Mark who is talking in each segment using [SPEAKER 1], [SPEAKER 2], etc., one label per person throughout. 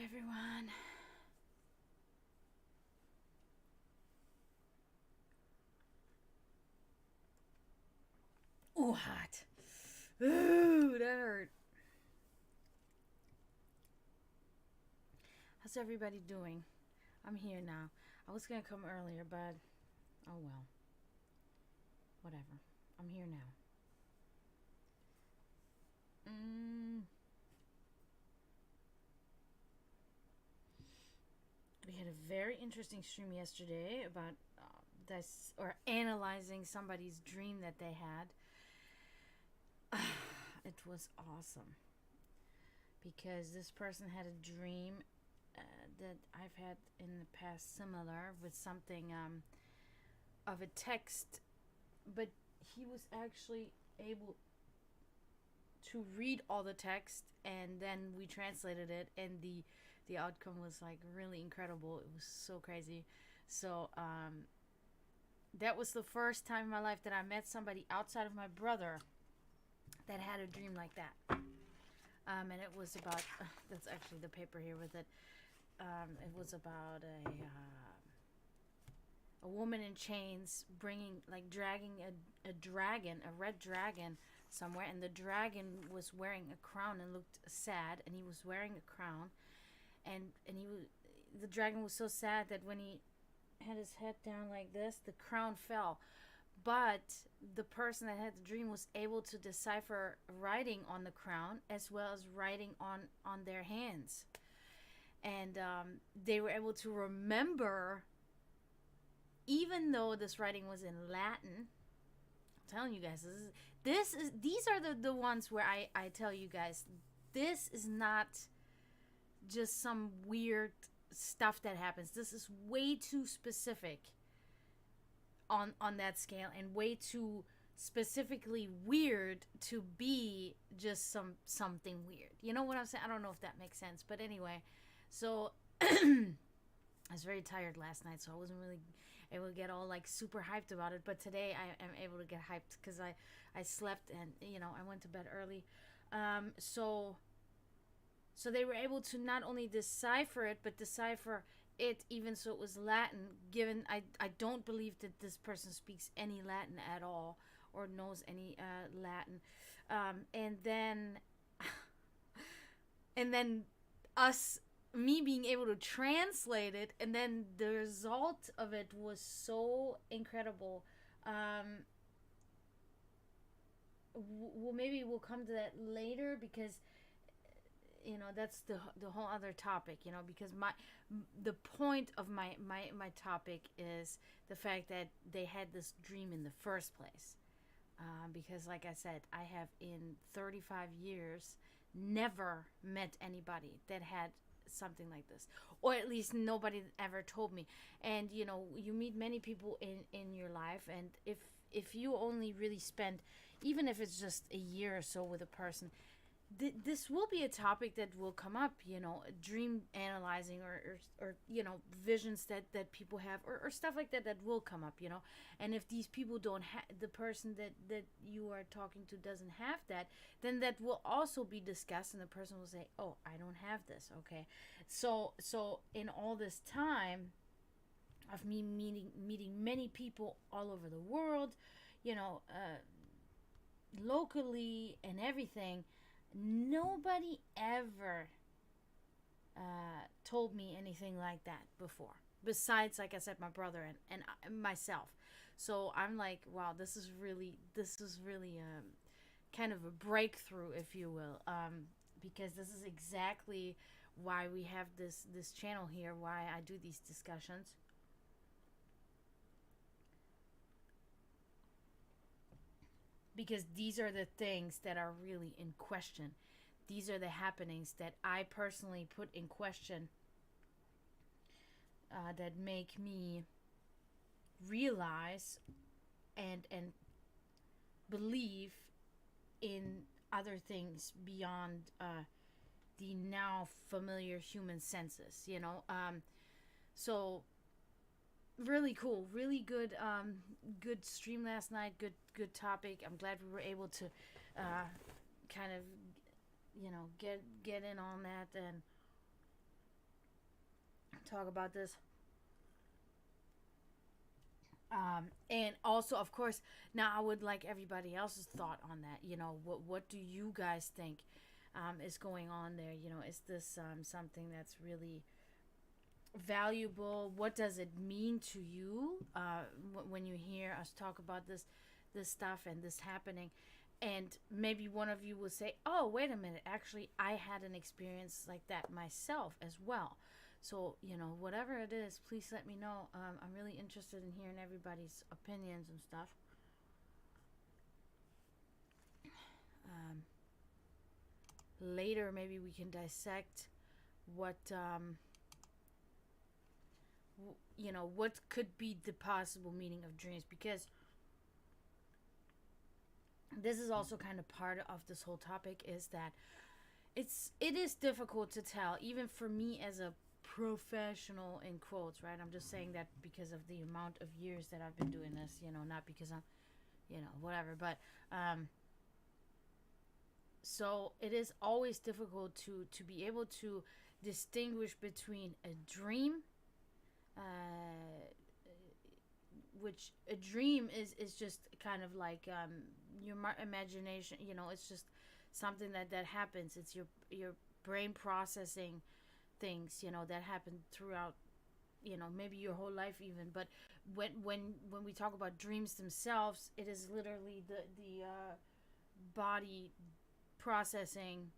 [SPEAKER 1] everyone. Ooh, hot. Ooh, that hurt. How's everybody doing? I'm here now. I was gonna come earlier, but oh well. Whatever. I'm here now. Mm, we had a very interesting stream yesterday about this, or analyzing somebody's dream that they had. It was awesome because this person had a dream that I've had in the past, similar with something of a text, but he was actually able to read all the text, and then we translated it, and the outcome was like really incredible. It was so crazy. So that was the first time in my life that I met somebody outside of my brother that had a dream like that. And it was about that's actually the paper here with it. It was about a woman in chains bringing, like, dragging a dragon, a red dragon, somewhere, and the dragon was wearing a crown and looked sad, and he was wearing a crown, and the dragon was so sad that when he had his head down like this, the crown fell. But the person that had the dream was able to decipher writing on the crown as well as writing on their hands, and they were able to remember, even though this writing was in Latin. I'm telling you guys, these are the ones where I tell you guys, this is not just some weird stuff that happens. This is way too specific on that scale, and way too specifically weird to be just something weird. You know what I'm saying? I don't know if that makes sense, but anyway, so I was very tired last night, so I wasn't really able to get all like super hyped about it. But today I am able to get hyped because I slept, and I went to bed early. So they were able to not only decipher it, but decipher it even so it was Latin. Given I don't believe that this person speaks any Latin at all or knows any Latin, and then and then us me being able to translate it, and then the result of it was so incredible. um well, maybe we'll come to that later, because that's the whole other topic, because the point of my topic is the fact that they had this dream in the first place. Because, like I said, I have in 35 years never met anybody that had something like this, or at least nobody ever told me. And you meet many people in your life, and if you only really spend, even if it's just a year or so with a person, this will be a topic that will come up, dream analyzing, or visions that people have, or stuff like that, that will come up. And if these people don't have, the person that you are talking to doesn't have that, then that will also be discussed, and the person will say, oh, I don't have this. Okay. So in all this time of me meeting many people all over the world, locally and everything, nobody ever told me anything like that before, besides, like I said, my brother and myself. So I'm like, wow, this is really kind of a breakthrough, if you will, because this is exactly why we have this channel here, why I do these discussions, because these are the things that are really in question. These are the happenings that I personally put in question, that make me realize and believe in other things beyond the now familiar human senses. So really cool, really good, good stream last night. Good topic. I'm glad we were able to kind of get in on that. And talk about this. And also, of course, now I would like everybody else's thought on that. You know, what do you guys think is going on there? You know, is this something that's really valuable? What does it mean to you when you hear us talk about this stuff and this happening? And maybe one of you will say, "Oh, wait a minute! Actually, I had an experience like that myself as well." So, you know, whatever it is, please let me know. I'm really interested in hearing everybody's opinions and stuff. Um, Later, maybe we can dissect what you know, what could be the possible meaning of dreams, because this is also kind of part of this whole topic, is that it is difficult to tell, even for me as a professional, in quotes, right? I'm just saying that because of the amount of years that I've been doing this, you know, not because I'm, you know, whatever, but so it is always difficult to be able to distinguish between a dream, which a dream is just kind of like your imagination, you know, it's just something that happens. It's your brain processing things, you know, that happen throughout, you know, maybe your whole life even. But when we talk about dreams themselves, it is literally the body processing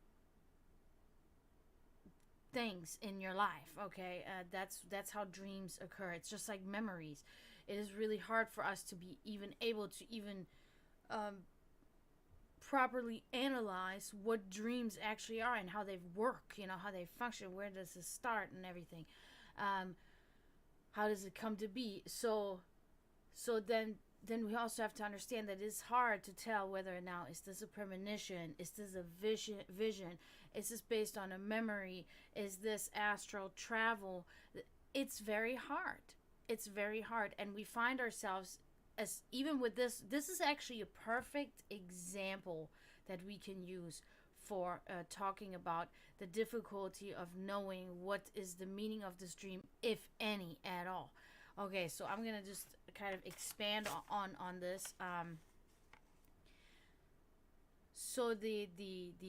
[SPEAKER 1] things in your life. Okay, that's how dreams occur. It's just like memories. It is really hard for us to be even able to even properly analyze what dreams actually are and how they work, you know, how they function, where does it start and everything. How does it come to be? So then we also have to understand that it's hard to tell whether or not is this a premonition, is this a vision, is this based on a memory, is this astral travel. It's very hard. It's very hard, and we find ourselves, as even with this is actually a perfect example that we can use for talking about the difficulty of knowing what is the meaning of this dream, if any at all. Okay, so I'm gonna just kind of expand on this. So the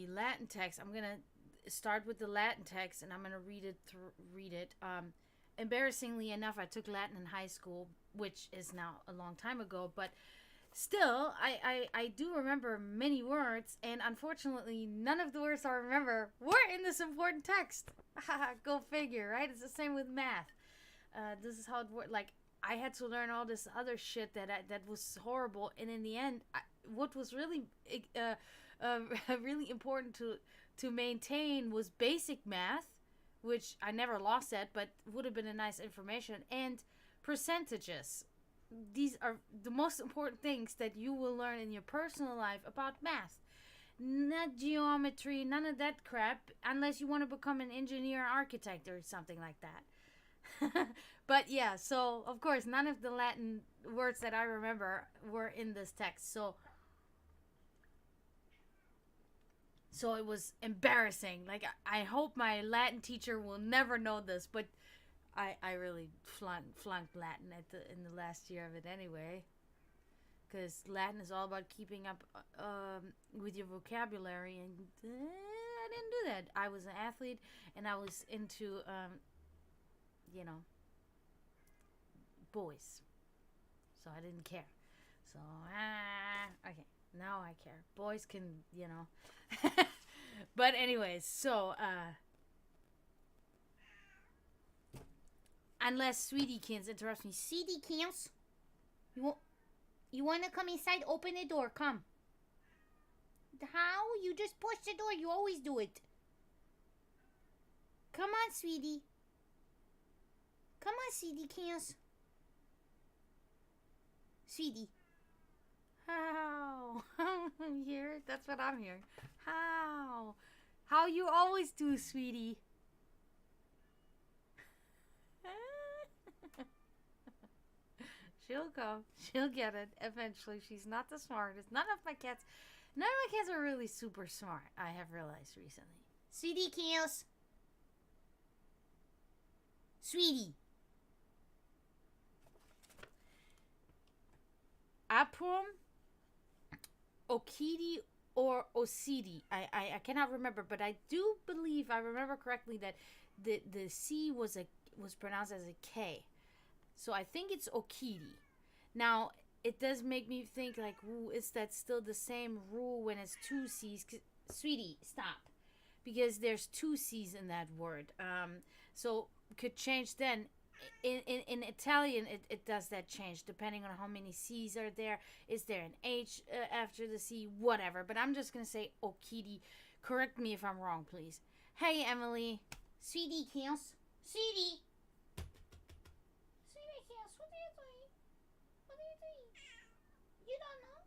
[SPEAKER 1] Latin text, I'm gonna start with the Latin text, and I'm gonna read it. Embarrassingly enough, I took Latin in high school, which is now a long time ago, but still, I do remember many words, and unfortunately, none of the words I remember were in this important text. Go figure, right? It's the same with math. This is how it worked. Like, I had to learn all this other shit that was horrible, and in the end, what was really really important to maintain was basic math, which I never lost at, but would have been a nice information, and percentages. These are the most important things that you will learn in your personal life about math. Not geometry, none of that crap, unless you want to become an engineer, architect, or something like that. But yeah, so of course, none of the Latin words that I remember were in this text. So it was embarrassing. Like, I hope my Latin teacher will never know this, but I really flunked Latin in the last year of it anyway, because Latin is all about keeping up with your vocabulary, and I didn't do that. I was an athlete, and I was into you know, boys, so I didn't care. So okay, now I care. Boys can, you know. But anyways, so unless Sweetie Kins interrupts me. Sweetie Kins, you want to come inside? Open the door. Come. How? You just push the door. You always do it. Come on, sweetie. Come on, Sweetie Kins. Sweetie. How? Here? That's what I'm hearing. How? How you always do, sweetie. She'll go. She'll get it eventually. She's not the smartest. None of my cats are really super smart, I have realized recently. Sweetie Kins. Sweetie. Aprum, Okidi, or Osidi. I cannot remember, but I do believe I remember correctly that the C was pronounced as a K. So I think it's Okidi. Now, it does make me think, like, ooh, is that still the same rule when it's two C's? Sweetie, stop. Because there's two C's in that word. So could change then. In Italian, it does that change depending on how many C's are there. Is there an H after the C? Whatever. But I'm just going to say Okidi. Correct me if I'm wrong, please. Hey, Emily. Sweetie, Chaos. Sweetie. Sweetie, Chaos, what are you doing? What are you doing? You don't know?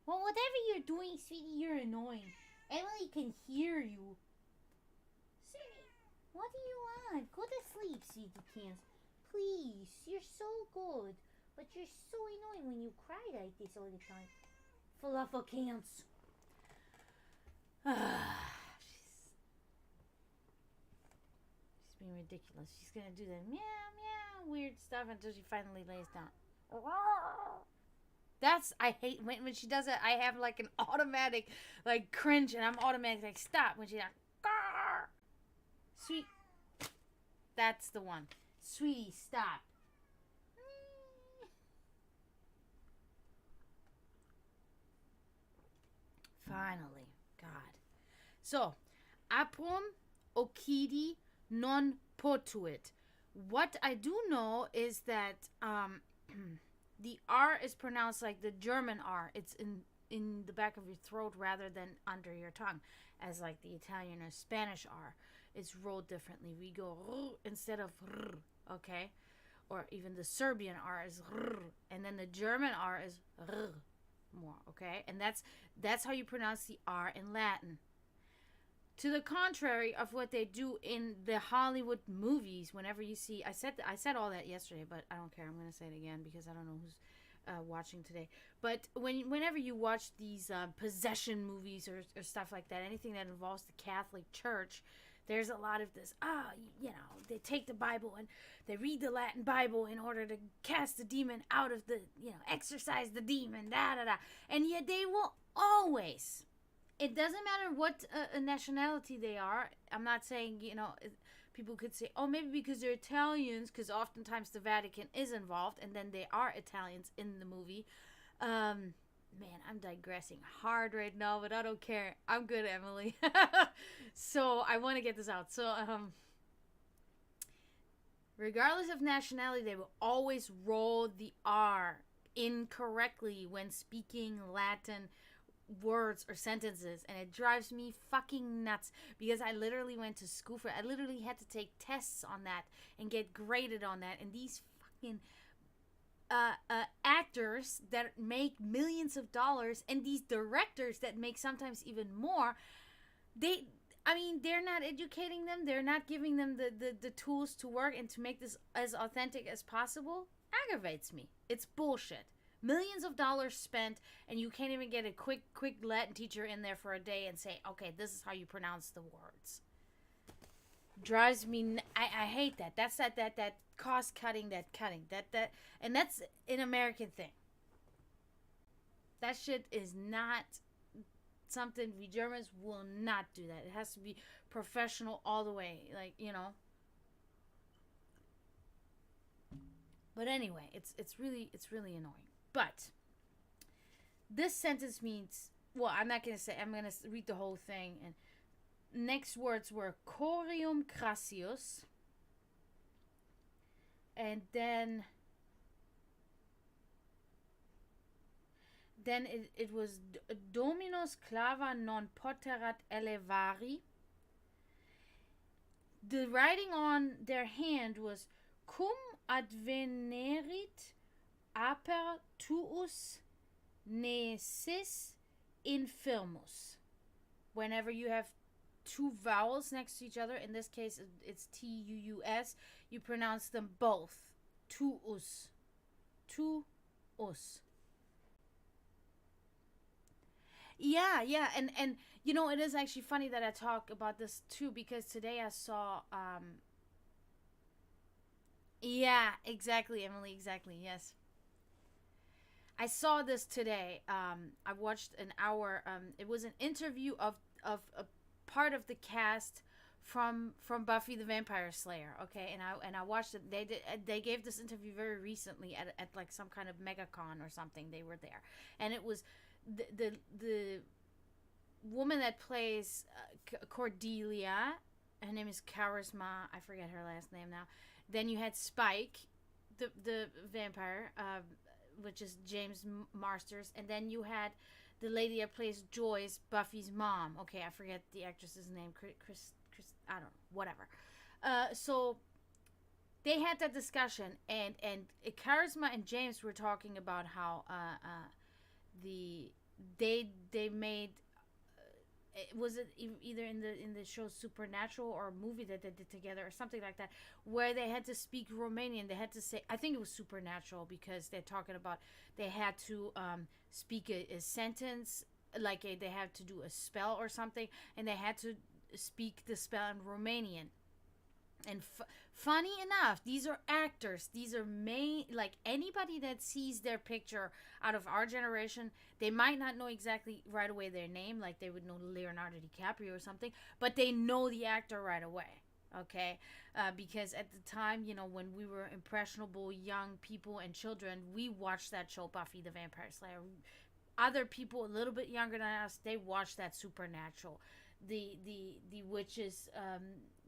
[SPEAKER 1] Well, whatever you're doing, sweetie, you're annoying. Emily can hear you. Sweetie, what do you want? Go to sleep, sweetie Cans. Please, you're so good. But you're so annoying when you cry like this all the time. Falafel Cans. She's being ridiculous. She's gonna do that meow meow weird stuff until she finally lays down. That's, I hate when she does it. I have like an automatic like cringe, and I'm automatic like stop when she's like sweet. That's the one. Sweetie, stop. Finally, God. So, aprum okidi non potuit. What I do know is that the R is pronounced like the German R. It's in the back of your throat rather than under your tongue, as like the Italian or Spanish R. It's rolled differently. We go instead of okay? Or even the Serbian R is and then the German R is more, okay? And that's how you pronounce the R in Latin. To the contrary of what they do in the Hollywood movies, whenever you see, I said all that yesterday, but I don't care. I'm going to say it again because I don't know who's watching today. But whenever you watch these possession movies or stuff like that, anything that involves the Catholic Church, there's a lot of this, they take the Bible and they read the Latin Bible in order to cast the demon out of the, exorcise the demon, da-da-da. And yet they will always, it doesn't matter what nationality they are. I'm not saying, people could say, oh, maybe because they're Italians, because oftentimes the Vatican is involved, and then they are Italians in the movie. Man, I'm digressing hard right now, but I don't care. I'm good, Emily. So I want to get this out. So, regardless of nationality, they will always roll the R incorrectly when speaking Latin words or sentences, and it drives me fucking nuts because I literally went to school for it. I literally had to take tests on that and get graded on that, and these fucking actors that make millions of dollars and these directors that make sometimes even more, they're not educating them. They're not giving them the tools to work and to make this as authentic as possible. Aggravates me. It's bullshit. Millions of dollars spent, and you can't even get a quick Latin teacher in there for a day and say, okay, this is how you pronounce the words. Drives me. I hate that. That's that cost cutting, that and that's an American thing. That shit is not something we Germans will not do. That it has to be professional all the way, But anyway, it's really annoying. But this sentence means, well, I'm not gonna say. I'm gonna read the whole thing. And next words were corium crassius, and then it was dominus clava non poterat elevari. The writing on their hand was cum advenerit aper tuus nesis infirmus. Whenever you have two vowels next to each other, in this case it's T-U-U-S, you pronounce them both. Tuus. Tuus. Yeah, and it is actually funny that I talk about this too, because today I saw Yeah, exactly, Emily. Exactly. Yes. I saw this today. I watched an hour. It was an interview of a part of the cast from Buffy the Vampire Slayer. Okay, and I watched it. They gave this interview very recently at like some kind of megacon or something. They were there, and it was the woman that plays Cordelia. Her name is Charisma. I forget her last name now. Then you had Spike, the vampire, which is James Marsters, and then you had the lady that plays Joyce, Buffy's mom. Okay, I forget the actress's name. Chris, I don't know, whatever. So they had that discussion, and Charisma and James were talking about how the they made was it either in the show Supernatural or a movie that they did together or something like that, where they had to speak Romanian. They had to say, I think it was Supernatural, because they're talking about they had to speak a sentence, like they had to do a spell or something, and they had to speak the spell in Romanian. And funny enough, these are actors. These are like anybody that sees their picture out of our generation, they might not know exactly right away their name, like they would know Leonardo DiCaprio or something, but they know the actor right away. Okay, because at the time, when we were impressionable young people and children, we watched that show Buffy the Vampire Slayer. Other people a little bit younger than us, they watched that Supernatural. The witches,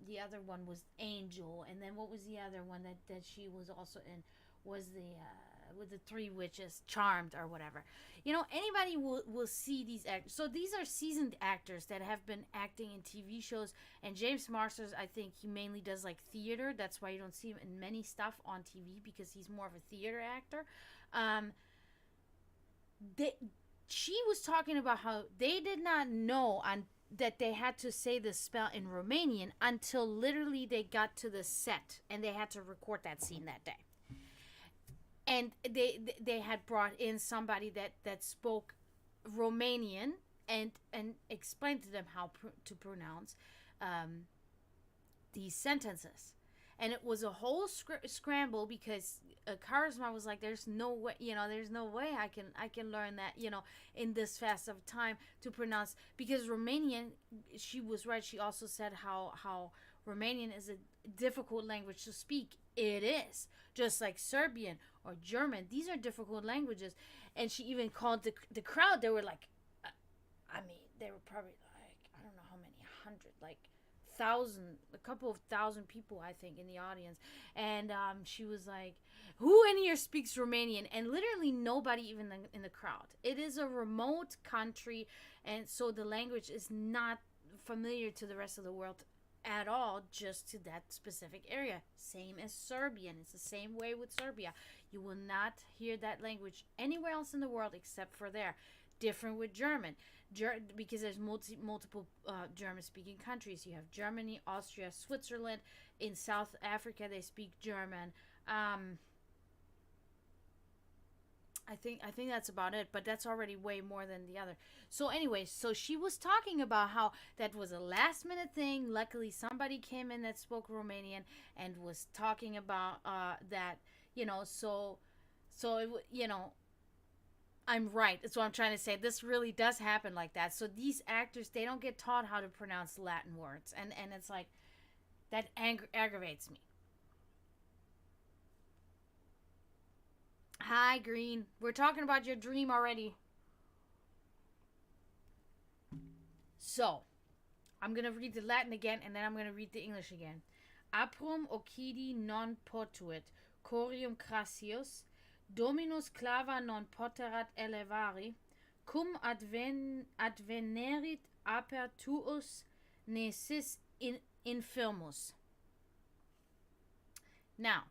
[SPEAKER 1] the other one was Angel, and then what was the other one that she was also in, was the with the three witches, Charmed or whatever. Anybody will see these actors. So these are seasoned actors that have been acting in TV shows. And James Marsters, I think he mainly does like theater. That's why you don't see him in many stuff on TV, because he's more of a theater actor. um they She was talking about how they did not know on that they had to say the spell in Romanian until literally they got to the set and they had to record that scene that day. And they had brought in somebody that spoke Romanian and explained to them how to pronounce these sentences. And it was a whole scramble, because Charisma was like, "There's no way, there's no way I can learn that, in this fast of time to pronounce." Because Romanian, she was right. She also said how Romanian is a difficult language to speak. It is, just like Serbian or German. These are difficult languages. And she even called the crowd. They were like, I mean, they were probably like, I don't know how many hundred, like a couple of thousand people, I think, in the audience. And she was like, "Who in here speaks Romanian?" And literally nobody, even in the crowd. It is a remote country, and so the language is not familiar to the rest of the world at all, just to that specific area. Same as Serbian. It's the same way with Serbia. You will not hear that language anywhere else in the world except for there. Different with German, because there's multiple German-speaking countries. You have Germany, Austria, Switzerland. In South Africa, they speak German. I think that's about it, but that's already way more than the other. So anyway, so she was talking about how that was a last minute thing. Luckily, somebody came in that spoke Romanian and was talking about that. So it, I'm right. That's what I'm trying to say. This really does happen like that. So these actors, they don't get taught how to pronounce Latin words, and it's like that aggravates me. Hi, Green. We're talking about your dream already. So, I'm going to read the Latin again, and then I'm going to read the English again. Aprum occidi non potuit, corium crassius, dominus clava non poterat elevari, cum advenerit aper tuus nesis infirmus. Now,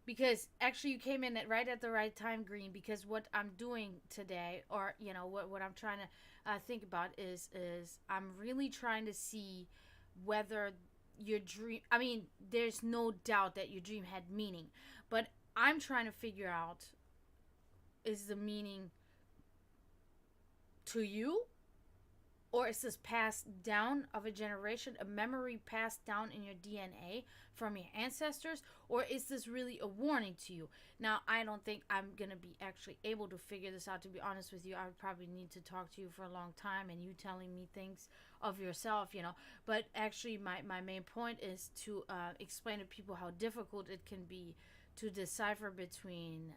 [SPEAKER 1] because actually you came in right at the right time, Green, because what I'm doing today, or what I'm trying to think about is I'm really trying to see whether your dream, I mean, there's no doubt that your dream had meaning, but I'm trying to figure out, is the meaning to you, Or is this passed down of a generation, a memory passed down in your DNA from your ancestors? Or is this really a warning to you? Now, I don't think I'm going to be actually able to figure this out, to be honest with you. I would probably need to talk to you for a long time and you telling me things of yourself, you know. But actually, my main point is to explain to people how difficult it can be to decipher between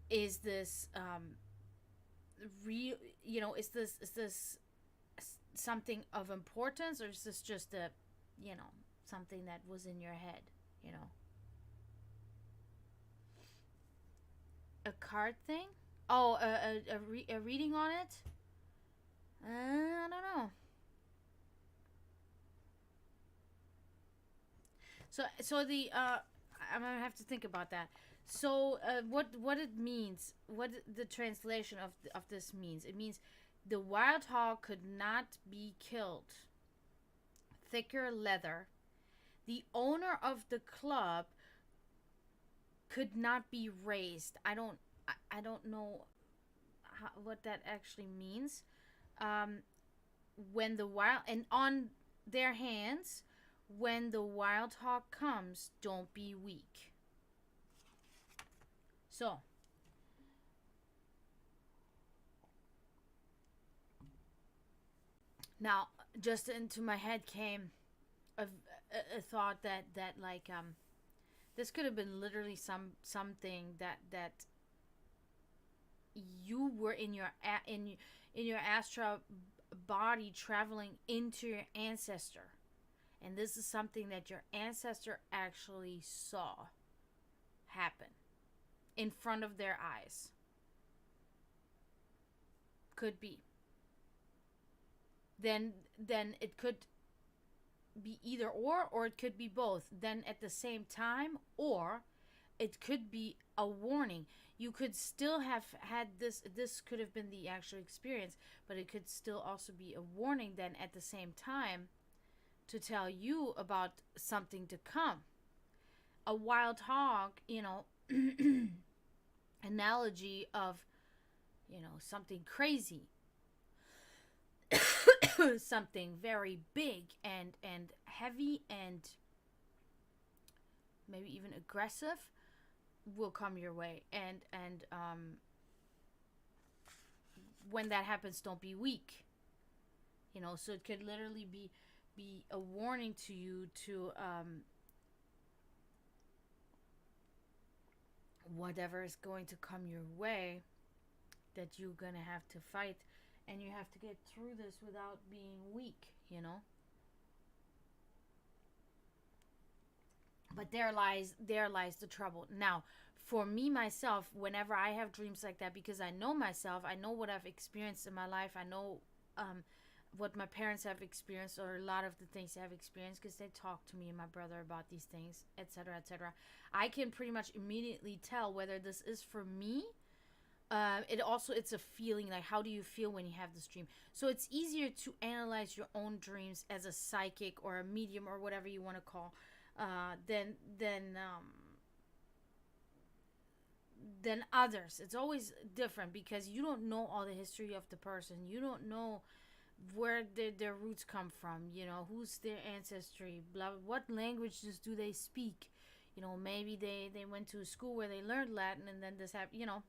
[SPEAKER 1] is this real, you know, is this something of importance, or is this just a, you know, something that was in your head, you know? A card thing? Oh, a reading on it? I don't know. So the I'm gonna have to think about that. So what it means, what the translation of this means? It means the wild hog could not be killed. Thicker leather. The owner of the club could not be raised. I don't know what that actually means. When the wild, and on their hands, when the wild hog comes, don't be weak. So, now just into my head came a thought that like this could have been literally something that you were in your in your astral body traveling into your ancestor, and this is something that your ancestor actually saw happen in front of their eyes. Could be. Then it could be either or it could be both then at the same time, or it could be a warning. You could still have had this could have been the actual experience, but it could still also be a warning then at the same time, to tell you about something to come. A wild hog, you know, analogy of, you know, something crazy, something very big and heavy and maybe even aggressive will come your way, and when that happens, don't be weak, you know. So it could literally be a warning to you to whatever is going to come your way, that you're gonna have to fight, and you have to get through this without being weak, you know. But there lies the trouble. Now, for me myself, whenever I have dreams like that, because I know myself, I know what I've experienced in my life, I know what my parents have experienced, or a lot of the things they have experienced, because they talk to me and my brother about these things, etc., etc. I can pretty much immediately tell whether this is for me. It's a feeling, like how do you feel when you have this dream. So it's easier to analyze your own dreams as a psychic or a medium or whatever you want to call, than others. It's always different because you don't know all the history of the person. You don't know where their roots come from, you know, who's their ancestry, blah, what languages do they speak, you know, maybe they went to a school where they learned Latin and then this happened, you know.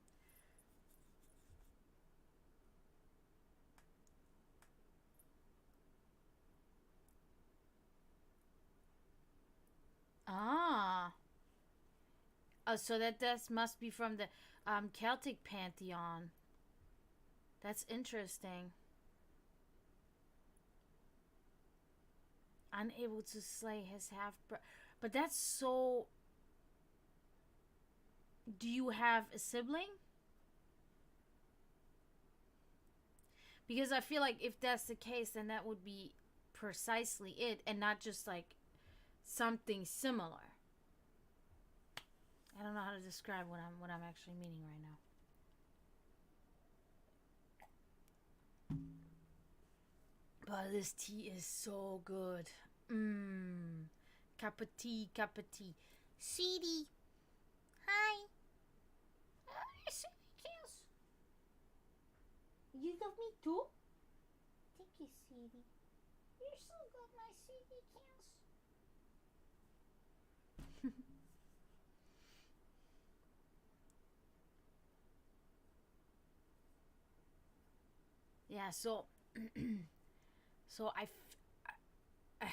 [SPEAKER 1] Ah, so that must be from the Celtic pantheon. That's interesting. Unable to slay his half brother, but that's so. Do you have a sibling? Because I feel like if that's the case, then that would be precisely it, and not just like something similar. I don't know how to describe what I'm actually meaning right now. But this tea is so good. Mmm. Cup of tea, cup of tea. CD. Hi. Kiss. You love me too? Thank you, sweetie. You're so good, my sweetie kills. Yeah, so so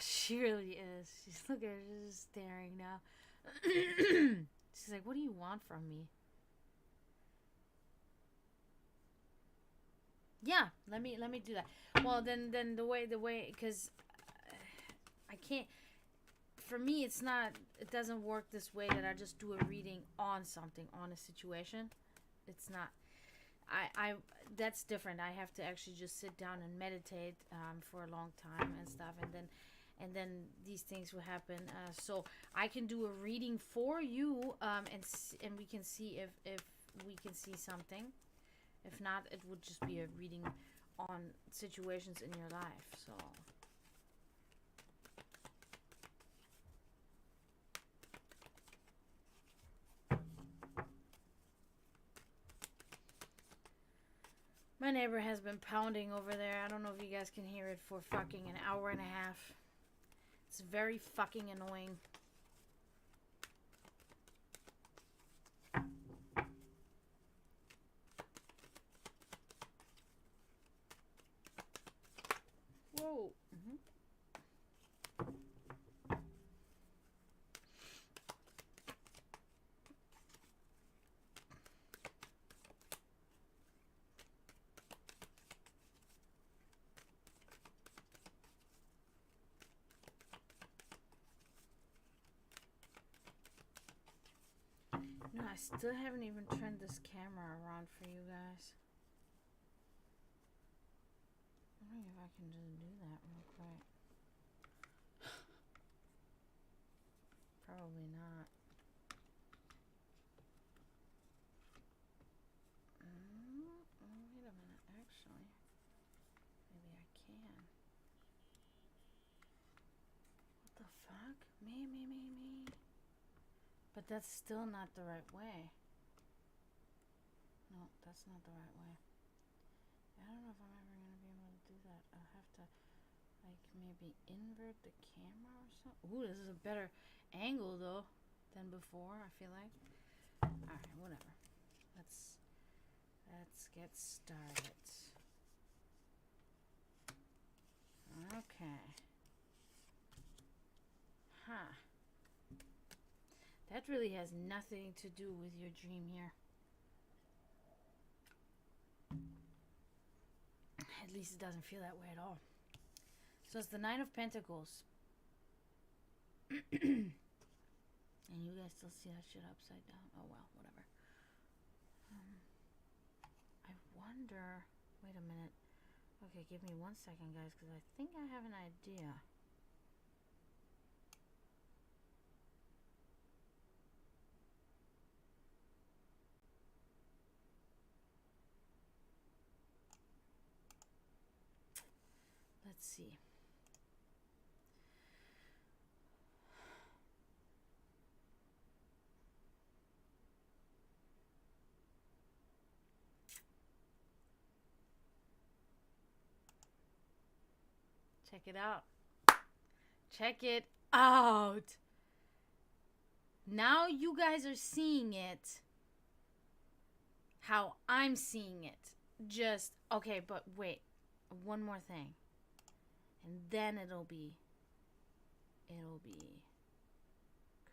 [SPEAKER 1] she really is. She's look at her, she's just staring now. She's like, "What do you want from me?" Yeah, let me do that. Well, then the way because I can't. For me, it's not. It doesn't work this way that I just do a reading on something on a situation. It's not. I that's different. I have to actually just sit down and meditate for a long time and stuff, and then these things will happen. So I can do a reading for you, and we can see if we can see something. If not, it would just be a reading on situations in your life. So. My neighbor has been pounding over there. I don't know if you guys can hear it for fucking an hour and a half. It's very fucking annoying. Whoa. Mm-hmm. No, I still haven't even turned this camera around for you guys. I wonder if I can just do that real quick. Probably not. Wait a minute, actually. Maybe I can. What the fuck? Me. But that's still not the right way. No, that's not the right way. I don't know if I'm ever going to be able to do that. I'll have to, like, maybe invert the camera or something. Ooh, this is a better angle, though, than before, I feel like. Alright, whatever. Let's get started. Okay. Huh. That really has nothing to do with your dream here. At least it doesn't feel that way at all. So it's the Nine of Pentacles. And you guys still see that shit upside down? Oh well, whatever. I wonder... Wait a minute. Okay, give me 1 second, guys, because I think I have an idea. Let's see. Check it out. Check it out. Now you guys are seeing it how I'm seeing it. Just, okay, but wait. One more thing. And then it'll be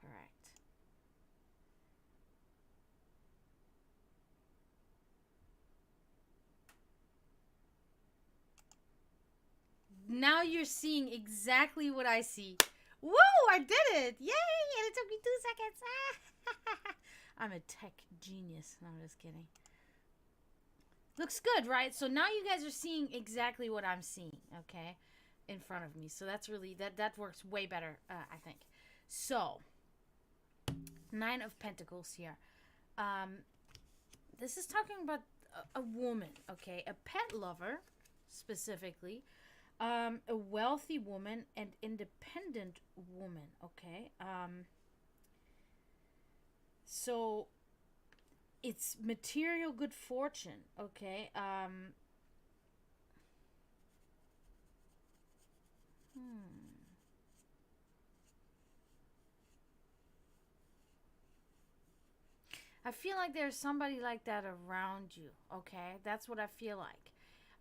[SPEAKER 1] correct. Now you're seeing exactly what I see. Woo! I did it! Yay! And it took me 2 seconds. I'm a tech genius. No, I'm just kidding. Looks good, right? So now you guys are seeing exactly what I'm seeing, okay? In front of me. So that's really, that works way better, I think. So, Nine of Pentacles here. This is talking about a woman, okay? A pet lover, specifically. A wealthy woman and independent woman, okay? So it's material good fortune, okay? I feel like there's somebody like that around you, okay? That's what I feel like.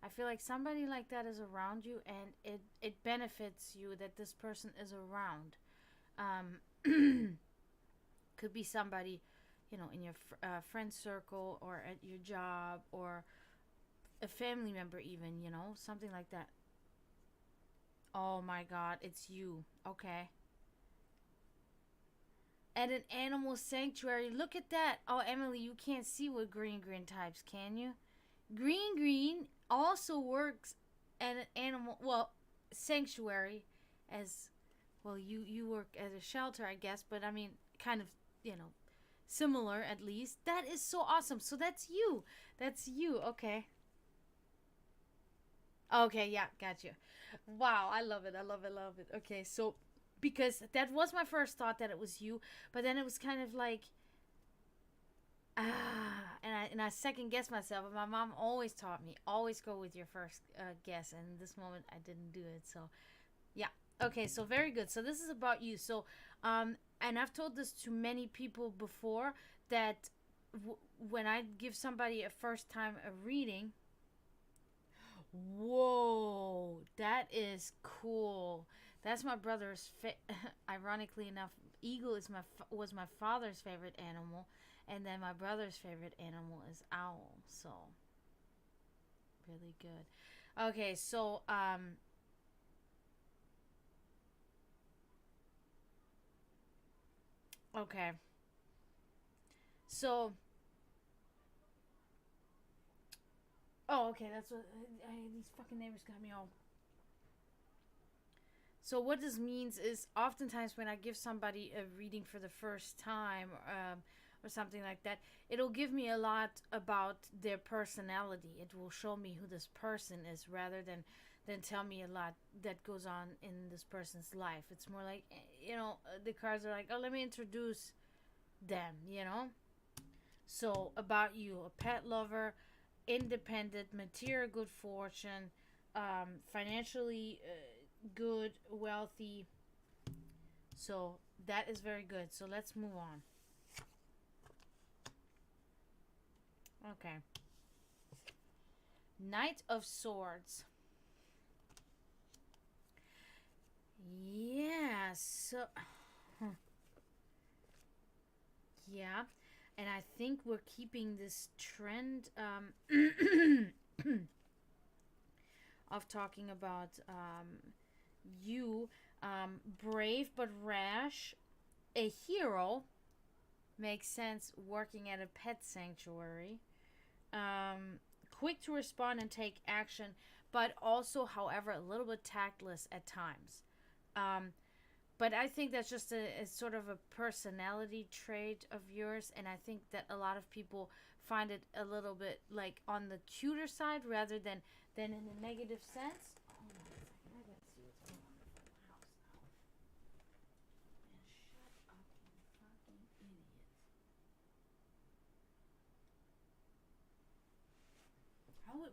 [SPEAKER 1] I feel like somebody like that is around you, and it benefits you that this person is around. Could be somebody, in your friend circle or at your job or a family member, even, something like that. Oh my god, it's you. Okay. At an animal sanctuary. Look at that. Oh, Emily, you can't see what green types, can you? Green also works at an animal, well, sanctuary, as well. You work at a shelter, I guess, but I mean, kind of, you know, similar at least. That is so awesome. So that's you. That's you. Okay. Okay, yeah, got you. Wow, I love it. I love it. Love it. Okay, so because that was my first thought that it was you, but then it was kind of like and I second guessed myself. And my mom always taught me always go with your first guess, and in this moment I didn't do it. So yeah, okay, so very good. So this is about you. So and I've told this to many people before that when I give somebody a first time a reading. Whoa, that is cool. That's my brother's. Ironically enough, eagle is was my father's favorite animal, and then my brother's favorite animal is owl. So really good. Okay, so okay, so okay, that's what these fucking neighbors got me all. So what this means is oftentimes when I give somebody a reading for the first time, or something like that, it'll give me a lot about their personality. It will show me who this person is rather than tell me a lot that goes on in this person's life. It's more like, the cards are like, oh, let me introduce them. So about you, a pet lover, independent, material good fortune, financially good, wealthy. So that is very good. So let's move on. Okay. Knight of Swords. Yeah, so yeah, and I think we're keeping this trend of talking about you, brave but rash, a hero, makes sense working at a pet sanctuary, quick to respond and take action, but also, however, a little bit tactless at times. Um, but I think that's just a sort of a personality trait of yours, and I think that a lot of people find it a little bit like on the cuter side rather than in a negative sense. Hold on a second, I gotta see what's going on in front of my house now. Man, shut up, you fucking idiot!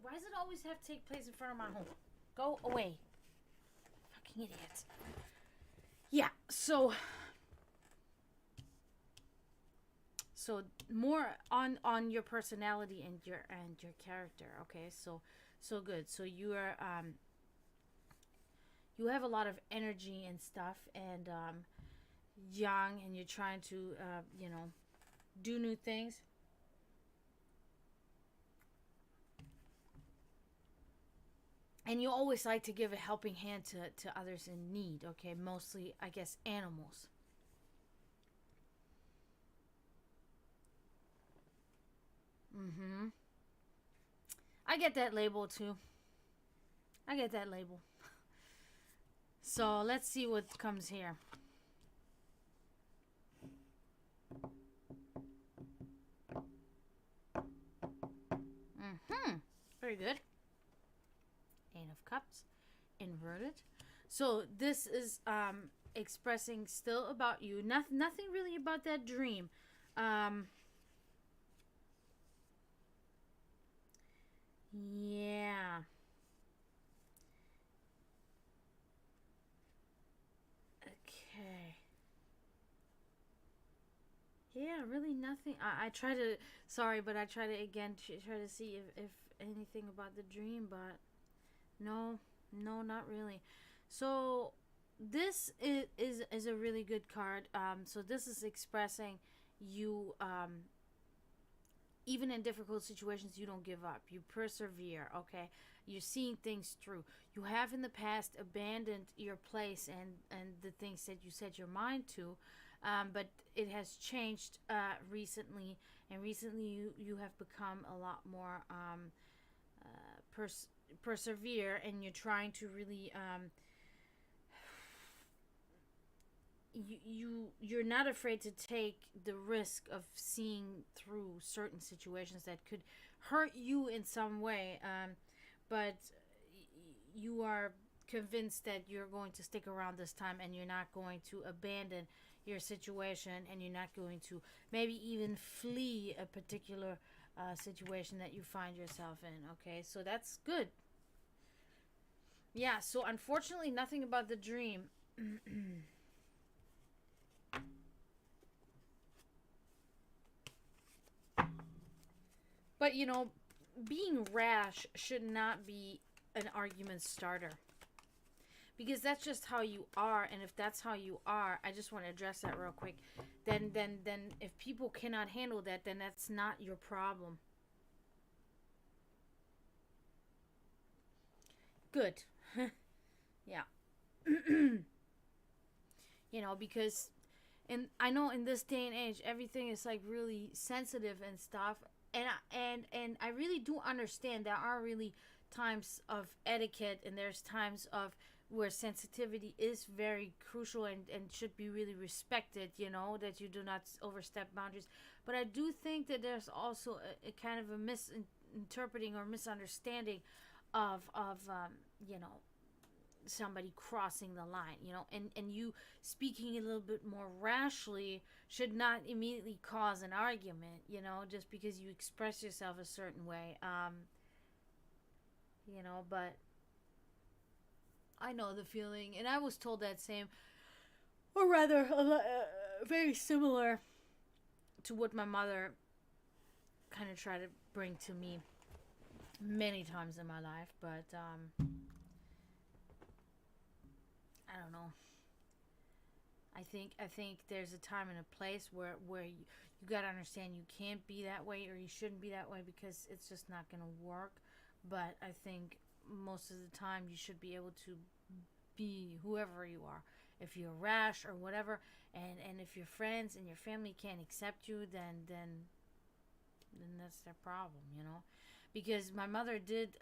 [SPEAKER 1] Why does it always have to take place in front of my home? Go away, fucking idiot! Yeah, so more on your personality and your character. Okay, so good. So you are you have a lot of energy and stuff, and young, and you're trying to do new things. And you always like to give a helping hand to others in need. Okay, mostly I guess animals. Mm-hmm. I get that label too. I get that label. So let's see what comes here. Mm-hmm. Very good. Eight of Cups, inverted. So this is expressing still about you. Nothing really about that dream. Um, yeah. Yeah, really nothing. I try to, sorry, but I try to again try to see if anything about the dream, but no, no, not really. So this is a really good card. So this is expressing you, even in difficult situations, you don't give up. You persevere. Okay, you're seeing things through. You have in the past abandoned your place and the things that you set your mind to, but it has changed recently. And recently, you have become a lot more persevere, and you're trying to really you're not afraid to take the risk of seeing through certain situations that could hurt you in some way, but you are convinced that you're going to stick around this time, and you're not going to abandon your situation, and you're not going to maybe even flee a particular situation that you find yourself in. Okay, so that's good. Yeah, so unfortunately nothing about the dream. But being rash should not be an argument starter, because that's just how you are. And if that's how you are, I just want to address that real quick. Then if people cannot handle that, then that's not your problem. Good. Yeah. Because and I know in this day and age everything is like really sensitive and stuff, and I really do understand there are really times of etiquette, and there's times of where sensitivity is very crucial and should be really respected, that you do not overstep boundaries. But I do think that there's also a kind of a misinterpreting or misunderstanding of somebody crossing the line, and you speaking a little bit more rashly should not immediately cause an argument, just because you express yourself a certain way. But I know the feeling, and I was told that same, or rather, very similar to what my mother kind of tried to bring to me many times in my life, but I don't know. I think there's a time and a place where you gotta understand you can't be that way, or you shouldn't be that way, because it's just not gonna work. But I think most of the time you should be able to be whoever you are. If you're rash or whatever, and if your friends and your family can't accept you, then that's their problem. Because my mother did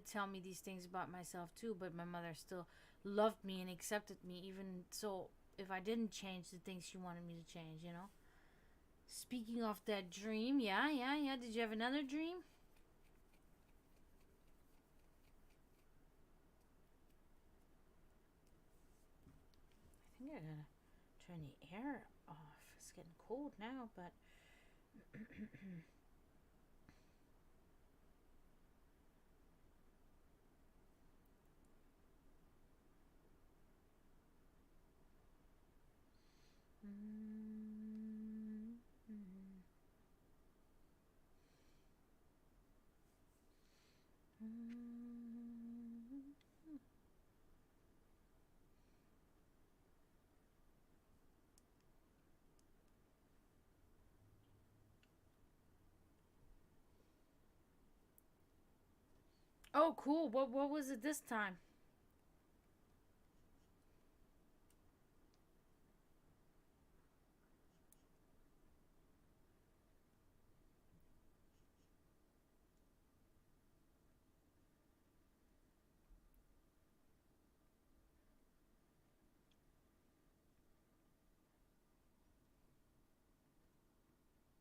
[SPEAKER 1] tell me these things about myself too, but my mother still loved me and accepted me, even so if I didn't change the things she wanted me to change. Speaking of that dream, yeah, yeah, yeah. Did you have another dream? I think I gotta turn the air off. It's getting cold now, but oh, cool. What was it this time?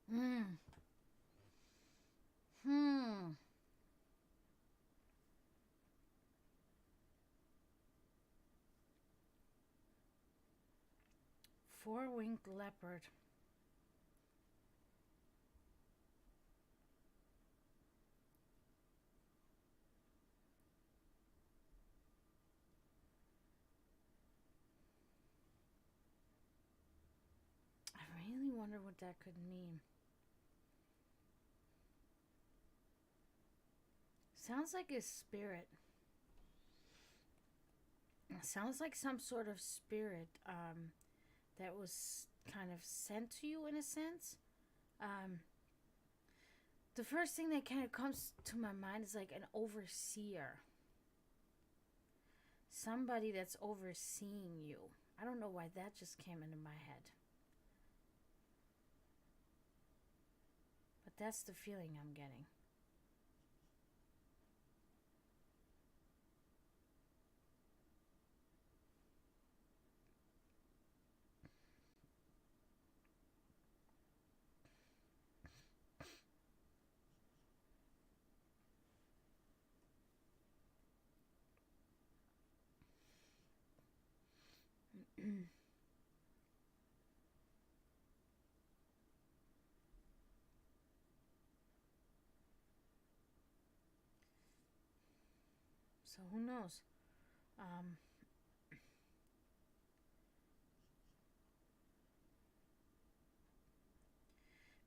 [SPEAKER 1] Hmm. Hmm. Four-winged leopard. that could mean. Sounds like a spirit. Sounds like some sort of spirit that was kind of sent to you in a sense. The first thing that kind of comes to my mind is like an overseer. Somebody that's overseeing you. I don't know why that just came into my head. But that's the feeling I'm getting. So who knows?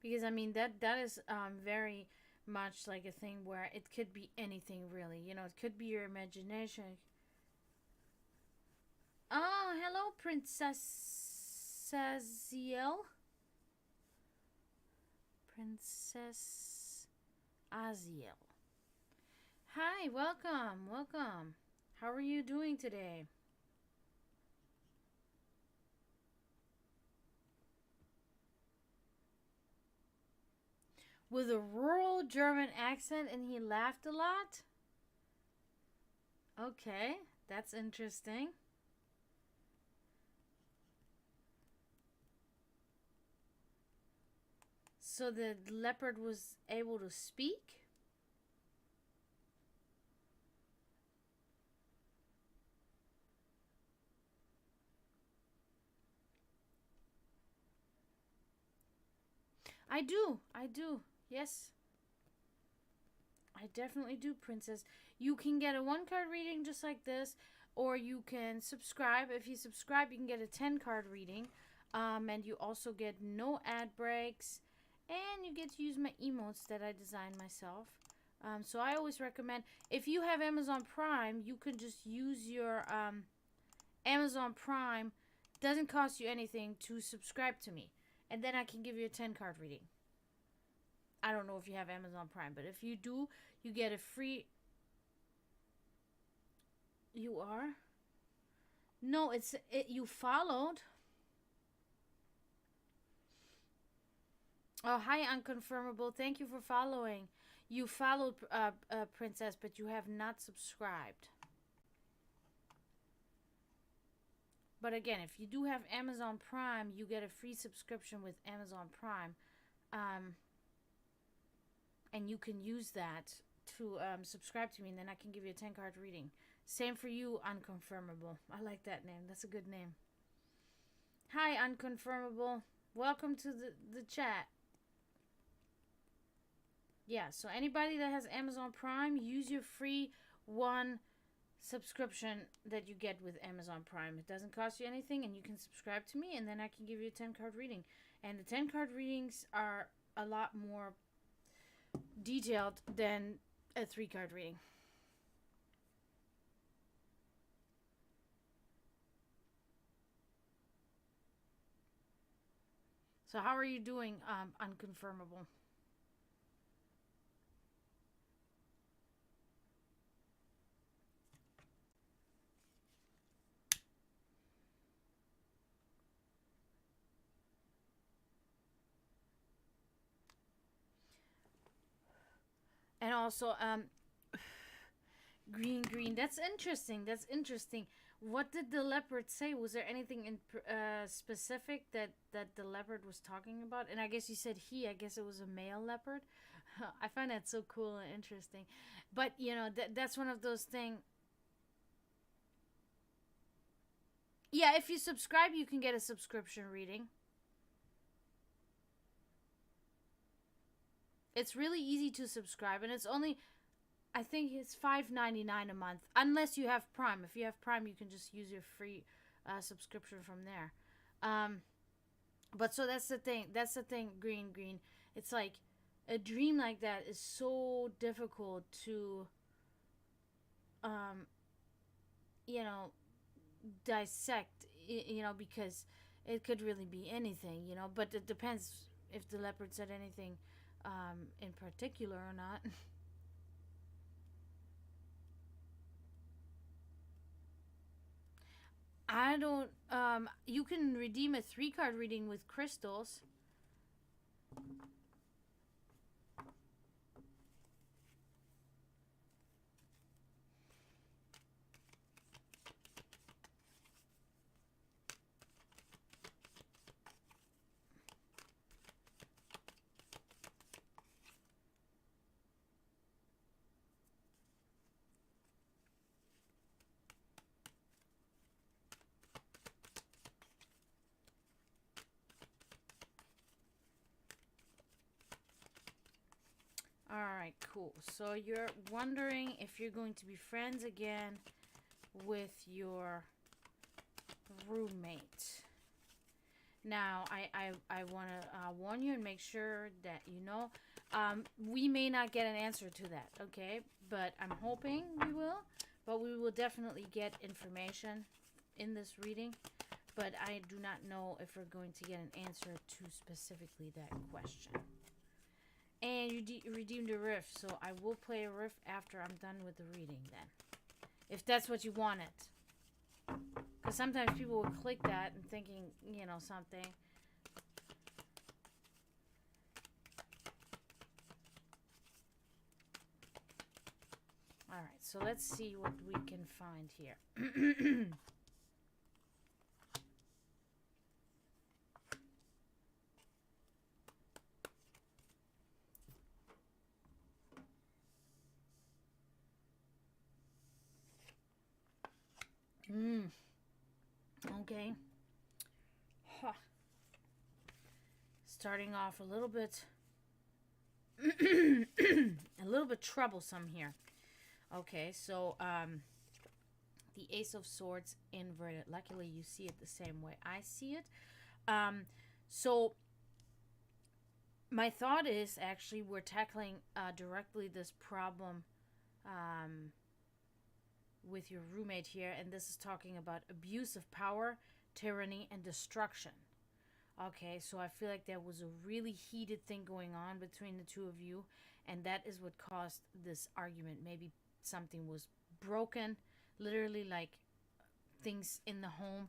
[SPEAKER 1] Because I mean that is very much like a thing where it could be anything really. You know, it could be your imagination. Oh, hello, Princess Aziel. Princess Aziel. Hi, welcome, welcome. How are you doing today? With a rural German accent, and he laughed a lot? Okay, that's interesting. So the leopard was able to speak? I do, yes. I definitely do, Princess. You can get a 1 card reading just like this, or you can subscribe. If you subscribe, you can get a 10 card reading. And you also get no ad breaks, and you get to use my emotes that I designed myself. So I always recommend, if you have Amazon Prime, you can just use your Amazon Prime. Doesn't cost you anything to subscribe to me, and then I can give you a 10 card reading. I don't know if you have Amazon Prime, but if you do, you get a free. You are? No, you followed. Oh, hi, Unconfirmable. Thank you for following. You followed Princess, but you have not subscribed. But again, if you do have Amazon Prime, you get a free subscription with Amazon Prime. And you can use that to subscribe to me, and then I can give you a 10 card reading. Same for you, Unconfirmable. I like that name. That's a good name. Hi, Unconfirmable. Welcome to the chat. Yeah, so anybody that has Amazon Prime, use your free 1 subscription that you get with Amazon Prime. It doesn't cost you anything, and you can subscribe to me, and then I can give you a 10 card reading. And the 10 card readings are a lot more detailed than a 3 card reading. So how are you doing, Unconfirmable? And also, green. That's interesting. That's interesting. What did the leopard say? Was there anything in specific that the leopard was talking about? And I guess you said he. I guess it was a male leopard. I find that so cool and interesting. But you know that's one of those things. Yeah, if you subscribe, you can get a subscription reading. It's really easy to subscribe, and it's only, I think it's $5.99 a month, unless you have Prime. If you have Prime, you can just use your free subscription from there. But so that's the thing. That's the thing, green. It's like a dream like that is so difficult to um you know dissect, because it could really be anything, but it depends if the leopard said anything in particular or not. I don't You can redeem a 3 card reading with crystals. All right, cool. So you're wondering if you're going to be friends again with your roommate. Now, I want to warn you and make sure that we may not get an answer to that, okay? But I'm hoping we will. But we will definitely get information in this reading. But I do not know if we're going to get an answer to specifically that question. And you redeemed a riff, so I will play a riff after I'm done with the reading then. If that's what you wanted. Because sometimes people will click that and thinking, something. Alright, so let's see what we can find here. Okay. Huh. Starting off a little bit troublesome here. Okay, so the Ace of Swords inverted. Luckily you see it the same way I see it. So my thought is actually we're tackling directly this problem with your roommate here, and this is talking about abuse of power, tyranny, and destruction. Okay, so I feel like there was a really heated thing going on between the two of you, and that is what caused this argument. Maybe something was broken, literally, like things in the home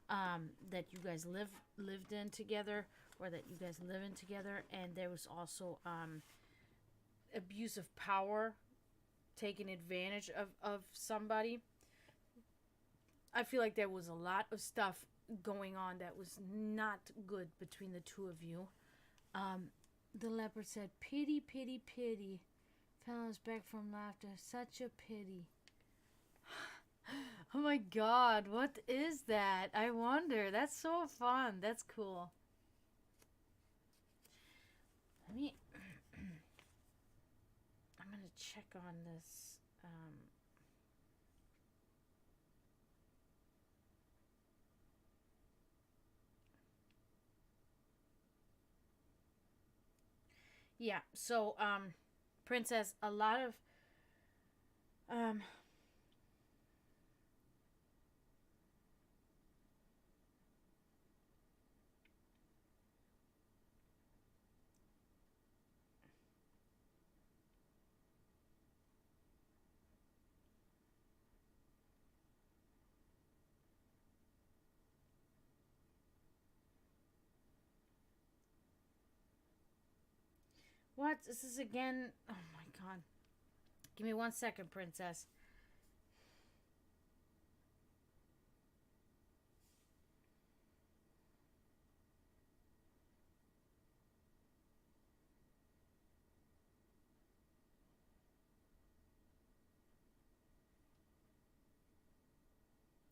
[SPEAKER 1] that you guys lived in together, or that you guys live in together, and there was also abuse of power, taking advantage of somebody. I feel like there was a lot of stuff going on that was not good between the two of you. The leopard said, "Pity, pity, pity. Fell back from laughter. Such a pity." Oh my god, what is that? I wonder. That's so fun. That's cool. Let me. I'm gonna check on this. Yeah, so Princess, a lot of um what? This is again. Oh my god. Give me 1 second, Princess.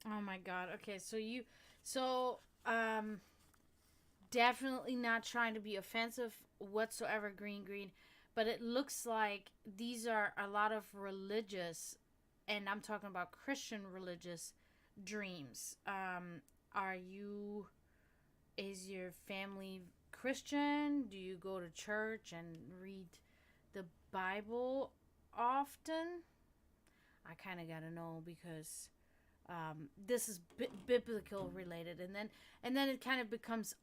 [SPEAKER 1] Oh my god. Okay, so definitely not trying to be offensive whatsoever, green, but it looks like these are a lot of religious, and I'm talking about Christian religious dreams. Are you Is your family Christian? Do you go to church and read the Bible often? I kind of got to know because this is biblical related, and then it kind of becomes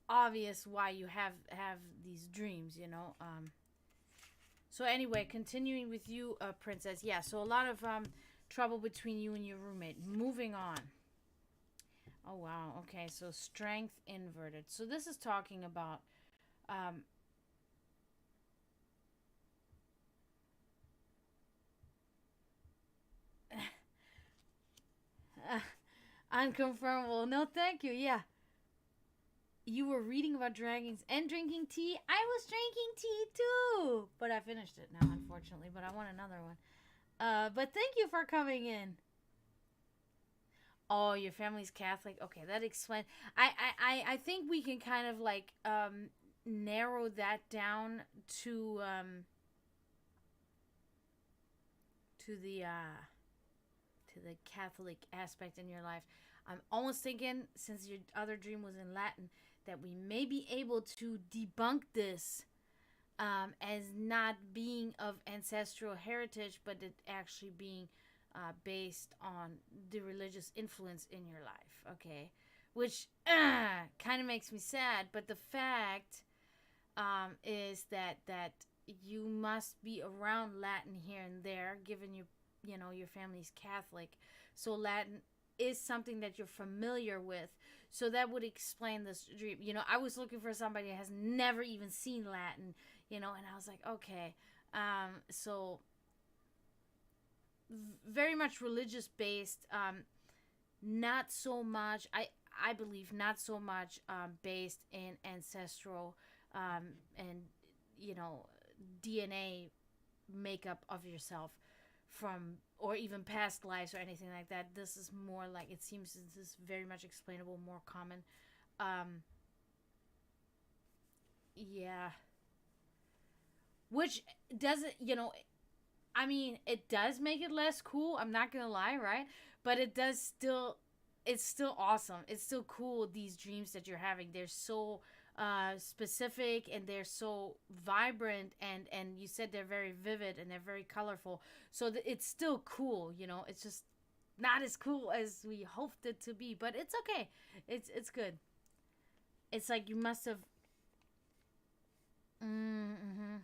[SPEAKER 1] obvious why you have these dreams, you know. So anyway, continuing with you, Princess. Yeah, so a lot of trouble between you and your roommate. Moving on. Oh wow. Okay, so strength inverted. So this is talking about um, unconfirmable. No, thank you. Yeah, you were reading about dragons and drinking tea. I was drinking tea too, but I finished it now, unfortunately. But I want another one. But thank you for coming in. Oh, your family's Catholic. Okay, that explains. I think we can kind of like narrow that down to the Catholic aspect in your life. I'm almost thinking, since your other dream was in Latin, that we may be able to debunk this as not being of ancestral heritage, but it actually being based on the religious influence in your life. Okay, which kind of makes me sad, but the fact is that you must be around Latin here and there, given your family's Catholic, so Latin is something that you're familiar with. So that would explain this dream. I was looking for somebody that has never even seen Latin, and I was like, okay, so very much religious based, not so much. I believe not so much based in ancestral and you know DNA makeup of yourself from or even past lives or anything like that. This is more like, it seems this is very much explainable, more common. Um, yeah, which doesn't, I mean, it does make it less cool. I'm not gonna lie, right? But it does still, it's still awesome. It's still cool. These dreams that you're having, they're so specific and they're so vibrant, and you said they're very vivid and they're very colorful. So it's still cool. It's just not as cool as we hoped it to be, but it's okay. It's good. It's like you must have. Mm-hmm.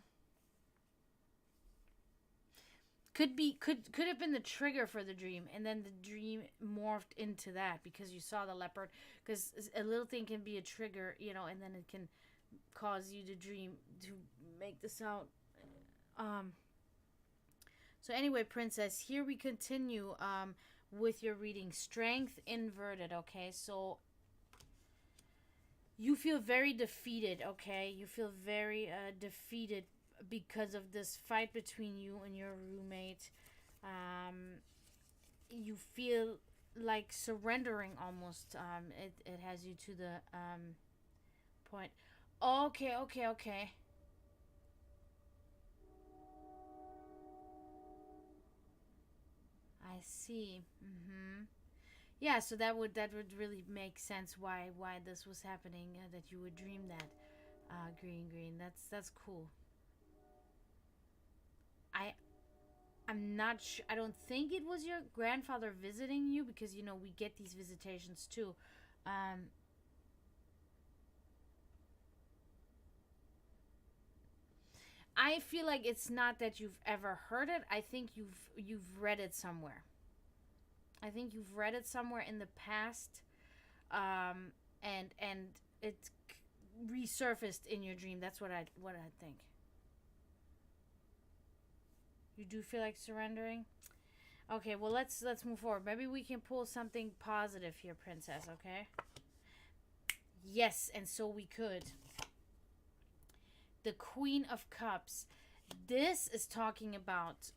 [SPEAKER 1] Could have been the trigger for the dream, and then the dream morphed into that because you saw the leopard. Because a little thing can be a trigger, and then it can cause you to dream to make the sound. um so anyway, Princess, here we continue with your reading. Strength inverted. Okay, so you feel very defeated. Okay, you feel very defeated because of this fight between you and your roommate. um you feel like surrendering almost. It has you to the point. Okay, okay, okay. I see. Yeah, so that would really make sense why this was happening, that you would dream that. Green. That's cool. I I'm not sure. I don't think it was your grandfather visiting you, because we get these visitations too. Um, I feel like it's not that you've ever heard it. I think you've read it somewhere. I think you've read it somewhere in the past, and it resurfaced in your dream. That's what I think. You do feel like surrendering. Okay, well, let's move forward. Maybe we can pull something positive here, Princess. Okay. Yes, and so we could. The Queen of Cups. This is talking about.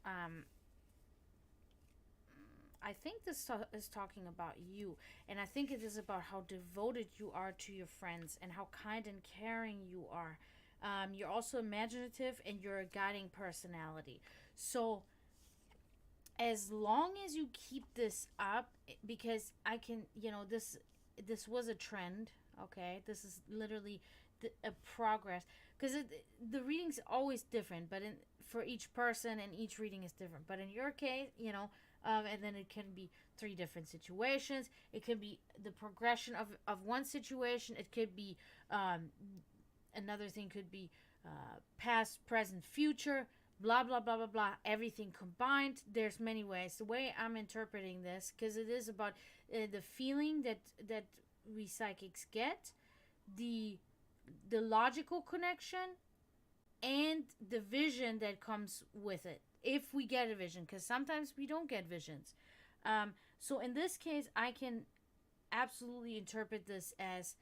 [SPEAKER 1] I think this is talking about you, and I think it is about how devoted you are to your friends and how kind and caring you are. You're also imaginative, and you're a guiding personality. So as long as you keep this up, because I can, this was a trend. Okay, this is literally a progress, because the reading's always different, but for each person, and each reading is different. But in your case, and then it can be three different situations. It could be the progression of one situation. It could be another thing. Could be past, present, future. Blah blah blah blah blah. Everything combined. There's many ways. The way I'm interpreting this, because it is about the feeling that we psychics get, the logical connection, and the vision that comes with it, if we get a vision, because sometimes we don't get visions. So in this case, I can absolutely interpret this as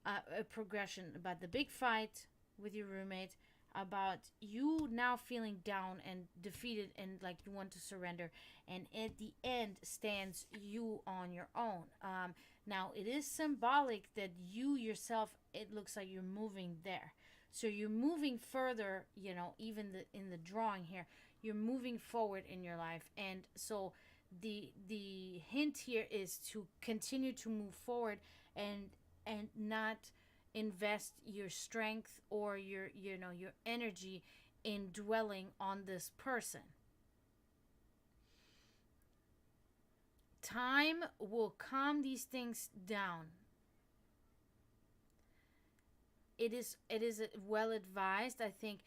[SPEAKER 1] a progression about the big fight with your roommate, about you now feeling down and defeated, and like you want to surrender, and at the end stands you on your own. Now it is symbolic that you yourself, it looks like you're moving there, so you're moving further, even in the drawing here, you're moving forward in your life. And so the hint here is to continue to move forward, and not invest your strength or your energy in dwelling on this person. Time will calm these things down. It is well advised. I think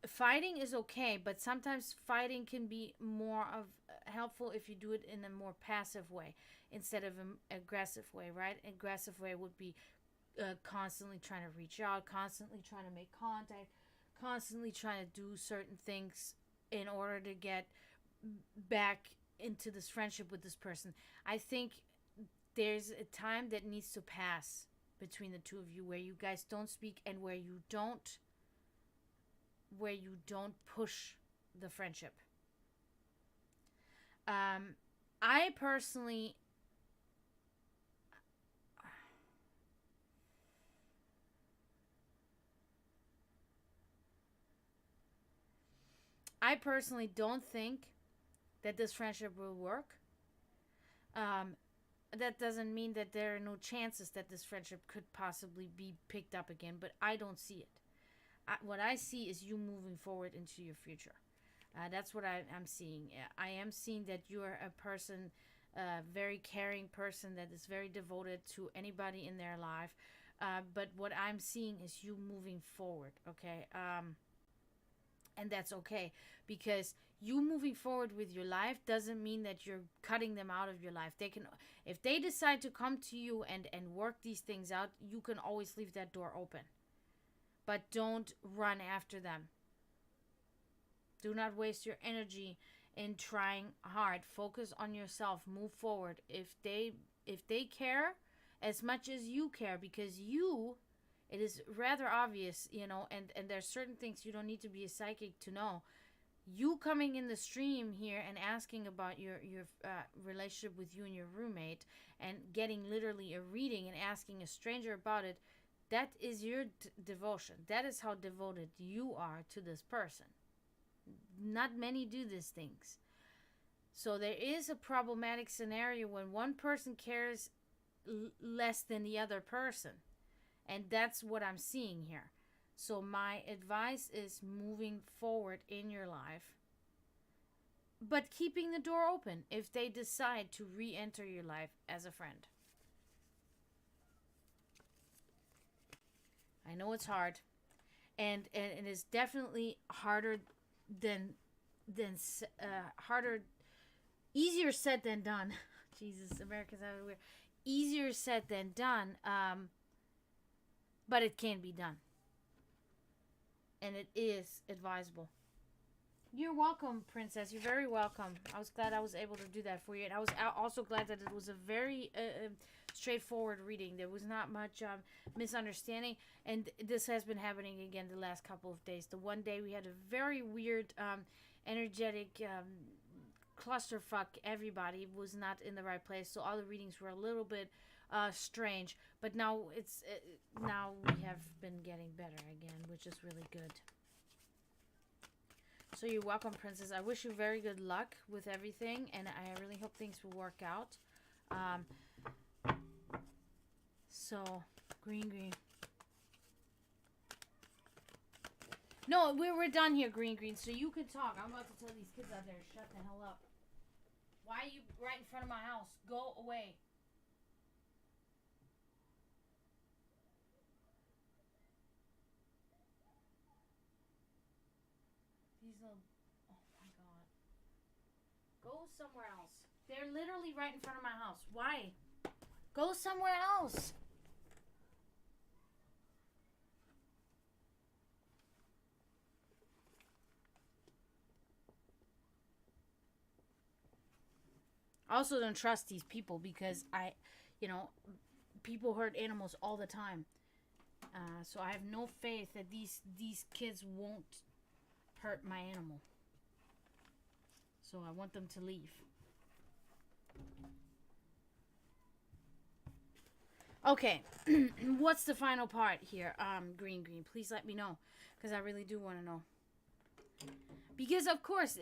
[SPEAKER 1] fighting is okay, but sometimes fighting can be more of helpful if you do it in a more passive way instead of an aggressive way, right? Aggressive way would be constantly trying to reach out, constantly trying to make contact, constantly trying to do certain things in order to get back into this friendship with this person. I think there's a time that needs to pass between the two of you where you guys don't speak, and where you don't push the friendship. I personally don't think that this friendship will work. That doesn't mean that there are no chances that this friendship could possibly be picked up again, but I don't see it. What I see is you moving forward into your future. That's what I'm seeing. I am seeing that you are a person, a very caring person that is very devoted to anybody in their life. But what I'm seeing is you moving forward, okay? And that's okay, because you moving forward with your life doesn't mean that you're cutting them out of your life. They can, if they decide to come to you and work these things out, you can always leave that door open. But don't run after them. Do not waste your energy in trying hard. Focus on yourself. Move forward. If they care as much as you care, because it is rather obvious, and there's certain things you don't need to be a psychic to know. You coming in the stream here and asking about your relationship with you and your roommate, and getting literally a reading and asking a stranger about it, that is your devotion. That is how devoted you are to this person. Not many do these things. So there is a problematic scenario when one person cares less than the other person. And that's what I'm seeing here. So my advice is moving forward in your life, but keeping the door open if they decide to re-enter your life as a friend. I know it's hard, and it's definitely harder than harder, easier said than done. Jesus, Americans have it weird. Easier said than done, but it can be done, and it is advisable. You're welcome, Princess. You're very welcome. I was glad I was able to do that for you, and I was also glad that it was a very straightforward reading. There was not much misunderstanding, and this has been happening again the last couple of days. The one day we had a very weird, energetic clusterfuck. Everybody was not in the right place, so all the readings were a little bit strange. But now now we have been getting better again, which is really good. So you're welcome, Princess. I wish you very good luck with everything, and I really hope things will work out. So Green, green. No, we're done here, green, green. So you can talk. I'm about to tell these kids out there to shut the hell up. Why are you right in front of my house? Go away. These little... Oh, my God. Go somewhere else. They're literally right in front of my house. Why? Go somewhere else. I also don't trust these people because people hurt animals all the time. So I have no faith that these kids won't hurt my animal. So I want them to leave. Okay, what's the final part here? Green, green. Please let me know, because I really do want to know. Because of course,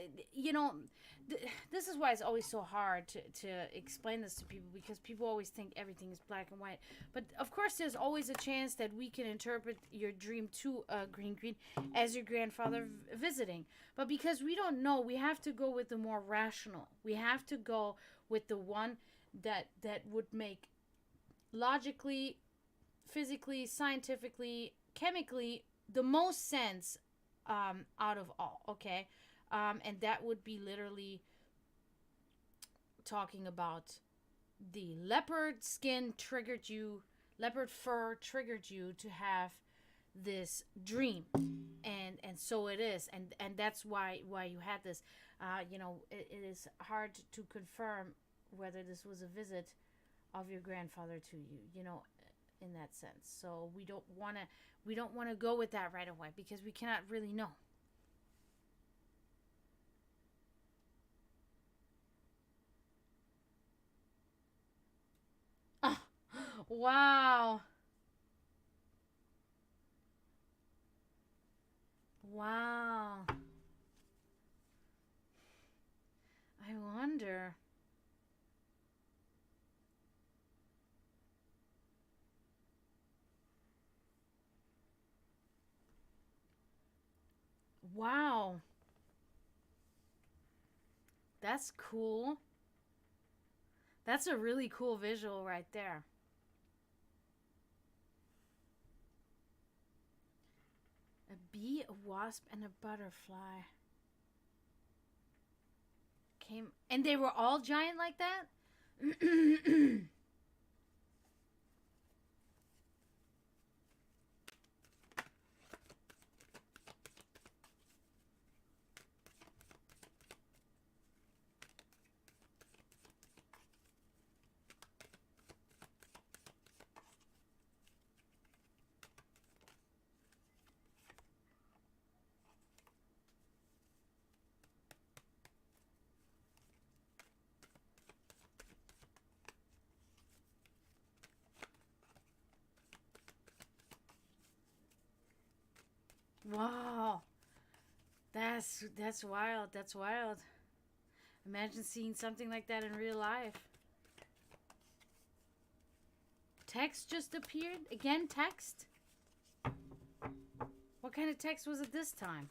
[SPEAKER 1] this is why it's always so hard to explain this to people, because people always think everything is black and white. But of course, there's always a chance that we can interpret your dream to green, green as your grandfather visiting. But because we don't know, we have to go with the more rational. We have to go with the one that would make logically, physically, scientifically, chemically the most sense out of all, okay? And that would be literally talking about the leopard skin triggered you, leopard fur triggered you to have this dream, and so it is, and that's why you had this. It is hard to confirm whether this was a visit of your grandfather to you, in that sense. So we don't want to go with that right away, because we cannot really know. Oh, wow. Wow. I wonder. Wow. That's cool. That's a really cool visual right there. A bee, a wasp, and a butterfly came, and they were all giant like that? Wow. That's wild. That's wild. Imagine seeing something like that in real life. Text just appeared? Again, text? What kind of text was it this time?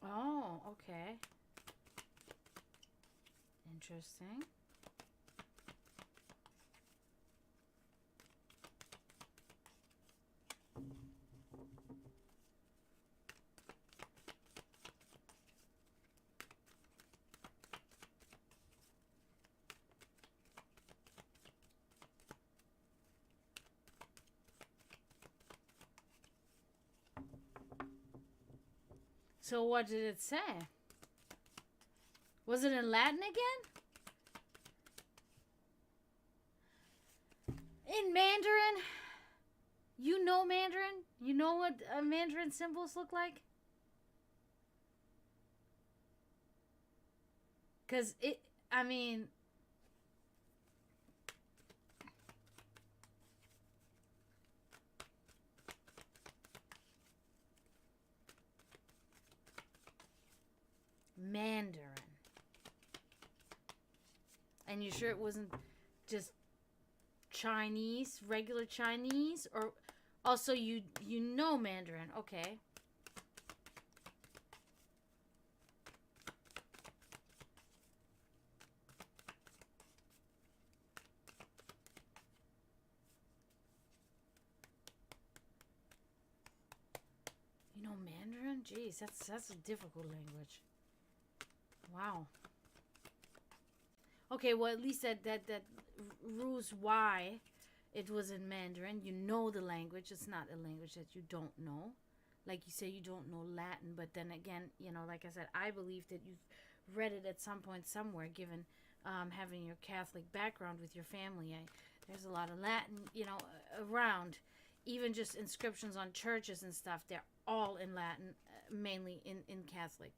[SPEAKER 1] Oh, okay. Interesting. So what did it say? Was it in Latin again? In Mandarin? You know Mandarin? You know what Mandarin symbols look like? Because I mean... Mandarin. And you sure it wasn't just Chinese, regular Chinese? Or also you know Mandarin. Okay. You know Mandarin? Jeez, that's a difficult language. Wow. Okay, well at least that rules why it was in Mandarin. You know the language. It's not a language that you don't know. Like you say, you don't know Latin, but then again, you know, like I said, I believe that you've read it at some point somewhere, given having your Catholic background with your family. There's a lot of Latin, you know, around. Even just inscriptions on churches and stuff, they're all in Latin, mainly in Catholic,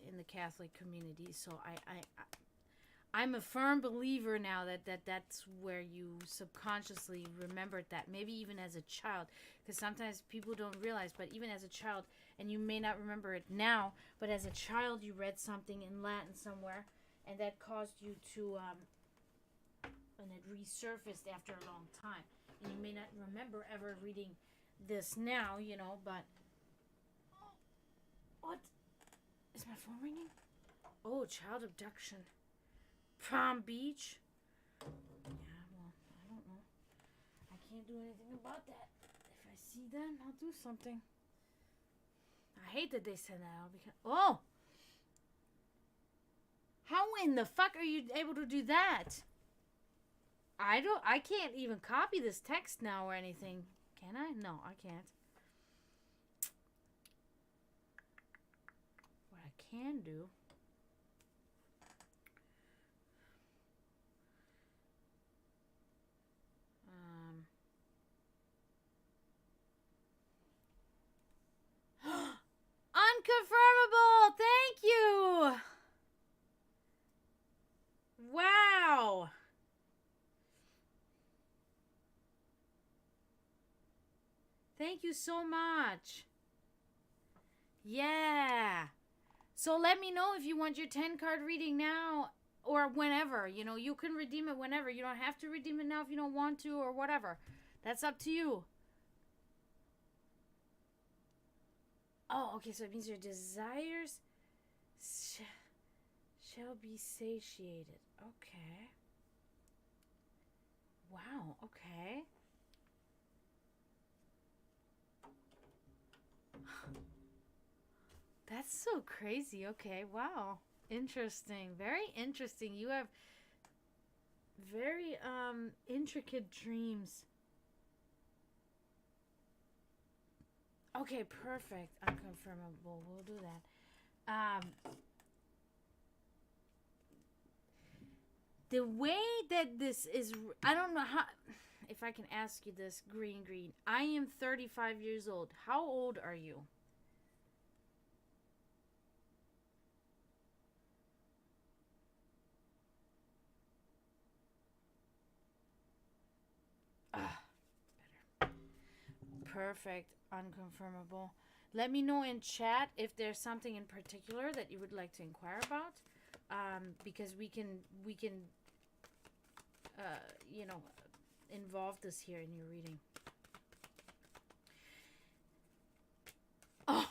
[SPEAKER 1] in the Catholic community. So I'm a firm believer now that's where you subconsciously remembered that, maybe even as a child, because sometimes people don't realize, but even as a child, and you may not remember it now, but as a child you read something in Latin somewhere, and that caused you to, and it resurfaced after a long time, and you may not remember ever reading this now, you know, but, what? Is my phone ringing? Oh, child abduction. Palm Beach? Yeah, well, I don't know. I can't do anything about that. If I see them, I'll do something. I hate that they send that out because... Oh! How in the fuck are you able to do that? I can't even copy this text now or anything. Can I? No, I can't. What I can do... Unconfirmable! Thank you! Wow! Thank you so much. Yeah. So let me know if you want your 10 card reading now or whenever. You know, you can redeem it whenever. You don't have to redeem it now if you don't want to or whatever. That's up to you. Oh, okay, so it means your desires shall be satiated. Okay. Wow, okay. That's so crazy. Okay, wow. Interesting. Very interesting. You have very intricate dreams. Okay, perfect. Unconfirmable. We'll do that. The way that this is, I don't know how, if I can ask you this, Green. I am 35 years old. How old are you? Better. Perfect. Unconfirmable. Let me know in chat if there's something in particular that you would like to inquire about, because we can you know, involve this here in your reading. Oh,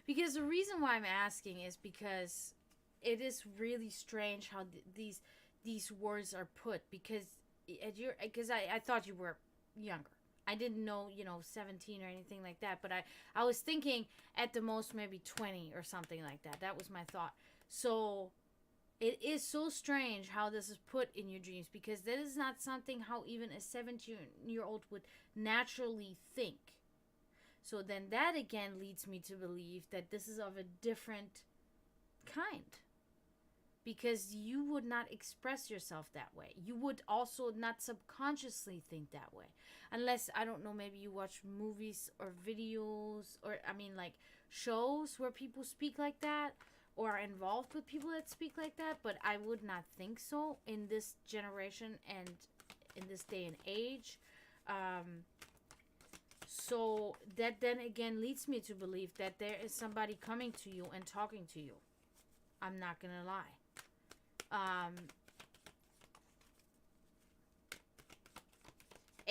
[SPEAKER 1] because the reason why I'm asking is because it is really strange how these words are put, because I thought you were younger. I didn't know, you know, 17 or anything like that, but I was thinking at the most maybe 20 or something like that. That was my thought. So it is so strange how this is put in your dreams, because that is not something how even a 17-year-old would naturally think. So then that again leads me to believe that this is of a different kind, because you would not express yourself that way. You would also not subconsciously think that way. Unless, I don't know, maybe you watch movies or videos, or, I mean, like, shows where people speak like that, or are involved with people that speak like that. But I would not think so in this generation and in this day and age. So that then again leads me to believe that there is somebody coming to you and talking to you. I'm not gonna lie.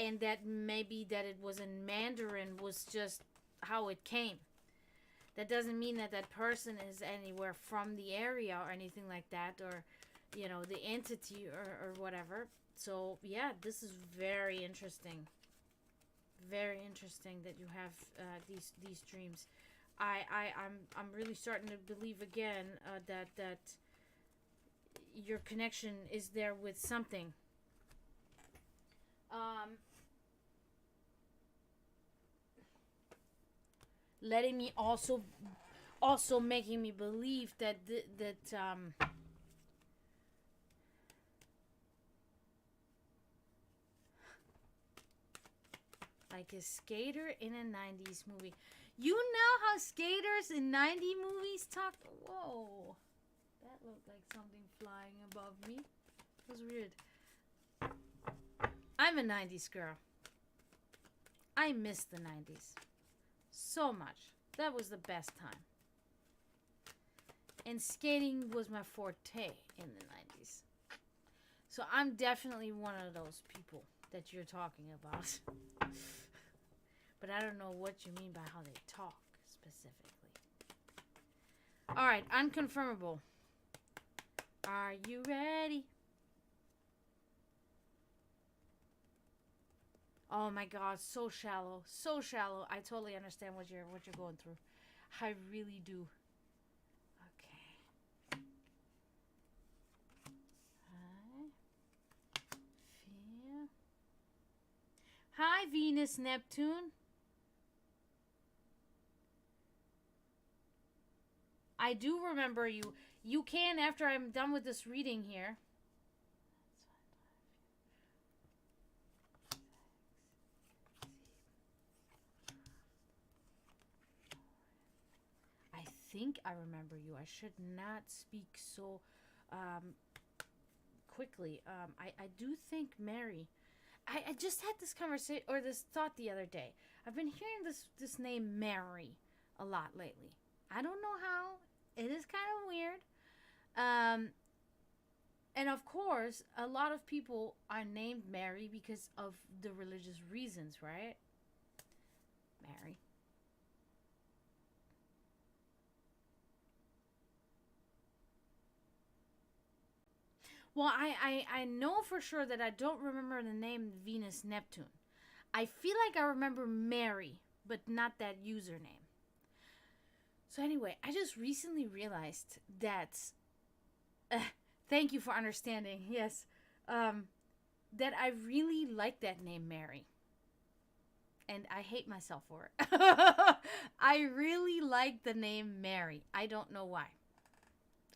[SPEAKER 1] and that maybe that it was in Mandarin was just how it came. That doesn't mean that that person is anywhere from the area or anything like that, or you know, the entity or whatever. So yeah, this is very interesting. Very interesting that you have these dreams. I'm really starting to believe again that your connection is there with something. Letting me also making me believe that like a skater in a 90s movie. You know how skaters in 90s movies talk? Whoa. That looked like something flying above me. That was weird. I'm a 90s girl. I miss the 90s so much. That was the best time. And skating was my forte in the 90s. So I'm definitely one of those people that you're talking about. But I don't know what you mean by how they talk specifically. Alright, unconfirmable. Are you ready? Oh my god, so shallow. So shallow. I totally understand what you're going through. I really do. Okay. Hi, Venus, Neptune. I do remember you. You can, after I'm done with this reading here. I think I remember you. I should not speak so quickly. I do think Mary. I just had this conversation or this thought the other day. I've been hearing this name Mary a lot lately. I don't know how. It is kind of weird. And of course, a lot of people are named Mary because of the religious reasons, right? Mary. Well, I know for sure that I don't remember the name Venus Neptune. I feel like I remember Mary, but not that username. So anyway, I just recently realized that thank you for understanding. Yes. That I really like that name Mary. And I hate myself for it. I really like the name Mary. I don't know why.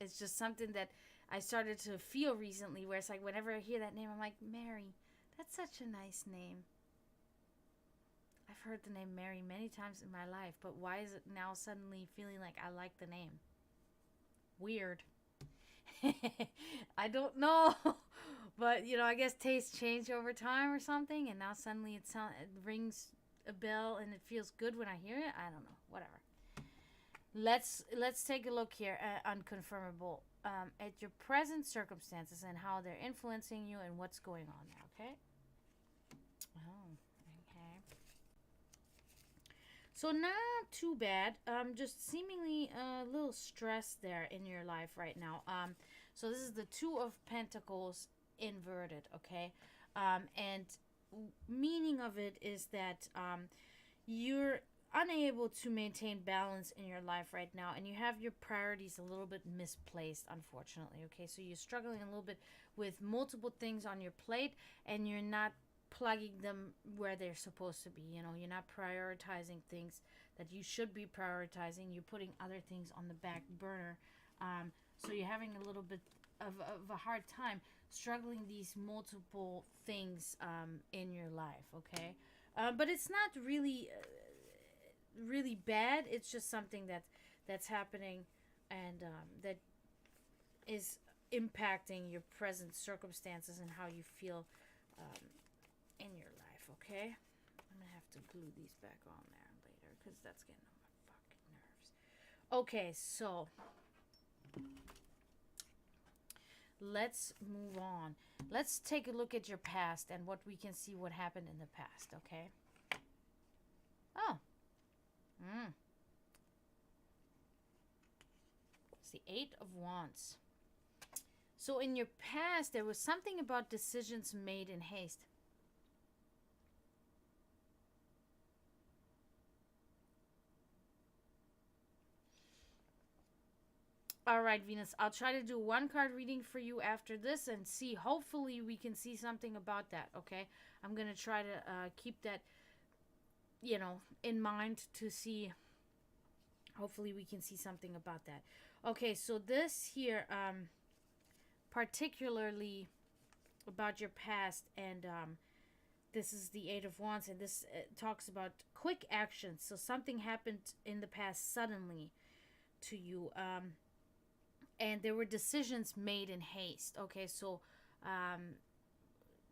[SPEAKER 1] It's just something that I started to feel recently where it's like whenever I hear that name, I'm like, Mary, that's such a nice name. I've heard the name Mary many times in my life, but why is it now suddenly feeling like I like the name? Weird. I don't know. But, you know, I guess tastes change over time or something, and now suddenly it rings a bell and it feels good when I hear it. I don't know. Whatever. Let's take a look here at unconfirmable. At your present circumstances and how they're influencing you and what's going on there, okay? Oh, okay. So not too bad. Just seemingly a little stress there in your life right now. So this is the Two of Pentacles inverted, okay? And meaning of it is that you're unable to maintain balance in your life right now, and you have your priorities a little bit misplaced, unfortunately. Okay, so you're struggling a little bit with multiple things on your plate, and you're not plugging them where they're supposed to be. You know, you're not prioritizing things that you should be prioritizing. You're putting other things on the back burner. So you're having a little bit of a hard time struggling these multiple things in your life. Okay, but it's not really really bad. It's just something that's happening, and that is impacting your present circumstances and how you feel in your life. Okay, I'm gonna have to glue these back on there later because that's getting on my fucking nerves. Okay, so let's move on. Let's take a look at your past and what we can see what happened in the past, okay? Oh. It's the Eight of Wands. So in your past, there was something about decisions made in haste. All right, Venus, I'll try to do one card reading for you after this and see. Hopefully, we can see something about that, okay? I'm going to try to keep that, in mind to see. Hopefully, we can see something about that. Okay, so this here, particularly about your past, and this is the Eight of Wands, and this talks about quick actions. So something happened in the past suddenly to you. And there were decisions made in haste. Okay, so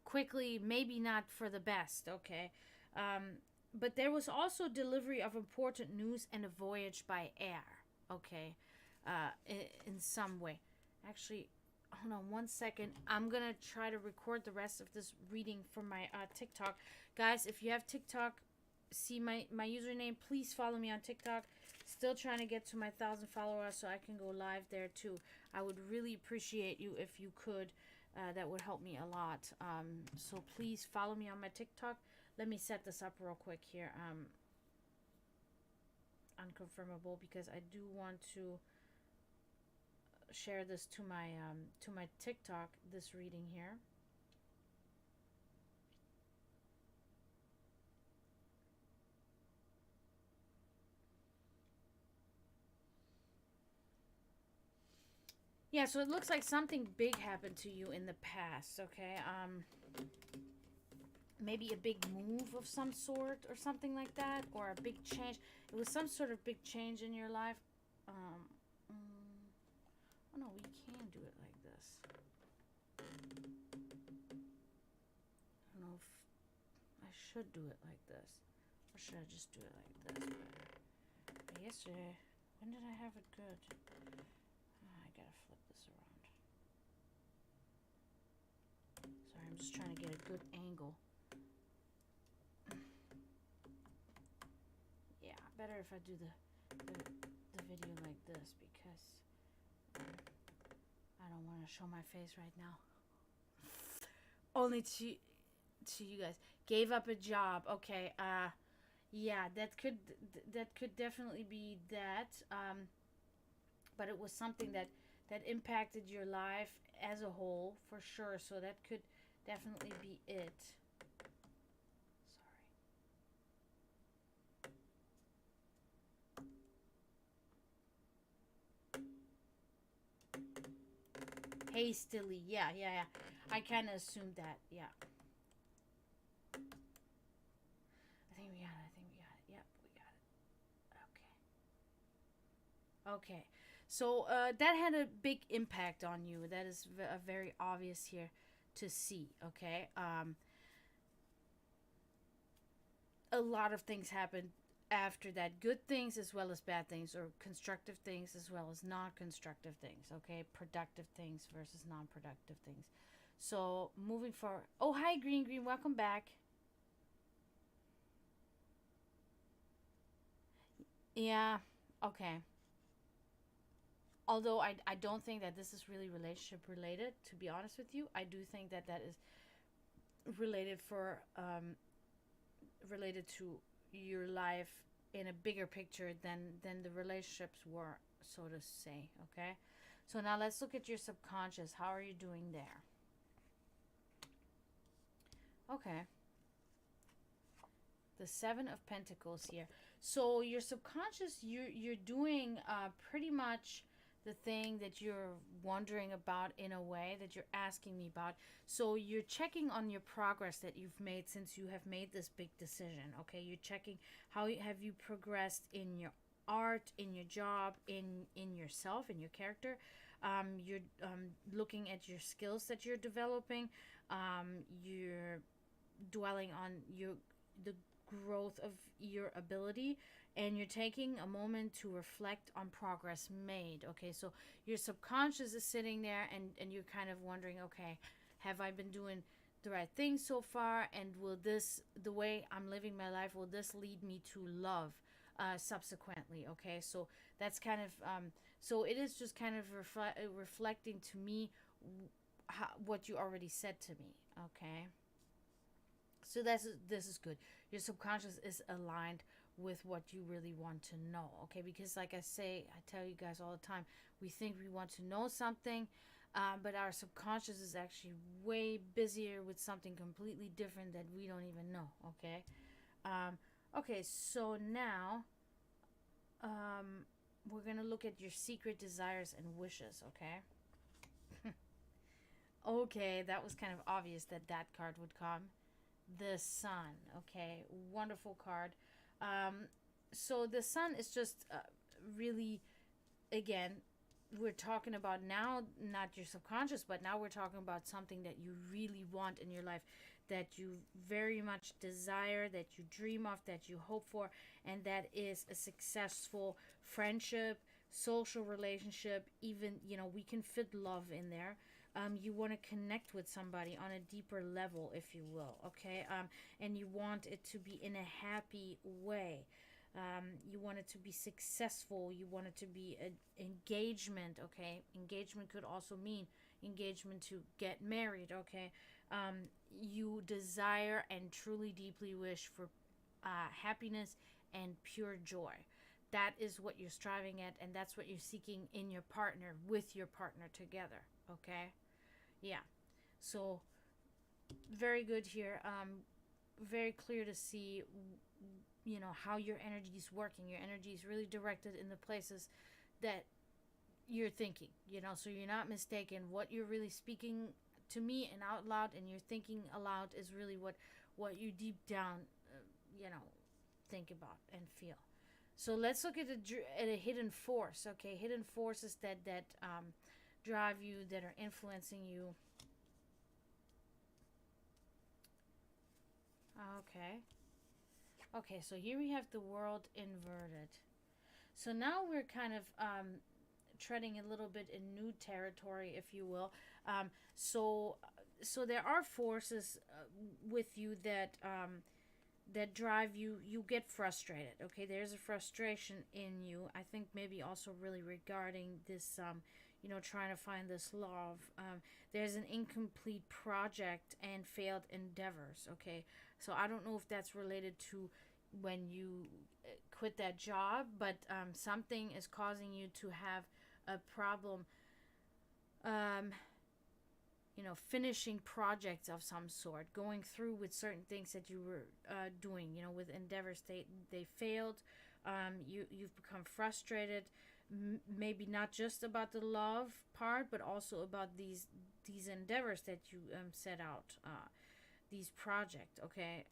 [SPEAKER 1] quickly, maybe not for the best. Okay, but there was also delivery of important news and a voyage by air. Okay, in some way. Actually, hold on one second. I'm gonna try to record the rest of this reading for my TikTok, guys. If you have TikTok, see my username. Please follow me on TikTok. Still trying to get to my 1,000 followers so I can go live there too. I would really appreciate you if you could. That would help me a lot. So please follow me on my TikTok. Let me set this up real quick here. Unconfirmable, because I do want to share this to my TikTok, this reading here. Yeah, so it looks like something big happened to you in the past, okay? Maybe a big move of some sort or something like that, or a big change. It was some sort of big change in your life. Oh no, we can do it like this. I don't know if I should do it like this, or should I just do it like this? But yesterday, when did I have it good? I gotta flip this around. Sorry, I'm just trying to get a good angle. Yeah, better if I do the video like this, because I don't want to show my face right now. Only to you guys. Gave up a job. Okay. Yeah, that could definitely be that. But it was something that impacted your life as a whole, for sure. So that could definitely be it. Sorry. Hastily. Yeah. I kind of assumed that. Yeah. I think we got it. Yep, we got it. Okay. So that had a big impact on you. That is very obvious here to see. Okay. A lot of things happened after that. Good things as well as bad things, or constructive things as well as non-constructive things. Okay. Productive things versus non-productive things. So moving forward. Oh, hi, Green. Welcome back. Yeah. Okay. Although I don't think that this is really relationship related, to be honest with you. I do think that is related for related to your life in a bigger picture than the relationships were, so to say. Okay, so now let's look at your subconscious. How are you doing there? Okay, the Seven of Pentacles here. So your subconscious, you're doing pretty much the thing that you're wondering about, in a way that you're asking me about. So you're checking on your progress that you've made since you have made this big decision. Okay, you're checking how have you progressed in your art, in your job, in yourself, in your character. You're looking at your skills that you're developing. You're dwelling on the growth of your ability. and you're taking a moment to reflect on progress made. Okay, so your subconscious is sitting there, and you're kind of wondering, okay, have I been doing the right thing so far, and will this, the way I'm living my life, will this lead me to love subsequently? Okay, so that's kind of so it is just kind of reflecting to me what you already said to me. Okay, so this is good. Your subconscious is aligned with what you really want to know. Okay, because like I tell you guys all the time, we think we want to know something, but our subconscious is actually way busier with something completely different that we don't even know. Okay. Okay, so now we're gonna look at your secret desires and wishes. Okay. Okay, that was kind of obvious that that card would come. The sun. Okay, wonderful card. Um, so the sun is just really, again, we're talking about now not your subconscious, but now we're talking about something that you really want in your life, that you very much desire, that you dream of, that you hope for, and that is a successful friendship, social relationship. Even, we can fit love in there. You want to connect with somebody on a deeper level, if you will. Okay, and you want it to be in a happy way. You want it to be successful. You want it to be an engagement. Okay, engagement could also mean engagement to get married. Okay, you desire and truly deeply wish for happiness and pure joy. That is what you're striving at, and that's what you're seeking in your partner, with your partner together. Okay, yeah. So very good here. Very clear to see, how your energy is working. Your energy is really directed in the places that you're thinking, so you're not mistaken. What you're really speaking to me and out loud, and you're thinking aloud, is really what you deep down you know think about and feel. So let's look at a hidden force. Okay, hidden forces that drive you, that are influencing you. Okay. Okay, so here we have the world inverted. So now we're kind of treading a little bit in new territory, if you will. So so there are forces with you that drive you. You get frustrated. Okay, there's a frustration in you. I think maybe also really regarding this. Trying to find this love. There's an incomplete project and failed endeavors. Okay, so I don't know if that's related to when you quit that job, but something is causing you to have a problem, um, finishing projects of some sort, going through with certain things that you were doing, with endeavors. They failed. You've become frustrated, maybe not just about the love part, but also about these endeavors that you set out, these projects. Okay.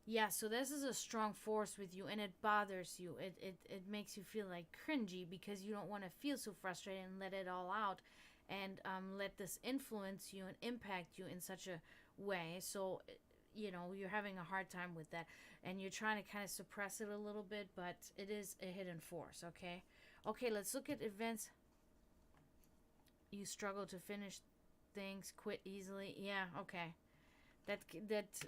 [SPEAKER 1] Yeah, so this is a strong force with you, and it bothers you. It makes you feel like cringy, because you don't want to feel so frustrated and let it all out, and let this influence you and impact you in such a way. So, you're having a hard time with that, and you're trying to kind of suppress it a little bit, but it is a hidden force. Okay. Okay, let's look at events. You struggle to finish things, quit easily. Yeah, okay. That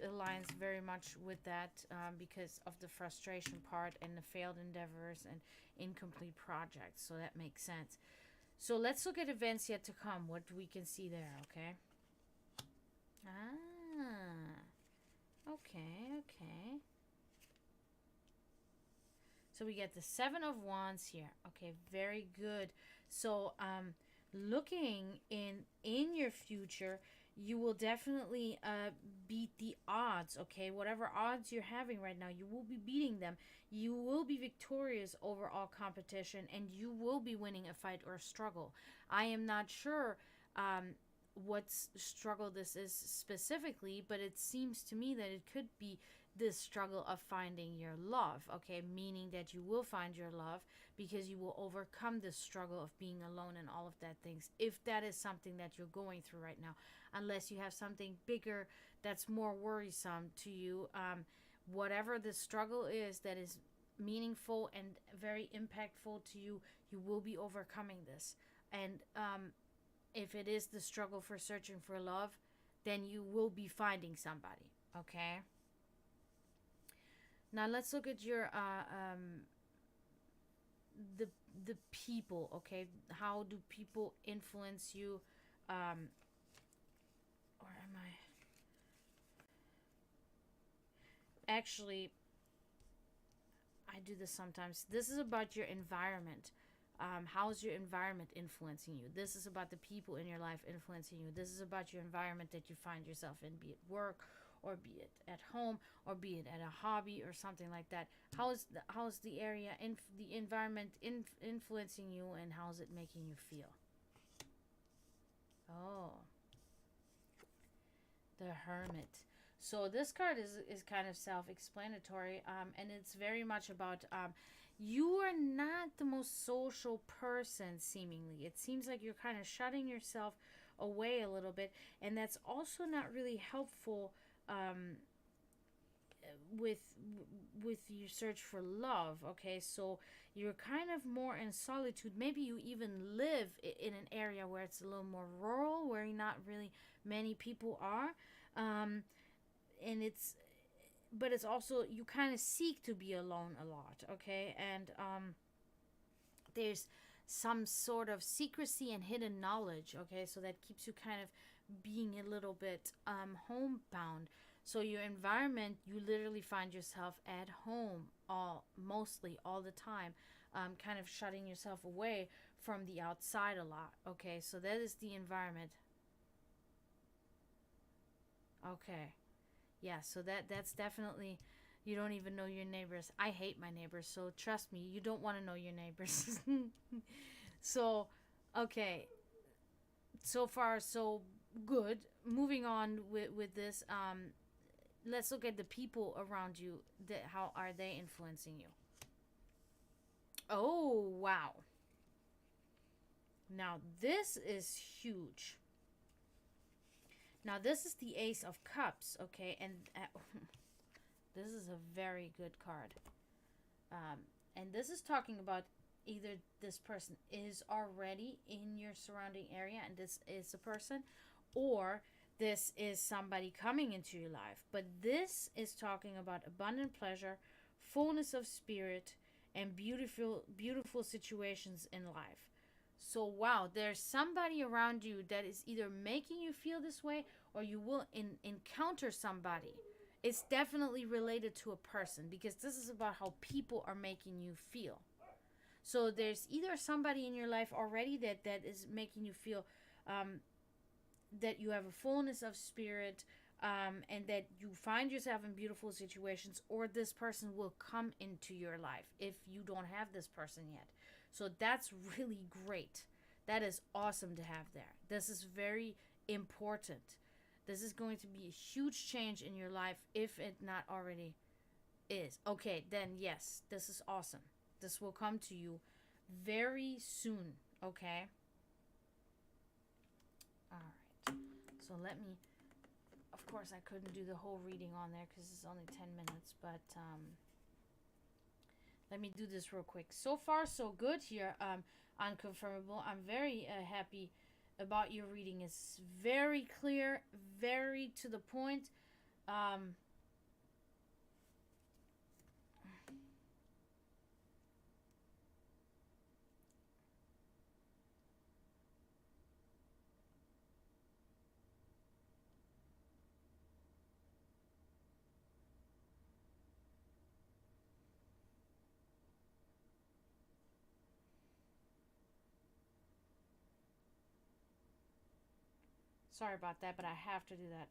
[SPEAKER 1] aligns very much with that, because of the frustration part and the failed endeavors and incomplete projects. So that makes sense. So let's look at events yet to come. What we can see there, okay? Ah, okay. So we get the Seven of Wands here. Okay, very good. So looking in your future, you will definitely beat the odds. Okay, whatever odds you're having right now, you will be beating them. You will be victorious over all competition, and you will be winning a fight or a struggle. I am not sure what struggle this is specifically, but it seems to me that it could be this struggle of finding your love. Okay, meaning that you will find your love, because you will overcome this struggle of being alone and all of that things, if that is something that you're going through right now, unless you have something bigger that's more worrisome to you. Whatever the struggle is that is meaningful and very impactful to you, you will be overcoming this. And if it is the struggle for searching for love, then you will be finding somebody. Okay. Now let's look at your the the people. Okay, how do people influence you? Or am I actually? I do this sometimes. This is about your environment. How's your environment influencing you? This is about the people in your life influencing you. This is about your environment that you find yourself in, be it work or be it at home or be it at a hobby or something like that. How's the area in the environment influencing you, and how's it making you feel? Oh, the Hermit. So this card is kind of self-explanatory, and it's very much about you are not the most social person. Seemingly, it seems like you're kind of shutting yourself away a little bit, and that's also not really helpful with with your search for love. Okay, so you're kind of more in solitude. Maybe you even live in an area where it's a little more rural, where not really many people are. And it's but it's also, you kind of seek to be alone a lot. Okay, and there's some sort of secrecy and hidden knowledge. Okay, so that keeps you kind of being a little bit homebound. So your environment, you literally find yourself at home mostly all the time, kind of shutting yourself away from the outside a lot. Okay, so that is the environment. Okay, yeah, so that's definitely, you don't even know your neighbors. I hate my neighbors, so trust me, you don't want to know your neighbors. So, okay, so far so good. Moving on with this, let's look at the people around you. That, how are they influencing you? Oh, wow. Now this is huge. Now this is the Ace of Cups. Okay, and this is a very good card. And this is talking about either this person is already in your surrounding area and this is a person, or this is somebody coming into your life. But this is talking about abundant pleasure, fullness of spirit, and beautiful situations in life. So wow, there's somebody around you that is either making you feel this way, or you will encounter somebody. It's definitely related to a person, because this is about how people are making you feel. So there's either somebody in your life already that is making you feel that you have a fullness of spirit, and that you find yourself in beautiful situations, or this person will come into your life if you don't have this person yet. So that's really great. That is awesome to have there. This is very important. This is going to be a huge change in your life if it not already is. Okay, then yes, this is awesome. This will come to you very soon. Okay? Alright. So let me, of course I couldn't do the whole reading on there because it's only 10 minutes, but let me do this real quick. So far, so good here. Unconfirmable. I'm very happy about your reading. It's very clear, very to the point. Sorry about that, but I have to do that.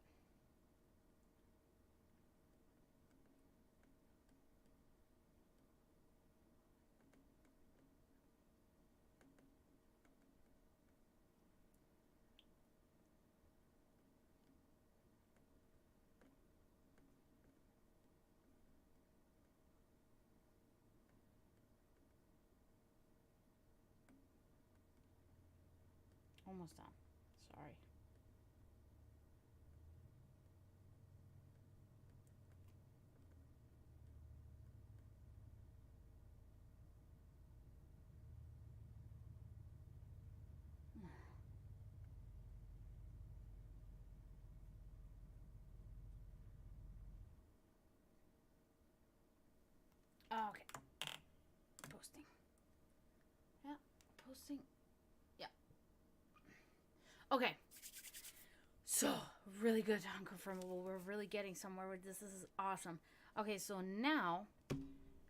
[SPEAKER 1] Almost done. Sorry. Okay. Posting. Yeah. Posting. Yeah. Okay. So, really good, unconfirmable. We're really getting somewhere with this. This is awesome. Okay, so now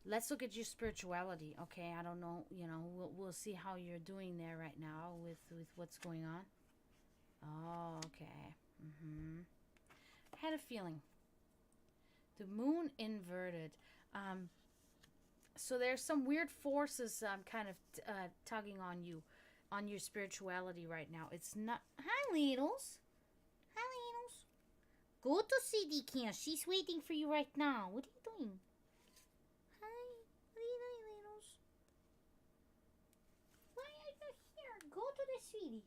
[SPEAKER 1] let's look at your spirituality. Okay, I don't know, we'll see how you're doing there right now with what's going on. Oh, okay. I had a feeling. The moon inverted. So there's some weird forces kind of tugging on you, on your spirituality right now. It's not. Hi, Littles. Hi, Littles. Go to CD Camp. She's waiting for you right now. What are you doing? Hi. What are you doing, Littles? Why are you here? Go to the Sweetie.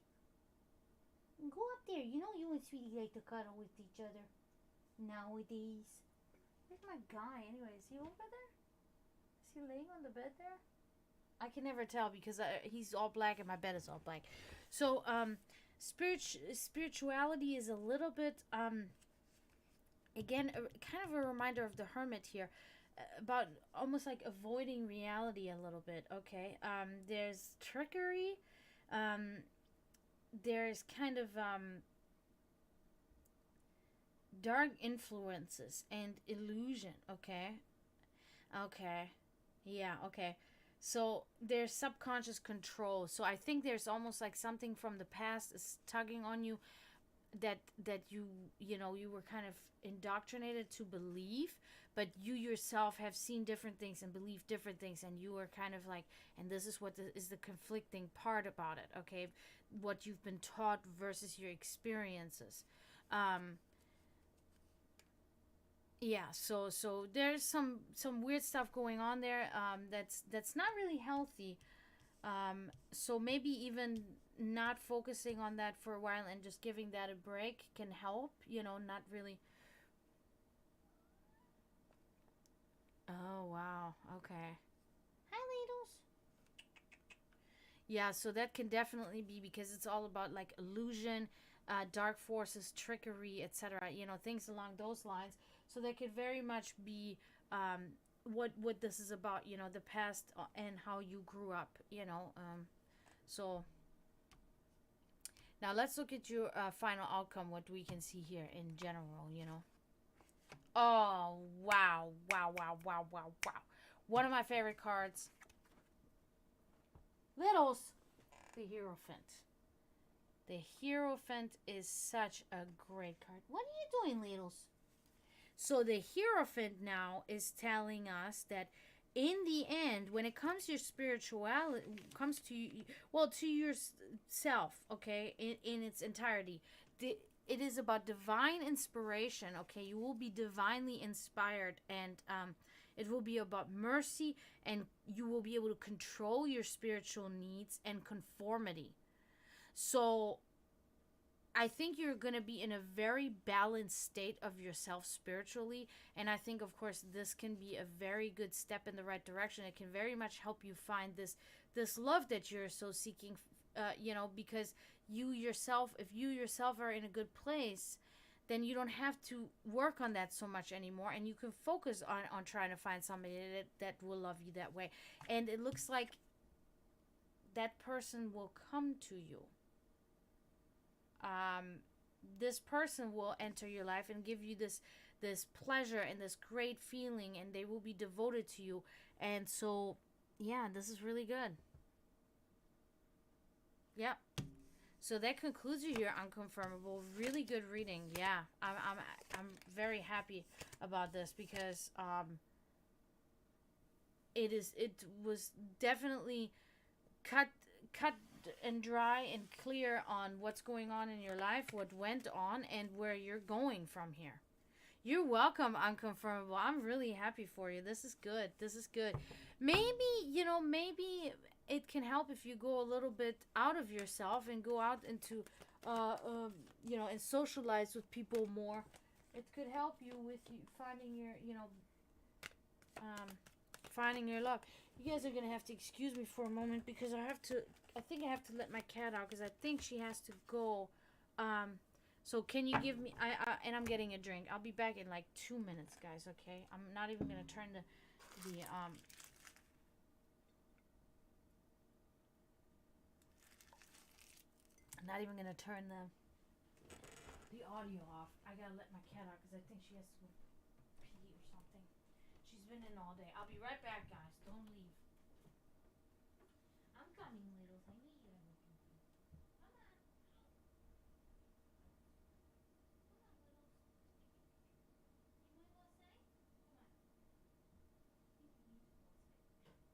[SPEAKER 1] Go up there. You know you and Sweetie like to cuddle with each other nowadays. Where's my guy anyway? Is he over there? Is he laying on the bed there? I can never tell because he's all black and my bed is all black. So, spirituality is a little bit, again, kind of a reminder of the hermit here, about almost like avoiding reality a little bit. Okay, there's trickery, there's kind of dark influences and illusion. Okay, yeah, okay. So there's subconscious control. So I think there's almost like something from the past is tugging on you, that you were kind of indoctrinated to believe, but you yourself have seen different things and believed different things, and you were kind of like, and this is what is the conflicting part about it. Okay, what you've been taught versus your experiences. Yeah, so there's some weird stuff going on there, that's not really healthy. So maybe even not focusing on that for a while and just giving that a break can help. Not really. Oh wow. Okay. Hi, Ladles. Yeah, so that can definitely be because it's all about like illusion, dark forces, trickery, etc. Things along those lines. So that could very much be what this is about. The past and how you grew up. So now let's look at your final outcome. What we can see here in general. Oh wow, wow, wow, wow, wow, wow! One of my favorite cards. Littles, the Hierophant. The Hierophant is such a great card. What are you doing, Littles? So the Hierophant now is telling us that in the end, when it comes to your spirituality, comes to to yourself, okay, in its entirety, it is about divine inspiration. Okay, you will be divinely inspired, and it will be about mercy, and you will be able to control your spiritual needs and conformity. So I think you're going to be in a very balanced state of yourself spiritually. And I think, of course, this can be a very good step in the right direction. It can very much help you find this love that you're so seeking, because if you yourself are in a good place, then you don't have to work on that so much anymore. And you can focus on trying to find somebody that will love you that way. And it looks like that person will come to you. This person will enter your life and give you this pleasure and this great feeling, and they will be devoted to you. And so, yeah, this is really good. Yep. So that concludes your unconfirmable. Really good reading. Yeah, I'm very happy about this because it was definitely cut and dry and clear on what's going on in your life, what went on, and where you're going from here. You're welcome, unconfirmable. I'm really happy for you. This is good. This is good. Maybe it can help if you go a little bit out of yourself and go out into, and socialize with people more. It could help you with finding finding your love. You guys are gonna have to excuse me for a moment because I think I have to let my cat out because I think she has to go. So can you give me? And I'm getting a drink. I'll be back in like 2 minutes, guys. Okay. I'm not even gonna turn the I'm not even gonna turn the audio off. I gotta let my cat out because I think she has to go pee or something. She's been in all day. I'll be right back, guys. Don't leave. I'm coming, little thing. You gotta go pee pee. Come on. Come on, little. You wanna go outside? Come on. I think you need to go outside. Come on.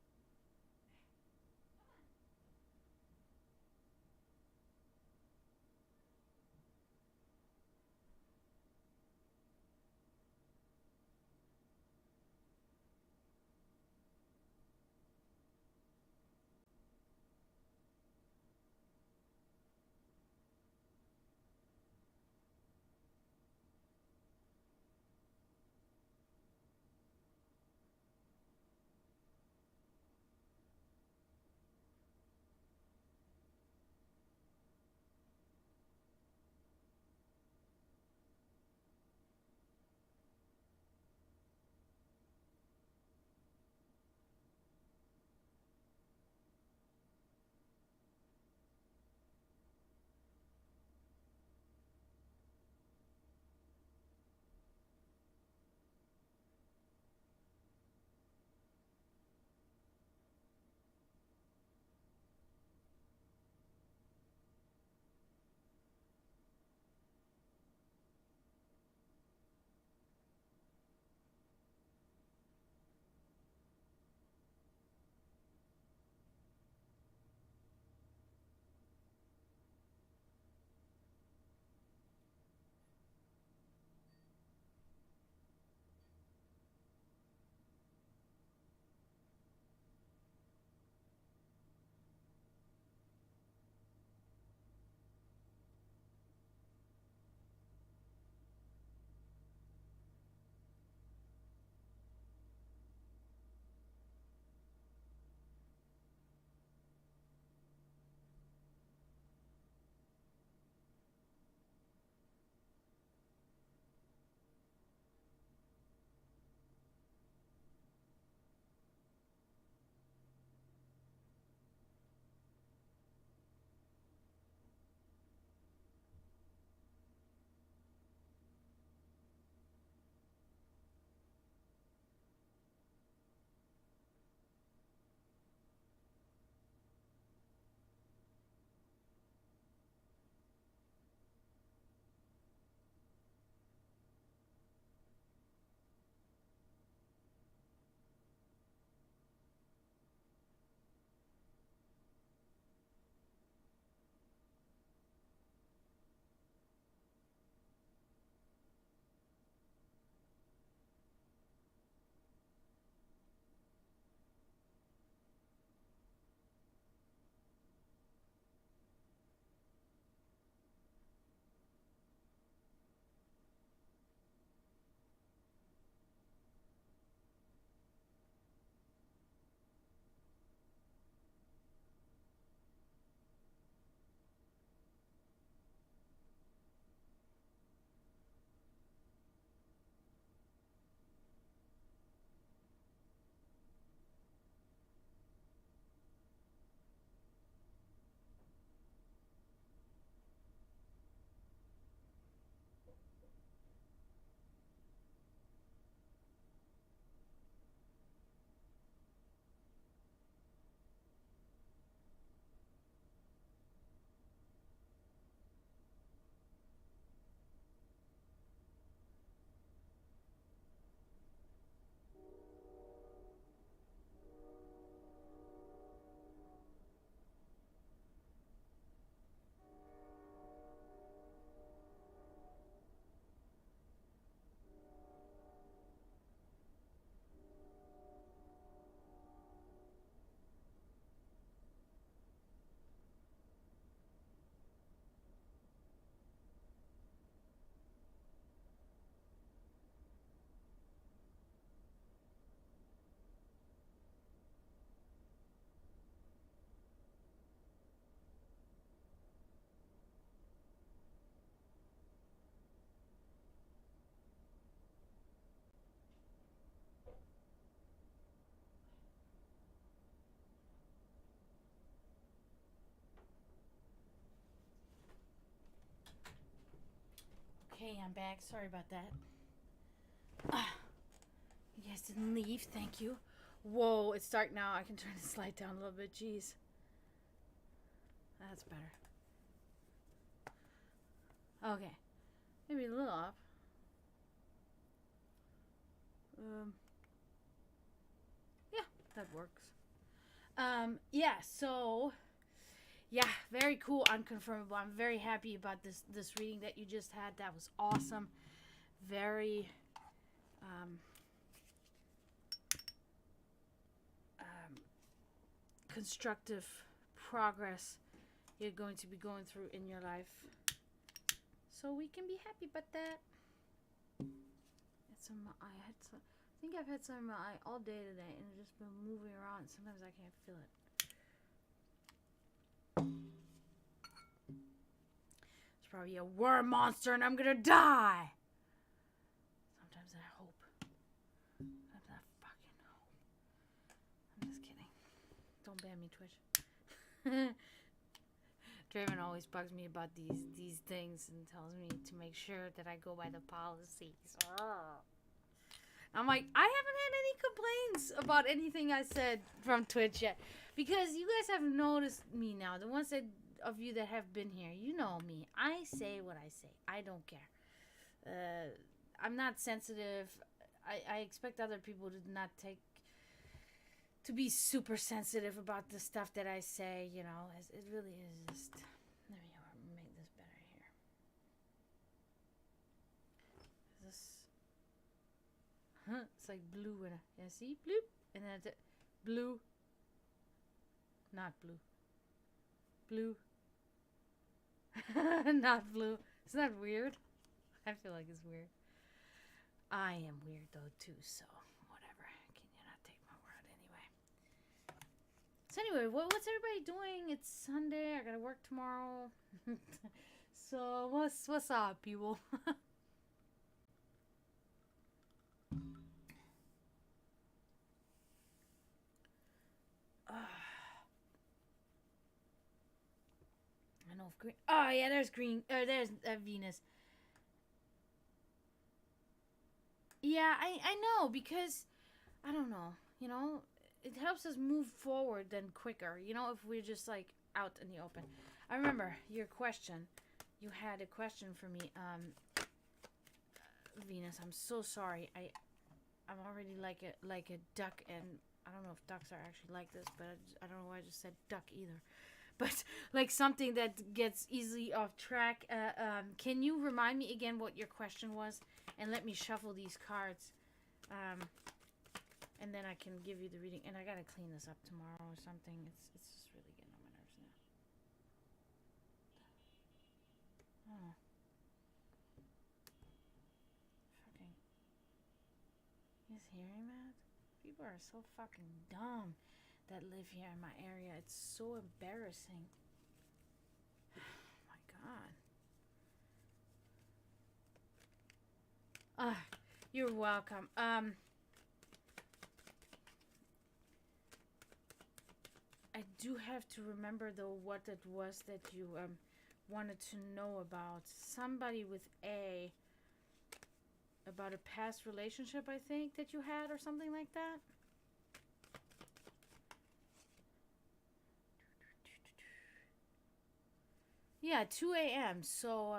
[SPEAKER 1] Okay, I'm back. Sorry about that. You guys didn't leave. Thank you. Whoa, it's dark now. I can turn this light down a little bit. Jeez. That's better. Okay. Maybe a little up. Yeah, that works. Yeah, so... Yeah, very cool, Unconfirmable. I'm very happy about this reading that you just had. That was awesome. Very... constructive progress you're going to be going through in your life. So we can be happy about that. It's in my eye. I think I've had some in my eye all day today, and it's just been moving around. Sometimes I can't feel it. It's probably a worm monster, and I'm gonna die. Sometimes I hope. Sometimes I fucking hope. I'm just kidding. Don't ban me, Twitch. Draven always bugs me about these things and tells me to make sure that I go by the policies. I'm like, I haven't had any complaints about anything I said from Twitch yet, because you guys have noticed me now. The ones of you that have been here, you know me. I say what I say. I don't care. I'm not sensitive. I expect other people to not to be super sensitive about the stuff that I say, you know. It really is just... Let me make this better here. Is this... Huh? It's like blue and yeah, see? Bloop. And then it's blue. Not blue. Blue. Not blue. Isn't that weird? I feel like it's weird. I am weird though too, so... So anyway, what's everybody doing? It's Sunday. I gotta work tomorrow. So what's up, people? I know if green. Oh yeah, there's green. There's Venus. Yeah, I know, because I don't know. You know, it helps us move forward then quicker. You know, if we're just like out in the open. I remember your question. You had a question for me, Venus. I'm so sorry. I'm already like a duck, and I don't know if ducks are actually like this, but I don't know why I just said duck either. But like something that gets easily off track. Can you remind me again what your question was, and let me shuffle these cards, and then I can give you the reading. And I gotta clean this up tomorrow or something. It's just really getting on my nerves now. Oh. Fucking. You guys hearing that? People are so fucking dumb that live here in my area. It's so embarrassing. Oh my god. You're welcome. I do have to remember though what it was that you wanted to know about. Somebody with A, about a past relationship, I think, that you had, or something like that. Yeah, 2 a.m. So,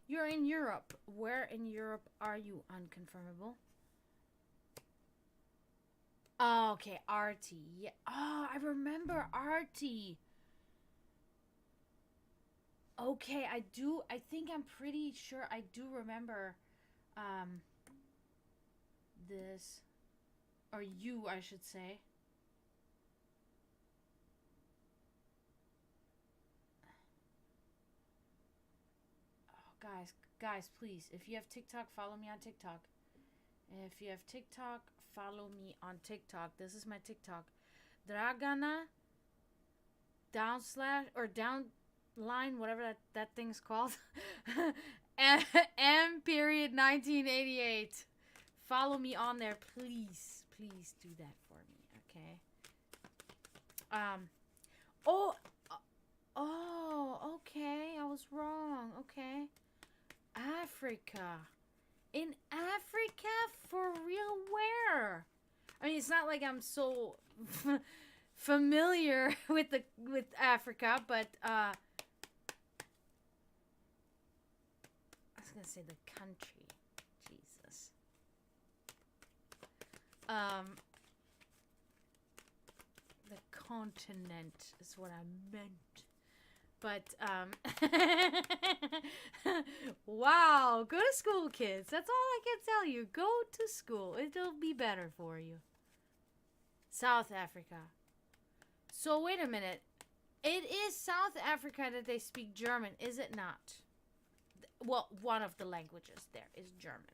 [SPEAKER 1] you're in Europe. Where in Europe are you, Unconfirmable? Oh, okay, Artie. Yeah. Oh, I remember Artie. Okay, I think I'm pretty sure I do remember this, or you, I should say. Oh, guys, please, if you have TikTok, follow me on TikTok. If you have TikTok, follow me on TikTok. This is my TikTok. Dragana down line, whatever that thing's called. M period 1988. Follow me on there, please. Please do that for me, okay? Oh, okay. I was wrong. Okay. Africa. In Africa? For real? Where? I mean, it's not like I'm so familiar with Africa, but I was gonna say the country. Jesus. Um, the continent is what I meant. But wow, go to school, kids. That's all I can tell you. Go to school. It'll be better for you. South Africa. So wait a minute. It is South Africa that they speak German, is it not? Well, one of the languages there is German,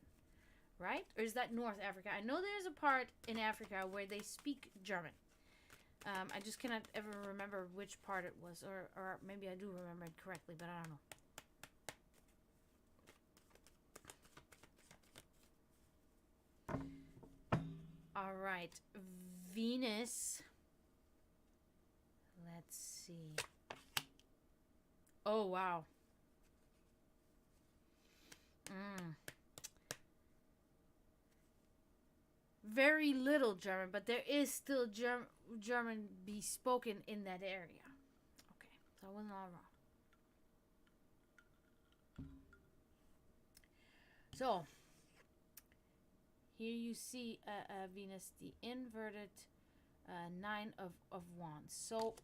[SPEAKER 1] right? Or is that North Africa? I know there's a part in Africa where they speak German. I just cannot ever remember which part it was, or maybe I do remember it correctly, but I don't know. All right, Venus. Let's see. Oh, wow. Very little German, but there is still German be spoken in that area. Okay, so I wasn't all wrong. So, here you see Venus, the inverted Nine of Wands. So,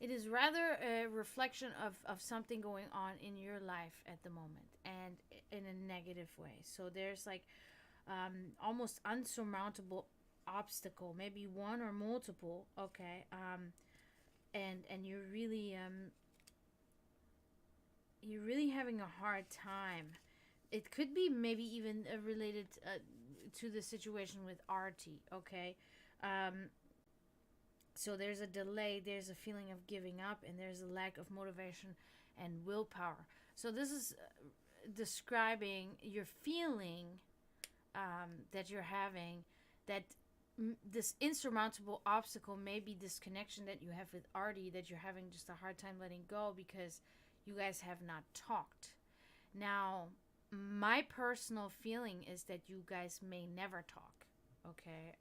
[SPEAKER 1] it is rather a reflection of something going on in your life at the moment, and in a negative way. So, there's like almost unsurmountable obstacle, maybe one or multiple. Okay, and you're really having a hard time. It could be maybe even related to the situation with Artie. Okay, um, so there's a delay, there's a feeling of giving up, and there's a lack of motivation and willpower. So this is describing your feeling that you're having, that this insurmountable obstacle may be this connection that you have with Artie, that you're having just a hard time letting go because you guys have not talked. Now, my personal feeling is that you guys may never talk. Okay,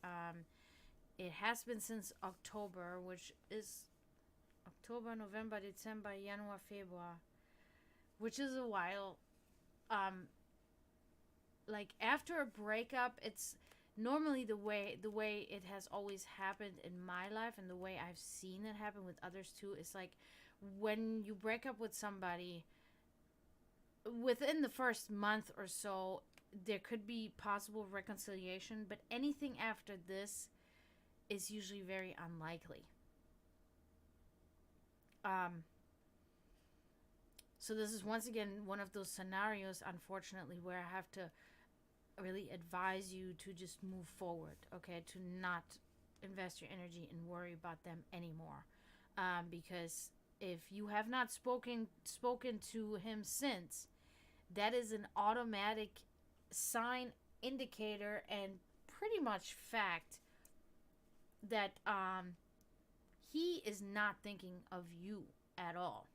[SPEAKER 1] it has been since October, which is October, November, December, January, February, which is a while. Like after a breakup, it's normally the way it has always happened in my life, and the way I've seen it happen with others too, is like when you break up with somebody, within the first month or so there could be possible reconciliation, but anything after this is usually very unlikely. So this is once again one of those scenarios, unfortunately, where I have to really advise you to just move forward, okay? To not invest your energy and worry about them anymore, because if you have not spoken to him since, that is an automatic sign, indicator, and pretty much fact that he is not thinking of you at all,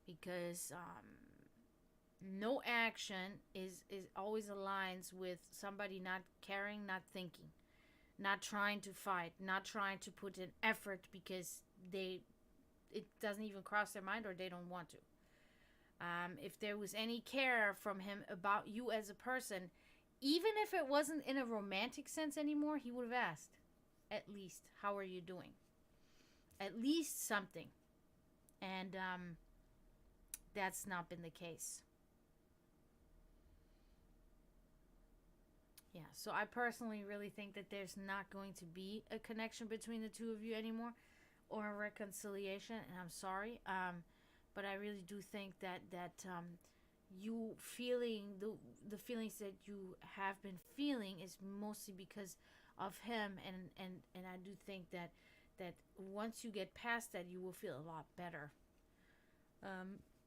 [SPEAKER 1] because no action is always aligns with somebody not caring, not thinking, not trying to fight, not trying to put in effort because it doesn't even cross their mind, or they don't want to. If there was any care from him about you as a person, even if it wasn't in a romantic sense anymore, he would have asked, at least, how are you doing? At least something. And that's not been the case. Yeah, so I personally really think that there's not going to be a connection between the two of you anymore, or a reconciliation, and I'm sorry. But I really do think that you feeling the feelings that you have been feeling is mostly because of him, and I do think that once you get past that, you will feel a lot better.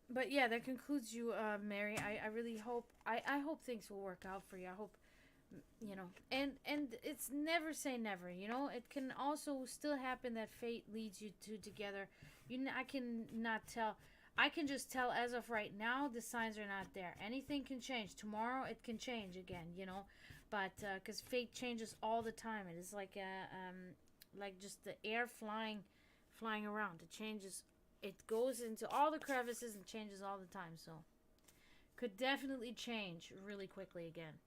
[SPEAKER 1] But yeah, that concludes you, Mary. I really hope I hope things will work out for you. I hope you know. And it's never say never, you know. It can also still happen that fate leads you two together. I can not tell. I can just tell as of right now the signs are not there. Anything can change tomorrow. It can change again, you know. But because fate changes all the time, it is like just the air flying around. It changes. It goes into all the crevices and changes all the time. So could definitely change really quickly again.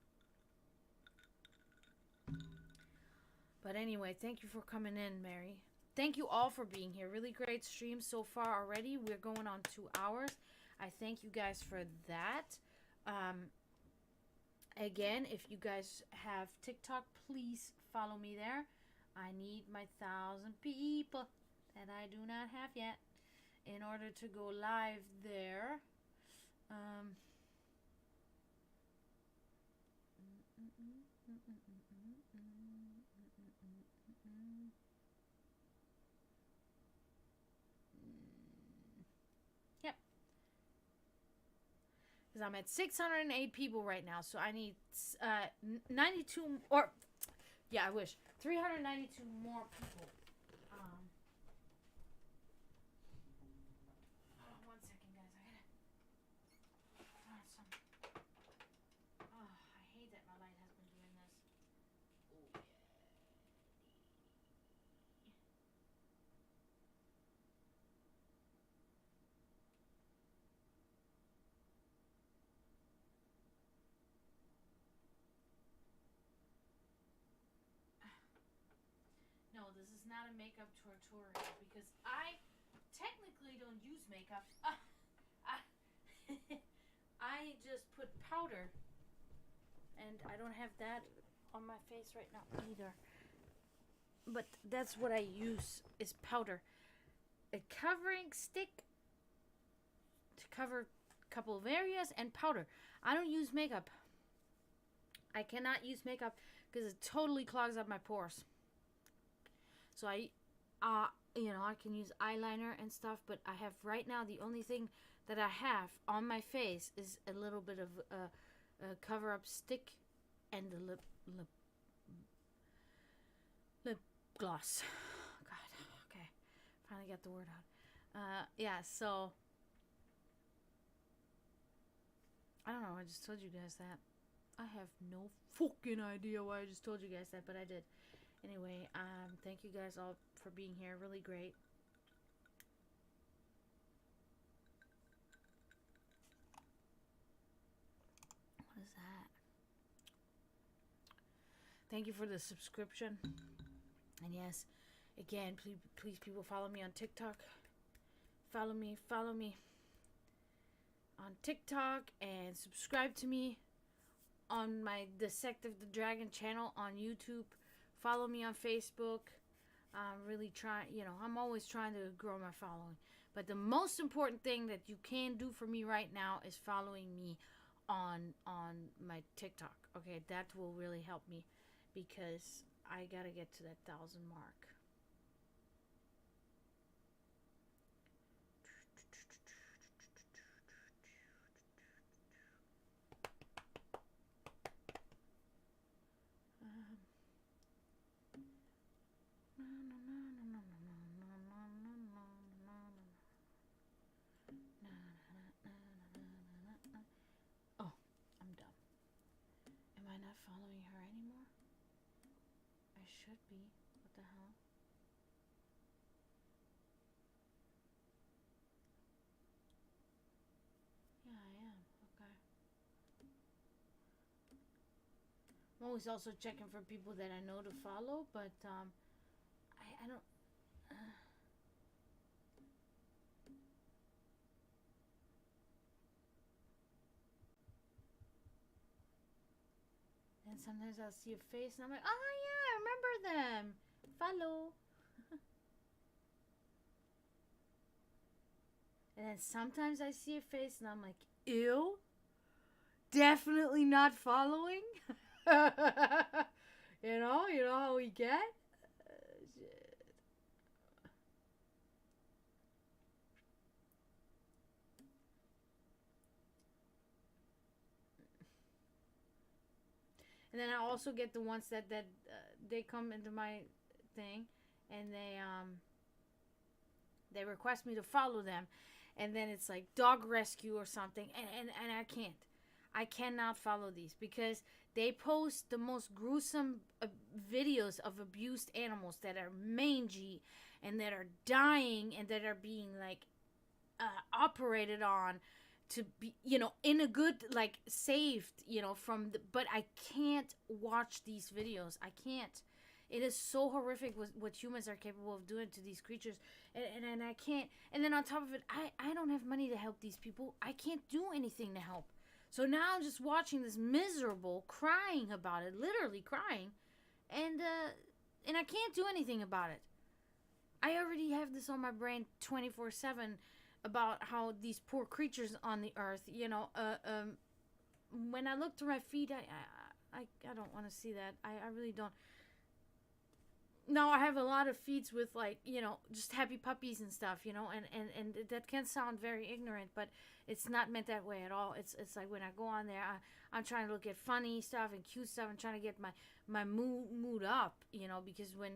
[SPEAKER 1] But anyway, thank you for coming in, Mary. Thank you all for being here. Really great stream so far already. We're going on 2 hours. I thank you guys for that. Again, if you guys have TikTok, please follow me there. I need my 1,000 people that I do not have yet in order to go live there. Yep. Because I'm at 608 people right now, so I need 92 or yeah, I wish 392 more people. Hold on 1 second, guys. I gotta find some. Oh, I hate that my light has been doing this. Oh yeah. No, this is not a makeup tutorial because I technically don't use makeup. I just put powder, and I don't have that on my face right now either. But that's what I use is powder. A covering stick to cover a couple of areas and powder. I don't use makeup. I cannot use makeup because it totally clogs up my pores. So I can use eyeliner and stuff, but I have right now the only thing that I have on my face is a little bit of a cover-up stick and the lip gloss. God, okay, finally got the word out. Yeah, so I don't know. I just told you guys that. I have no fucking idea why I just told you guys that, but I did. Anyway, thank you guys all for being here. Really great. What is that? Thank you for the subscription. And yes, again, please people follow me on TikTok. Follow me on TikTok and subscribe to me on the Sect of the Dragon channel on YouTube. Follow me on Facebook. I'm really trying, I'm always trying to grow my following. But the most important thing that you can do for me right now is following me on my TikTok. Okay, that will really help me because I gotta get to that 1,000 mark. Oh, I'm dumb. Am I not following her anymore? I should be. What the hell? Yeah, I am. Okay. I'm always also checking for people that I know to follow, but I don't. And sometimes I'll see a face and I'm like, oh yeah, I remember them. Follow. And then sometimes I see a face and I'm like, ew. Definitely not following. You know how we get? Shit. And then I also get the ones that they come into my thing, and they request me to follow them, and then it's like dog rescue or something, and I can't. I cannot follow these because they post the most gruesome videos of abused animals that are mangy and that are dying and that are being like operated on to be, you know, in a good, like, saved, you know, from the, but I can't watch these videos. I can't. It is so horrific what humans are capable of doing to these creatures, and I can't. And then on top of it, I don't have money to help these people. I can't do anything to help. So now I'm just watching this miserable, crying about it, literally crying, and I can't do anything about it. I already have this on my brain 24/7 about how these poor creatures on the earth, you know, when I look through my feed, I don't want to see that. I really don't. No, I have a lot of feeds with, like, you know, just happy puppies and stuff, you know, and that can sound very ignorant, but it's not meant that way at all. It's like when I go on there, I'm trying to look at funny stuff and cute stuff and trying to get my mood up, you know, because when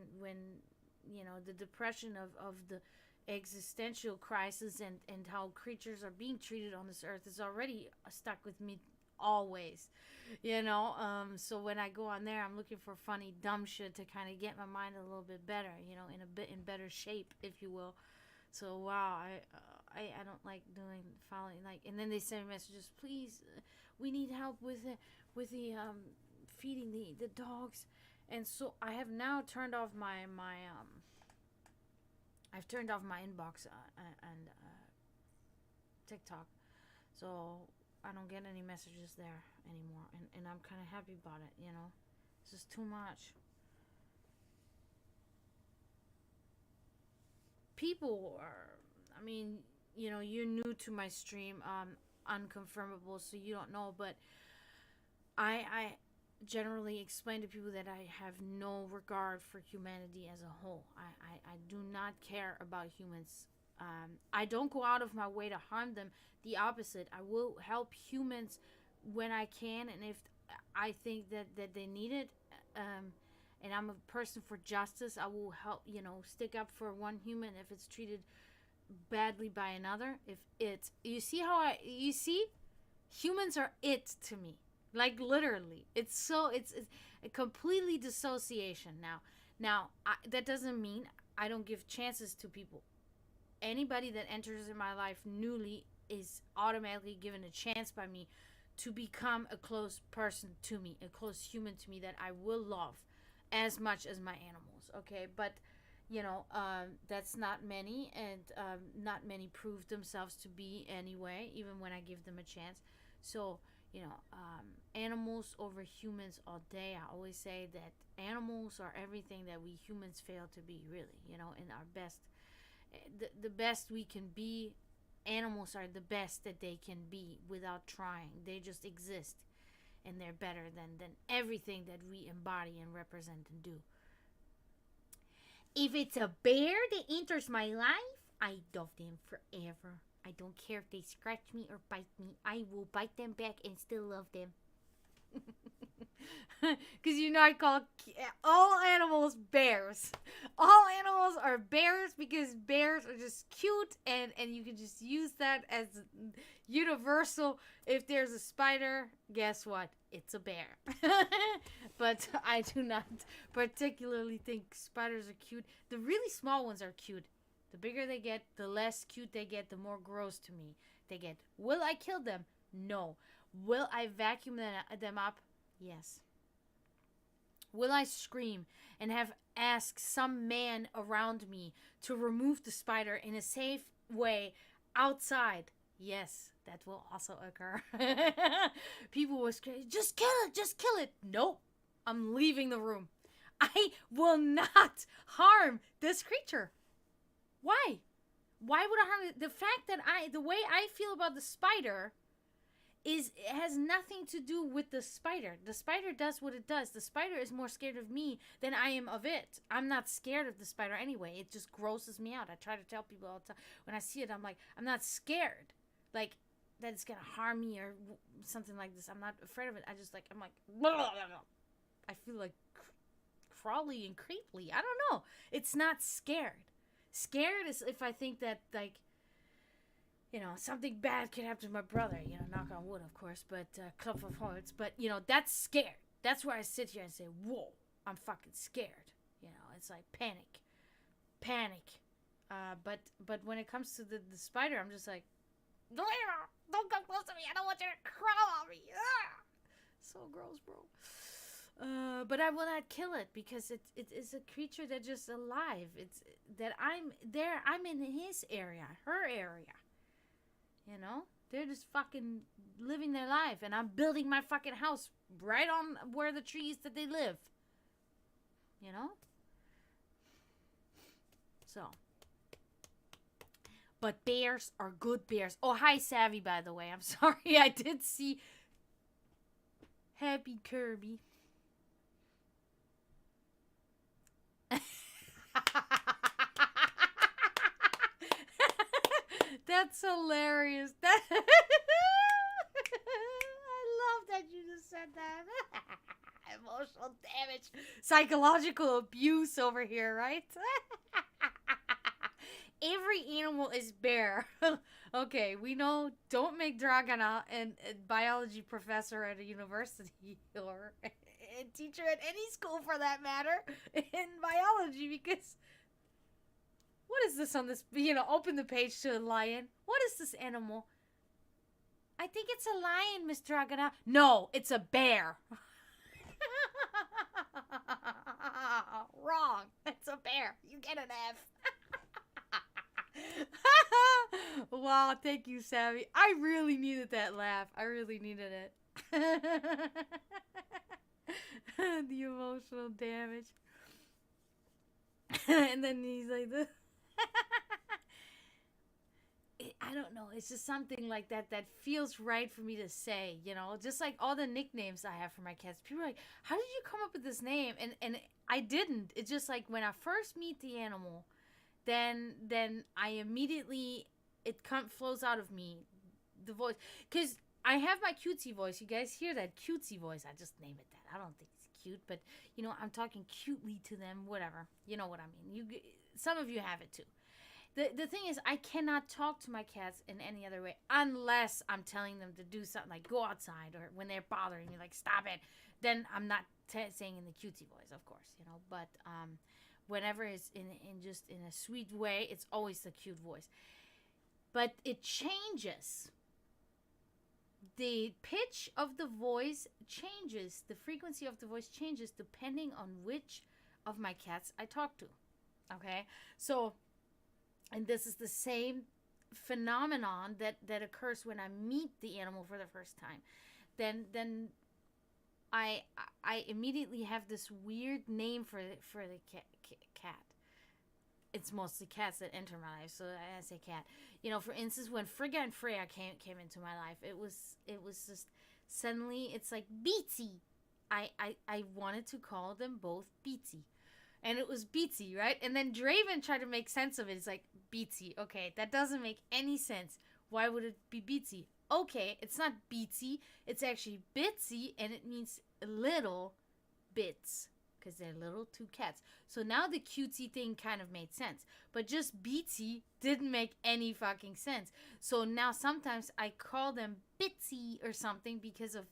[SPEAKER 1] you know, the depression of the existential crisis and how creatures are being treated on this earth is already stuck with me always, you know. So when I go on there, I'm looking for funny dumb shit to kind of get my mind a little bit better, you know, in better shape, if you will. So wow, I don't like doing following, like, and then they send me messages, please, we need help with the feeding the dogs. And so I have now turned off I've turned off my inbox and TikTok, so I don't get any messages there anymore, and I'm kind of happy about it, you know. It's just too much. People are, I mean, you know, you're new to my stream, unconfirmable, so you don't know, but I generally explain to people that I have no regard for humanity as a whole. I do not care about humans. I don't go out of my way to harm them. The opposite. I will help humans when I can, and if I think that they need it, and I'm a person for justice, I will help, you know, stick up for one human if it's treated badly by another. If it's, you see how you see, humans are it to me. Like, literally, it's a completely dissociation now. That doesn't mean I don't give chances to people. Anybody that enters in my life newly is automatically given a chance by me to become a close person to me, a close human to me that I will love as much as my animals, okay? But, you know, that's not many, and not many prove themselves to be anyway, even when I give them a chance. So, you know, animals over humans all day. I always say that animals are everything that we humans fail to be, really, you know, in our best, the best we can be. Animals are the best that they can be without trying. They just exist, and they're better than everything that we embody and represent and do. If it's a bear that enters my life, I love them forever. I don't care if they scratch me or bite me. I will bite them back and still love them. Because, you know, I call all animals bears. All animals are bears because bears are just cute, and you can just use that as universal. If there's a spider, guess what? It's a bear. But I do not particularly think spiders are cute. The really small ones are cute. The bigger they get, the less cute they get, the more gross to me they get. Will I kill them? No. Will I vacuum them up? Yes. Will I scream and have asked some man around me to remove the spider in a safe way outside? Yes, that will also occur. People will scream, just kill it, just kill it. Nope. I'm leaving the room. I will not harm this creature. Why? Why would I harm it? The fact that the way I feel about the spider has nothing to do with the spider. The spider does what it does. The spider is more scared of me than I am of it. I'm not scared of the spider anyway. It just grosses me out. I try to tell people all the time. When I see it, I'm like, I'm not scared. Like, that it's going to harm me or something like this. I'm not afraid of it. I'm like, blah, blah, blah. I feel like crawly and creepy. I don't know. It's not scared. Scared is if I think that, like, something bad could happen to my brother. Knock on wood, of course, but club of hearts. But that's scared. That's where I sit here and say, whoa, I'm fucking scared. It's like panic. But when it comes to the spider, I'm just like, don't come close to me. I don't want you to crawl on me. So gross, bro. But I will not kill it because it is a creature that's just alive. It's that I'm there. I'm in his area, her area. They're just fucking living their life, and I'm building my fucking house right on where the trees that they live. So. But bears are good bears. Oh, hi, Savvy, by the way. I'm sorry. I did see Happy Kirby. That's hilarious. I love that you just said that. Emotional damage. Psychological abuse over here, right? Every animal is bear. Okay, we know, don't make Dragana a biology professor at a university or a teacher at any school for that matter in biology, because what is this on this, open the page to a lion. What is this animal? I think it's a lion, Miss Dragana. No, it's a bear. Wrong. It's a bear. You get an F. Wow, thank you, Savvy. I really needed that laugh. I really needed it. The emotional damage. And then he's like, I don't know. It's just something like that feels right for me to say, just like all the nicknames I have for my cats. People are like, how did you come up with this name? And I didn't. It's just like when I first meet the animal, then I immediately, it flows out of me, the voice. Because I have my cutesy voice. You guys hear that cutesy voice. I just name it that. I don't think it's cute, but, I'm talking cutely to them, whatever. You know what I mean. Some of you have it too. The thing is, I cannot talk to my cats in any other way unless I'm telling them to do something, like go outside, or when they're bothering me, like stop it. Then I'm not saying in the cutesy voice, of course, But whenever it's in a sweet way, it's always the cute voice. But it changes. The pitch of the voice changes. The frequency of the voice changes depending on which of my cats I talk to. Okay? So, and this is the same phenomenon that occurs when I meet the animal for the first time. Then I immediately have this weird name for the cat. It's mostly cats that enter my life, so I say cat. For instance, when Frigga and Freya came into my life, it was just suddenly it's like Beatsy. I wanted to call them both Beatsy. And it was Beatsy, right? And then Draven tried to make sense of it. It's like, Beatsy. Okay, that doesn't make any sense. Why would it be Beatsy? Okay, it's not Beatsy. It's actually Bitsy, and it means little bits. Because they're little two cats. So now the cutesy thing kind of made sense. But just Beatsy didn't make any fucking sense. So now sometimes I call them Bitsy or something because of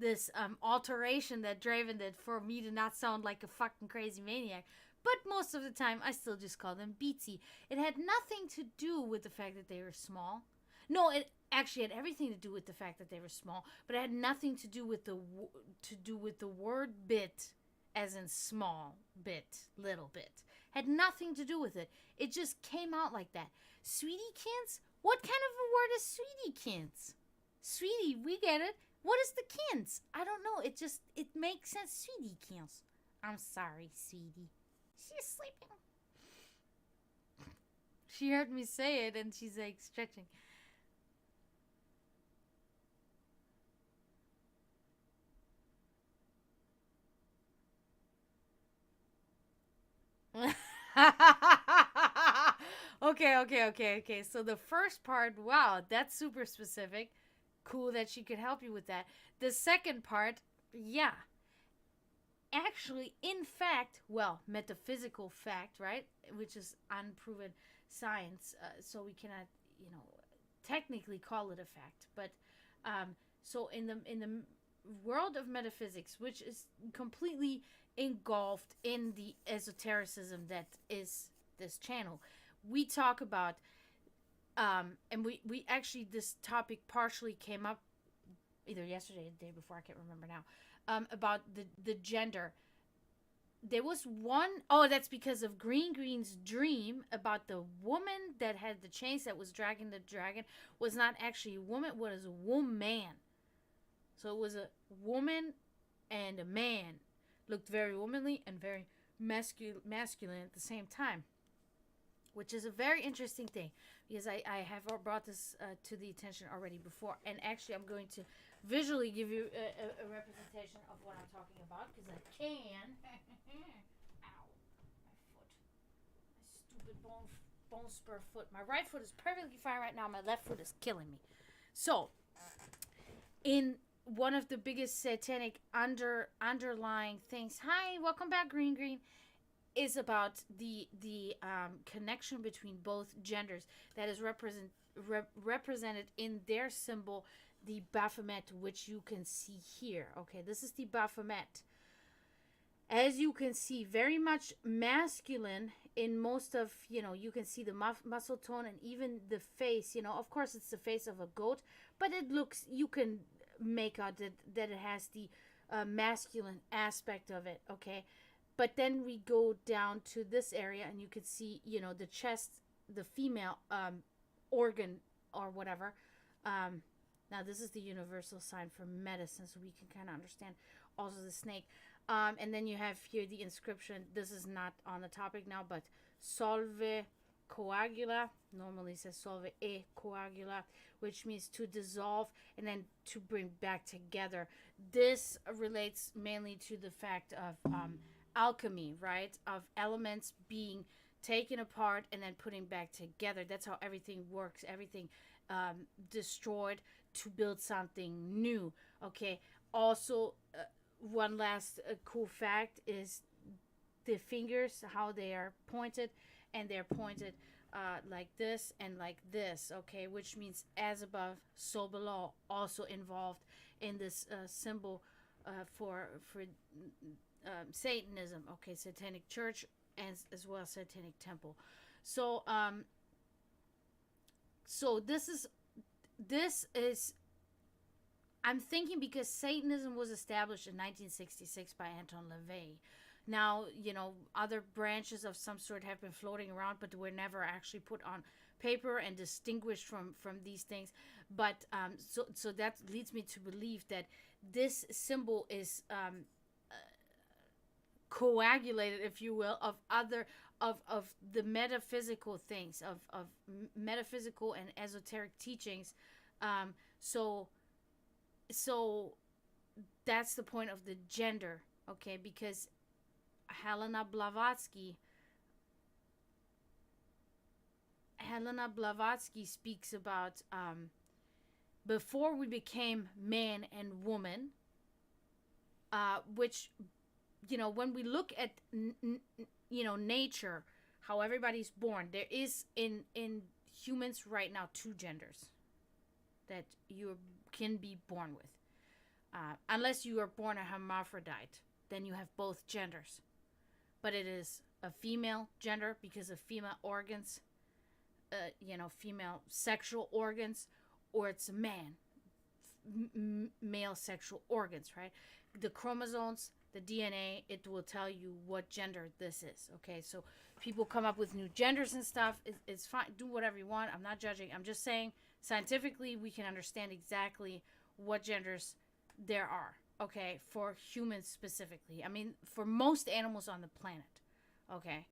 [SPEAKER 1] this alteration that Draven did for me to not sound like a fucking crazy maniac. But most of the time, I still just call them Beatsy. It had nothing to do with the fact that they were small. No, it actually had everything to do with the fact that they were small. But it had nothing to do with the word bit, as in small bit, little bit. Had nothing to do with it. It just came out like that. Sweetiekins? What kind of a word is sweetiekins? Sweetie, we get it. What is the kins? I don't know. It makes sense. Sweetiekins. I'm sorry, sweetie. She's sleeping. She heard me say it and she's like stretching. Okay. So the first part, wow, that's super specific. Cool that she could help you with that. The second part, yeah. actually, in fact, well, metaphysical fact, right, which is unproven science, so we cannot, you know, technically call it a fact, but so in the world of metaphysics, which is completely engulfed in the esotericism that is this channel, we talk about and we actually, this topic partially came up either yesterday or the day before, I can't remember now, about the gender. There was one, oh, that's because of Green's dream about the woman that had the chains that was dragging the dragon was not actually a woman, it was a woman. So it was a woman and a man. Looked very womanly and very masculine at the same time, which is a very interesting thing, because I have brought this to the attention already before. And actually, I'm going to visually give you a representation of what I'm talking about, because I can. Ow, my foot. My stupid bone spur foot. My right foot is perfectly fine right now. My left foot is killing me. So, in one of the biggest satanic underlying things, hi, welcome back, Green, is about the connection between both genders that is represented in their symbol, the Baphomet, which you can see here. Okay, this is the Baphomet. As you can see, very much masculine in most of, you can see the muscle tone and even the face. Of course, it's the face of a goat, but it looks, you can make out that it has the masculine aspect of it, okay? But then we go down to this area and you can see, the chest, the female organ or whatever. Now, this is the universal sign for medicine, so we can kind of understand also the snake. And then you have here the inscription. This is not on the topic now, but Solve Coagula. Normally it says Solve e Coagula, which means to dissolve and then to bring back together. This relates mainly to the fact of alchemy, right? Of elements being taken apart and then putting back together. That's how everything works. Everything destroyed to build something new. Okay. Also, one last cool fact is the fingers, how they are pointed, and they're pointed like this and like this. Okay, which means as above, so below. Also involved in this symbol for Satanism. Okay, Satanic Church and as well as Satanic Temple. So so this is I'm thinking because Satanism was established in 1966 by Anton LaVey. Now, other branches of some sort have been floating around, but were never actually put on paper and distinguished from these things. But so that leads me to believe that this symbol is coagulated, if you will, of other of the metaphysical things, of metaphysical and esoteric teachings. So that's the point of the gender, okay? Because Helena Blavatsky speaks about before we became man and woman, which, when we look at nature, how everybody's born, there is in humans right now 2 genders that you can be born with, unless you are born a hermaphrodite, then you have both genders. But it is a female gender because of female organs, female sexual organs, or it's a man, male sexual organs, right? The chromosomes, the DNA, it will tell you what gender this is, okay? So people come up with new genders and stuff. It's fine. Do whatever you want. I'm not judging. I'm just saying scientifically we can understand exactly what genders there are, okay, for humans specifically. I mean, for most animals on the planet, okay.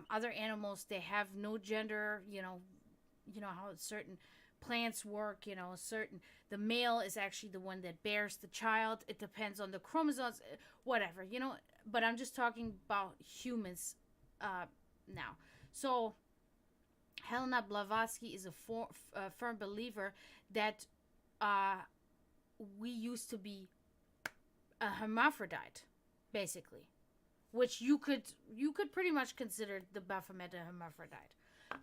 [SPEAKER 1] Other animals, they have no gender. You know how certain plants work. The male is actually the one that bears the child. It depends on the chromosomes, whatever. But I'm just talking about humans now. So Helena Blavatsky is a firm believer that we used to be a hermaphrodite, basically, which you could pretty much consider the Baphomet a hermaphrodite,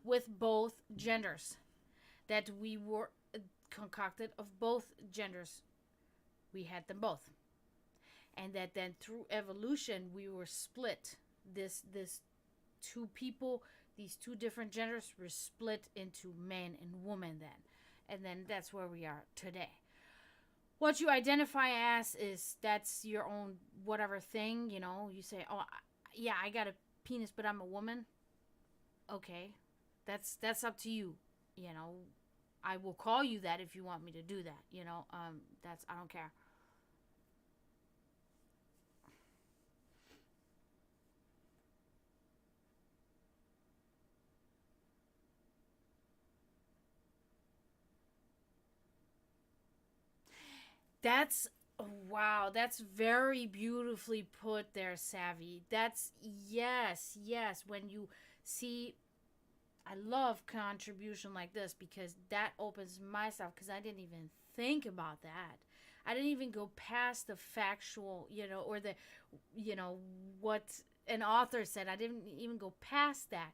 [SPEAKER 1] with both genders, that we were concocted of both genders. We had them both, and that then through evolution we were split. This two people, these two different genders were split into man and woman then, and then that's where we are today. What you identify as is that's your own whatever thing, you say, oh yeah, I got a penis but I'm a woman. Okay, that's up to you. you know I will call you that if you want me to do that. That's, I don't care. That's Wow, that's very beautifully put there, Savvy. That's Yes, yes. When you see, I love contribution like this because that opens myself, because I didn't even think about that. I didn't even go past the factual, or the, you know, what an author said. I didn't even go past that.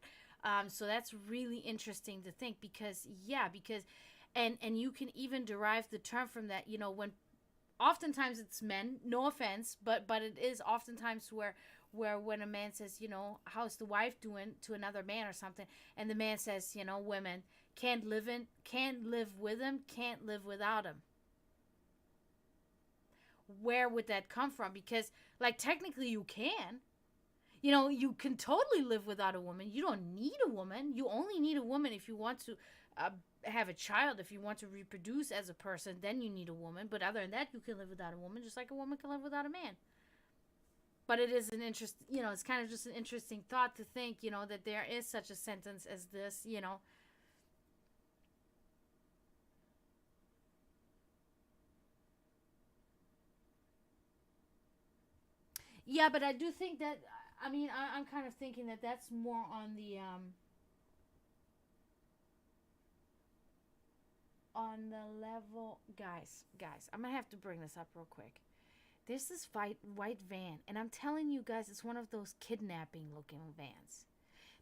[SPEAKER 1] So that's really interesting to think, because yeah, because and you can even derive the term from that. When oftentimes it's men, no offense, but it is oftentimes where when a man says, how's the wife doing, to another man or something, and the man says, women can't live with him, can't live without him. Where would that come from? Because, like, technically you can. You can totally live without a woman. You don't need a woman. You only need a woman if you want to have a child. If you want to reproduce as a person, then you need a woman. But other than that, you can live without a woman, just like a woman can live without a man. But it is an interest, it's kind of just an interesting thought to think, that there is such a sentence as this. Yeah, but I do think that, I mean, I'm kind of thinking that that's more on the level, guys, I'm gonna have to bring this up real quick. There's this white van, and I'm telling you guys, it's one of those kidnapping looking vans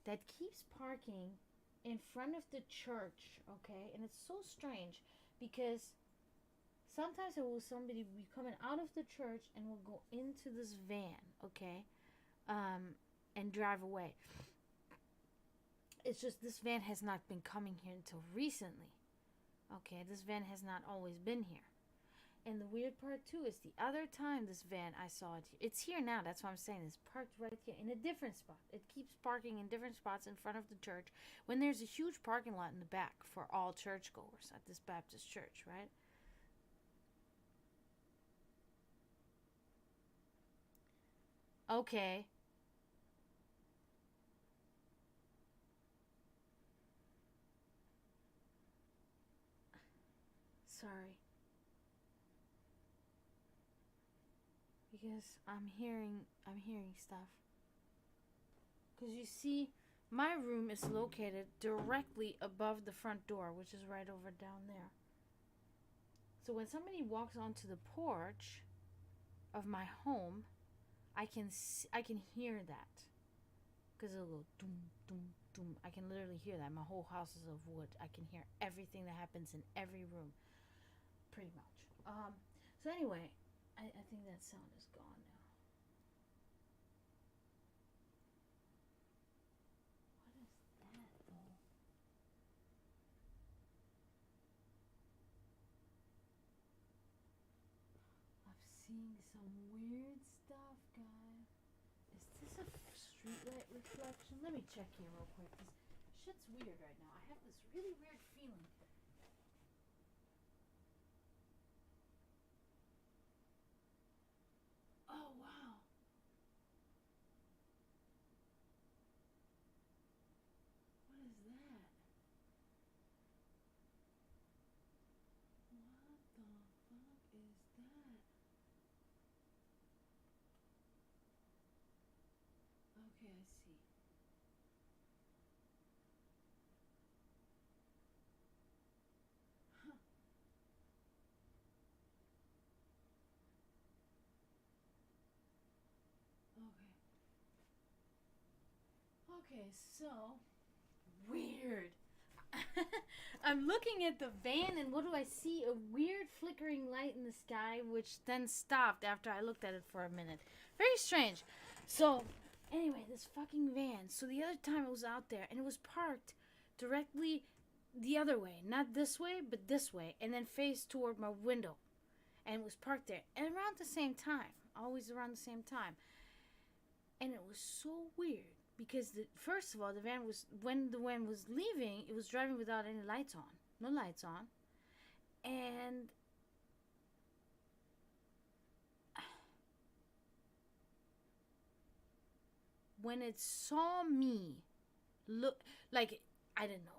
[SPEAKER 1] that keeps parking in front of the church, okay? And it's so strange because sometimes there will somebody be coming out of the church and will go into this van, okay? And drive away. It's just this van has not been coming here until recently. Okay, this van has not always been here. And the weird part too is the other time this van I saw it, it's here now. That's what I'm saying. It's parked right here in a different spot. It keeps parking in different spots in front of the church when there's a huge parking lot in the back for all churchgoers at this Baptist church, right? Okay, sorry, because I'm hearing stuff. Because you see, my room is located directly above the front door, which is right over down there. So when somebody walks onto the porch of my home, I can hear that, because it'll go doom doom doom. I can literally hear that. My whole house is of wood. I can hear everything that happens in every room, pretty much. So anyway, I think that sound is gone now. What is that though? I'm seeing some weird stuff, guys. Is this a streetlight reflection? Let me check here real quick. This shit's weird right now. I have this really weird feeling. Oh wow. What is that? What the fuck is that? Okay, I see. Okay, so weird. I'm looking at the van, and what do I see? A weird flickering light in the sky, which then stopped after I looked at it for a minute. Very strange. So, anyway, this fucking van. So the other time it was out there, and it was parked directly the other way. Not this way, but this way. And then faced toward my window. And it was parked there. And around the same time. Always around the same time. And it was so weird. Because, first of all, the van was, when the van was leaving, it was driving without any lights on. No lights on. And when it saw me, look, like, I didn't know,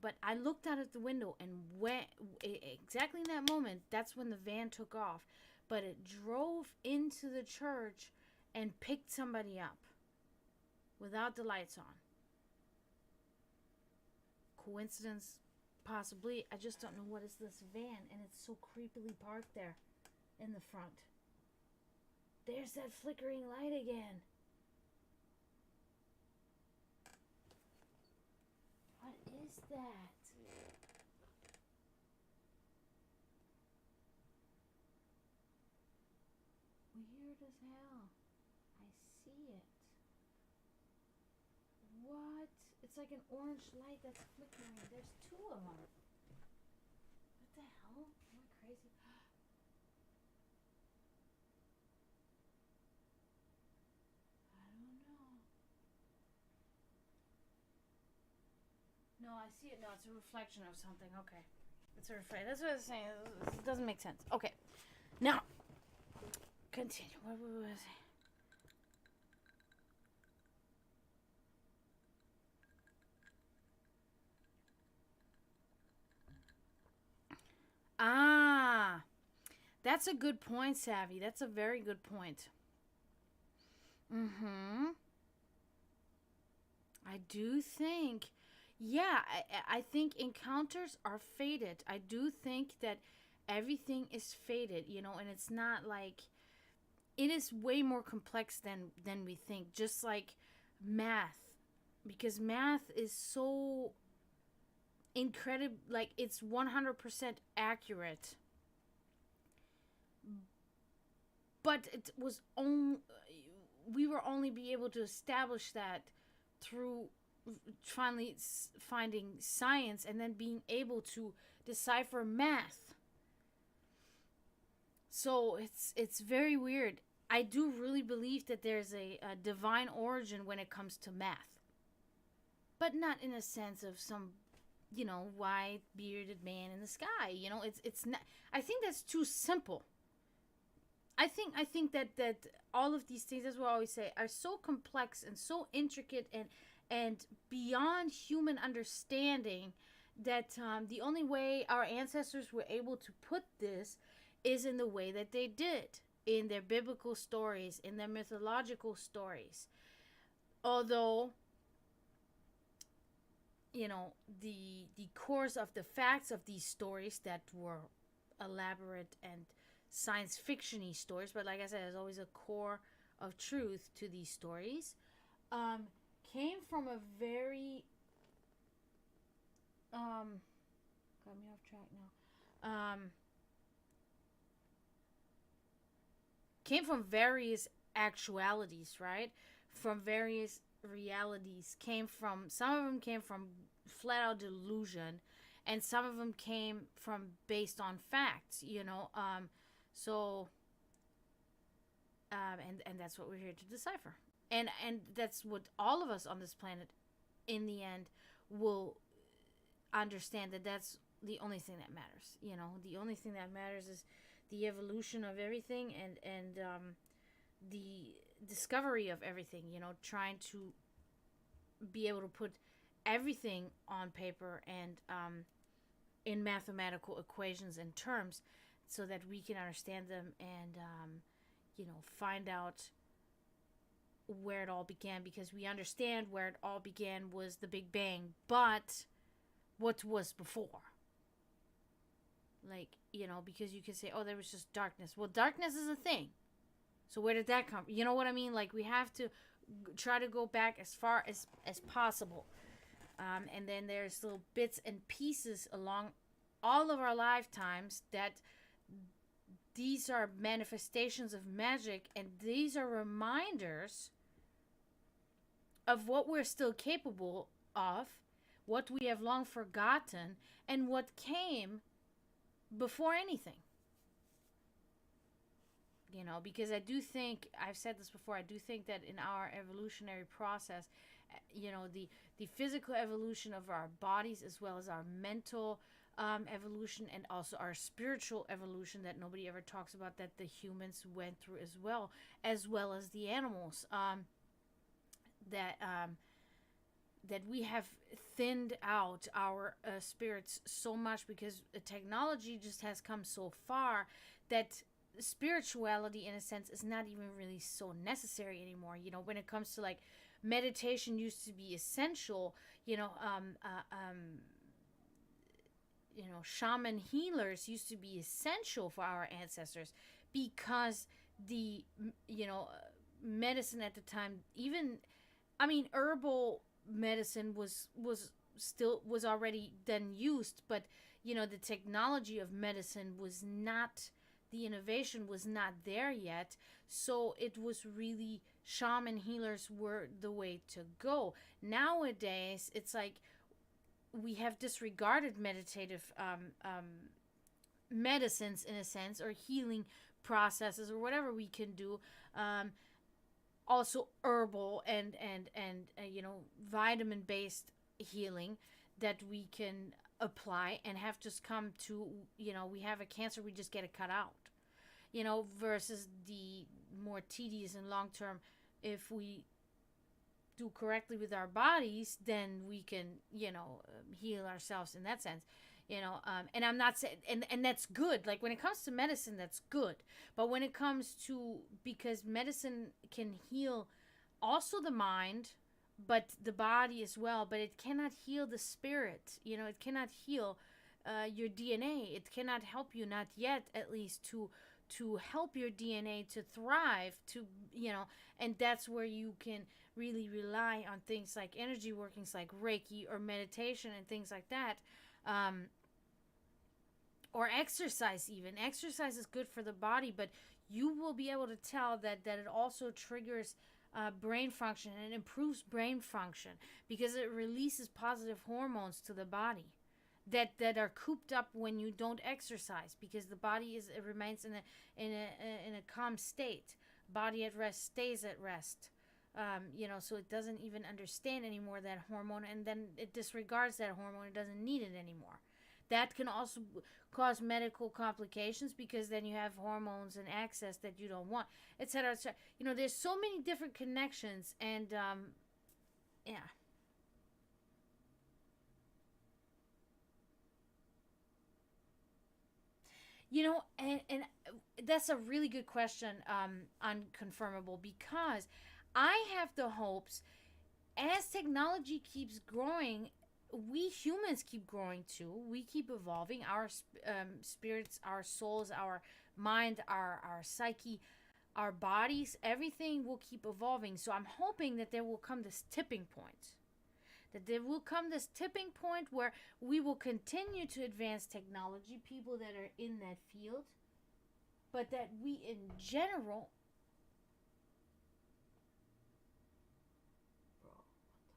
[SPEAKER 1] but I looked out at the window, and when, exactly in that moment, that's when the van took off. But it drove into the church and picked somebody up. Without the lights on. Coincidence? Possibly. I just don't know what is this van. And it's so creepily parked there. In the front. There's that flickering light again. What is that? Weird as hell. I see it. What? It's like an orange light that's flickering. There's two of them. What the hell? Am I crazy? I don't know. No, I see it. No, it's a reflection of something. Okay. It's a reflection. That's what I was saying. It doesn't make sense. Okay. Now, continue. What was I saying? Ah, that's a good point, Savvy. That's a very good point. Mm-hmm. I do think, yeah, I think encounters are fated. I do think that everything is fated, and it's not like, it is way more complex than we think. Just like math, because math is so incredible, like it's 100% accurate, but it was only, we were only be able to establish that through finally finding science and then being able to decipher math. So it's very weird. I do really believe that there's a divine origin when it comes to math, but not in a sense of some white bearded man in the sky. It's not. I think that's too simple. I think that all of these things, as we always say, are so complex and so intricate and beyond human understanding that the only way our ancestors were able to put this is in the way that they did, in their biblical stories, in their mythological stories. Although the course of the facts of these stories that were elaborate and science fiction-y stories, but like I said, there's always a core of truth to these stories, came from a very got me off track now. Came from various actualities, right? From various realities. Some of them came from flat out delusion, and some of them came from based on facts, so and that's what we're here to decipher. And that's what all of us on this planet in the end will understand, that that's the only thing that matters. The only thing that matters is the evolution of everything, and the discovery of everything, trying to be able to put everything on paper and in mathematical equations and terms so that we can understand them and find out where it all began, because we understand where it all began was the Big Bang, but what was before? Like, because you can say, oh, there was just darkness. Well, darkness is a thing. So where did that come from? You know what I mean? Like, we have to try to go back as far as possible. And then there's little bits and pieces along all of our lifetimes that these are manifestations of magic, and these are reminders of what we're still capable of, what we have long forgotten, and what came before anything. You know, because I do think, I've said this before, I do think that in our evolutionary process, you know, the physical evolution of our bodies, as well as our mental evolution, and also our spiritual evolution that nobody ever talks about, that the humans went through as well as the animals, that that we have thinned out our spirits so much, because the technology just has come so far that spirituality, in a sense, is not even really so necessary anymore. You know, when it comes to like meditation, used to be essential. Shaman healers used to be essential for our ancestors, because the medicine at the time, even, I mean, herbal medicine was already then used, but the technology of medicine was not, the innovation was not there yet. So it was really, shaman healers were the way to go. Nowadays, it's like we have disregarded meditative medicines, in a sense, or healing processes, or whatever we can do. Also herbal and vitamin based healing that we can apply, and have just come to, we have a cancer, we just get it cut out, versus the more tedious and long term, if we do correctly with our bodies, then we can heal ourselves in that sense. And I'm not saying, and that's good. Like, when it comes to medicine, that's good. But when it comes to, because medicine can heal also the mind, but the body as well, but it cannot heal the spirit. It cannot heal your DNA. It cannot help you, not yet, at least, to help your DNA to thrive, and that's where you can really rely on things like energy workings, like Reiki or meditation and things like that. Or exercise. Even exercise is good for the body, but you will be able to tell that it also triggers brain function, and improves brain function, because it releases positive hormones to the body that are cooped up when you don't exercise, because the body it remains in a calm state. Body at rest stays at rest. So it doesn't even understand anymore that hormone, and then it disregards that hormone. It doesn't need it anymore. That can also cause medical complications, because then you have hormones and access that you don't want, etc., etc. There's so many different connections, and yeah. And that's a really good question, unconfirmable, because I have the hopes, as technology keeps growing, we humans keep growing too. We keep evolving. Our spirits, our souls, our mind, our psyche, our bodies, everything will keep evolving. So I'm hoping that there will come this tipping point. That there will come this tipping point where we will continue to advance technology, people that are in that field, but that we in general. Bro, what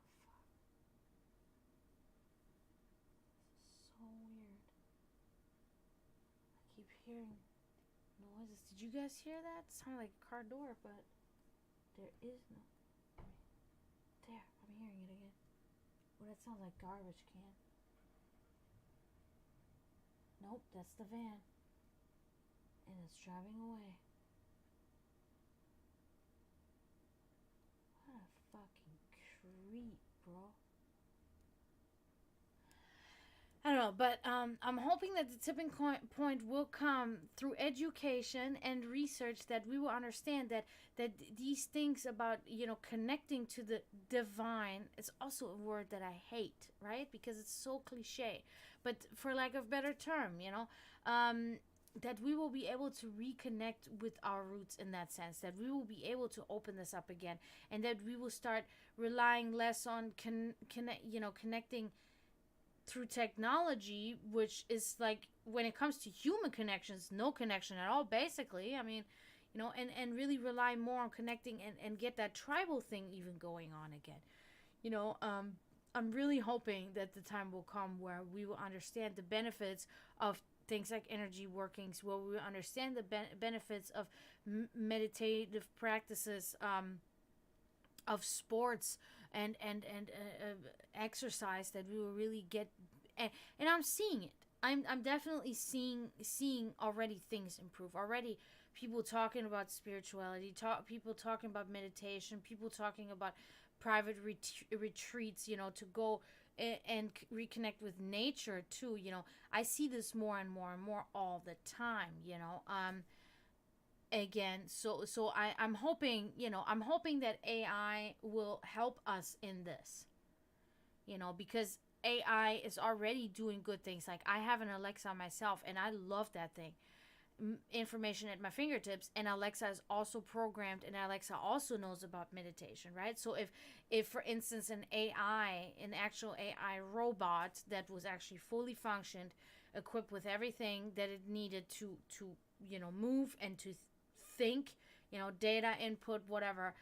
[SPEAKER 1] the fuck? So weird. I keep hearing noises. Did you guys hear that? It sounded like a car door, but there is no. There, I'm hearing it again. Well, that sounds like garbage can. Nope, that's the van. And it's driving away. What a fucking creep, bro. I don't know, but I'm hoping that the tipping point will come through education and research, that we will understand that these things about, connecting to the divine, it's also a word that I hate, right? Because it's so cliche. But for lack of better term, that we will be able to reconnect with our roots in that sense, that we will be able to open this up again, and that we will start relying less on connecting through technology, which is like, when it comes to human connections, no connection at all, basically. I mean, and really rely more on connecting, and get that tribal thing even going on again. you know um I'm really hoping that the time will come where we will understand the benefits of things like energy workings, where we will understand the benefits of meditative practices, of sports, and exercise, that we will really get. And I'm seeing it. I'm definitely seeing already things improve already. People talking about spirituality, people talking about meditation, people talking about private retreats, to go and reconnect with nature too. I see this more and more and more all the time. Again, I'm hoping, that AI will help us in this, because AI is already doing good things. Like, I have an Alexa myself, and I love that thing. Information at my fingertips, and Alexa is also programmed, and Alexa also knows about meditation, right? So if for instance, an actual AI robot that was actually fully functioned, equipped with everything that it needed to move and to think, data input, whatever,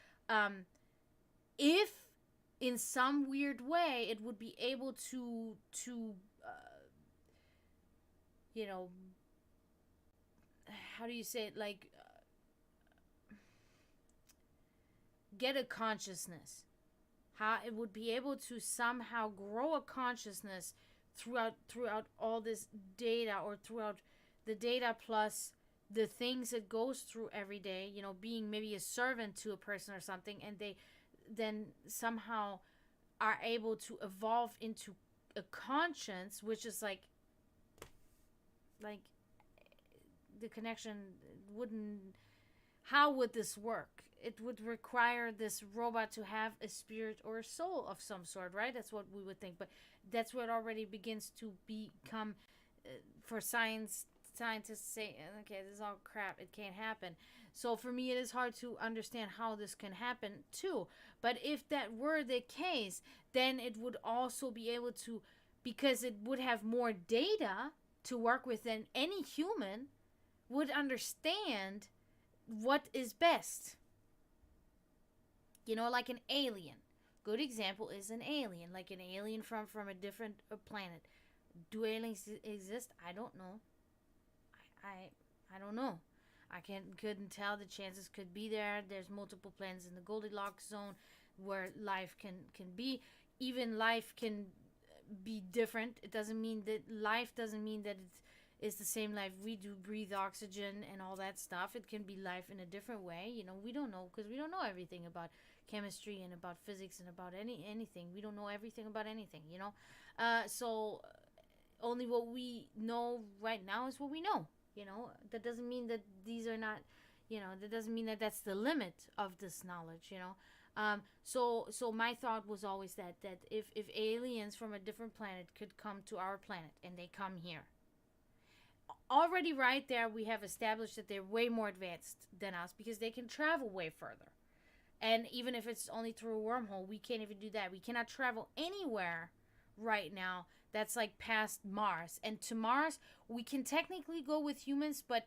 [SPEAKER 1] if in some weird way it would be able to you know how do you say it, like, get a consciousness, how it would be able to somehow grow a consciousness throughout all this data, or throughout the data plus the things it goes through every day, being maybe a servant to a person or something, and they then somehow are able to evolve into a conscience, which is like the connection wouldn't. How would this work? It would require this robot to have a spirit or a soul of some sort, right? That's what we would think, but that's where it already begins to become, for scientists say, okay, this is all crap, it can't happen. So for me, it is hard to understand how this can happen too. But if that were the case, then it would also be able to, because it would have more data to work with than any human, would understand what is best. Like an alien. Good example is an alien, like an alien from a different planet. Do aliens exist? I don't know. I don't know. I couldn't tell. The chances could be there. There's multiple planets in the Goldilocks zone where life can be. Even life can be different. It doesn't mean that it's the same life we do, breathe oxygen and all that stuff. It can be life in a different way. We don't know, because we don't know everything about chemistry and about physics and about anything. We don't know everything about anything. So only what we know right now is what we know. That doesn't mean that these are not, that doesn't mean that that's the limit of this knowledge. So my thought was always that if aliens from a different planet could come to our planet, and they come here, already right there we have established that they're way more advanced than us, because they can travel way further. And even if it's only through a wormhole, we can't even do that. We cannot travel anywhere right now that's like past Mars. And to Mars, we can technically go with humans, but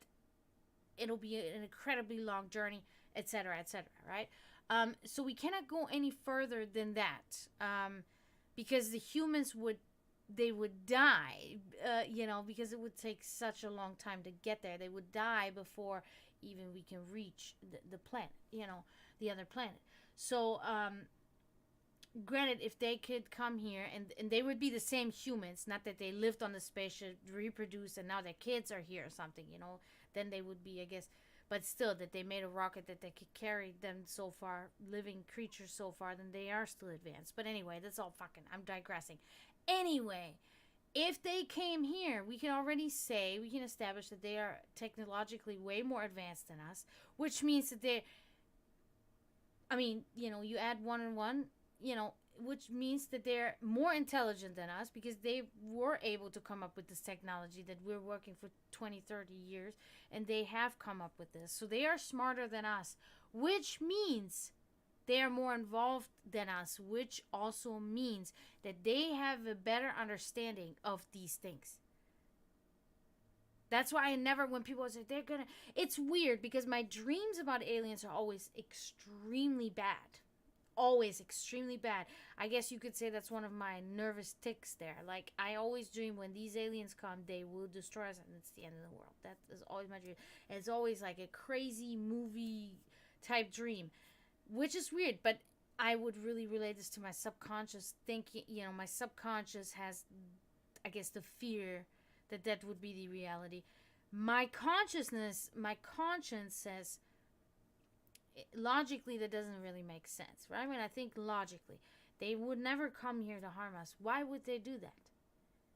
[SPEAKER 1] it'll be an incredibly long journey, etc., etc., right? So we cannot go any further than that, because the humans would die, because it would take such a long time to get there. They would die before even we can reach the planet, the other planet. So, granted, if they could come here, and they would be the same humans, not that they lived on the spaceship, reproduced, and now their kids are here or something, then they would be, I guess, but still, that they made a rocket that they could carry them so far, living creatures so far, then they are still advanced. But anyway, that's all fucking, I'm digressing. Anyway, if they came here, we can establish that they are technologically way more advanced than us, which means that you add one and one, which means that they're more intelligent than us because they were able to come up with this technology that we're working for 20, 30 years, and they have come up with this. So they are smarter than us, which means they are more involved than us, which also means that they have a better understanding of these things. That's why I never, when people say they're gonna, it's weird because my dreams about aliens are always extremely bad. Always extremely bad. I guess you could say that's one of my nervous tics there. Like, I always dream when these aliens come, they will destroy us and it's the end of the world. That is always my dream. And it's always like a crazy movie type dream, which is weird, but I would really relate this to my subconscious thinking. You know, my subconscious has, I guess, the fear that that would be the reality. My consciousness, my conscience says, logically that doesn't really make sense, right? I mean, I think logically they would never come here to harm us. Why would they do that?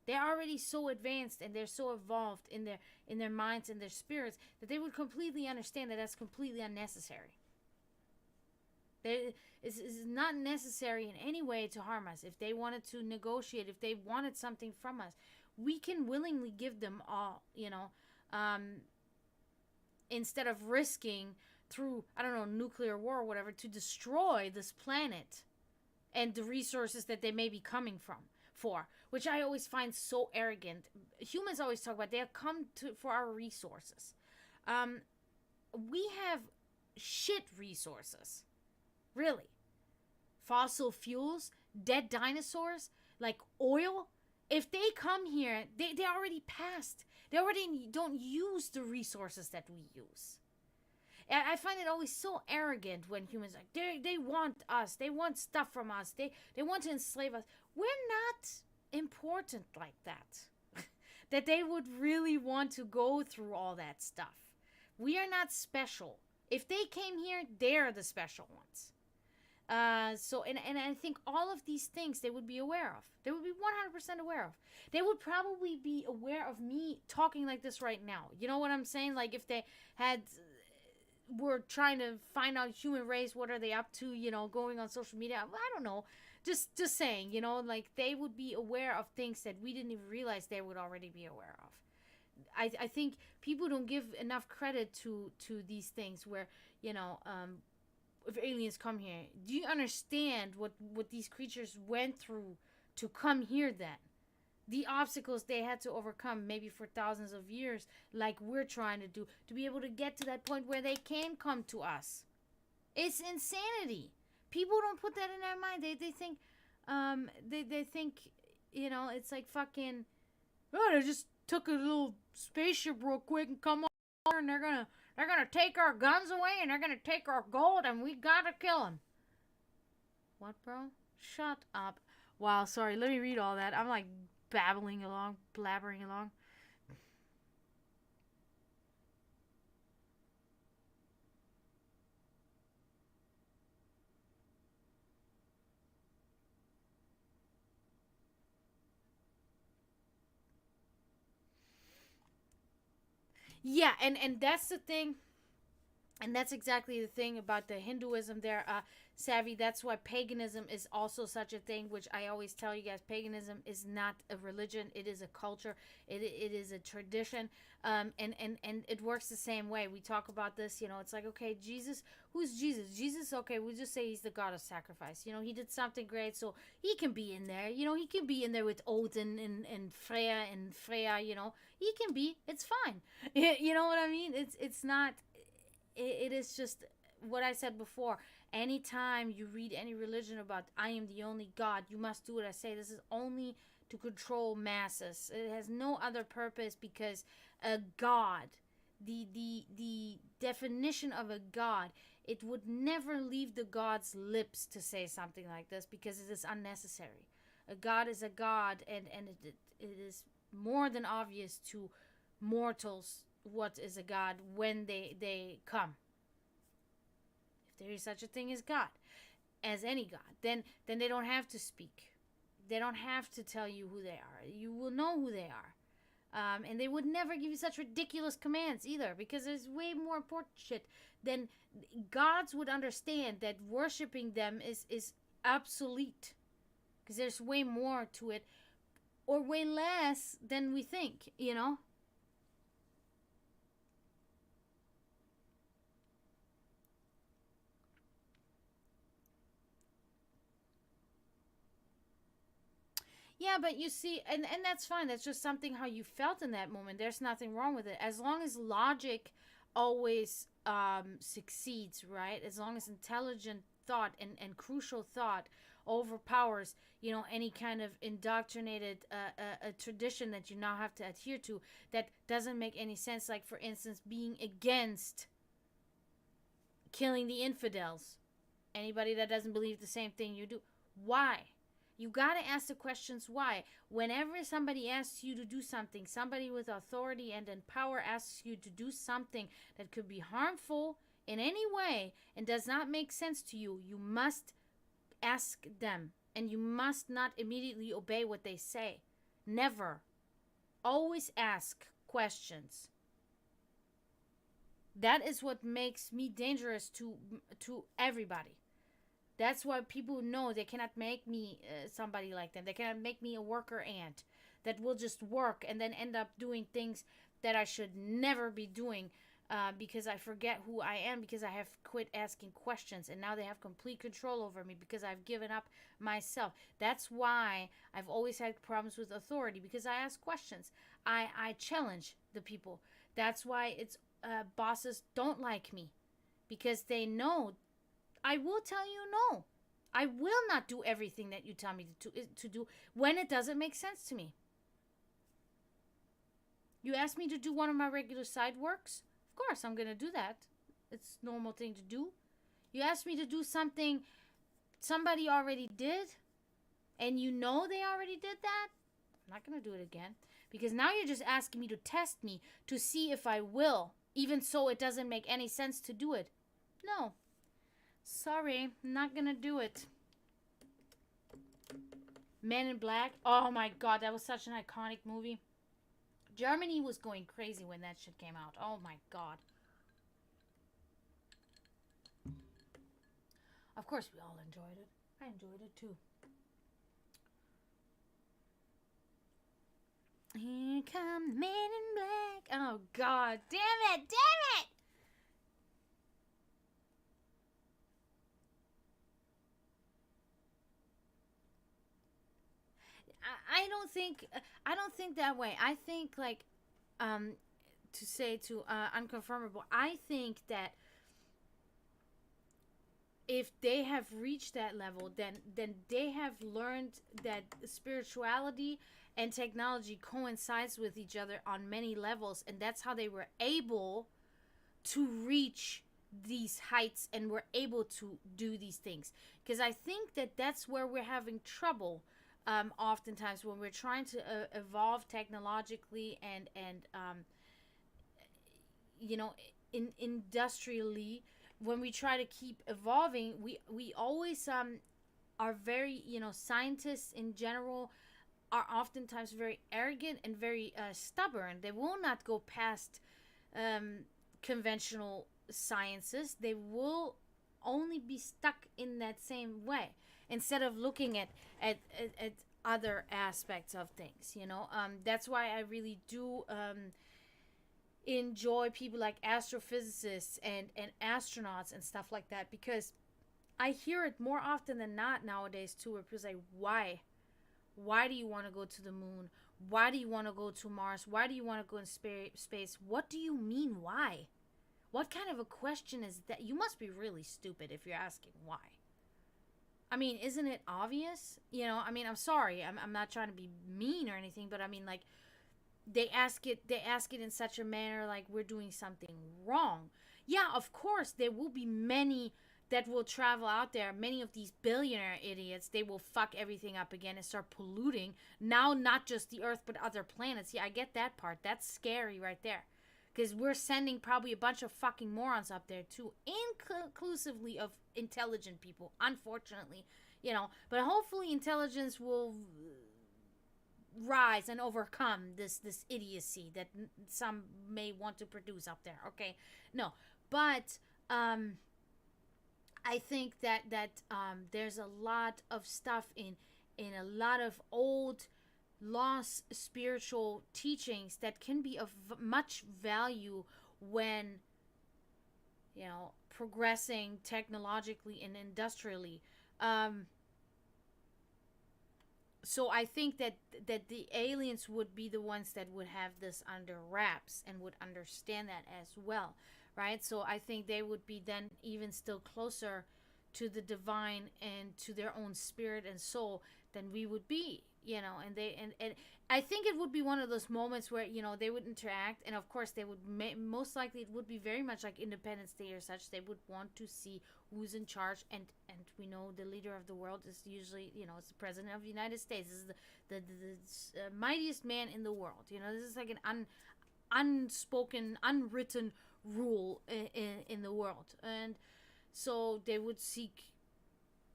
[SPEAKER 1] They're already so advanced and they're so evolved in their minds and their spirits that they would completely understand that that's completely unnecessary. It's not necessary in any way to harm us. If they wanted to negotiate, if they wanted something from us, we can willingly give them all, you know, instead of risking through, I don't know, nuclear war or whatever, to destroy this planet and the resources that they may be coming from for, which I always find so arrogant. Humans always talk about they'll come to for our resources. We have shit resources, really. Fossil fuels, dead dinosaurs, like oil. If they come here, they already passed. They already don't use the resources that we use. I find it always so arrogant when humans are like they want us, they want stuff from us, they want to enslave us. We're not important like that. That they would really want to go through all that stuff. We are not special. If they came here, they're the special ones. So I think all of these things they would be aware of. They would be 100% aware of. They would probably be aware of me talking like this right now. You know what I'm saying? Like if they were trying to find out human race, what are they up to, you know, going on social media. I don't know. Just saying, you know, like they would be aware of things that we didn't even realize they would already be aware of. I think people don't give enough credit to these things where, you know, if aliens come here, do you understand what these creatures went through to come here then? The obstacles they had to overcome maybe for thousands of years, like we're trying to do, to be able to get to that point where they can come to us. It's insanity. People don't put that in their mind. They think, they think, you know, it's like fucking, oh, they just took a little spaceship real quick and come over and they're gonna take our guns away and they're gonna take our gold and we gotta kill them. What, bro? Shut up. Wow, sorry. Let me read all that. I'm like blabbering along. Yeah, and that's the thing. And that's exactly the thing about the Hinduism there, Savvy. That's why paganism is also such a thing, which I always tell you guys, paganism is not a religion. It is a culture. It is a tradition. And it works the same way. We talk about this, you know, it's like, okay, Jesus, who's Jesus? Jesus, okay, we'll just say he's the God of sacrifice. You know, he did something great, so he can be in there. You know, he can be in there with Odin and Freya, you know. He can be. It's fine. You know what I mean? It's not... It is just what I said before. Anytime you read any religion about I am the only God, you must do what I say. This is only to control masses. It has no other purpose, because a God, the definition of a God, it would never leave the God's lips to say something like this, because it is unnecessary. A God is a God, and it is more than obvious to mortals what is a God when they come. If there is such a thing as God, as any God, then they don't have to speak. They don't have to tell you who they are. You will know who they are. And they would never give you such ridiculous commands either, because there's way more important shit than gods would understand that worshiping them is obsolete. because there's way more to it, or way less than we think, you know? Yeah, but you see, and that's fine. That's just something how you felt in that moment. There's nothing wrong with it. As long as logic always succeeds, right? As long as intelligent thought and crucial thought overpowers, you know, any kind of indoctrinated a tradition that you now have to adhere to that doesn't make any sense. Like, for instance, being against killing the infidels. Anybody that doesn't believe the same thing you do. Why? You got to ask the questions why. Whenever somebody asks you to do something, somebody with authority and in power asks you to do something that could be harmful in any way and does not make sense to you, you must ask them. And you must not immediately obey what they say. Never. Always ask questions. That is what makes me dangerous to everybody. That's why people know they cannot make me somebody like them. They cannot make me a worker ant that will just work and then end up doing things that I should never be doing because I forget who I am, because I have quit asking questions, and now they have complete control over me because I've given up myself. That's why I've always had problems with authority, because I ask questions. I challenge the people. That's why it's bosses don't like me, because they know I will tell you no. I will not do everything that you tell me to do when it doesn't make sense to me. You ask me to do one of my regular side works? Of course, I'm going to do that. It's a normal thing to do. You ask me to do something somebody already did, and you know they already did that? I'm not going to do it again. Because now you're just asking me to test me to see if I will, even so it doesn't make any sense to do it. No. Sorry, I'm not gonna do it. Men in Black. Oh my god, that was such an iconic movie. Germany was going crazy when that shit came out. Oh my god. Of course we all enjoyed it. I enjoyed it too. Here come the Men in Black. Oh god, damn it, damn it! I don't think that way. I think like to say to unconfirmable. I think that if they have reached that level, then they have learned that spirituality and technology coincides with each other on many levels, and that's how they were able to reach these heights and were able to do these things. Because I think that that's where we're having trouble. Oftentimes when we're trying to evolve technologically and you know, industrially, when we try to keep evolving, we always are very, you know, scientists in general are oftentimes very arrogant and very stubborn. They will not go past conventional sciences. They will only be stuck in that same way instead of looking at other aspects of things, you know. That's why I really do enjoy people like astrophysicists and astronauts and stuff like that, because I hear it more often than not nowadays too, where people say, why do you want to go to the moon? Why do you want to go to Mars? Why do you want to go in space? What do you mean why? What kind of a question is that? You must be really stupid if you're asking why. I mean, isn't it obvious? You know, I mean, I'm sorry. I'm not trying to be mean or anything, but I mean, like, they ask it in such a manner like we're doing something wrong. Yeah, of course, there will be many that will travel out there. Many of these billionaire idiots, they will fuck everything up again and start polluting. Now, not just the Earth, but other planets. Yeah, I get that part. That's scary right there. Because we're sending probably a bunch of fucking morons up there too, inclusively of intelligent people, unfortunately, you know. But hopefully intelligence will rise and overcome this idiocy that some may want to produce up there. Okay, no, but I think that there's a lot of stuff in in a lot of old lost spiritual teachings that can be of much value when, progressing technologically and industrially. So I think that the aliens would be the ones that would have this under wraps and would understand that as well, right? So I think they would be then even still closer to the divine and to their own spirit and soul than we would be, and and I think it would be one of those moments where they would interact, and of course they would most likely it would be very much like Independence Day or such. They would want to see who's in charge, and we know the leader of the world is usually it's the president of the United States. This is the mightiest man in the world. This is like an unspoken, unwritten rule in the world, and so they would seek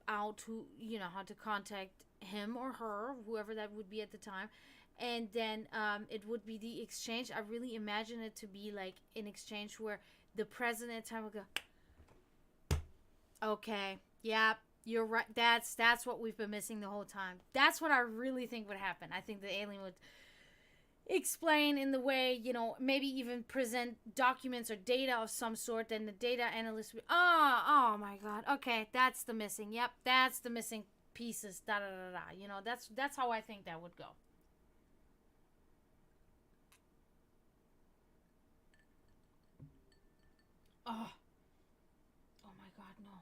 [SPEAKER 1] out how to contact him or her, whoever that would be at the time. And then it would be the exchange. I really imagine it to be like an exchange where the president at the time would go, okay, yeah, you're right, that's what we've been missing the whole time. That's what I really think would happen. I think the alien would explain in the way, maybe even present documents or data of some sort. Then the data analyst would, oh my god, okay, that's the missing, yep, that's the missing pieces, da da da da. That's how I think that would go. Oh my god, no.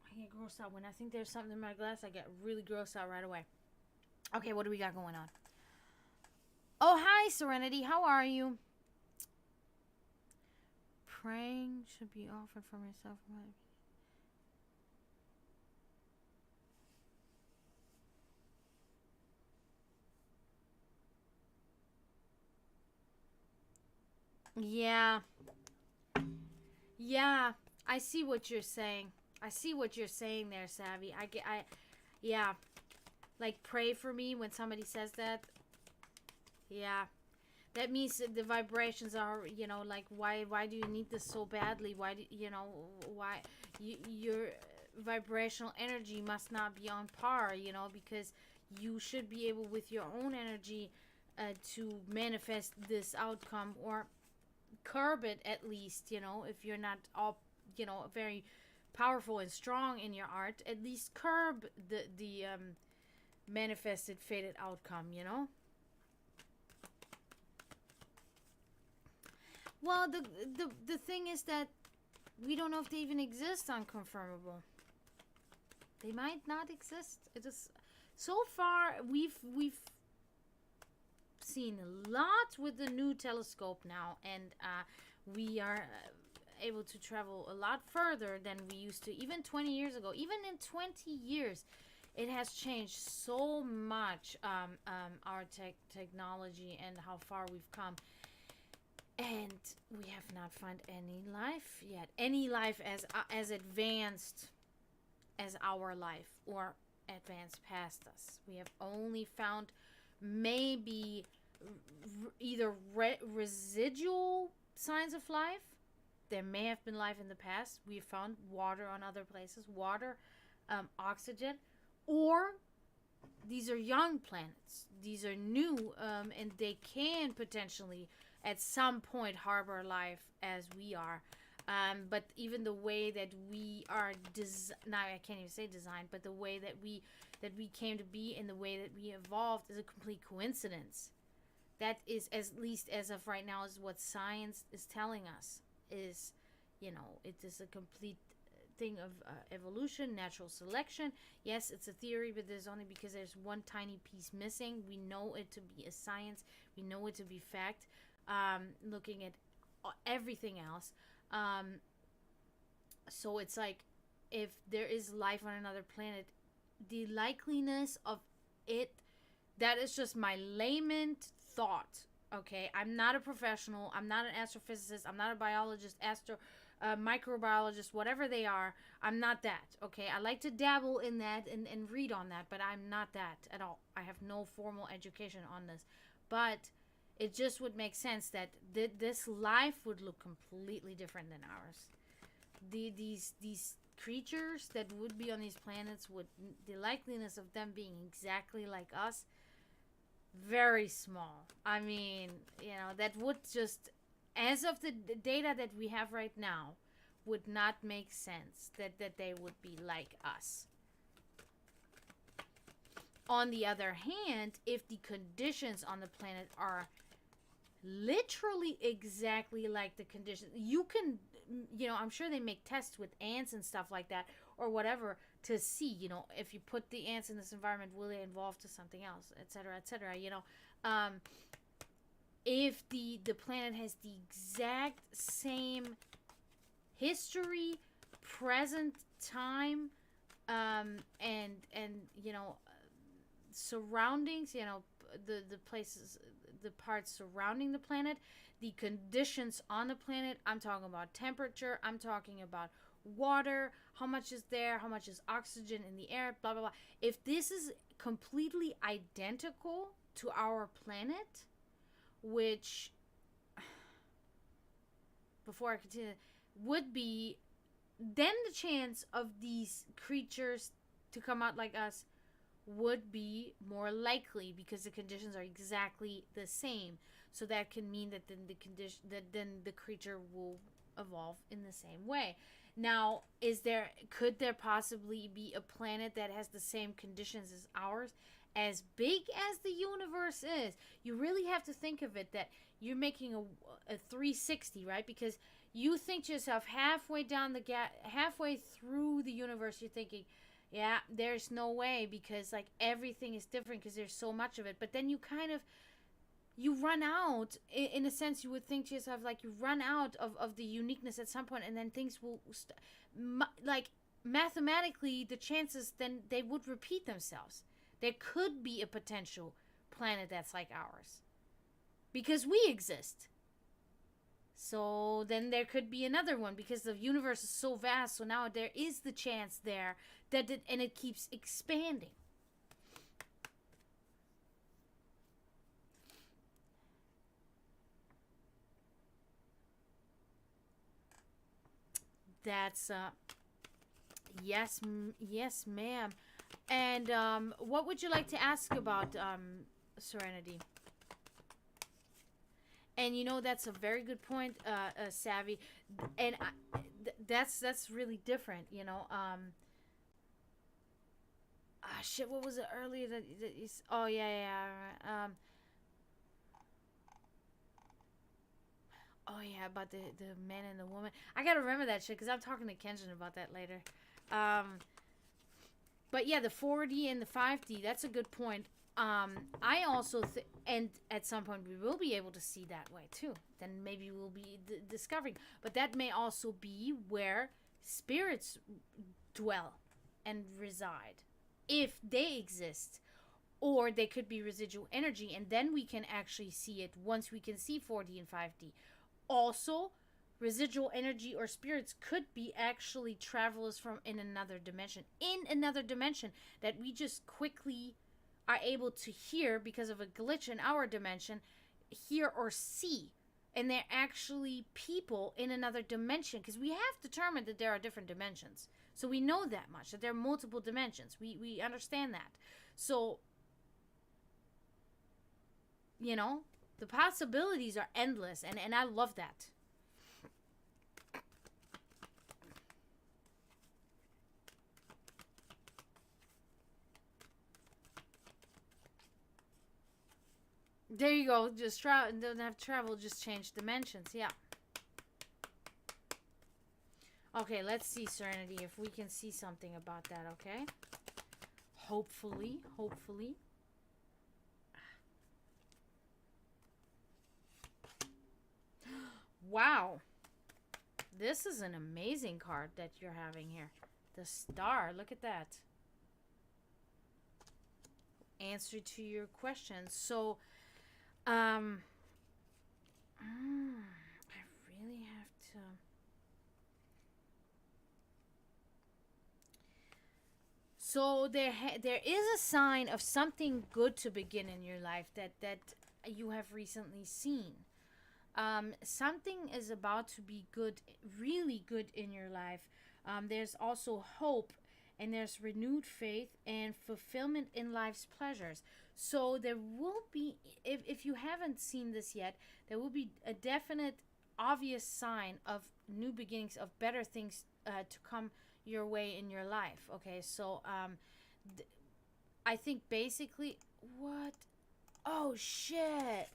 [SPEAKER 1] I get grossed out when I think there's something in my glass. I get really grossed out right away. Okay, what do we got going on? Oh, hi, Serenity. How are you? Praying should be offered for myself. Yeah. Yeah. I see what you're saying. I see what you're saying there, Savvy. Yeah. Like, pray for me when somebody says that. Yeah. That means that the vibrations are, like, why do you need this so badly? Why do why your vibrational energy must not be on par, because you should be able with your own energy to manifest this outcome, or curb it at least, if you're not all, very powerful and strong in your art, at least curb the manifested fated outcome. Well, the thing is that we don't know if they even exist unconfirmable. They might not exist. It is so far we've seen a lot with the new telescope now, and we are able to travel a lot further than we used to even 20 years ago. Even in 20 years, it has changed so much, our technology and how far we've come. And we have not found any life yet. Any life as advanced as our life, or advanced past us. We have only found maybe either residual signs of life. There may have been life in the past. We found water on other places, water, oxygen, or these are young planets. These are new, and they can potentially at some point harbor life as we are. But even the way that we are now I can't even say designed, but the way that we came to be and the way that we evolved is a complete coincidence. That is, at least as of right now, is what science is telling us. Is, it is a complete thing of evolution, natural selection. Yes, it's a theory, but there's only because there's one tiny piece missing. We know it to be a science. We know it to be fact. Looking at everything else. So it's like, if there is life on another planet, the likeliness of it, that is just my layman thought. Okay, I'm not a professional. I'm not an astrophysicist. I'm not a biologist, microbiologist, whatever they are. I'm not that. Okay, I like to dabble in that and read on that, but I'm not that at all. I have no formal education on this. But it just would make sense that this life would look completely different than ours. These creatures that would be on these planets, would the likeliness of them being exactly like us, very small. I mean, that would just, as of the data that we have right now, would not make sense that they would be like us. On the other hand, if the conditions on the planet are literally exactly like the conditions, you can, I'm sure they make tests with ants and stuff like that or whatever to see, if you put the ants in this environment, will they evolve to something else, etc., etc. If the planet has the exact same history, present time, and surroundings, the places, the parts surrounding the planet, the conditions on the planet, I'm talking about temperature, I'm talking about water, how much is there, how much is oxygen in the air, blah blah blah. If this is completely identical to our planet, which, before I continue, would be, then the chance of these creatures to come out like us would be more likely, because the conditions are exactly the same. So that can mean that then the creature will evolve in the same way. Now, could there possibly be a planet that has the same conditions as ours? As big as the universe is, you really have to think of it that you're making a 360, right? Because you think to yourself, halfway through the universe, you're thinking, yeah, there's no way, because like everything is different because there's so much of it. But then you run out, in a sense. You would think to yourself, like, you run out of the uniqueness at some point, and then things will like, mathematically, the chances, then they would repeat themselves. There could be a potential planet that's like ours because we exist. So then there could be another one, because the universe is so vast. So now there is the chance there and it keeps expanding. That's yes, yes, ma'am. And what would you like to ask about Serenity? And that's a very good point, Savvy. And that's really different, shit, what was it earlier that you... Oh, yeah. Oh, yeah, about the man and the woman. I gotta remember that shit, because I'm talking to Kenshin about that later. But yeah, the 4D and the 5D, that's a good point. I also and at some point we will be able to see that way too. Then maybe we'll be discovering, but that may also be where spirits dwell and reside, if they exist, or they could be residual energy, and then we can actually see it once we can see 4D and 5D. Also, residual energy or spirits could be actually travelers from another dimension that we just quickly are able to hear because of a glitch in our dimension, hear or see. And they're actually people in another dimension, because we have determined that there are different dimensions. So we know that much, that there are multiple dimensions. We understand that. So, the possibilities are endless, and I love that. There you go. Just don't have travel, just change dimensions. Yeah. Okay, let's see, Serenity, if we can see something about that, okay? Hopefully. Wow. This is an amazing card that you're having here. The Star. Look at that. Answer to your questions. So, I really have to... So there is a sign of something good to begin in your life that you have recently seen. Something is about to be good, really good in your life. There's also hope, and there's renewed faith and fulfillment in life's pleasures. So there will be, if you haven't seen this yet, there will be a definite, obvious sign of new beginnings, of better things to come your way in your life. Okay, so I think basically, what? Oh shit!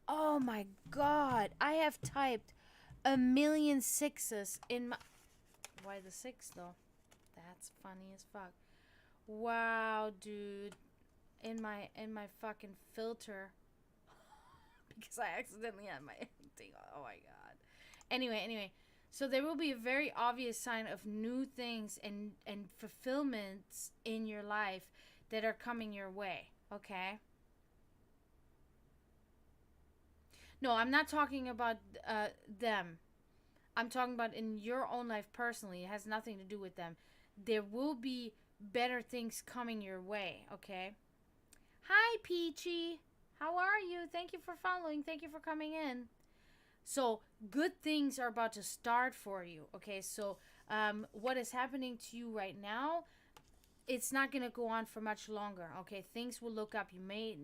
[SPEAKER 1] Oh my god! I have typed a million sixes in my. Why the six though? That's funny as fuck. Wow, dude. In my fucking filter. Because I accidentally had my thing on. Oh my god. Anyway. So there will be a very obvious sign of new things and fulfillments in your life that are coming your way. Okay? No, I'm not talking about them. I'm talking about in your own life personally. It has nothing to do with them. There will be better things coming your way, okay? Hi, Peachy. How are you? Thank you for following. Thank you for coming in. So, good things are about to start for you, okay? So, what is happening to you right now, it's not going to go on for much longer, okay? Things will look up. You may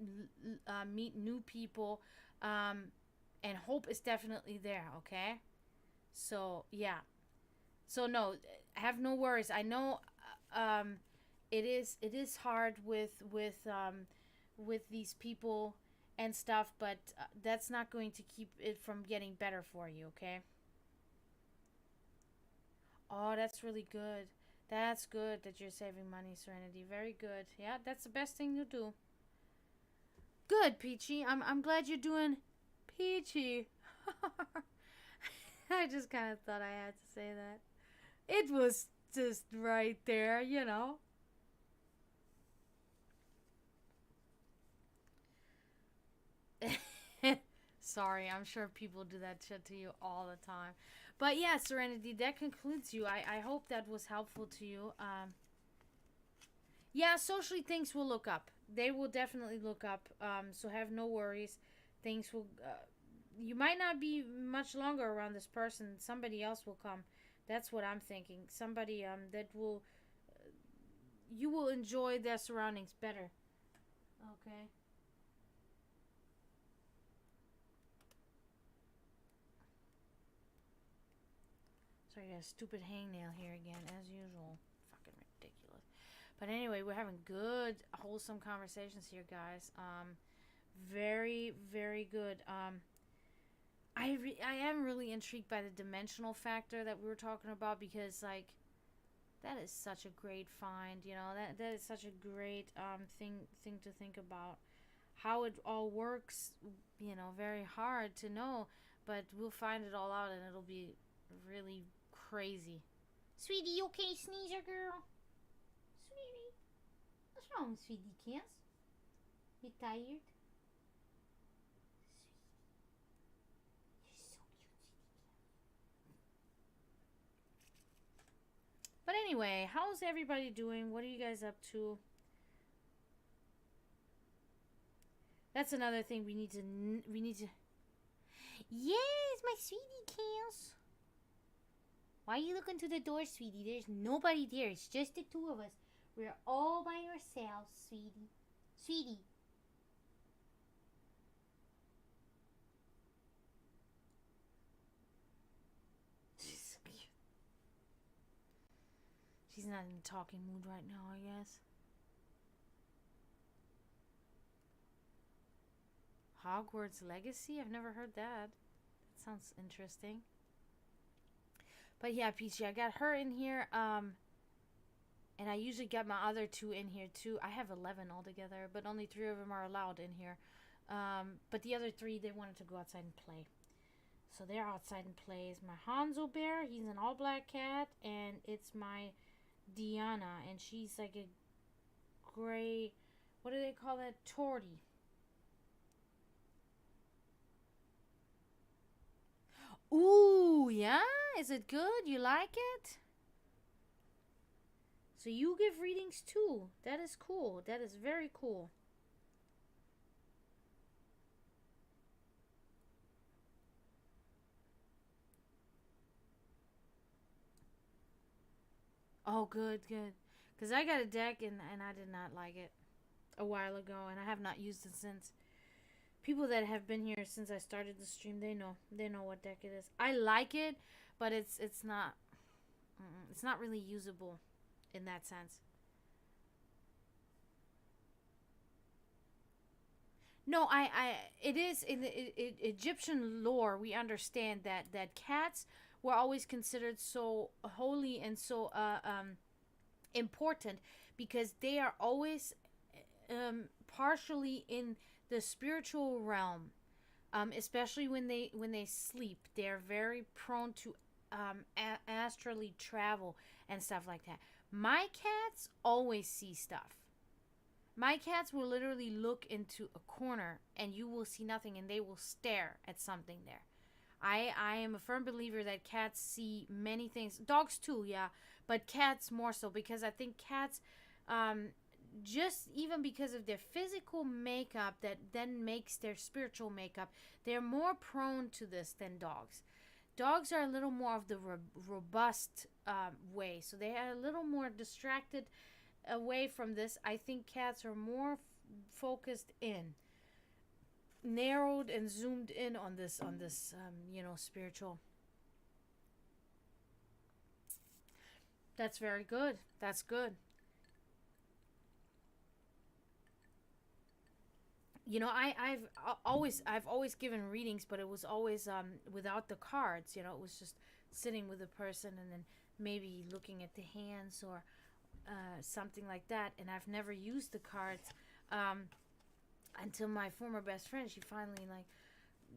[SPEAKER 1] meet new people, and hope is definitely there, okay? So, yeah. So, no, have no worries. I know it is hard with these people and stuff, but that's not going to keep it from getting better for you, okay? Oh, that's really good. That's good that you're saving money, Serenity. Very good. Yeah, that's the best thing to do. Good, Peachy. I'm glad you're doing Peachy. I just kind of thought I had to say that. It was just right there, you know. Sorry, I'm sure people do that shit to you all the time. But yeah, Serenity, that concludes you. I hope that was helpful to you. Yeah, socially things will look up. They will definitely look up. So have no worries. Things will. You might not be much longer around this person. Somebody else will come. That's what I'm thinking. Somebody that will. You will enjoy their surroundings better. Okay. Sorry, I got a stupid hangnail here again, as usual. Fucking ridiculous. But anyway, we're having good, wholesome conversations here, guys. Very, very good. I am really intrigued by the dimensional factor that we were talking about, because like that is such a great find. You know, that is such a great thing to think about. How it all works, you know, very hard to know, but we'll find it all out, and it'll be really crazy. Sweetie, you okay, sneezer girl? Sweetie, what's wrong, sweetie? Can't? You tired? But anyway, how's everybody doing? What are you guys up to? That's another thing we need to. Yes, my sweetie Chaos. Why are you looking to the door, sweetie? There's nobody there. It's just the two of us. We're all by ourselves, sweetie. Sweetie. She's so cute. She's not in a talking mood right now, I guess. Hogwarts Legacy? I've never heard that. That sounds interesting. But yeah, Peachy, I got her in here. And I usually get my other two in here too. I have 11 altogether, but only 3 of them are allowed in here. But the other 3, they wanted to go outside and play. So they're outside and play. It's my Hanzo bear. He's an all black cat. And it's my Diana. And she's like a gray, what do they call that? Tortie. Ooh, yeah? Is it good? You like it? So you give readings too. That is cool. That is very cool. Oh, good, good. Because I got a deck and I did not like it a while ago, and I have not used it since. People that have been here since I started the stream, they know what deck it is. I like it, but it's not really usable in that sense. No, it is in the Egyptian lore. We understand that cats were always considered so holy and so important because they are always partially in the spiritual realm. Especially when they sleep, they're very prone to astrally travel and stuff like that. My cats always see stuff. My cats will literally look into a corner and you will see nothing and they will stare at something there. I am a firm believer that cats see many things. Dogs too, yeah, but cats more so because I think cats, just even because of their physical makeup that then makes their spiritual makeup, they're more prone to this than dogs. Dogs are a little more of the robust way, so they are a little more distracted away from this. I think cats are more focused in, narrowed and zoomed in on this spiritual. That's very good. That's good. I've always given readings, but it was always without the cards. It was just sitting with a person and then maybe looking at the hands or something like that. And I've never used the cards um, until my former best friend.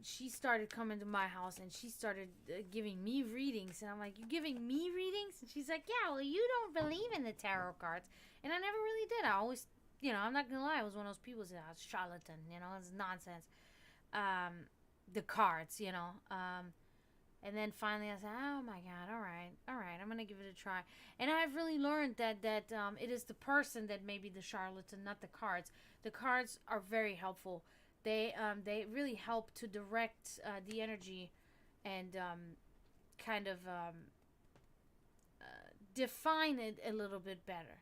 [SPEAKER 1] She started coming to my house and she started giving me readings, and I'm like, "You giving me readings?" And she's like, "Yeah, well, you don't believe in the tarot cards," and I never really did. I always, I'm not gonna lie, I was one of those people that said, "I was charlatan," it's nonsense. The cards, and then finally I said, "Oh my God, all right, I'm gonna give it a try." And I've really learned that it is the person that may be the charlatan, not the cards. The cards are very helpful. They really help to direct the energy and kind of define it a little bit better.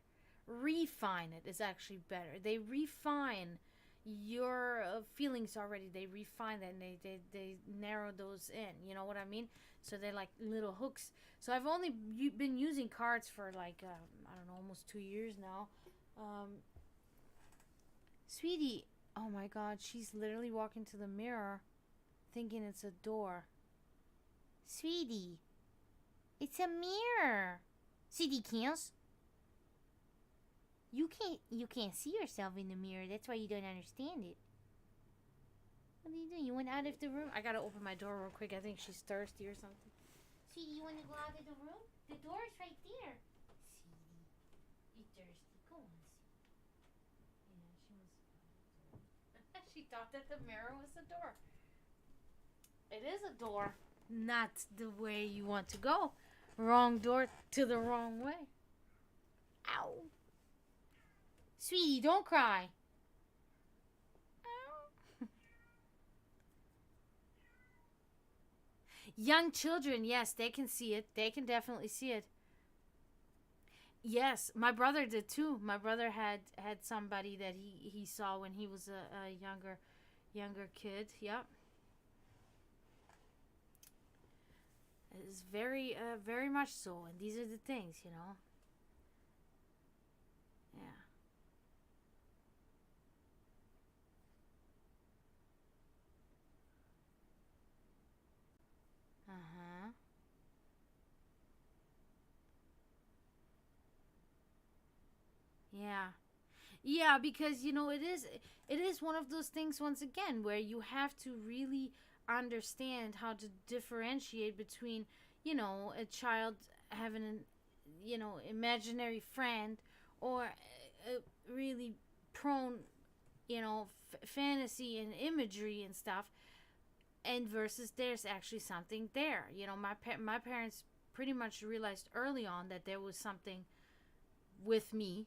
[SPEAKER 1] Refine it is actually better. They refine your feelings already. They refine that and they narrow those in. You know what I mean? So they're like little hooks. So I've only been using cards for like, I don't know, almost 2 years now. Um, Sweetie, oh my God, she's literally walking to the mirror thinking it's a door. Sweetie, it's a mirror. Sweetie, you can't see yourself in the mirror. That's why you don't understand it. What are you doing? You went out of the room? I gotta open my door real quick. I think she's thirsty or something. Sweetie, you wanna go out of the room? The door's right there. Sweetie, you thirsty? Go on, sweetie. Yeah, she was. She thought that the mirror was a door. It is a door. Not the way you want to go. Wrong door to the wrong way. Ow. Sweetie, don't cry. Ow. Young children, yes, they can see it. They can definitely see it. Yes, my brother did too. My brother had somebody that he saw when he was a younger kid. Yep. It's very much so. And these are the things. Yeah. Uh-huh. Yeah. Yeah, because it is one of those things once again where you have to really understand how to differentiate between, a child having an imaginary friend or really prone, fantasy and imagery and stuff, and versus there's actually something there. My parents pretty much realized early on that there was something with me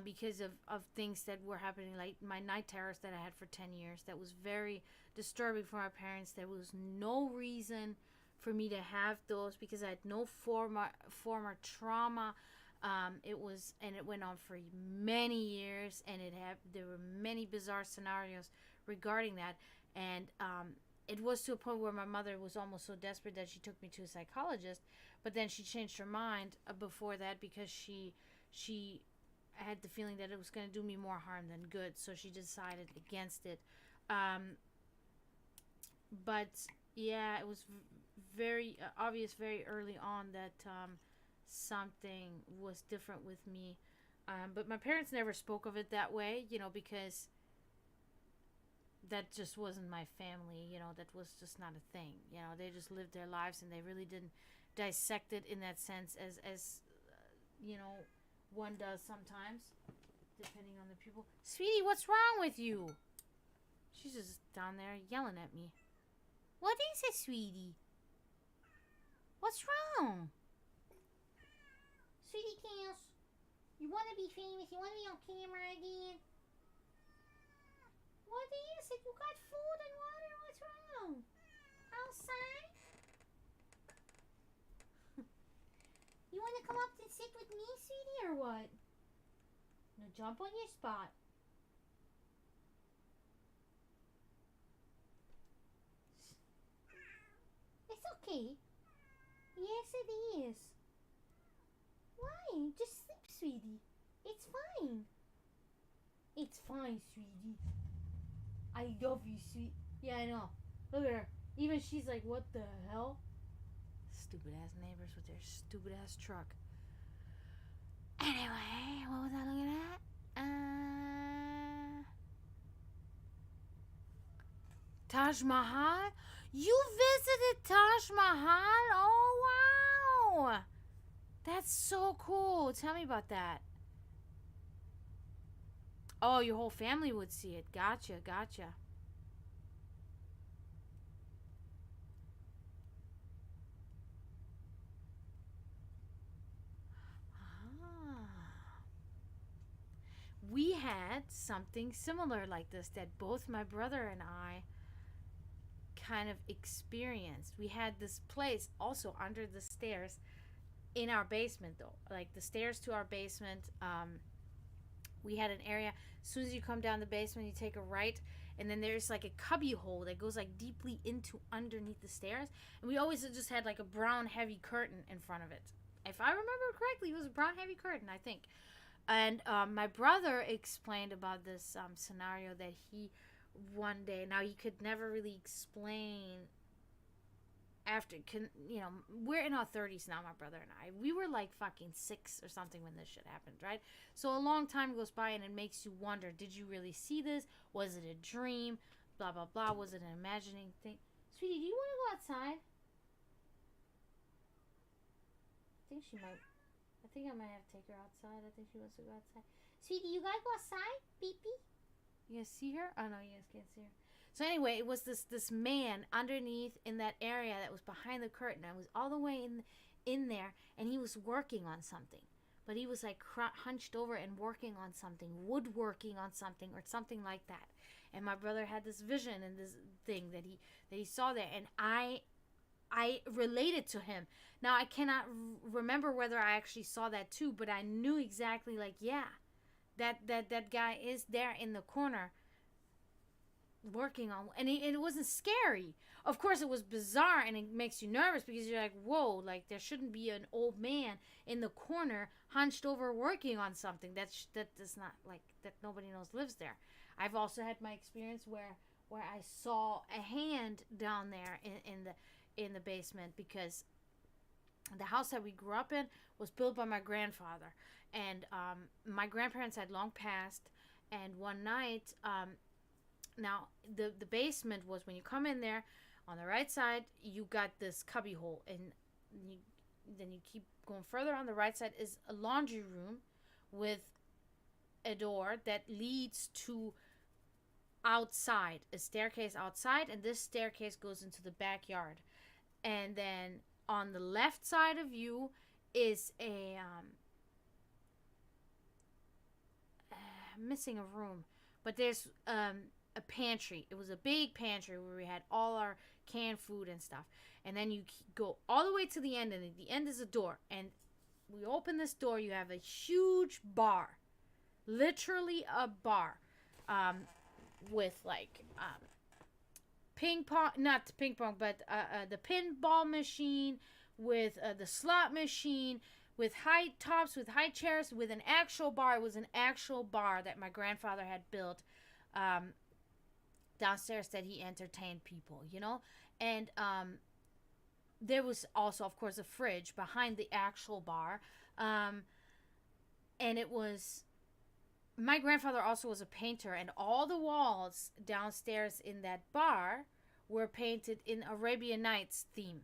[SPEAKER 1] because of things that were happening, like my night terrors that I had for 10 years. That was very disturbing for my parents. There was no reason for me to have those because I had no former trauma It went on for many years, and there were many bizarre scenarios regarding that, and it was to a point where my mother was almost so desperate that she took me to a psychologist, but then she changed her mind before that because she had the feeling that it was going to do me more harm than good, so she decided against it. But yeah, it was very obvious very early on that something was different with me. But my parents never spoke of it that way, because that just wasn't my family. That was just not a thing. They just lived their lives, and they really didn't dissect it in that sense as one does sometimes, depending on the people. Sweetie, what's wrong with you? She's just down there yelling at me. What is it, sweetie? What's wrong? Sweetie Chaos, you want to be famous? You want to be on camera again? What is it? You got food and water? What's wrong? Outside? You want to come up and sit with me, sweetie, or what? No, jump on your spot. It's okay. Yes, it is. Why? Just sleep, sweetie. It's fine. It's fine, sweetie. I love you, sweet. Yeah, I know. Look at her. Even she's like, what the hell? Stupid ass neighbors with their stupid ass truck. Anyway, what was I looking at? Taj Mahal? You visited Taj Mahal? Oh, wow. That's so cool. Tell me about that. Oh, your whole family would see it. Gotcha. We had something similar like this that both my brother and I kind of experienced. We had this place also under the stairs in our basement, though. Like the stairs to our basement, we had an area. As soon as you come down the basement, you take a right, and then there's like a cubby hole that goes like deeply into underneath the stairs. And we always just had like a brown heavy curtain in front of it. If I remember correctly, it was a brown heavy curtain, I think. And my brother explained about this scenario that he one day, now he could never really explain after, we're in our 30s now, my brother and I. We were like fucking 6 or something when this shit happened, right? So a long time goes by, and it makes you wonder, did you really see this? Was it a dream? Blah, blah, blah. Was it an imagining thing? Sweetie, do you want to go outside? I think I might have to take her outside. I think she wants to go outside. Sweetie, you gotta go outside? Beep, beep. You guys see her? Oh, no, you guys can't see her. So anyway, it was this man underneath in that area that was behind the curtain. I was all the way in there, and he was working on something. But he was like hunched over and working on something, woodworking on something or something like that. And my brother had this vision and this thing that he saw there, and I related to him. Now I cannot remember whether I actually saw that too, but I knew exactly, like, yeah, that guy is there in the corner working on, and it wasn't scary. Of course, it was bizarre, and it makes you nervous because you're like, whoa, like there shouldn't be an old man in the corner hunched over working on something. That does not, like, that nobody knows lives there. I've also had my experience where I saw a hand down there in the basement, because the house that we grew up in was built by my grandfather, and my grandparents had long passed. And one night, now the basement was, when you come in there on the right side, you got this cubby hole, and then you keep going further. On the right side is a laundry room with a door that leads to outside, a staircase outside, and this staircase goes into the backyard. And then on the left side of you is missing a room, but there's a pantry. It was a big pantry where we had all our canned food and stuff. And then you go all the way to the end, and at the end is a door. And We open this door. You have a huge bar, literally a bar, with like ping pong, not ping pong, but the pinball machine, with the slot machine, with high tops, with high chairs, with an actual bar. It was an actual bar that my grandfather had built downstairs, that he entertained people, you know? And there was also, of course, a fridge behind the actual bar. And it was, my grandfather also was a painter, and all the walls downstairs in that bar were painted in Arabian Nights theme.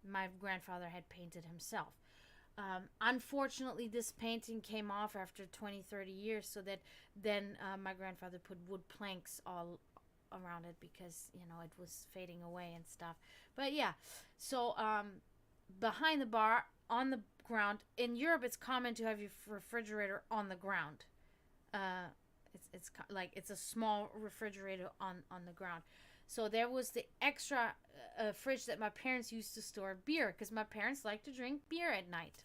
[SPEAKER 1] My grandfather had painted himself. Unfortunately, this painting came off after 20, 30 years, so that then my grandfather put wood planks all around it because, you know, it was fading away and stuff. But yeah, so behind the bar, on the ground, in Europe it's common to have your refrigerator on the ground. It's like it's a small refrigerator on the ground. So there was the extra fridge that my parents used to store beer, because my parents like to drink beer at night.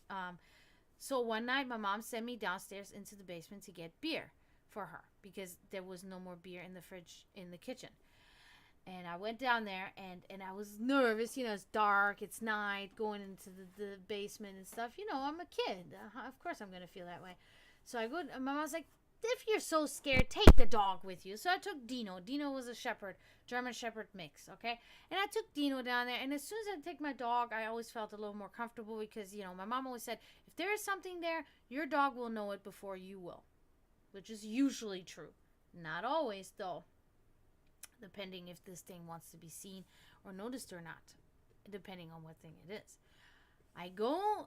[SPEAKER 1] So one night my mom sent me downstairs into the basement to get beer for her, because there was no more beer in the fridge in the kitchen. And I went down there, and I was nervous. You know, it's dark, it's night, going into the basement and stuff. You know, I'm a kid. Of course I'm going to feel that way. So I go, and my mom's like, if you're so scared, take the dog with you. So I took Dino. Dino was a shepherd, German shepherd mix, okay? And I took Dino down there, and as soon as I take my dog, I always felt a little more comfortable, because, you know, my mom always said, if there is something there, your dog will know it before you will, which is usually true. Not always, though, depending if this thing wants to be seen or noticed or not, depending on what thing it is. I go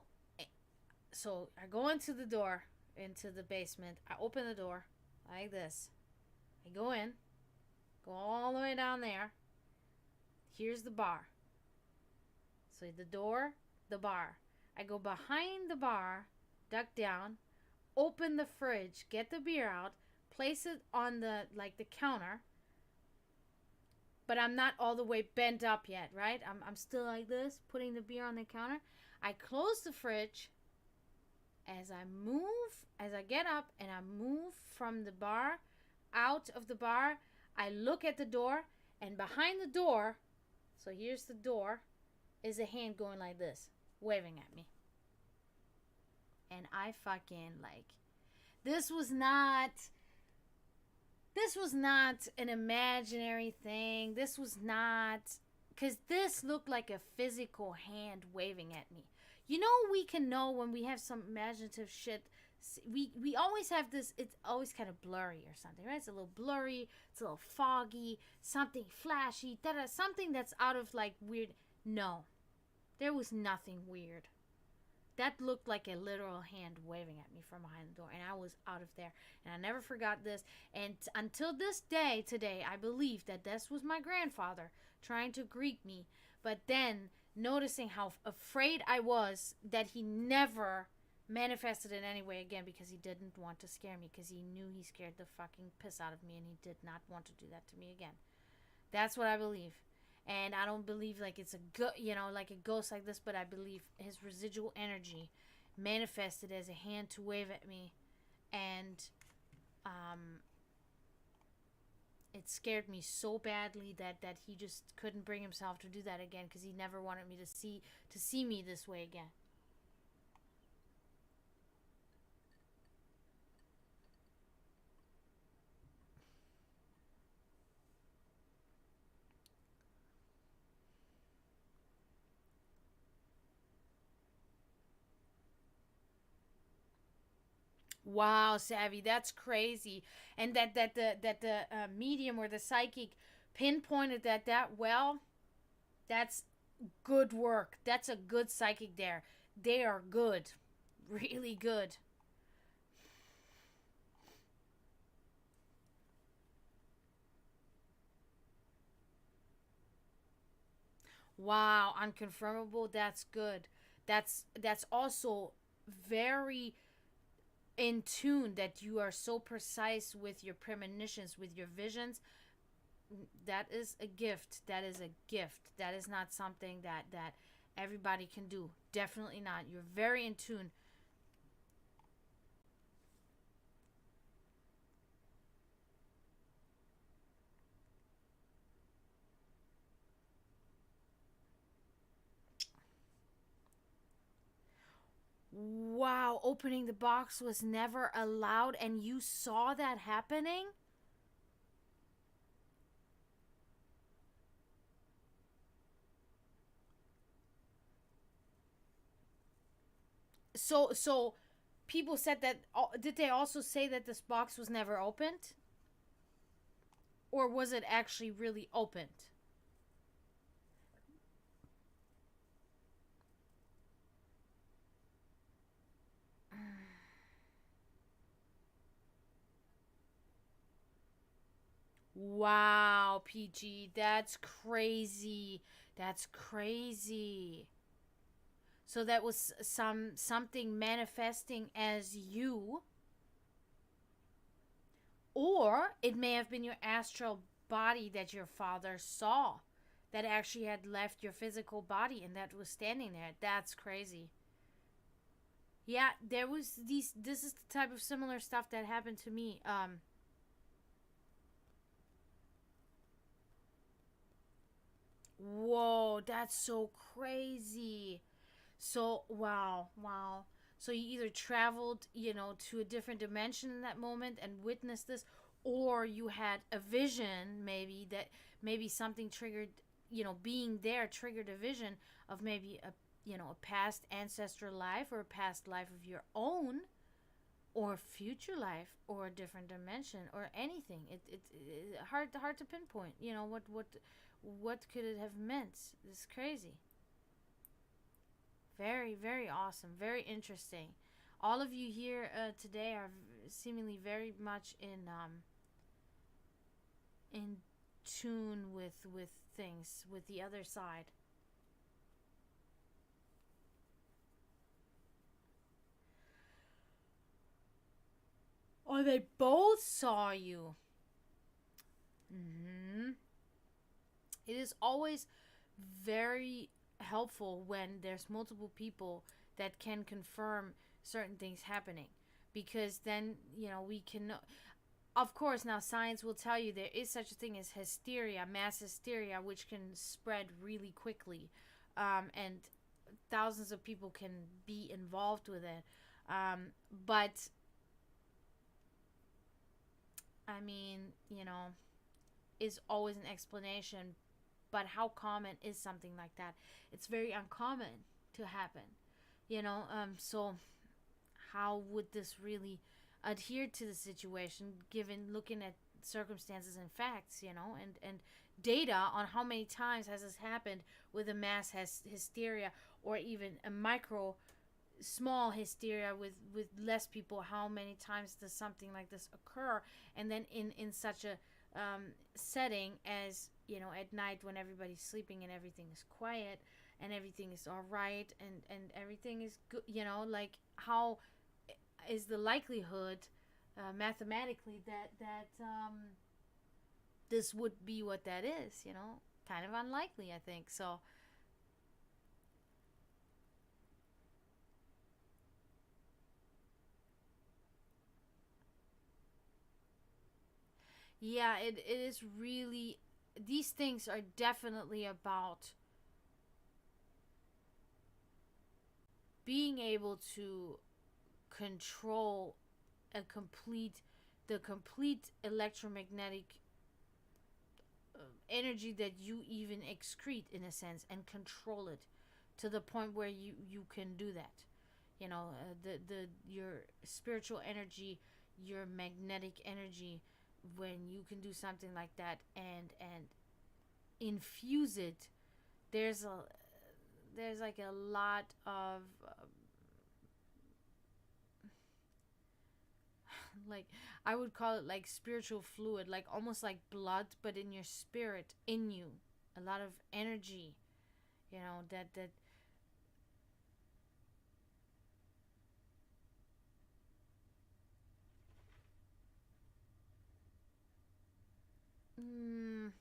[SPEAKER 1] into the door, into the basement. I open the door like this. I go in, go all the way down there. Here's the bar. So the door, the bar. I go behind the bar, duck down, open the fridge, get the beer out, place it on the counter. But I'm not all the way bent up yet, right? I'm still like this, putting the beer on the counter. I close the fridge. As I get up and I move from the bar, out of the bar, I look at the door, and behind the door, so here's the door, is a hand going like this, waving at me. And I fucking, this was not an imaginary thing. This was not, because this looked like a physical hand waving at me. You know, we can know when we have some imaginative shit. We always have this, it's always kind of blurry or something, right? It's a little blurry, it's a little foggy, something flashy, something that's out of weird. No, there was nothing weird. That looked like a literal hand waving at me from behind the door, and I was out of there. And I never forgot this. And until this day, today, I believe that this was my grandfather trying to greet me. But then, noticing how afraid I was, that he never manifested in any way again, because he didn't want to scare me, because he knew he scared the fucking piss out of me, and he did not want to do that to me again. That's what I believe. And I don't believe it's a ghost like this, but I believe his residual energy manifested as a hand to wave at me, and it scared me so badly that he just couldn't bring himself to do that again, because he never wanted me to see me this way again. Wow, Savvy, that's crazy. And that the medium or the psychic pinpointed that well, that's good work. That's a good psychic there. They are good. Really good. Wow, unconfirmable, that's good. That's also very in tune, that you are so precise with your premonitions, with your visions. That is a gift. That is a gift. That is not something that everybody can do. Definitely not. You're very in tune. Wow, opening the box was never allowed and you saw that happening? So people said that, did they also say that this box was never opened? Or was it actually really opened? Wow, PG, that's crazy. That's crazy. So that was something manifesting as you, or it may have been your astral body that your father saw that actually had left your physical body and that was standing there. That's crazy. Yeah, there was these this is the type of similar stuff that happened to me. Whoa, that's so crazy. So, wow, wow. So you either traveled, to a different dimension in that moment and witnessed this, or you had a vision, maybe that maybe something triggered, being there triggered a vision of maybe a past ancestral life or a past life of your own, or future life, or a different dimension, or anything. It hard to pinpoint. What could it have meant? It's crazy. Very, very awesome. Very interesting. All of you here today are seemingly very much in tune with things, with the other side. Or they both saw you. Mm-hmm. It is always very helpful when there's multiple people that can confirm certain things happening, because then we can know. Of course, now science will tell you there is such a thing as hysteria, mass hysteria, which can spread really quickly, and thousands of people can be involved with it. But I mean, is always an explanation. But how common is something like that? It's very uncommon to happen. So how would this really adhere to the situation, given looking at circumstances and facts, and data on how many times has this happened with a mass hysteria, or even a micro small hysteria with less people. How many times does something like this occur? And then in such a setting as, at night, when everybody's sleeping and everything is quiet and everything is all right, and everything is good, like, how is the likelihood, mathematically, that this would be what that is? Kind of unlikely, I think. So yeah, it is really, these things are definitely about being able to control a complete the complete electromagnetic energy that you even excrete, in a sense, and control it to the point where you can do that. The your spiritual energy, your magnetic energy, when you can do something like that and infuse it. There's a there's like a lot of like, I would call it like spiritual fluid, like almost like blood, but in your spirit, in you. A lot of energy, that mm,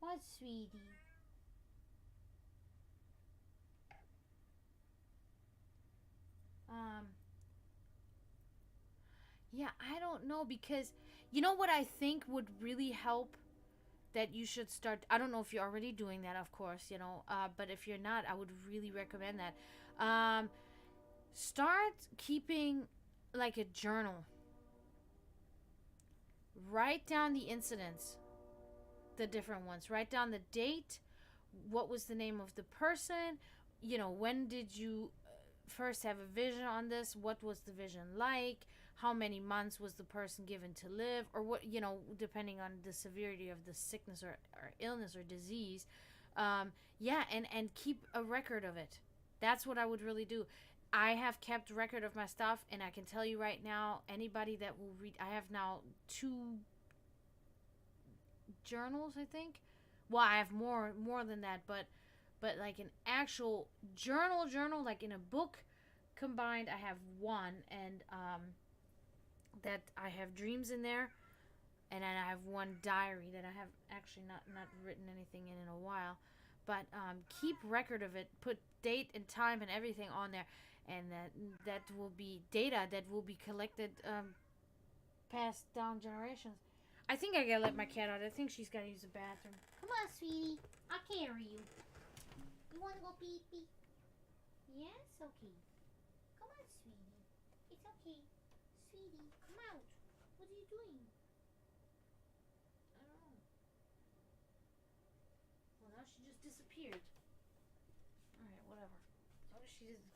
[SPEAKER 1] what, sweetie? Um, yeah, I don't know, because you know what I think would really help that you should start. I don't know if you're already doing that, of course, you know, but if you're not, I would really recommend that. Start keeping like a journal. Write down the incidents, the different ones. Write down the date, what was the name of the person, you know, when did you first have a vision on this, what was the vision like, how many months was the person given to live, or what, you know, depending on the severity of the sickness or illness or disease. Yeah, and keep a record of it. That's what I would really do. I have kept record of my stuff, and I can tell you right now, anybody that will read, I have now 2 journals, I think. Well, I have more than that, but like an actual journal, like in a book combined, I have one, and that I have dreams in there, and then I have one diary that I have actually not written anything in a while, but keep record of it. Put date and time and everything on there, and that will be data that will be collected, passed down generations. I think I gotta let my cat out. I think she's gotta use the bathroom. Come on, sweetie. I'll carry you. You wanna go pee pee? Yes, okay. Come on, sweetie. It's okay. Sweetie, come out. What are you doing? I don't know. Well, now she just disappeared. Alright, whatever. As long as she just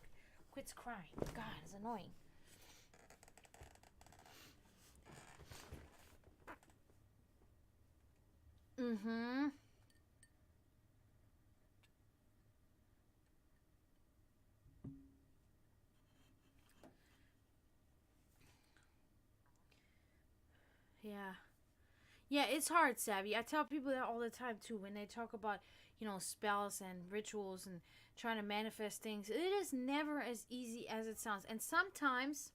[SPEAKER 1] quits crying. God, it's annoying. Mm-hmm. Yeah. Yeah, it's hard, Savvy. I tell people that all the time too when they talk about, you know, spells and rituals and trying to manifest things. It is never as easy as it sounds. And sometimes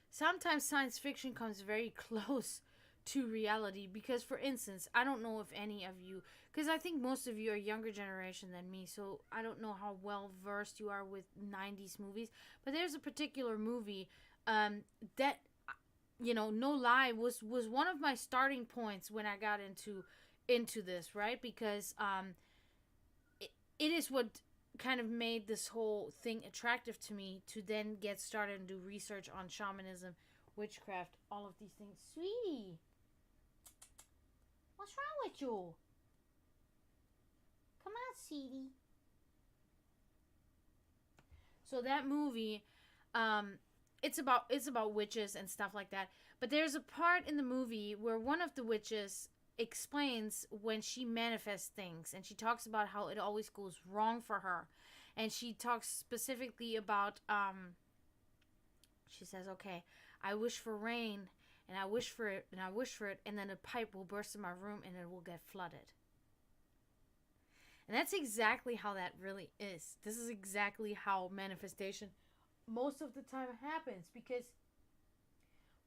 [SPEAKER 1] science fiction comes very close to reality because, for instance, I don't know if any of you, because I think most of you are younger generation than me, so I don't know how well versed you are with 90s movies, but there's a particular movie that, you know, no lie, was one of my starting points when I got into this, right? Because it is what kind of made this whole thing attractive to me to then get started and do research on shamanism, witchcraft, all of these things. Sweetie, what's wrong with you? Come on, sweetie. So that movie, it's about witches and stuff like that. But there's a part in the movie where one of the witches explains when she manifests things, and she talks about how it always goes wrong for her, and she talks specifically about she says, okay, I wish for rain, and I wish for it, and I wish for it, and then a pipe will burst in my room and it will get flooded. And that's exactly how that really is. This is exactly how manifestation most of the time happens, because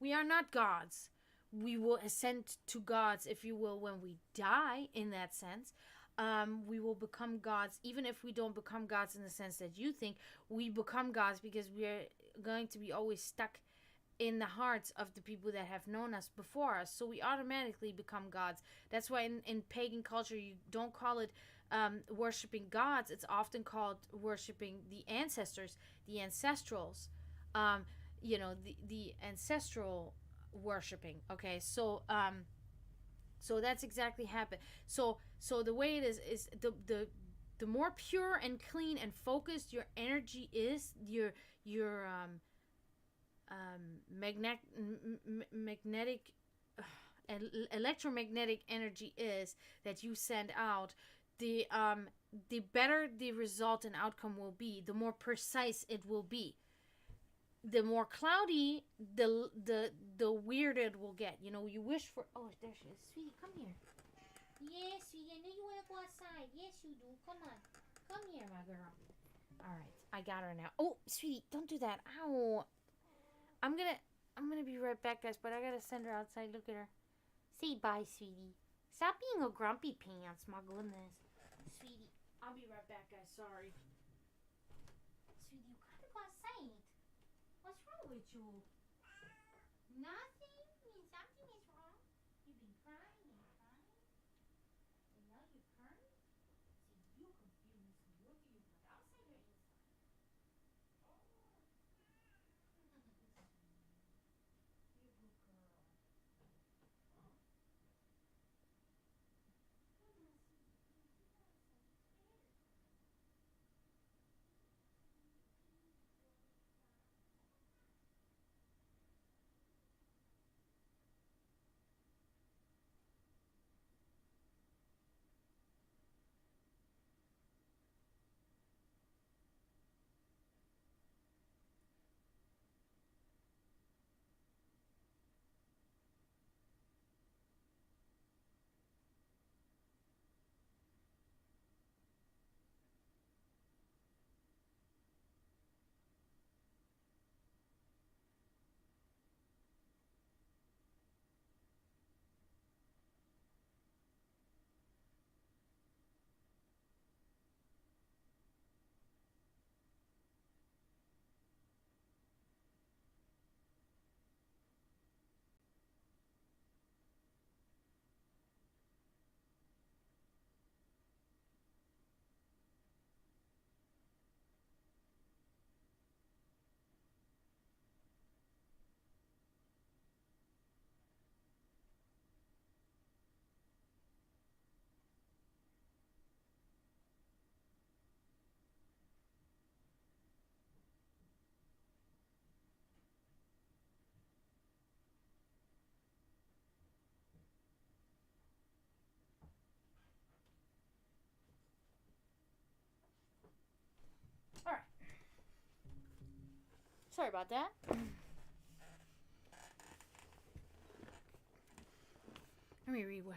[SPEAKER 1] we are not gods. We will ascend to gods, if you will, when we die, in that sense. We will become gods, even if we don't become gods in the sense that you think. We become gods because we are going to be always stuck in the hearts of the people that have known us before us. So we automatically become gods. That's why in pagan culture, you don't call it worshiping gods. It's often called worshiping the ancestors, the ancestrals, the ancestral worshiping. Okay, so that's exactly happened. So the way it is the more pure and clean and focused your energy is, your magnetic electromagnetic energy is that you send out, the better the result and outcome will be, the more precise it will be. The more cloudy, the weirder it will get. You know, you wish for, oh, there she is. Sweetie, come here. Yes, sweetie, I know you want to go outside. Yes, you do. Come on. Come here, my girl. All right, I got her now. Oh, sweetie, don't do that. Ow. I'm gonna be right back, guys, but I gotta send her outside. Look at her. Say bye, sweetie. Stop being a grumpy pants, my goodness. Sweetie, I'll be right back, guys. Sorry. Sweetie, you gotta go outside. What's wrong with you? Nothing? Something is wrong? You've been crying and crying? Sorry about that. Let me read what.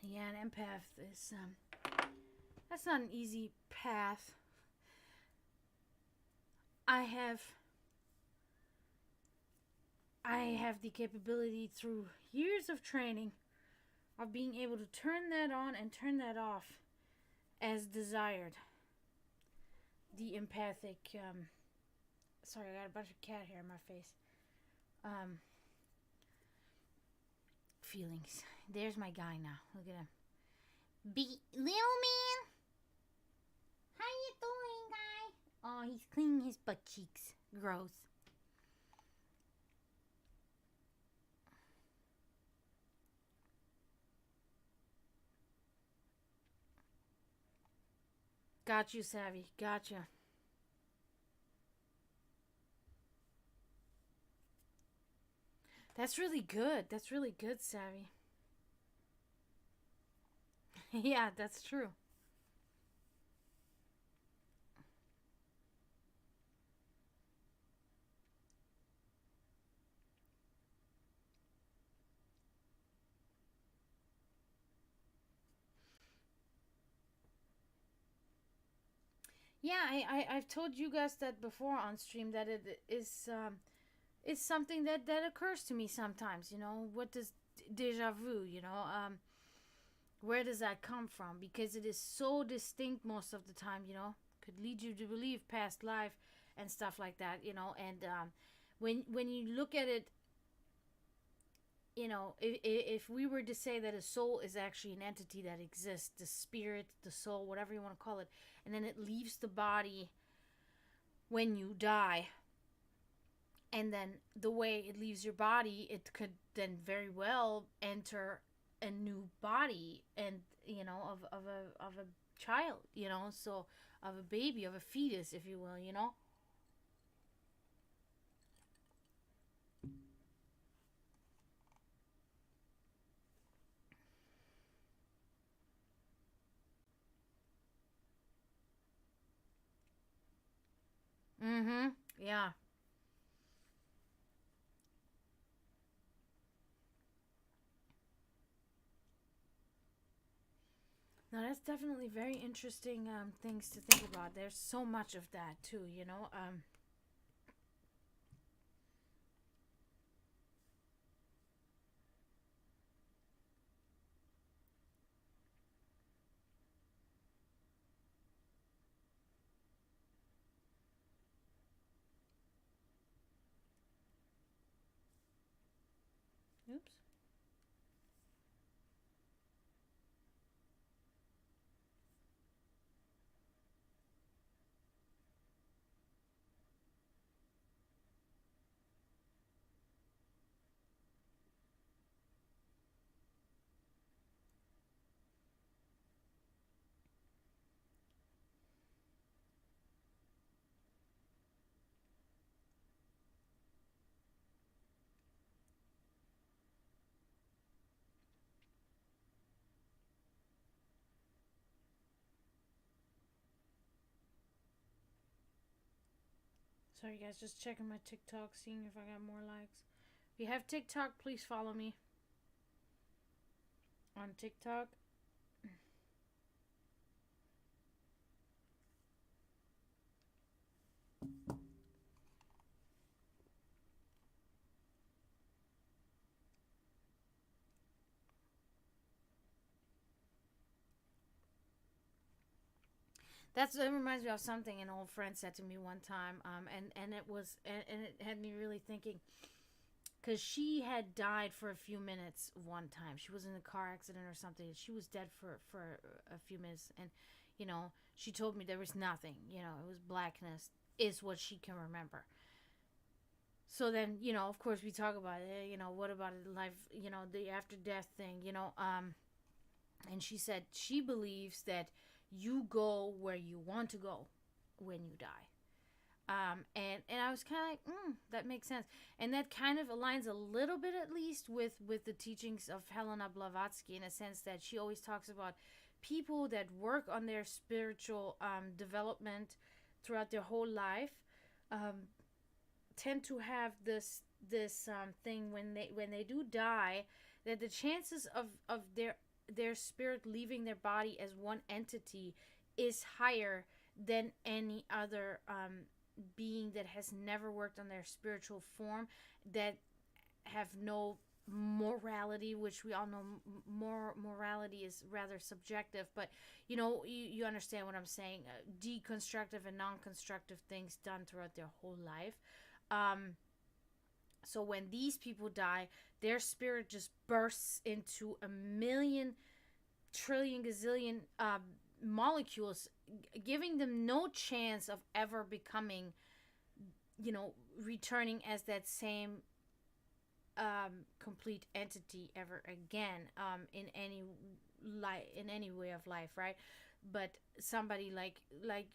[SPEAKER 1] Yeah, an empath is that's not an easy path. I have the capability through years of training of being able to turn that on and turn that off as desired. The empathic sorry, I got a bunch of cat hair in my face. Feelings. There's my guy now. Look at him. Little man. How you doing, guy? Oh, he's cleaning his butt cheeks. Gross. Got you, Savvy. Gotcha. That's really good. That's really good, Savvy. Yeah, that's true. Yeah, I've told you guys that before on stream that it is something that occurs to me sometimes. You know, what does deja vu? You know, where does that come from? Because it is so distinct most of the time. You know, could lead you to believe past life and stuff like that. You know, and when you look at it, you know, if we were to say that a soul is actually an entity that exists, the spirit, the soul, whatever you want to call it, and then it leaves the body when you die, and then the way it leaves your body, it could then very well enter a new body, and you know, of a child, you know, so of a baby, of a fetus, if you will, you know. Mm-hmm. Yeah. No, that's definitely very interesting things to think about. There's so much of that too, you know. Oops. Sorry, guys, just checking my TikTok, seeing if I got more likes. If you have TikTok, please follow me on TikTok. That reminds me of something an old friend said to me one time, and it was and it had me really thinking, because she had died for a few minutes one time. She was in a car accident or something, and she was dead for a few minutes, and you know, she told me there was nothing. You know, it was blackness is what she can remember. So then, you know, of course, we talk about it. You know, what about life? You know, the after death thing. You know, and she said she believes that you go where you want to go, when you die. And I was kind of like, that makes sense, and that kind of aligns a little bit, at least, with the teachings of Helena Blavatsky, in a sense that she always talks about people that work on their spiritual development throughout their whole life, um, tend to have this thing when they do die, that the chances of their spirit leaving their body as one entity is higher than any other being that has never worked on their spiritual form, that have no morality, which we all know more morality is rather subjective, but you understand what I'm saying. Deconstructive and non-constructive things done throughout their whole life. So when these people die, their spirit just bursts into a million trillion gazillion molecules, giving them no chance of ever becoming, returning as that same complete entity ever again, in any way of life, right? But somebody like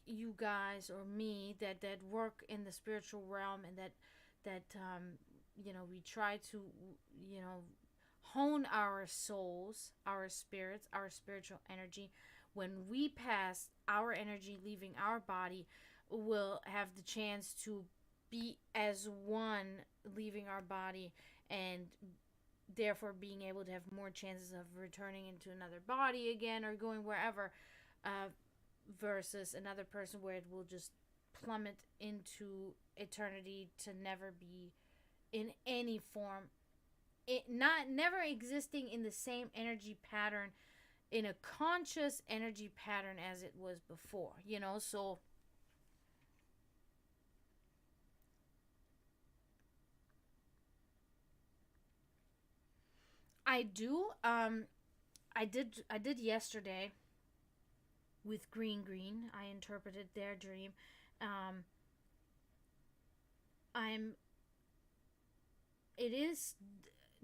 [SPEAKER 1] you guys or me that work in the spiritual realm, and that we try to hone our souls, our spirits, our spiritual energy. When we pass, our energy leaving our body will have the chance to be as one leaving our body, and therefore being able to have more chances of returning into another body again or going wherever, versus another person where it will just plummet into eternity to never be in any form, never existing in the same energy pattern, in a conscious energy pattern as it was before, so I do. I did yesterday with Green. I interpreted their dream. Um, I'm. It is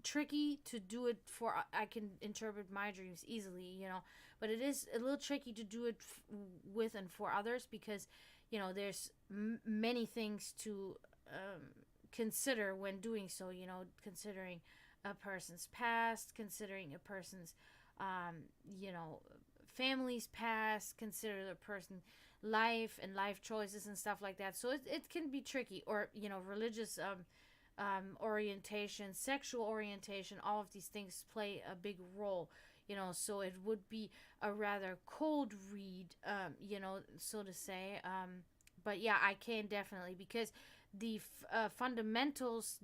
[SPEAKER 1] tricky to do it for. I can interpret my dreams easily, but it is a little tricky to do it with and for others, because there's many things to consider when doing so. Considering a person's past, considering a person's family's past, consider the person's life and life choices and stuff like that. So it can be tricky, or religious orientation, sexual orientation, all of these things play a big role. So it would be a rather cold read, so to say. But yeah, I can definitely, because the fundamentals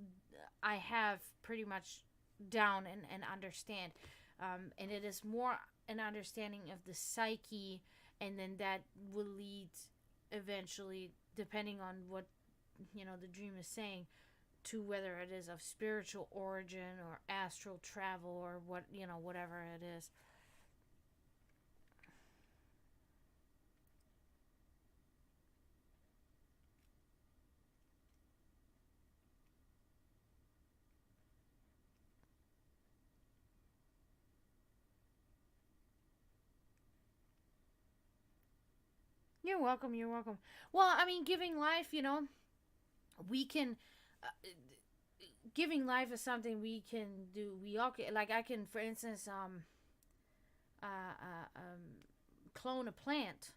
[SPEAKER 1] I have pretty much down and understand. And it is more an understanding of the psyche, and then that will lead eventually, depending on what the dream is saying, to whether it is of spiritual origin or astral travel, or whatever it is. You're welcome. You're welcome. Well, I mean, giving life, we can. Uh, Giving life is something we can do. We all can, like, I can, for instance, uh, uh, um, clone a plant.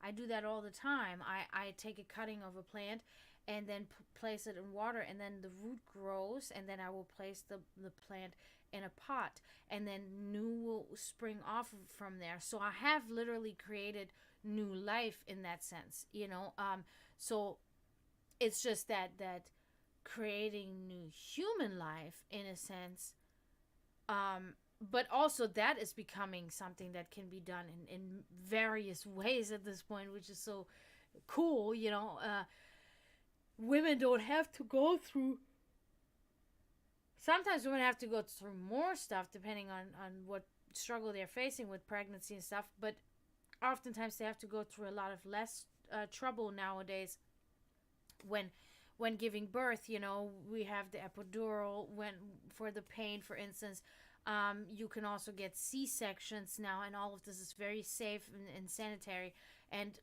[SPEAKER 1] I do that all the time. I take a cutting of a plant and then place it in water, and then the root grows, and then I will place the plant in a pot, and then new will spring off from there. So I have literally created new life in that sense, so it's just that creating new human life, in a sense, but also that is becoming something that can be done in various ways at this point, which is so cool. Women don't have to go through, sometimes women have to go through more stuff depending on what struggle they're facing with pregnancy and stuff, but oftentimes they have to go through a lot of less trouble nowadays when giving birth. We have the epidural when for the pain, for instance. You can also get C-sections now, and all of this is very safe and sanitary. And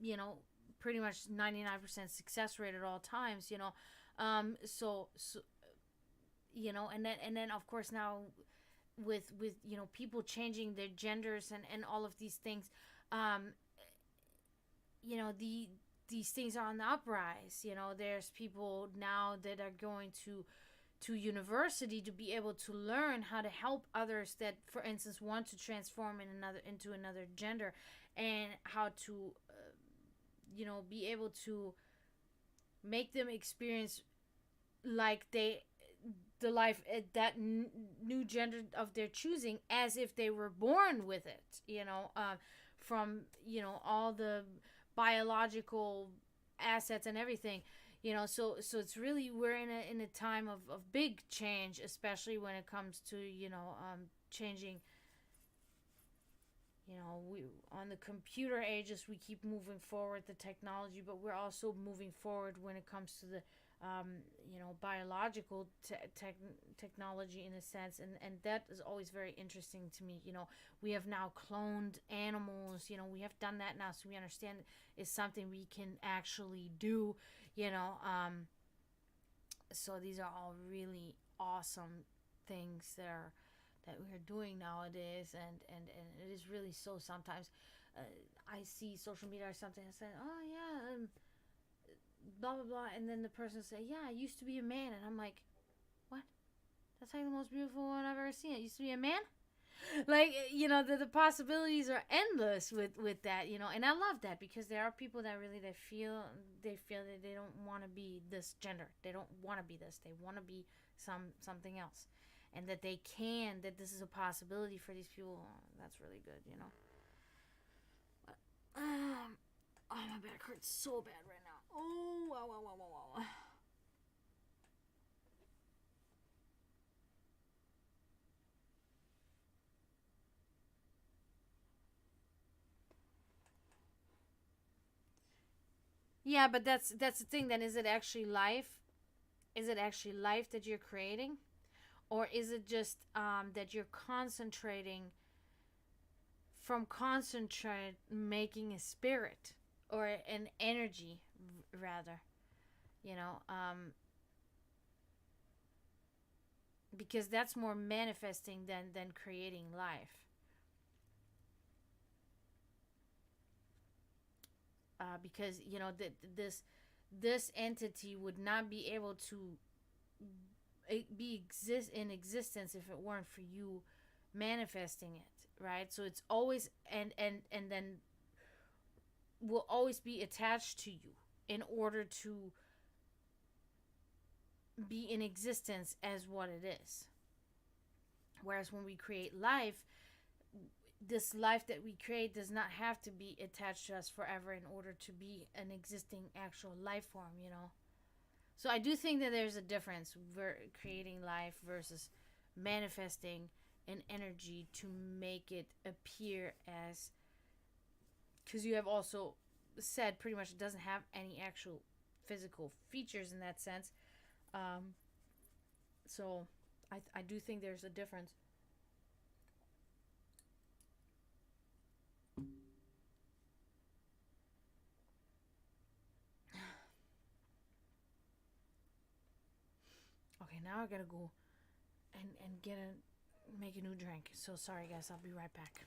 [SPEAKER 1] you know, pretty much 99% success rate at all times, you know. So you know, and then of course now with you know, people changing their genders and all of these things, um you know, these things are on the uprise. You know, there's people now that are going to university to be able to learn how to help others that, for instance, want to transform into another gender, and how to you know, be able to make them experience like they the life at that new gender of their choosing, as if they were born with it, you know, from, you know, all the biological assets and everything, you know. So it's really, we're in a time of big change, especially when it comes to, you know, changing, you know, we on the computer ages, we keep moving forward the technology, but we're also moving forward when it comes to the you know, biological technology, in a sense, and that is always very interesting to me. You know, we have now cloned animals. You know, we have done that now, so we understand it's something we can actually do. You know, so these are all really awesome things that we're doing nowadays, and it is really so. Sometimes I see social media or something and say, oh yeah, blah blah blah, and then the person say, yeah, I used to be a man, and I'm like, what? That's like the most beautiful one I've ever seen. It used to be a man. Like, you know, the possibilities are endless with that, you know. And I love that, because there are people that really, they feel that they don't want to be this gender, they don't want to be this, they want to be something else, and that they can, that this is a possibility for these people. That's really good, you know. But, oh, my back hurts so bad right now. Oh, wow, wow, wow, wow, wow. Yeah, but that's the thing. Then, is it actually life? Is it actually life that you're creating, or is it just that you're concentrating, from concentrate, making a spirit or an energy, rather, you know, because that's more manifesting than creating life, because, you know, this entity would not be able to be exist in existence if it weren't for you manifesting it, right? So it's always, and then will always be attached to you in order to be in existence as what it is. Whereas when we create life, this life that we create does not have to be attached to us forever in order to be an existing actual life form, you know. So I do think that there's a difference, creating life versus manifesting an energy to make it appear as, because you have also said pretty much it doesn't have any actual physical features in that sense. Um, so I do think there's a difference. Okay, now I gotta go and make a new drink. So sorry, guys. I'll be right back.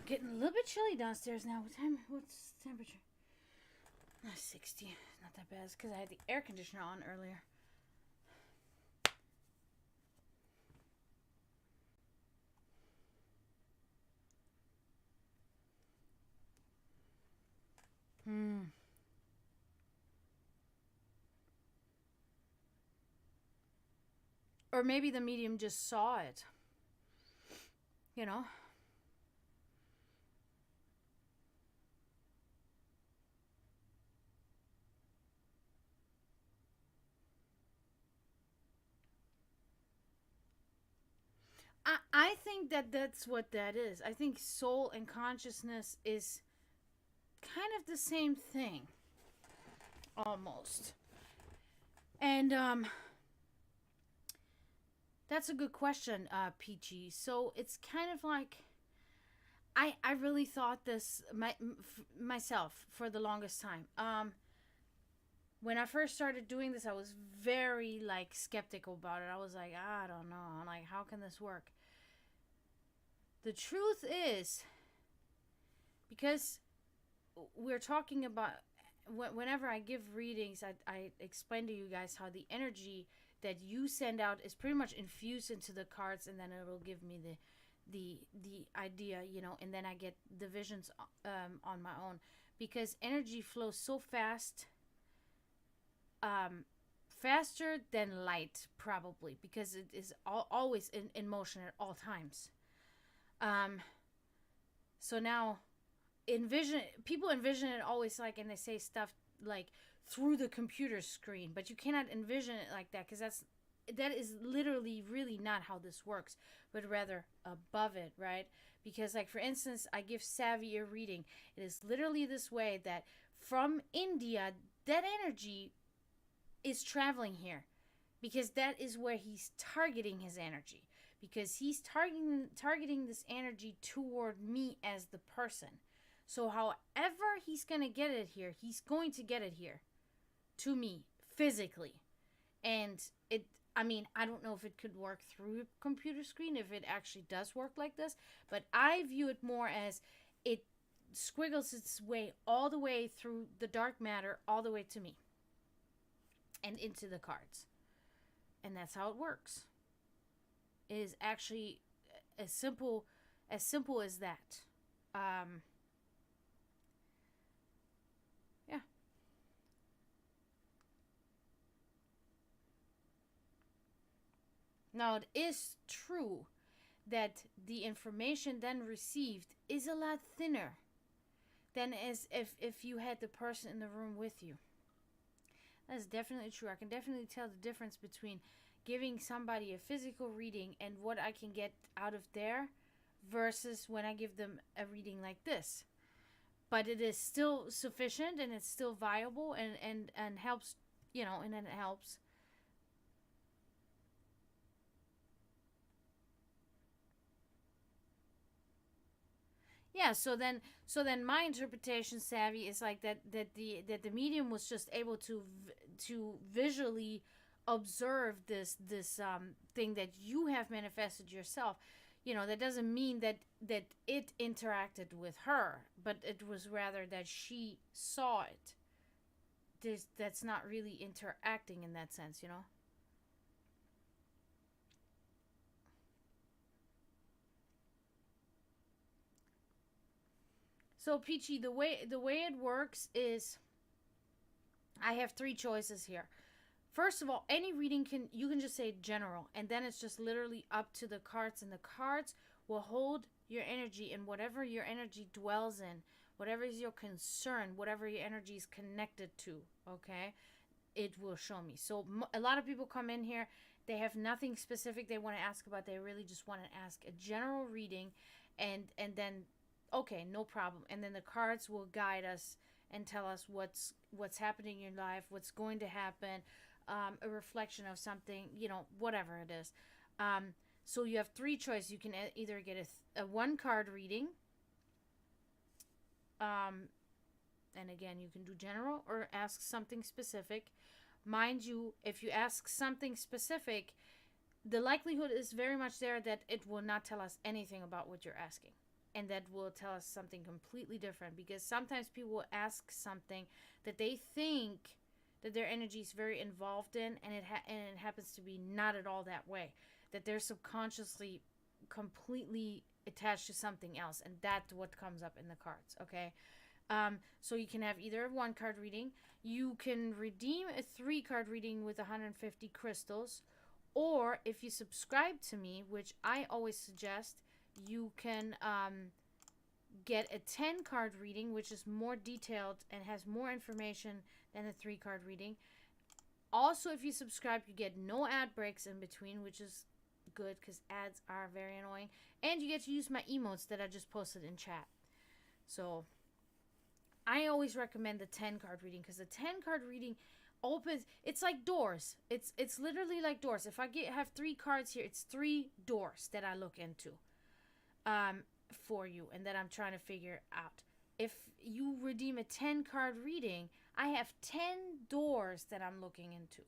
[SPEAKER 1] getting a little bit chilly downstairs now. What's the temperature? 60. Not that bad. It's because I had the air conditioner on earlier. Or maybe the medium just saw it. You know? I think that that's what that is. I think soul and consciousness is kind of the same thing. Almost. And that's a good question, Peachy. So it's kind of like I really thought this myself for the longest time. When I first started doing this, I was very like skeptical about it. I was like, I don't know. I'm like, how can this work? The truth is, because we're talking about, whenever I give readings, I explain to you guys how the energy that you send out is pretty much infused into the cards, and then it'll give me the idea, you know, and then I get the visions on my own, because energy flows so fast, faster than light, probably, because it is always in motion at all times. So now people envision it always like, and they say stuff like through the computer screen, but you cannot envision it like that, because that is literally really not how this works, but rather above it, right? Because, like, for instance, I give Savvy a reading. It is literally this way, that from India, that energy is traveling here, because that is where he's targeting his energy, because he's targeting this energy toward me as the person. So however he's going to get it here, he's going to get it here to me physically. And I don't know if it could work through a computer screen, if it actually does work like this, but I view it more as it squiggles its way all the way through the dark matter, all the way to me and into the cards. And that's how it works. It is actually as simple as that. Yeah. Now, it is true that the information then received is a lot thinner than as if you had the person in the room with you. That's definitely true. I can definitely tell the difference between giving somebody a physical reading and what I can get out of there versus when I give them a reading like this. But it is still sufficient, and it's still viable, and helps, you know, and then it helps. Yeah, so then my interpretation, Savvy, is like that the medium was just able to visually observe this thing that you have manifested yourself. You know, that doesn't mean that it interacted with her, but it was rather that she saw it. That's not really interacting in that sense, you know. So, Peachy, the way it works is, I have three choices here. First of all, any reading you can just say general, and then it's just literally up to the cards, and the cards will hold your energy, and whatever your energy dwells in, whatever is your concern, whatever your energy is connected to, okay, it will show me. So a lot of people come in here, they have nothing specific they want to ask about. They really just want to ask a general reading, and then, okay, no problem. And then the cards will guide us and tell us what's happening in your life, what's going to happen, a reflection of something, you know, whatever it is. So you have three choices. You can either get a one card reading, and again, you can do general or ask something specific. Mind you, if you ask something specific, the likelihood is very much there that it will not tell us anything about what you're asking. and that will tell us something completely different, because sometimes people will ask something that they think that their energy is very involved in, and it happens to be not at all that way, that they're subconsciously completely attached to something else, and that's what comes up in the cards. Okay, so you can have either a 1 card reading, you can redeem a 3 card reading with 150 crystals, or if you subscribe to me, which I always suggest, you can get a 10 card reading, which is more detailed and has more information than a 3 card reading. Also, if you subscribe, you get no ad breaks in between, which is good because ads are very annoying. And you get to use my emotes that I just posted in chat. So I always recommend the 10 card reading, because the 10 card reading opens, it's like doors. It's literally like doors. If I have 3 cards here, it's 3 doors that I look into for you, and that I'm trying to figure out. If you redeem a 10 card reading, I have 10 doors that I'm looking into,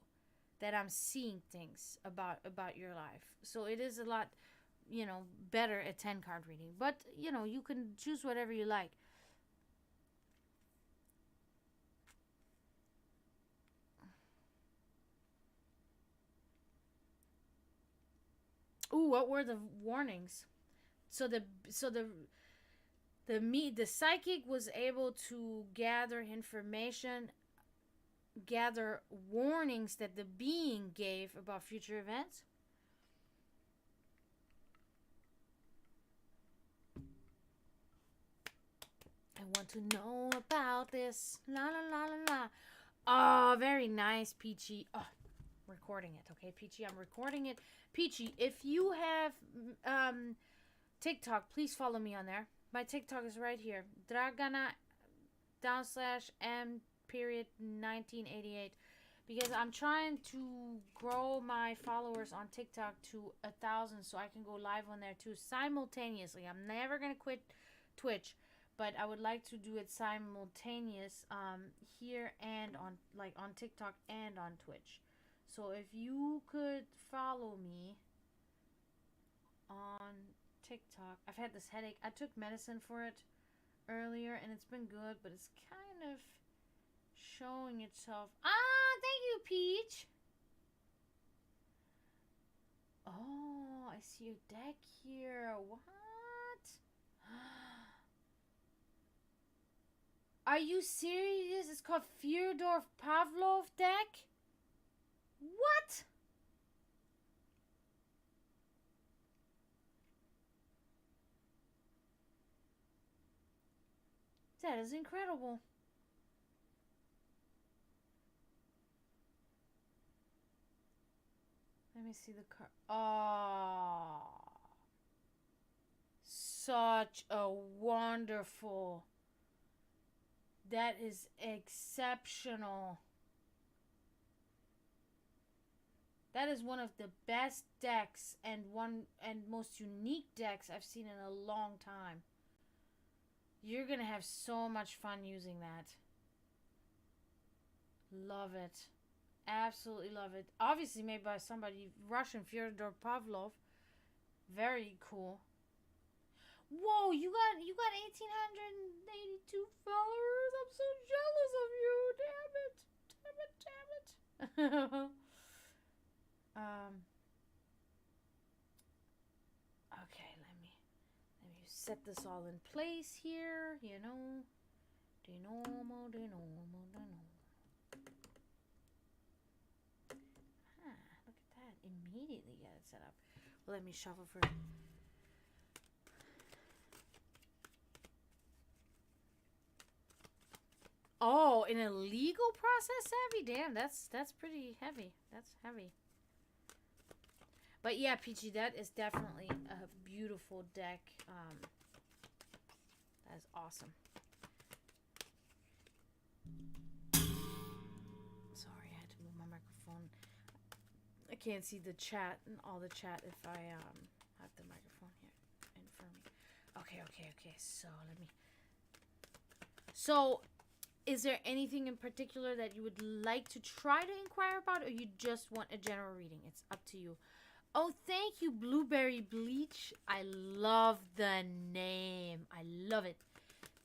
[SPEAKER 1] that I'm seeing things about your life. So it is a lot, better a 10 card reading. But, you can choose whatever you like. Ooh, what were the warnings? So the psychic was able to gather information, gather warnings that the being gave about future events. I want to know about this. La la la la la. Oh, very nice, Peachy. Oh, recording it, okay, Peachy? I'm recording it. Peachy, if you have TikTok, please follow me on there. My TikTok is right here. Dragana /M.1988. Because I'm trying to grow my followers on TikTok to 1,000, so I can go live on there too simultaneously. I'm never gonna quit Twitch, but I would like to do it simultaneous here and on TikTok and on Twitch. So if you could follow me on TikTok. I've had this headache. I took medicine for it earlier, and it's been good, but it's kind of showing itself. Ah, thank you, Peach. Oh, I see your deck here. What? Are you serious? It's called Fyodor Pavlov deck? What? That is incredible. Let me see the card. Oh, such a wonderful. That is exceptional. That is one of the best decks and most unique decks I've seen in a long time. You're gonna have so much fun using that. Love it. Absolutely love it. Obviously made by somebody Russian, Fyodor Pavlov. Very cool. Whoa, you got 1,882 followers. I'm so jealous of you. Damn it. Okay, let me set this all in place here, De normal. Look at that. Immediately got it set up. Well, let me shuffle for. Oh, in a legal process heavy? Damn, that's pretty heavy. That's heavy. But yeah, Peachy, that is definitely a beautiful deck. That is awesome. Sorry, I had to move my microphone. I can't see the chat and all the chat if I have the microphone here in front of me. Okay. So, is there anything in particular that you would like to try to inquire about, or you just want a general reading? It's up to you. Oh, thank you, Blueberry Bleach. I love the name. I love it.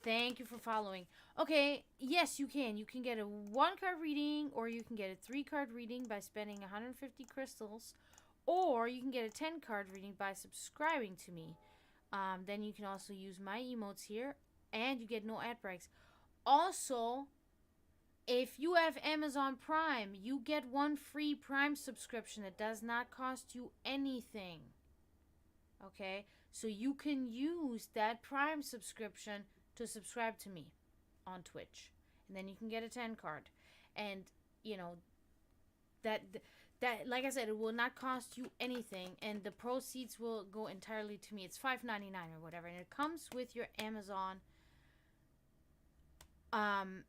[SPEAKER 1] Thank you for following. Okay, yes, you can. You can get a 1 card reading, or you can get a 3 card reading by spending 150 crystals, or you can get a 10 card reading by subscribing to me. Then you can also use my emotes here, and you get no ad breaks. Also, if you have Amazon Prime, you get 1 free Prime subscription that does not cost you anything. Okay? So you can use that Prime subscription to subscribe to me on Twitch. And then you can get a 10 card. And, you know, that like I said, it will not cost you anything, and the proceeds will go entirely to me. It's $5.99 or whatever, and it comes with your Amazon account.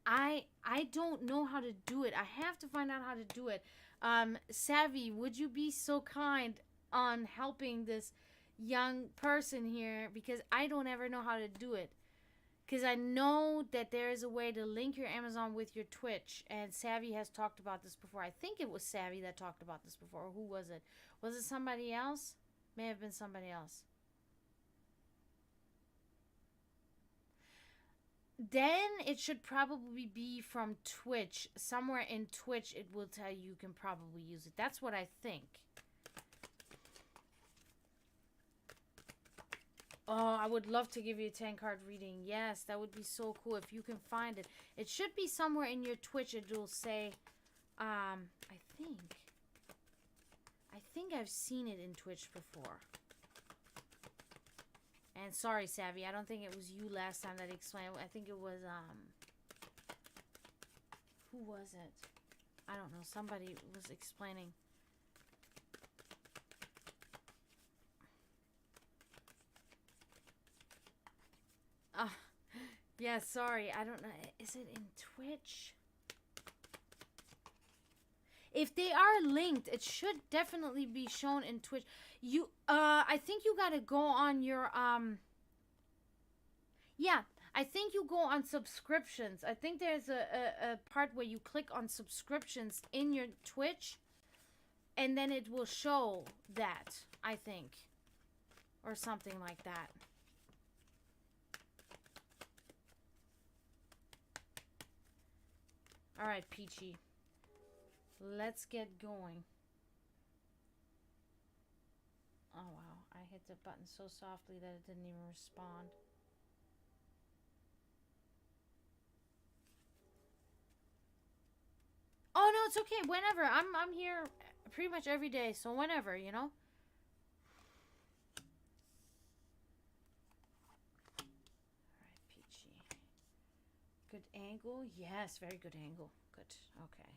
[SPEAKER 1] I don't know how to do it. I have to find out how to do it. Savvy, would you be so kind on helping this young person here, because I don't ever know how to do it. Because I know that there is a way to link your Amazon with your Twitch, and Savvy has talked about this before. I think it was Savvy that talked about this before. Who was it? Was it somebody else? May have been somebody else. Then it should probably be from Twitch. Somewhere in Twitch it will tell you can probably use it. That's what I think. Oh, I would love to give you a 10 card reading. Yes, that would be so cool if you can find it. It should be somewhere in your Twitch. It will say, I think I've seen it in Twitch before. And sorry, Savvy, I don't think it was you last time that explained. I think it was, who was it? I don't know. Somebody was explaining. Yeah, sorry. I don't know. Is it in Twitch? If they are linked, it should definitely be shown in Twitch. I think you gotta go on your, yeah, I think you go on subscriptions. I think there's a part where you click on subscriptions in your Twitch, and then it will show that, I think. Or something like that. Alright, Peachy. Let's get going. Oh, wow. I hit the button so softly that it didn't even respond. Oh, no, it's okay. Whenever. I'm here pretty much every day, so whenever, you know? Alright, Peachy. Good angle? Yes, very good angle. Good. Okay.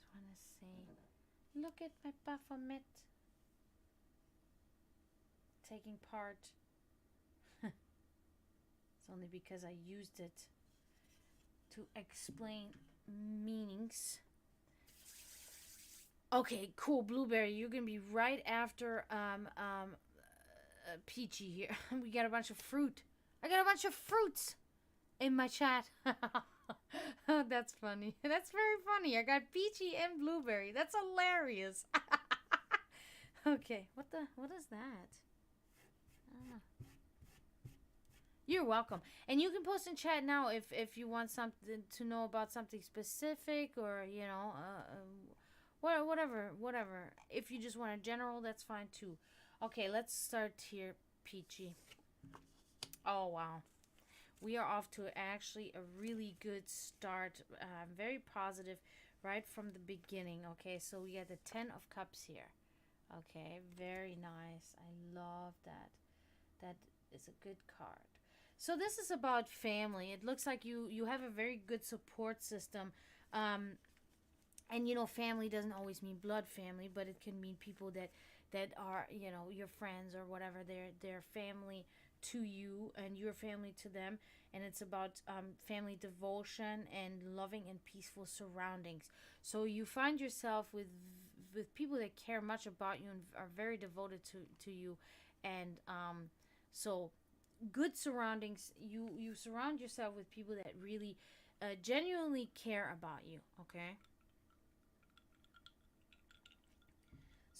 [SPEAKER 1] Just want to say, look at my Baphomet taking part. It's only because I used it to explain meanings. Okay, cool. Blueberry, you're gonna be right after Peachy here. We got a bunch of fruit. I got a bunch of fruits in my chat. Oh, that's funny. That's very funny. I got Peachy and Blueberry. That's hilarious. Okay, what is that? You're welcome. And you can post in chat now if you want something to know about something specific, or, you know, whatever. If you just want a general, that's fine too. Okay, let's start here, Peachy. Oh, wow. We are off to actually a really good start. Very positive right from the beginning. Okay, so we got the 10 of Cups here. Okay, very nice. I love that. That is a good card. So this is about family. It looks like you have a very good support system. And, you know, family doesn't always mean blood family, but it can mean people that are, you know, your friends or whatever. They're family to you, and your family to them. And it's about family devotion and loving and peaceful surroundings. So you find yourself with people that care much about you and are very devoted to you. And so good surroundings. You surround yourself with people that really genuinely care about you. Okay.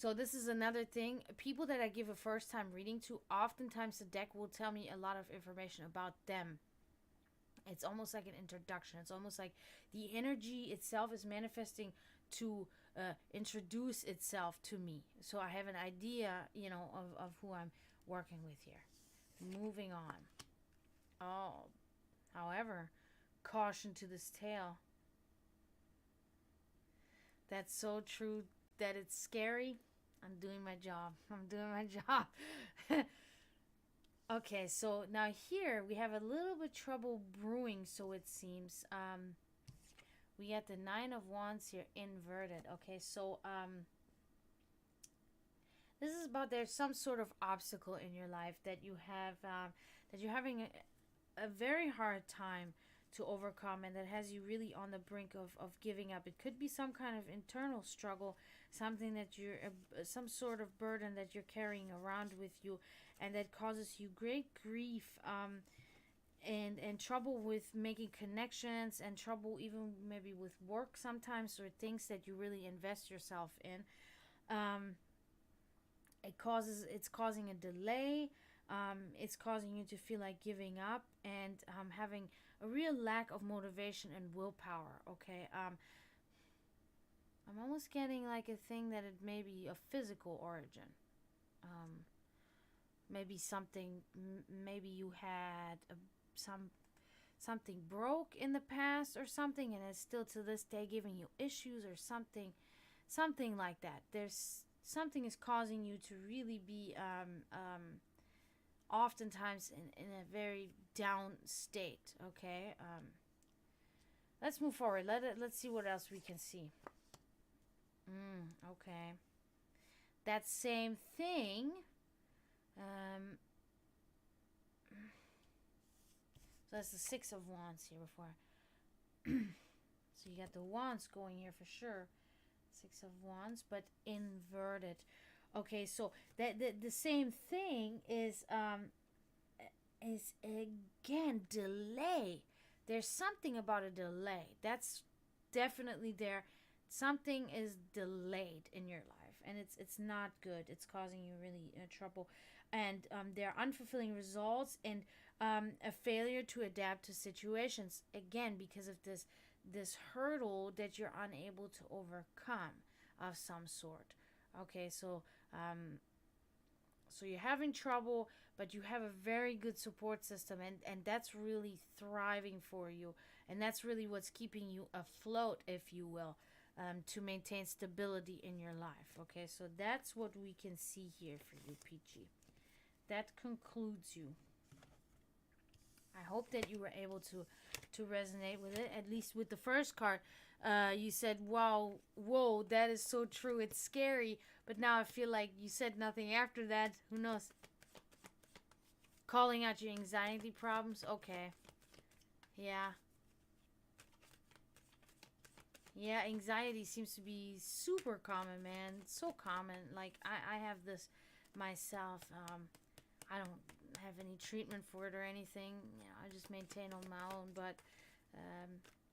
[SPEAKER 1] So this is another thing. People that I give a first time reading to, oftentimes the deck will tell me a lot of information about them. It's almost like an introduction. It's almost like the energy itself is manifesting to introduce itself to me. So I have an idea, of who I'm working with here. Moving on. Oh, however, caution to this tale. That's so true that it's scary. I'm doing my job. I'm doing my job. Okay, so now here we have a little bit trouble brewing, so it seems. We got the Nine of Wands here inverted. Okay, so this is about there's some sort of obstacle in your life that you have, that you're having a very hard time to overcome, and that has you really on the brink of giving up. It could be some kind of internal struggle, something that you're some sort of burden that you're carrying around with you, and that causes you great grief, and trouble with making connections, and trouble even maybe with work sometimes, or things that you really invest yourself in. It's causing a delay. It's causing you to feel like giving up, and having a real lack of motivation and willpower. Okay. I'm almost getting like a thing that it may be a physical origin. Maybe something. Maybe you had something broke in the past or something, and it's still to this day giving you issues or something like that. There's something is causing you to really be oftentimes in a very down state. Okay. Let's move forward. Let's see what else we can see. Okay. That same thing. So that's the Six of Wands here before. So you got the Wands going here for sure. Six of Wands, but inverted. Okay, so that the same thing is again delay. There's something about a delay. That's definitely there. Something is delayed in your life, and it's not good. It's causing you really trouble, and there are unfulfilling results, and a failure to adapt to situations, again because of this hurdle that you're unable to overcome of some sort. Okay, so you're having trouble, but you have a very good support system, and that's really thriving for you, and that's really what's keeping you afloat, if you will, to maintain stability in your life. Okay, so that's what we can see here for you, Peachy. That concludes you. I hope that you were able to resonate with it, at least with the first card. You said, wow, whoa, that is so true. It's scary. But now I feel like you said nothing after that. Who knows? Calling out your anxiety problems. Okay. Yeah. Yeah, anxiety seems to be super common, man. So common. Like, I have this myself. I don't have any treatment for it or anything. I just maintain on my own. But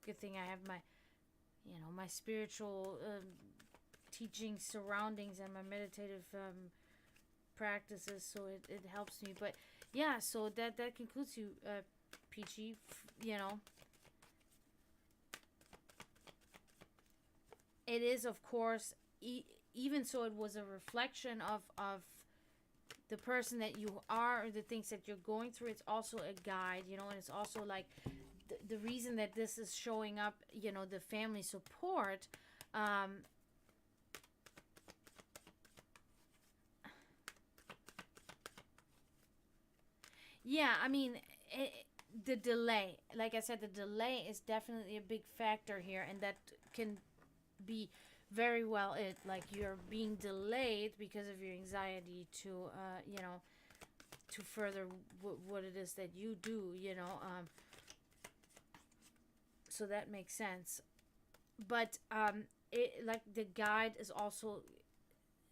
[SPEAKER 1] good thing I have my spiritual teaching surroundings and my meditative practices, so it helps me. But yeah, so that concludes you, Peachy. It is, of course, even so, it was a reflection of the person that you are, or the things that you're going through. It's also a guide, and it's also like the reason that this is showing up, the family support. Yeah, I mean, the delay, like I said, the delay is definitely a big factor here, and that can be very well it, like you're being delayed because of your anxiety to to further what it is that you do, so that makes sense. But it, like, the guide is also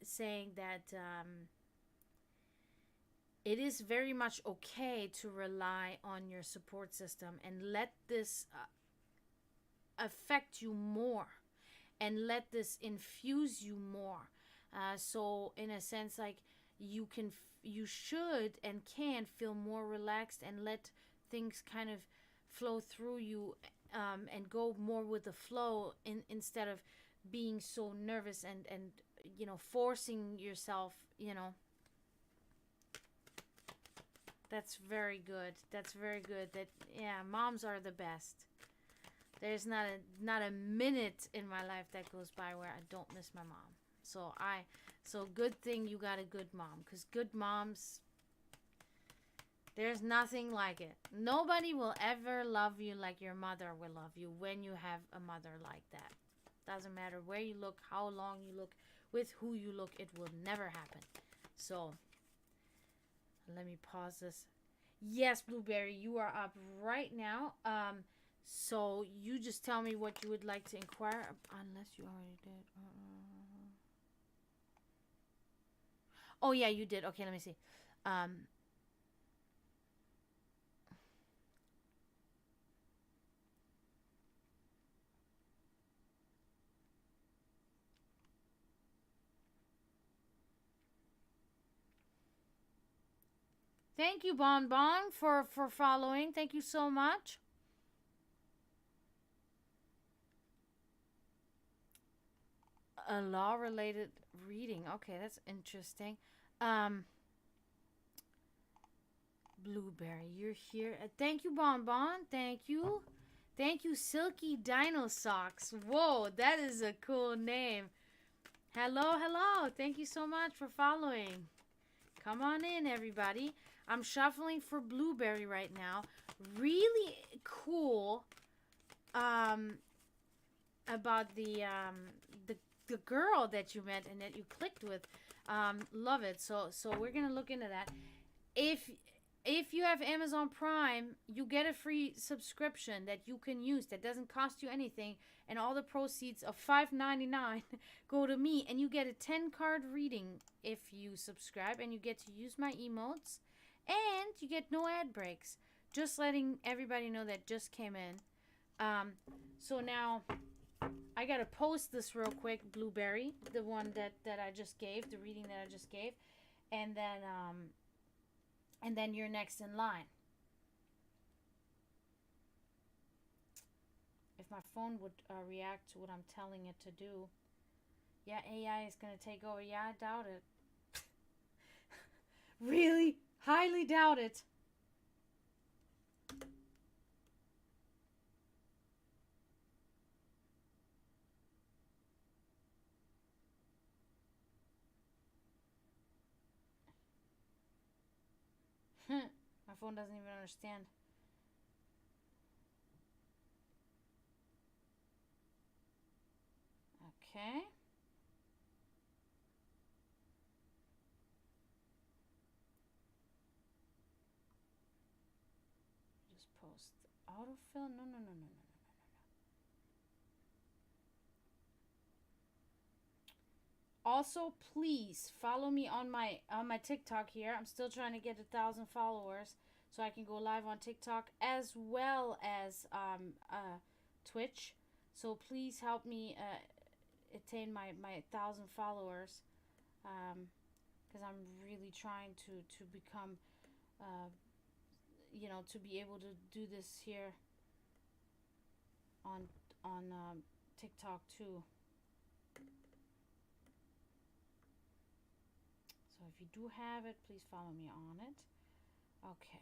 [SPEAKER 1] saying that it is very much okay to rely on your support system and let this affect you more, and let this infuse you more. So in a sense, like you should and can feel more relaxed and let things kind of flow through you, and go more with the flow instead of being so nervous and forcing yourself. That's very good. That's very good. That, yeah, moms are the best. There's not a minute in my life that goes by where I don't miss my mom. So good thing you got a good mom, because good moms, there's nothing like it. Nobody will ever love you like your mother will love you when you have a mother like that. Doesn't matter where you look, how long you look, with who you look, it will never happen. So let me pause this. Yes, Blueberry, you are up right now. So you just tell me what you would like to inquire, unless you already did. Oh yeah, you did. Okay, let me see. Thank you, Bon Bon, for following. Thank you so much. A law-related reading. Okay, that's interesting. Um, Blueberry, you're here. Thank you, Bon Bon. Thank you. Thank you, Silky Dino Socks. Whoa, that is a cool name. Hello, hello. Thank you so much for following. Come on in, everybody. I'm shuffling for Blueberry right now. Really cool about the girl that you met and that you clicked with. Love it. So we're gonna look into that. If you have Amazon Prime, you get a free subscription that you can use that doesn't cost you anything, and all the proceeds of $5.99 go to me, and you get a 10-card reading if you subscribe, and you get to use my emotes, and you get no ad breaks. Just letting everybody know that just came in. So now I gotta post this real quick, Blueberry, the one that I just gave, the reading that I just gave, and then you're next in line. If my phone would react to what I'm telling it to do. Yeah, AI is gonna take over. Yeah, I doubt it. Really? Highly doubt it. My phone doesn't even understand. Okay. Just post autofill. No, no, no, no, no, no. Also, please follow me on my TikTok here. I'm still trying to get 1,000 followers so I can go live on TikTok as well as Twitch. So please help me attain my 1,000 followers, because I'm really trying to become, to be able to do this here on TikTok too. So if you do have it, please follow me on it. Okay.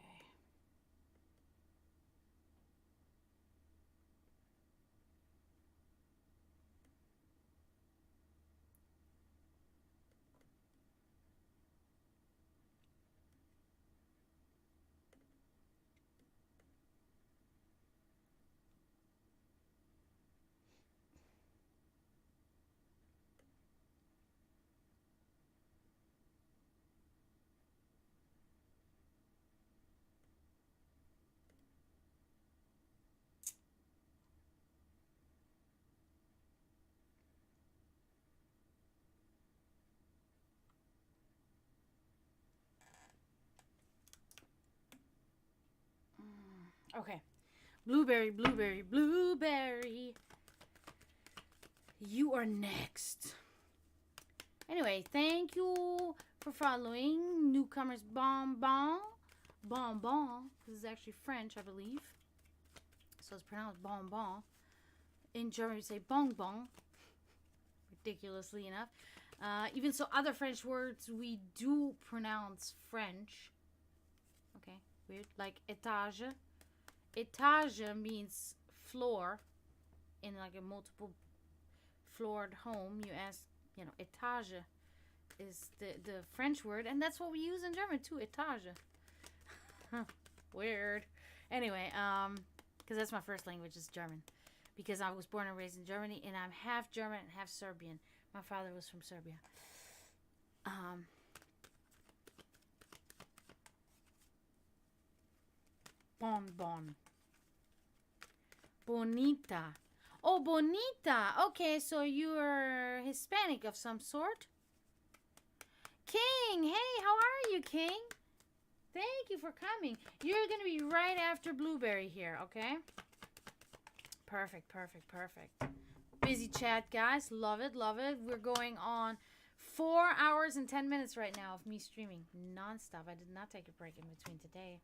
[SPEAKER 1] Okay. Blueberry, Blueberry, Blueberry. You are next. Anyway, thank you for following newcomers. Bonbon, bonbon, because it's actually French, I believe. So it's pronounced bonbon. In German, we say bonbon. Ridiculously enough. Even so, other French words we do pronounce French. Okay, weird. Like étage. Étage means floor. In like a multiple floored home, you ask, you know, étage is the French word, and that's what we use in German too, étage. Weird. Anyway, because that's my first language is German. Because I was born and raised in Germany, and I'm half German and half Serbian. My father was from Serbia. Bonbon. Bonita. Oh, bonita. Okay, so you're Hispanic of some sort? King. Hey, how are you, King? Thank you for coming. You're going to be right after Blueberry here, okay? Perfect, perfect, perfect. Busy chat, guys. Love it, love it. We're going on 4 hours and 10 minutes right now of me streaming nonstop. I did not take a break in between today.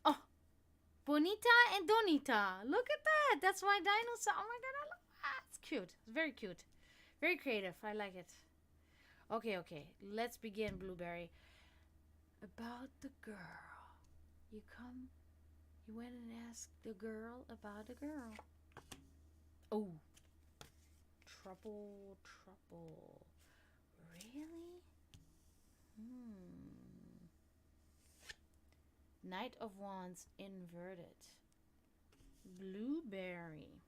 [SPEAKER 1] Oh, Bonita and Donita. Look at that. That's my dinosaur. Oh my god, I love that. It's cute. It's very cute. Very creative. I like it. Okay, okay. Let's begin, Blueberry. About the girl. You went and asked the girl about a girl. Oh. Trouble, trouble. Really? Knight of Wands inverted. Blueberry.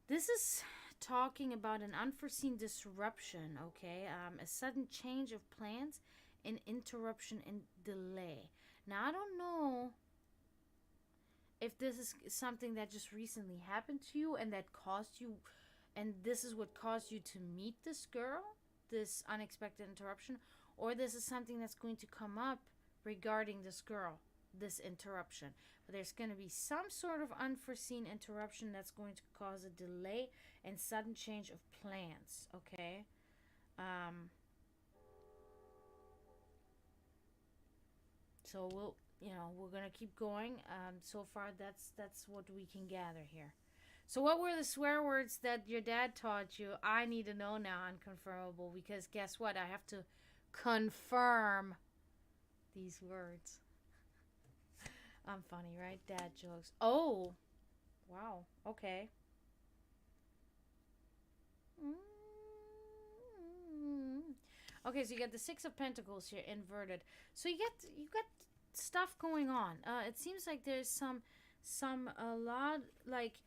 [SPEAKER 1] This is talking about an unforeseen disruption, okay? A sudden change of plans, an interruption and delay. Now, I don't know if this is something that just recently happened to you and that caused you, and this is what caused you to meet this girl, this unexpected interruption, or this is something that's going to come up regarding this girl, this interruption. But there's going to be some sort of unforeseen interruption that's going to cause a delay and sudden change of plans, okay? So we're going to keep going. So far, that's what we can gather here. So what were the swear words that your dad taught you? I need to know now, unconfirmable, because guess what? I have to confirm these words. I'm funny, right? Dad jokes. Oh, wow. Okay. Okay, so you got the Six of Pentacles here inverted. So you got stuff going on. It seems like there's a lot, like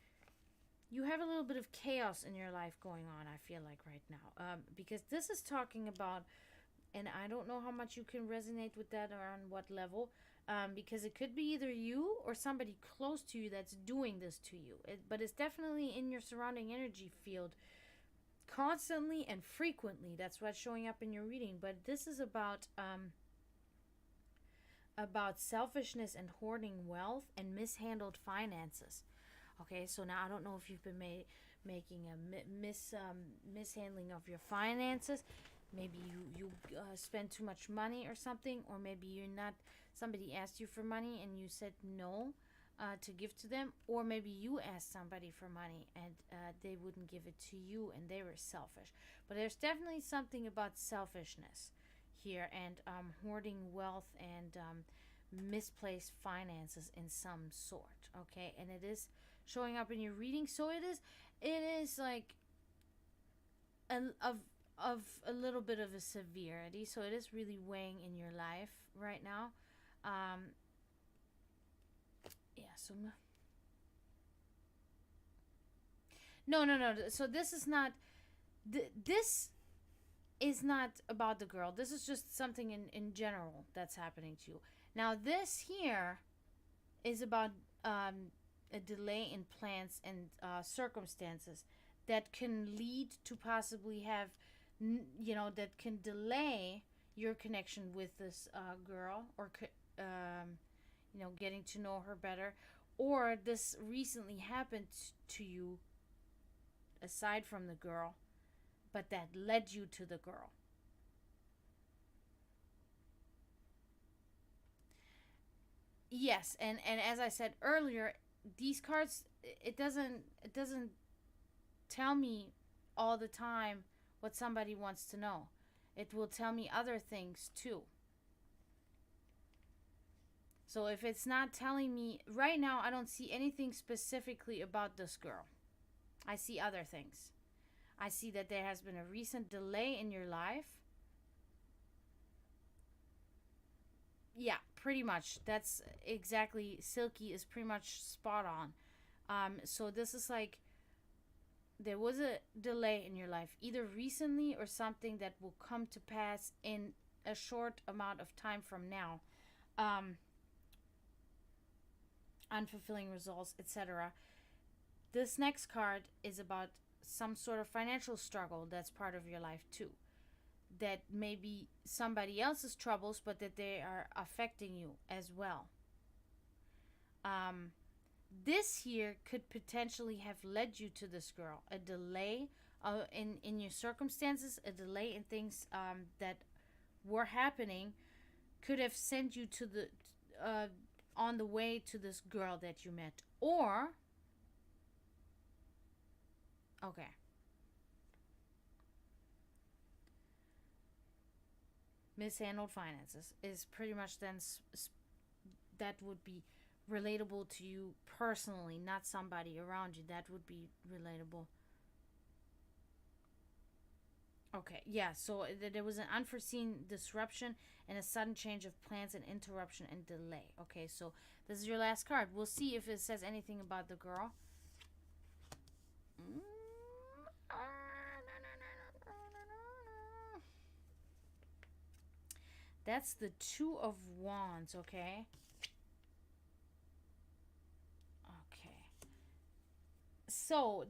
[SPEAKER 1] you have a little bit of chaos in your life going on, I feel like right now. Because this is talking about, and I don't know how much you can resonate with that or on what level, because it could be either you or somebody close to you that's doing this to you. But it's definitely in your surrounding energy field constantly and frequently. That's what's showing up in your reading. But this is about selfishness and hoarding wealth and mishandled finances. Okay, so now I don't know if you've been making a mishandling of your finances. Maybe you spend too much money or something, or maybe you're not. Somebody asked you for money and you said no to give to them, or maybe you asked somebody for money and they wouldn't give it to you and they were selfish. But there's definitely something about selfishness here and hoarding wealth and misplaced finances in some sort. Okay, and it is showing up in your reading, so it is like of a little bit of a severity, so it is really weighing in your life right now. Yeah, so no, so this is not this is not about the girl. This is just something in general that's happening to you. Now this here is about a delay in plans and circumstances that can lead to possibly have, that can delay your connection with this girl, or getting to know her better, or this recently happened to you aside from the girl, but that led you to the girl. Yes, and as I said earlier, these cards, it doesn't tell me all the time what somebody wants to know. It will tell me other things too. So if it's not telling me right now, I don't see anything specifically about this girl. I see other things. I see that there has been a recent delay in your life. Yeah, pretty much. That's exactly, Silky is pretty much spot on. So this is like there was a delay in your life, either recently or something that will come to pass in a short amount of time from now. Um, Unfulfilling results, etc. This next card is about some sort of financial struggle that's part of your life too. That may be somebody else's troubles, but that they are affecting you as well. Um, this here could potentially have led you to this girl. A delay in your circumstances, a delay in things that were happening, could have sent you to the uh, on the way to this girl that you met. Or, okay, mishandled finances is pretty much then that would be relatable to you personally, not somebody around you. That would be relatable. Okay, yeah, so there was an unforeseen disruption and a sudden change of plans and interruption and delay. Okay, so this is your last card. We'll see if it says anything about the girl. That's the Two of Wands, okay? Okay. So,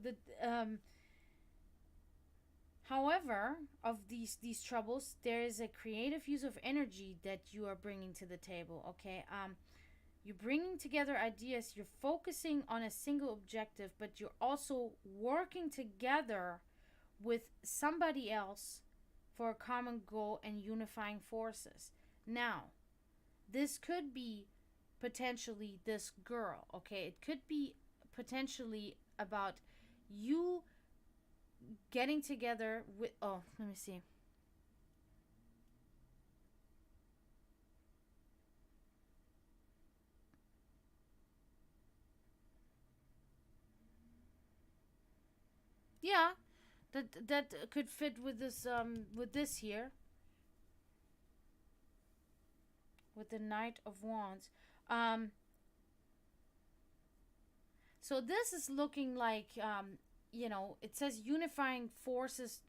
[SPEAKER 1] however, of these troubles, there is a creative use of energy that you are bringing to the table, okay? You're bringing together ideas, you're focusing on a single objective, but you're also working together with somebody else for a common goal and unifying forces. Now, this could be potentially this girl, okay? It could be potentially about you getting together with, oh, let me see. Yeah, that could fit with this here, with the Knight of Wands. Um, so this is looking like, it says unifying forces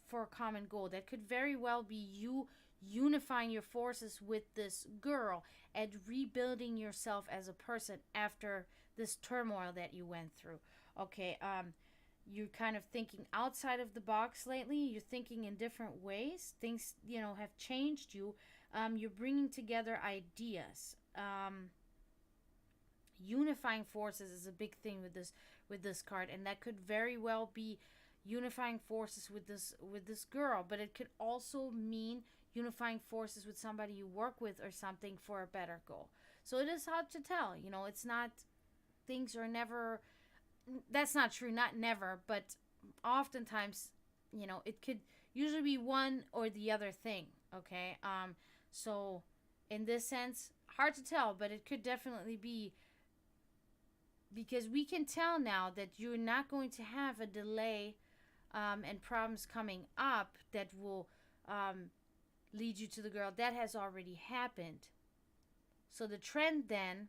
[SPEAKER 1] for a common goal. That could very well be you unifying your forces with this girl and rebuilding yourself as a person after this turmoil that you went through. Okay, you're kind of thinking outside of the box lately. You're thinking in different ways. Things, have changed you. You're bringing together ideas. Unifying forces is a big thing with this card, and that could very well be unifying forces with this girl, but it could also mean unifying forces with somebody you work with or something for a better goal. So it is hard to tell. It's not, things are never, that's not true, not never, but oftentimes, it could usually be one or the other thing. Okay, so in this sense, hard to tell, but it could definitely be, because we can tell now that you're not going to have a delay and problems coming up that will lead you to the girl. That has already happened. So the trend then,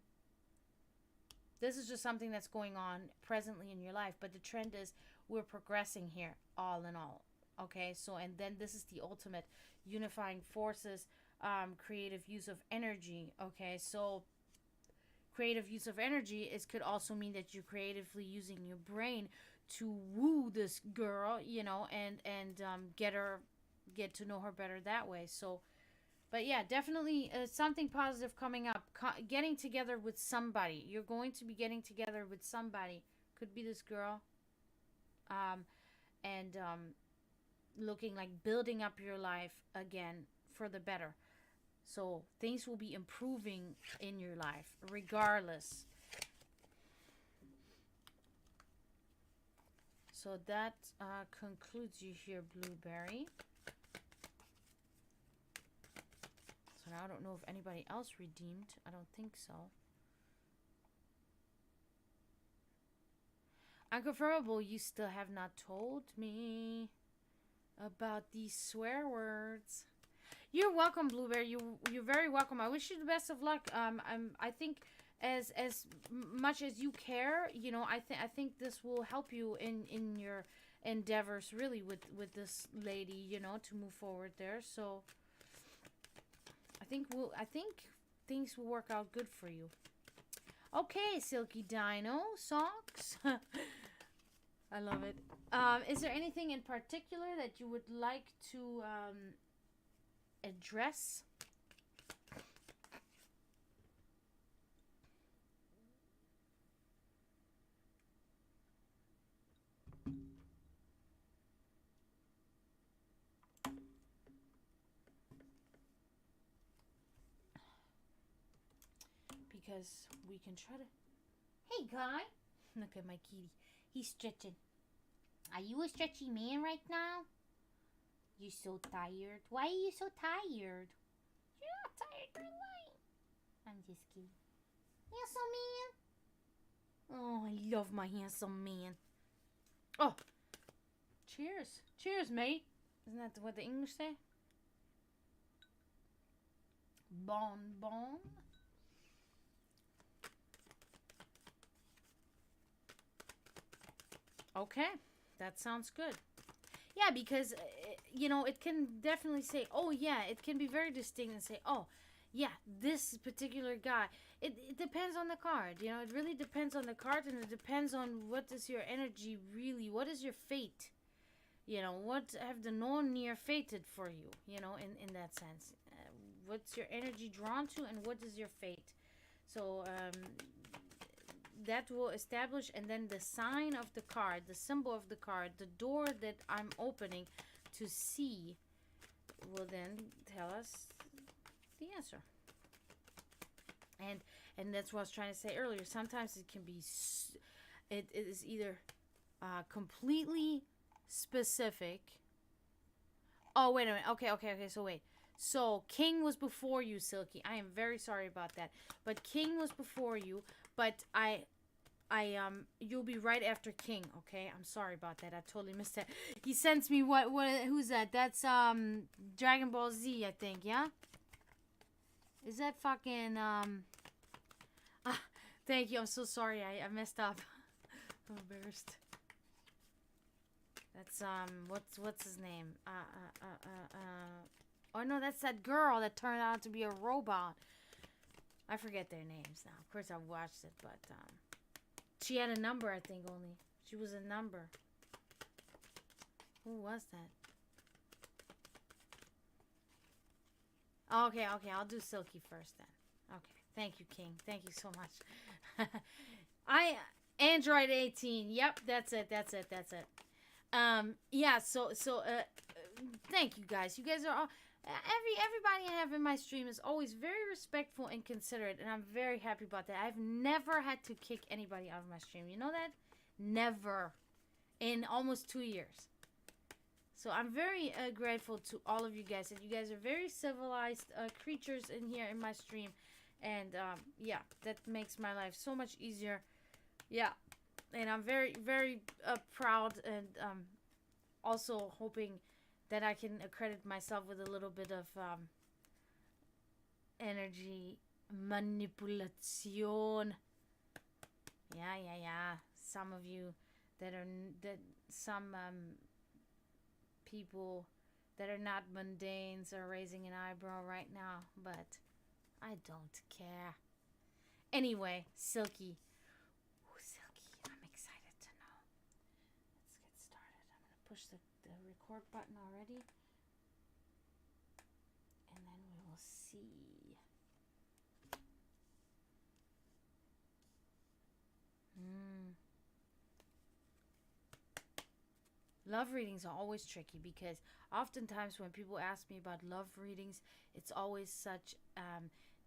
[SPEAKER 1] this is just something that's going on presently in your life, but the trend is we're progressing here, all in all. Okay, so, and then this is the ultimate unifying forces, creative use of energy. Okay, so creative use of energy is could also mean that you're creatively using your brain to woo this girl, and get to know her better that way. So But yeah, definitely something positive coming up. Getting together with somebody. You're going to be getting together with somebody. Could be this girl. Um, and looking like building up your life again for the better. So things will be improving in your life, regardless. So that concludes you here, Blueberry. So now I don't know if anybody else redeemed. I don't think so. Unconfirmable, you still have not told me about these swear words. You're welcome, Blueberry. You're very welcome. I wish you the best of luck. I think as much as you care, you know, I think this will help you in your endeavors, really, with this lady, you know, to move forward there. So I think things will work out good for you. Okay, Silky Dino socks. I love it. Is there anything in particular that you would like to address? Because we can try to... Hey, guy. Look at my kitty. He's stretching. Are you a stretchy man right now? You're so tired. Why are you so tired? You're not tired. You're lying. I'm just kidding. Handsome man. Oh, I love my handsome man. Oh. Cheers. Cheers, mate. Isn't that what the English say? Bon bon. Okay, that sounds good. Yeah, because, you know, it can definitely say, oh, yeah, it can be very distinct and say, oh, yeah, this particular guy. It depends on the card, you know, it really depends on the card, and it depends on what is your energy really, what is your fate, you know, what have the non-near fated for you, you know, in that sense. What's your energy drawn to, and what is your fate? So, that will establish, and then the sign of the card, the symbol of the card, the door that I'm opening to see will then tell us the answer. And that's what I was trying to say earlier. Sometimes it can be, it is either completely specific. Oh, wait a minute. Okay. So wait. So King was before you, Silky. I am very sorry about that. But King was before you. But you'll be right after King, okay? I'm sorry about that. I totally missed that. He sends me who's that? That's Dragon Ball Z, I think, yeah? Is that fucking thank you. I'm so sorry. I messed up. I'm embarrassed. That's what's his name? Oh no, that's that girl that turned out to be a robot. I forget their names now. Of course, I've watched it, but she had a number, I think, only. She was a number. Who was that? Okay. I'll do Silky first then. Okay. Thank you, King. Thank you so much. Android 18. Yep, that's it. Yeah, so thank you guys. You guys are all... Everybody I have in my stream is always very respectful and considerate, and I'm very happy about that. I've never had to kick anybody out of my stream. You know that? Never. In almost 2 years. So I'm very grateful to all of you guys. And you guys are very civilized creatures in here in my stream. And yeah, that makes my life so much easier. Yeah. And I'm very, very proud, and also hoping that I can accredit myself with a little bit of energy manipulation. Yeah. Some of you some people that are not mundanes are raising an eyebrow right now, but I don't care. Anyway, Silky. Ooh, Silky, I'm excited to know. Let's get started. I'm going to push the record button already. And then we will see. Love readings are always tricky because oftentimes when people ask me about love readings, it's always such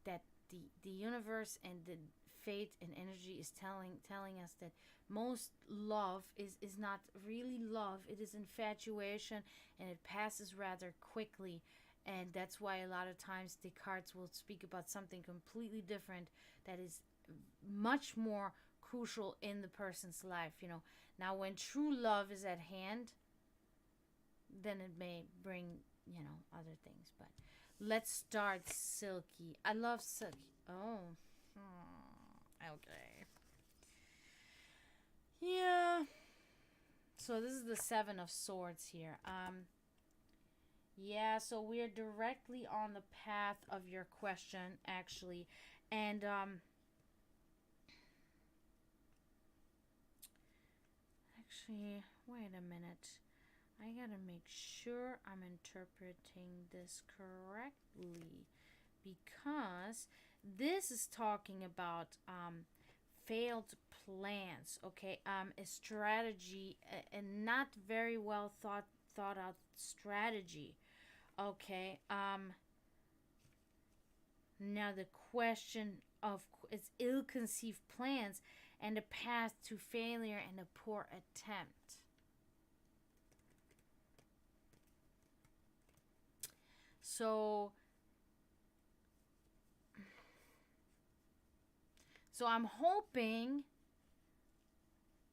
[SPEAKER 1] that the universe and the fate and energy is telling us that most love is not really love. It is infatuation, and it passes rather quickly. And that's why a lot of times the cards will speak about something completely different that is much more crucial in the person's life. Now when true love is at hand, then it may bring, other things. But let's start Silky. I love Silky. Oh, okay. Yeah. So this is the Seven of Swords here. Yeah, so we're directly on the path of your question, actually. And actually, wait a minute. I gotta make sure I'm interpreting this correctly, because this is talking about failed plans, okay? A strategy, and not very well thought out strategy, okay? Now the question of it's ill-conceived plans and a path to failure and a poor attempt. So I'm hoping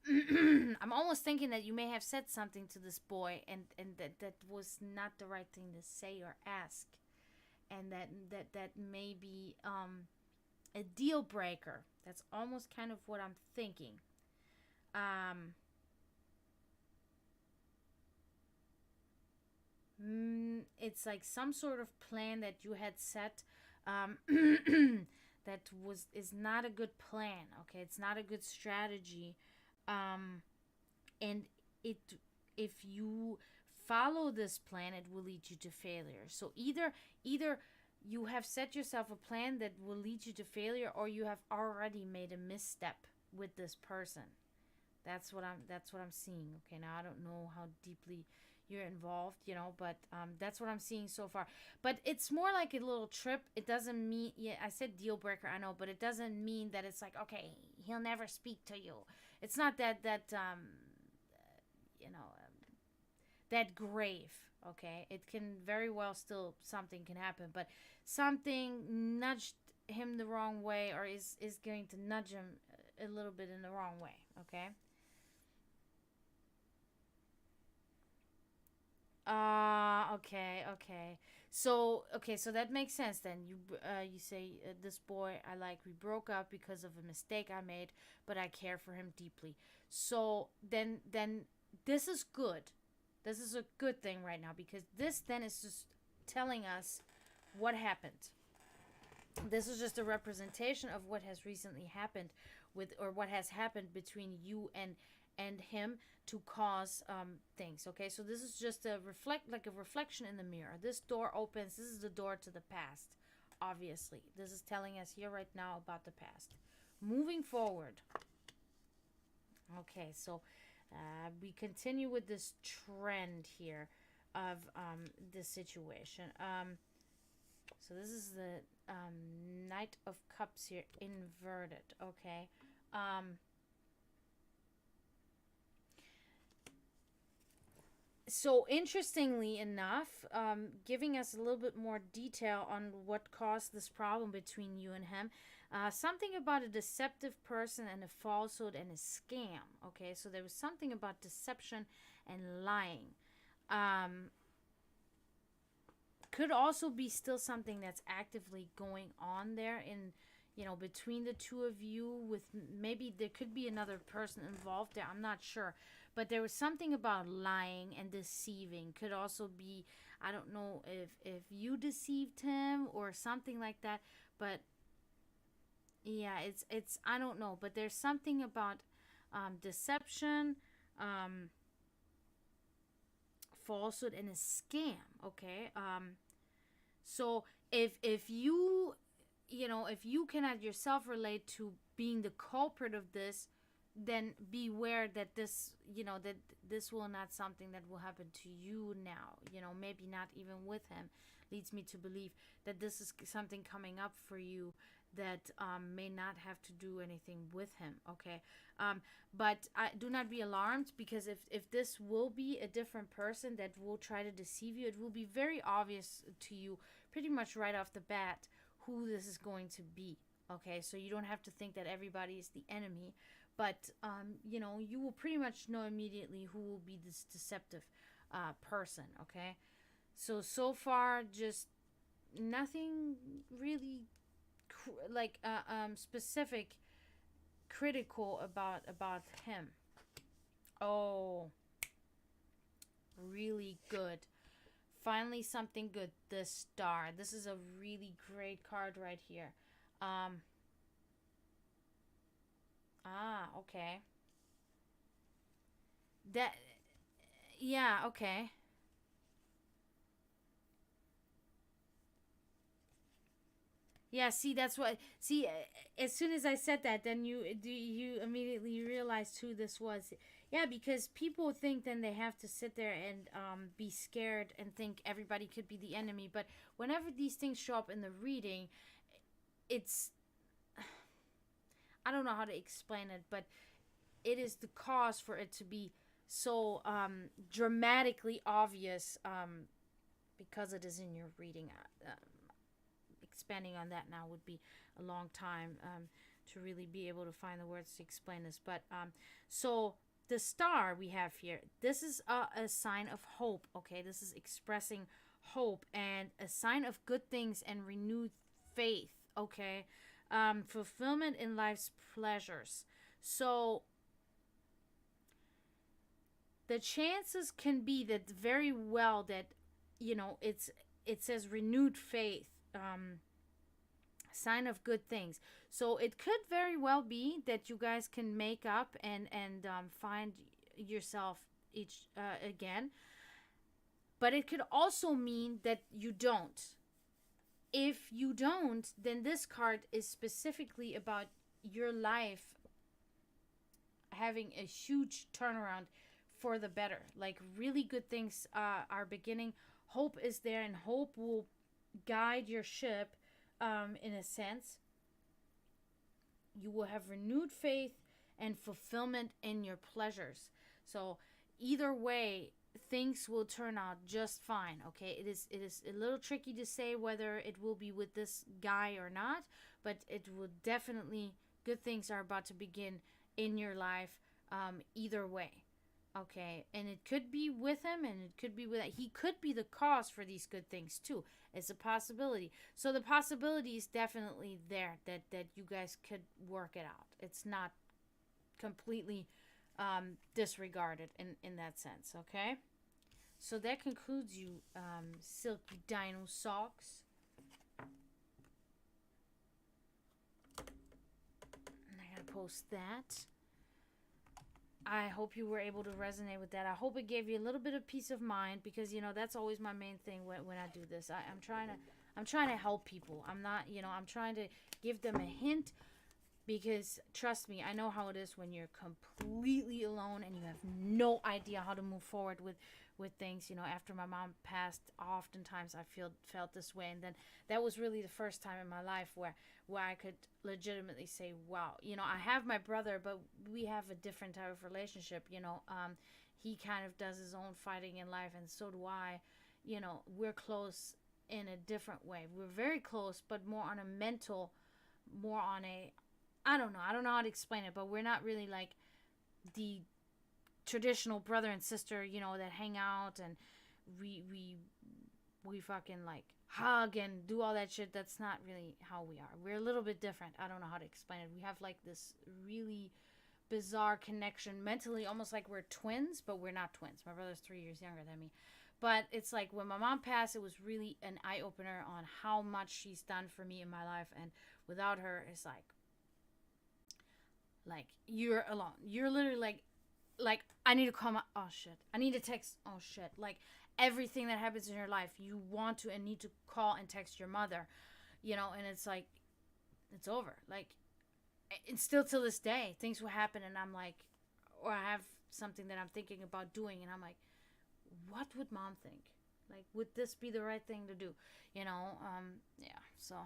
[SPEAKER 1] I'm almost thinking that you may have said something to this boy, and that was not the right thing to say or ask, and that may be a deal breaker. That's almost kind of what I'm thinking. It's like some sort of plan that you had set, that is not a good plan. Okay, it's not a good strategy, and it if you follow this plan, it will lead you to failure. So either you have set yourself a plan that will lead you to failure, or you have already made a misstep with this person. That's what I'm seeing. Okay, now I don't know how deeply you're involved, but that's what I'm seeing so far. But it's more like a little trip. It doesn't mean, yeah, I said deal breaker, I know, but it doesn't mean that it's like, okay, he'll never speak to you. It's not that grave. Okay, it can very well still, something can happen, but something nudged him the wrong way, or is going to nudge him a little bit in the wrong way. Okay. Okay. So that makes sense then. You say, this boy I like, we broke up because of a mistake I made, but I care for him deeply. So then this is good. This is a good thing right now, because this then is just telling us what happened. This is just a representation of what has recently happened or what has happened between you and him to cause things. Okay, so this is just a reflection in the mirror. This door opens. This is the door to the past. Obviously, this is telling us here right now about the past. Moving forward. Okay, so we continue with this trend here of this situation. So this is the Knight of Cups here, inverted. Okay. So interestingly enough, giving us a little bit more detail on what caused this problem between you and him. Something about a deceptive person and a falsehood and a scam. Okay, so there was something about deception and lying. Could also be still something that's actively going on there in, between the two of you, with maybe there could be another person involved there. I'm not sure. But there was something about lying and deceiving. Could also be, I don't know if you deceived him or something like that. But yeah, it's I don't know. But there's something about deception, falsehood, and a scam. Okay. So If you, you know, if you cannot yourself relate to being the culprit of this, then beware that this, you know, that this will not something that will happen to you now, you know, maybe not even with him. Leads me to believe that this is something coming up for you that may not have to do anything with him. Okay. But do not be alarmed, because if this will be a different person that will try to deceive you, it will be very obvious to you pretty much right off the bat who this is going to be. Okay, so you don't have to think that everybody is the enemy, but you know, you will pretty much know immediately who will be this deceptive person. Okay, so far, just nothing really specific critical about him. Oh, really good. Finally, something good. The star. This is a really great card right here. Um. Okay. That. Yeah. Okay. Yeah. See, that's what. See, as soon as I said that, then you immediately realized who this was. Yeah, because people think then they have to sit there and be scared and think everybody could be the enemy. But whenever these things show up in the reading, it's, I don't know how to explain it, but it is the cause for it to be so dramatically obvious, because it is in your reading. Expanding on that now would be a long time, to really be able to find the words to explain this. But so the star we have here, this is a sign of hope. Okay, this is expressing hope and a sign of good things and renewed faith. Okay, fulfillment in life's pleasures. So the chances can be that very well that, you know, it says renewed faith, sign of good things. So it could very well be that you guys can make up and find yourself each again, but it could also mean that you don't. If you don't, then this card is specifically about your life having a huge turnaround for the better. Like really good things are beginning. Hope is there, and hope will guide your ship, in a sense. You will have renewed faith and fulfillment in your pleasures. So either way, things will turn out just fine. Okay, it is a little tricky to say whether it will be with this guy or not, but it will definitely, good things are about to begin in your life, either way. Okay, and it could be with him, and it could be with, he could be the cause for these good things too. It's a possibility. So the possibility is definitely there that you guys could work it out. It's not completely disregarded in that sense. Okay, so that concludes you, silky dino socks. And I gotta post that. I hope you were able to resonate with that. I hope it gave you a little bit of peace of mind, because you know that's always my main thing when I do this. I'm trying to help people. I'm not, you know, I'm trying to give them a hint, because trust me, I know how it is when you're completely alone and you have no idea how to move forward with things. You know, after my mom passed, oftentimes I felt this way, and then that was really the first time in my life where I could legitimately say, wow, you know, I have my brother, but we have a different type of relationship. You know, he kind of does his own fighting in life, and so do I. You know, we're close in a different way. We're very close, but more on a mental, more on a, I don't know how to explain it, but we're not really like the traditional brother and sister, you know, that hang out and we fucking like hug and do all that shit. That's not really how we are. We're a little bit different. I don't know how to explain it. We have like this really bizarre connection mentally, almost like we're twins, but we're not twins. My brother's 3 years younger than me. But it's like when my mom passed, it was really an eye-opener on how much she's done for me in my life. And without her, it's like you're alone. You're literally like I need to call my, oh shit, I need to text, oh shit, like everything that happens in your life, you want to and need to call and text your mother, you know, and it's like, it's over. Like, and still till this day, things will happen, and I'm like, or I have something that I'm thinking about doing, and I'm like, what would mom think? Like, would this be the right thing to do? You know, yeah, so.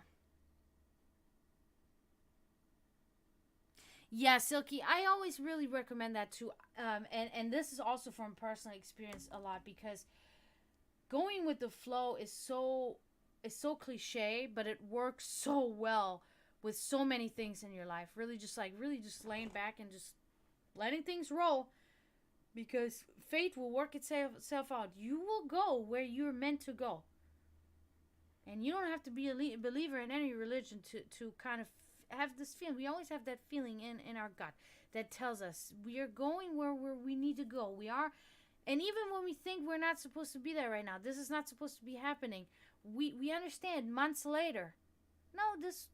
[SPEAKER 1] Yeah, Silky, I always really recommend that too. And this is also from personal experience a lot, because going with the flow is so cliche, but it works so well with so many things in your life. Really just laying back and just letting things roll, because fate will work itself out. You will go where you're meant to go. And you don't have to be a believer in any religion to kind of have this feeling. We always have that feeling in our gut that tells us we are going where we need to go. We are, and even when we think we're not supposed to be there right now, this is not supposed to be happening, we understand months later, no, this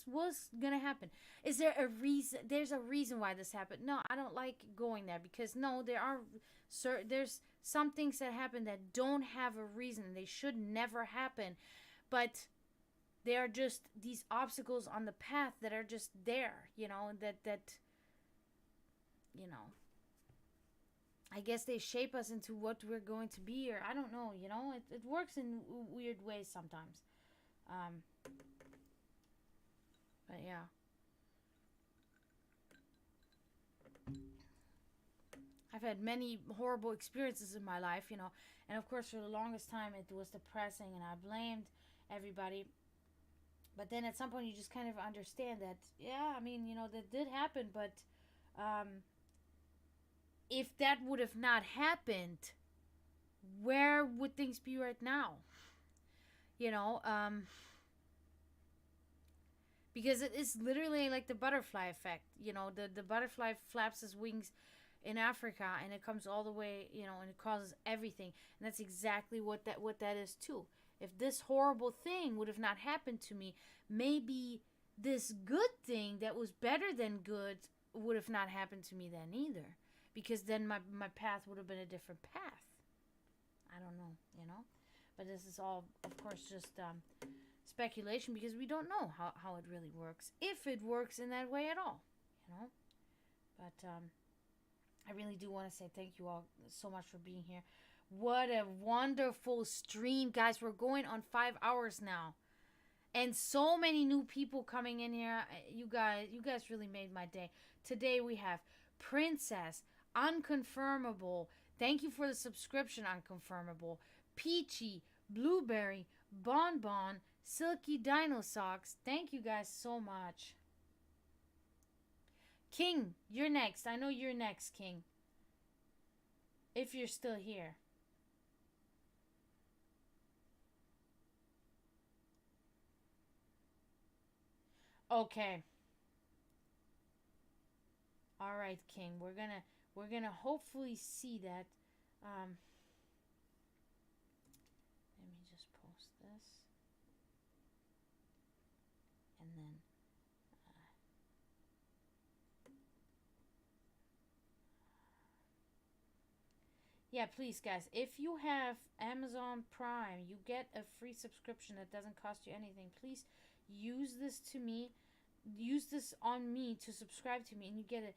[SPEAKER 1] was gonna happen. Is there a reason? There's a reason why this happened. No, I don't like going there, because no, there's some things that happen that don't have a reason. They should never happen, but they are just these obstacles on the path that are just there, you know, that you know, I guess they shape us into what we're going to be, or I don't know, you know, it works in weird ways sometimes. But yeah. I've had many horrible experiences in my life, you know, and of course for the longest time it was depressing and I blamed everybody. But then at some point you just kind of understand that, yeah, I mean, you know, that did happen, but if that would have not happened, where would things be right now? You know, because it is literally like the butterfly effect. You know, the butterfly flaps its wings in Africa, and it comes all the way, you know, and it causes everything. And that's exactly what that is too. If this horrible thing would have not happened to me, maybe this good thing that was better than good would have not happened to me then either. Because then my path would have been a different path. I don't know, you know? But this is all, of course, just speculation, because we don't know how it really works. If it works in that way at all, you know? But I really do want to say thank you all so much for being here. What a wonderful stream, guys. We're going on 5 hours now. And so many new people coming in here. You guys really made my day. Today we have Princess, Unconfirmable. Thank you for the subscription, Unconfirmable. Peachy, Blueberry, Bonbon, Silky Dino Socks. Thank you guys so much. King, you're next. I know you're next, King. If you're still here. Okay. All right, King. We're gonna hopefully see that. Let me just post this, and then. Yeah, please, guys. If you have Amazon Prime, you get a free subscription that doesn't cost you anything. Please use this to me. Use this on me to subscribe to me, and you get a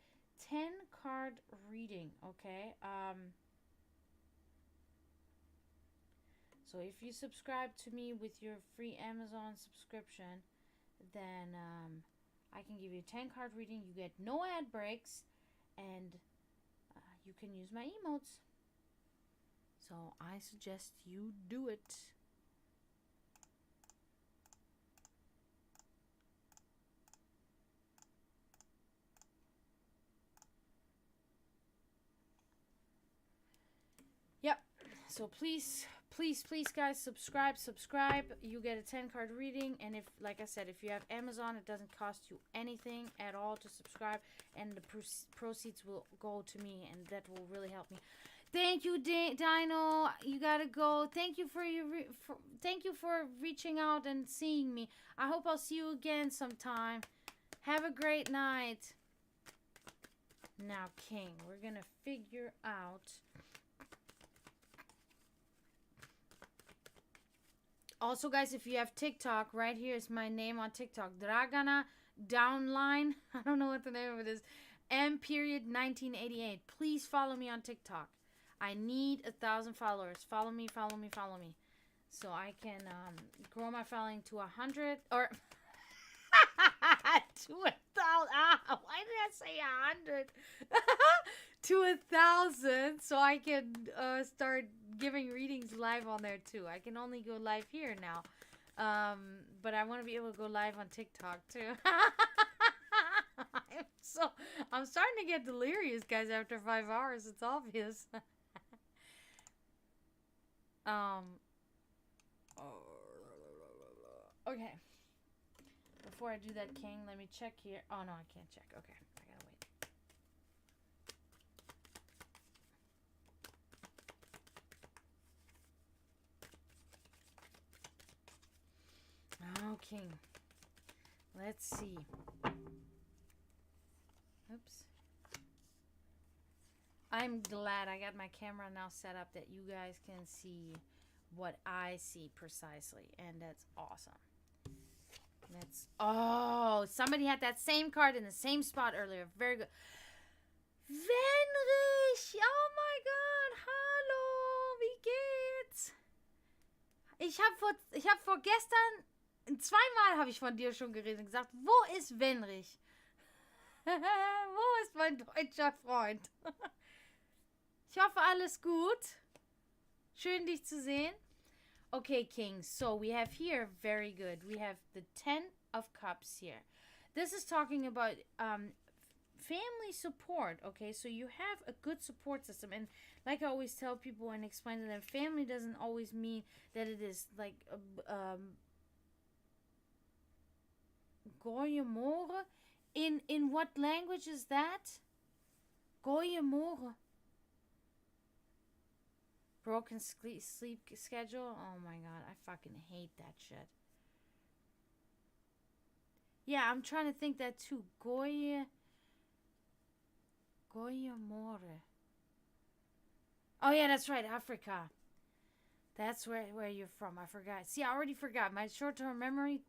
[SPEAKER 1] 10 card reading, okay? So if you subscribe to me with your free Amazon subscription, then I can give you a 10 card reading. You get no ad breaks, and you can use my emotes. So I suggest you do it. Yep. So please, guys, subscribe. You get a 10 card reading, and if, like I said, if you have Amazon, it doesn't cost you anything at all to subscribe, and the proceeds will go to me, and that will really help me. Thank you, Dino. You gotta go. Thank you thank you for reaching out and seeing me. I hope I'll see you again sometime. Have a great night. Now, King, we're gonna figure out Also, guys, if you have TikTok, right here is my name on TikTok. Dragana Downline. I don't know what the name of it is. M period 1988. Please follow me on TikTok. I need 1,000 followers. Follow me, follow me, follow me. So I can grow my following to 100 or to 1,000. Why did I say 100? To 1,000, so I can start giving readings live on there too. I can only go live here now, but I want to be able to go live on TikTok too. I'm starting to get delirious, guys. After 5 hours, it's obvious. Okay. Before I do that, King, let me check here. Oh no, I can't check. Okay, I gotta wait. Okay, let's see. Oops. I'm glad I got my camera now set up that you guys can see what I see precisely, and that's awesome. Oh, somebody had that same card in the same spot earlier. Very good. Wenrich! Oh my God! Hallo! Wie geht's? Ich hab vorgestern zweimal habe ich von dir schon geredet und gesagt, wo ist Wenrich? Wo ist mein deutscher Freund? Ich hoffe, alles gut. Schön, dich zu sehen. Okay, King. So we have here, very good. We have the 10 of Cups here. This is talking about family support. Okay, so you have a good support system. And like I always tell people and explain to them, family doesn't always mean that it is like Goyemore. In what language is that? Goyemore. Broken sleep schedule. Oh my God, I fucking hate that shit. Yeah, I'm trying to think that too. Goyemore. Oh yeah, that's right, Africa. That's where you're from. I forgot. See, I already forgot. My short-term memory.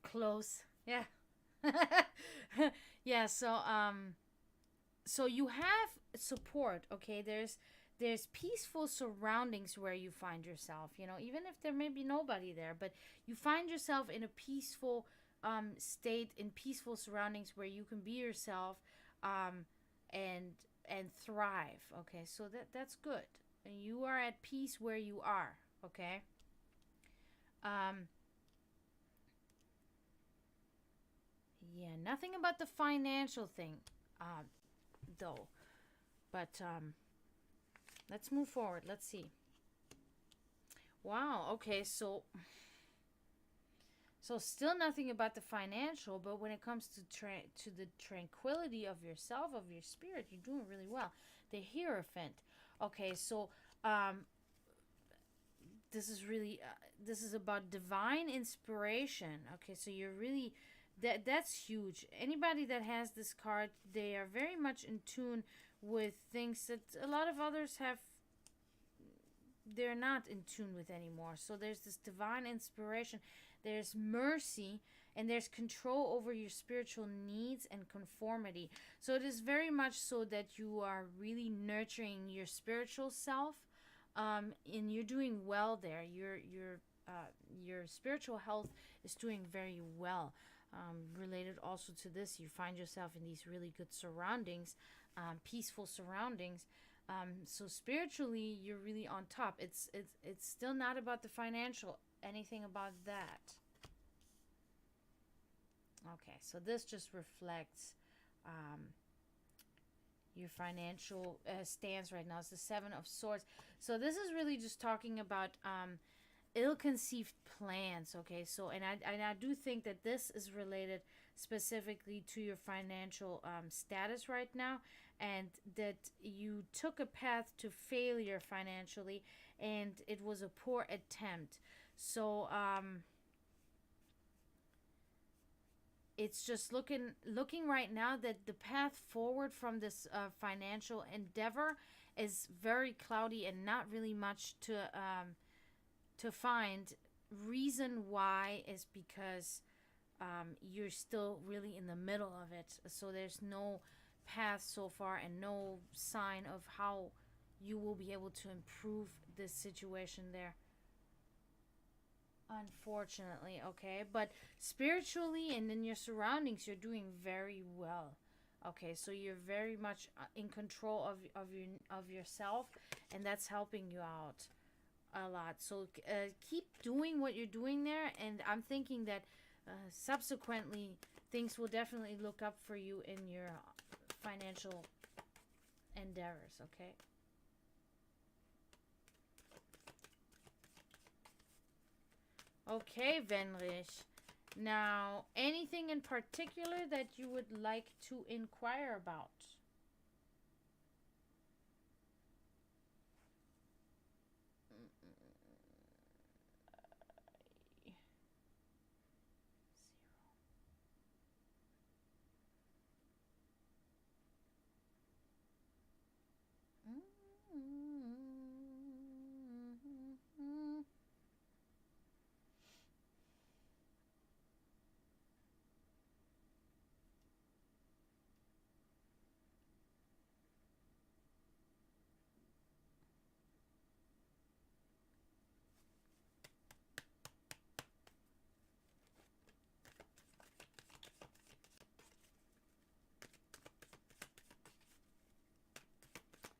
[SPEAKER 1] Close. Yeah. Yeah. So you have support. Okay. There's peaceful surroundings where you find yourself, you know, even if there may be nobody there, but you find yourself in a peaceful state, in peaceful surroundings where you can be yourself and thrive. Okay, so that's good. And you are at peace where you are. Okay. Yeah, nothing about the financial thing though, but let's move forward. Let's see. Wow. Okay. So still nothing about the financial, but when it comes to the tranquility of yourself, of your spirit, you're doing really well. The Hierophant. Okay. So this is really this is about divine inspiration. Okay. So you're really that's huge. Anybody that has this card, they are very much in tune with things that a lot of others they're not in tune with anymore. So there's this divine inspiration, there's mercy, and there's control over your spiritual needs and conformity. So it is very much so that you are really nurturing your spiritual self, and you're doing well there. Your spiritual health is doing very well. Related also to this, you find yourself in these really good surroundings, peaceful surroundings. So spiritually, you're really on top. It's still not about the financial, anything about that. Okay, so this just reflects your financial stance right now. It's the 7 of Swords. So this is really just talking about ill-conceived plans. Okay, so and I do think that this is related specifically to your financial status right now, and that you took a path to failure financially, and it was a poor attempt. So it's just looking right now that the path forward from this financial endeavor is very cloudy and not really much to to find reason why is because you're still really in the middle of it. So there's no path so far and no sign of how you will be able to improve this situation there. Unfortunately, okay? But spiritually and in your surroundings, you're doing very well. Okay, so you're very much in control of yourself, and that's helping you out a lot. So keep doing what you're doing there, and I'm thinking that subsequently things will definitely look up for you in your financial endeavors. Okay. Okay, Venrich. Now, anything in particular that you would like to inquire about?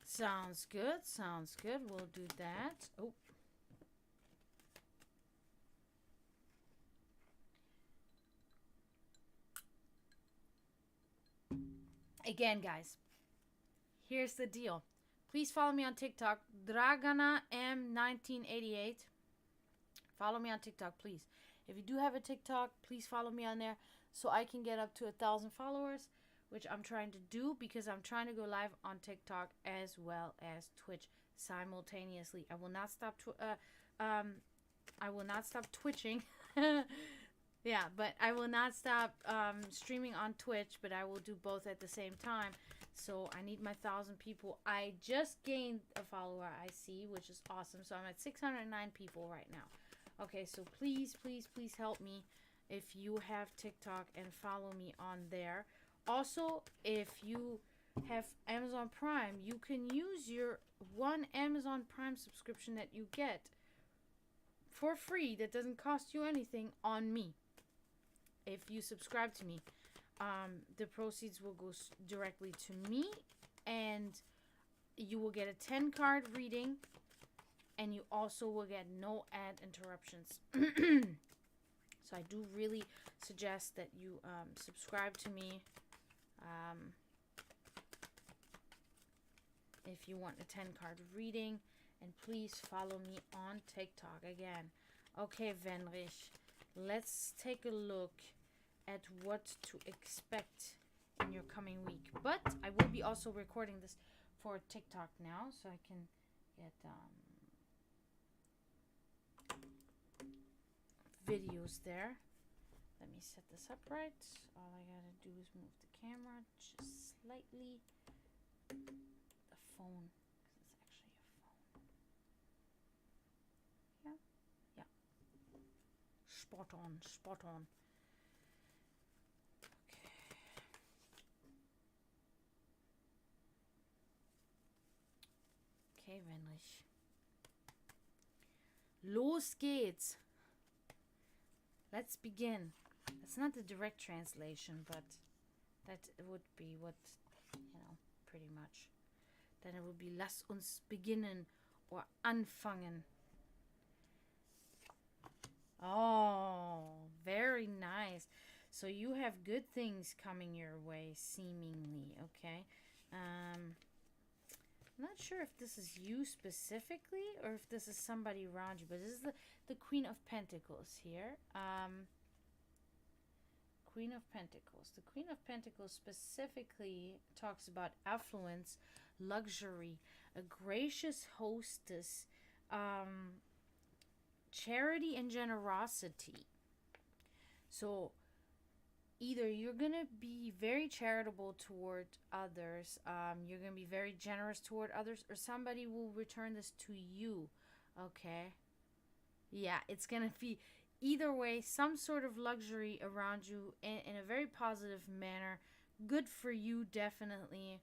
[SPEAKER 1] Sounds good. Sounds good. We'll do that. Oh. Again, guys, here's the deal. Please follow me on TikTok, Dragana M1988. Follow me on TikTok, please. If you do have a TikTok, please follow me on there so I can get up to 1,000 followers, which I'm trying to do because I'm trying to go live on TikTok as well as Twitch simultaneously. I will not stop. I will not stop twitching. Yeah, but I will not stop streaming on Twitch, but I will do both at the same time. So I need my 1,000 people. I just gained a follower, I see, which is awesome. So I'm at 609 people right now. Okay, so please, please, please help me if you have TikTok and follow me on there. Also, if you have Amazon Prime, you can use your one Amazon Prime subscription that you get for free that doesn't cost you anything on me. If you subscribe to me, the proceeds will go directly to me, and you will get a 10 card reading, and you also will get no ad interruptions. So I do really suggest that you subscribe to me if you want a 10 card reading, and please follow me on TikTok again. Okay, Venrich, let's take a look at what to expect in your coming week. But I will be also recording this for TikTok now, so I can get videos there. Let me set this up right. All I gotta do is move the camera just slightly. The phone, because it's actually a phone. Yeah, yeah. Spot on, spot on. Okay, Wenrich. Los geht's. Let's begin. That's not the direct translation, but that would be what, pretty much. Then it would be lass uns beginnen or anfangen. Oh, very nice. So you have good things coming your way, seemingly, okay? I'm not sure if this is you specifically or if this is somebody around you, but this is the Queen of Pentacles here. Queen of Pentacles. The Queen of Pentacles specifically talks about affluence, luxury, a gracious hostess, charity and generosity. So either you're going to be very charitable toward others, you're going to be very generous toward others, or somebody will return this to you, okay? Yeah, it's gonna be either way some sort of luxury around you in a very positive manner. Good for you, definitely.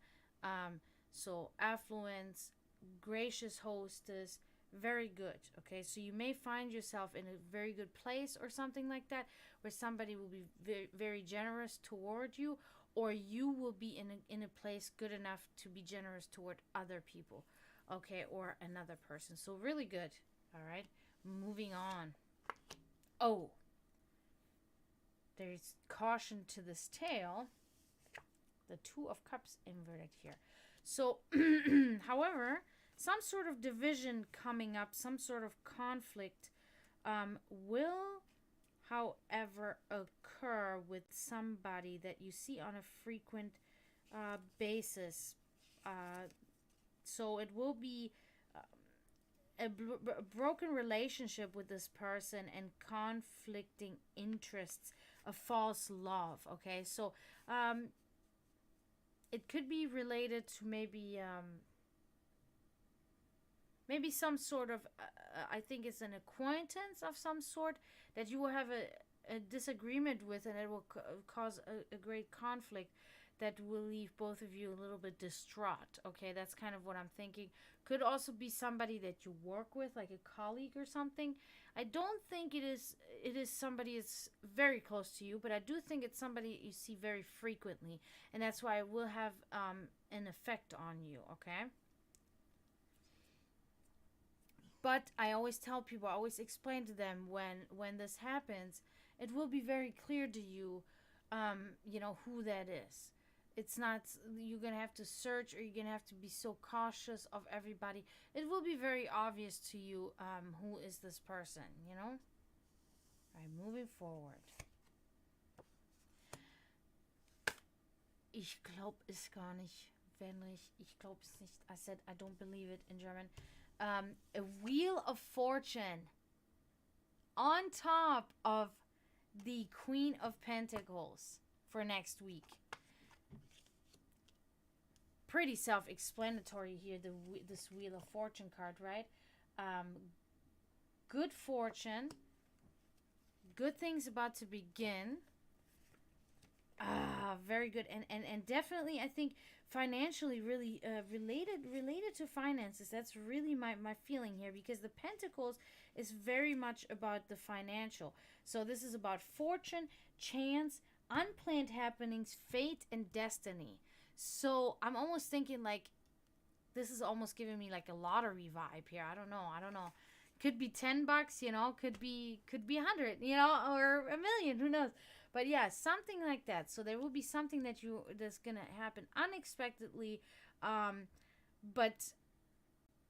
[SPEAKER 1] So affluence, gracious hostess, very good. Okay, so you may find yourself in a very good place or something like that, where somebody will be very, very generous toward you, or you will be in a place good enough to be generous toward other people, okay, or another person. So really good. All right, moving on. Oh, there's caution to this tale. The Two of Cups inverted here. So, however, some sort of division coming up, some sort of conflict will, however, occur with somebody that you see on a frequent basis. So it will be a broken relationship with this person and conflicting interests, a false love. Okay, so it could be related to maybe some sort of I think it's an acquaintance of some sort that you will have a disagreement with, and it will cause a great conflict that will leave both of you a little bit distraught. Okay, that's kind of what I'm thinking. Could also be somebody that you work with, like a colleague or something. I don't think it is somebody that's very close to you, but I do think it's somebody you see very frequently, and that's why it will have an effect on you. Okay. But I always tell people, I always explain to them when this happens, it will be very clear to you, who that is. It's not you're gonna have to search, or you're gonna have to be so cautious of everybody. It will be very obvious to you who is this person. All right, moving forward. Ich glaub es gar nicht, Wenrich. Ich glaub es nicht. I said I don't believe it in German. A Wheel of Fortune on top of the Queen of Pentacles for next week. Pretty self-explanatory here, this Wheel of Fortune card, right? Good fortune, good things about to begin. Very good, and definitely I think financially really related to finances. That's really my feeling here, because the Pentacles is very much about the financial. So this is about fortune, chance, unplanned happenings, fate, and destiny. So I'm almost thinking like this is almost giving me like a lottery vibe here. I don't know. Could be $10, could be 100, or a million, who knows. But yeah, something like that. So there will be something that's gonna happen unexpectedly, but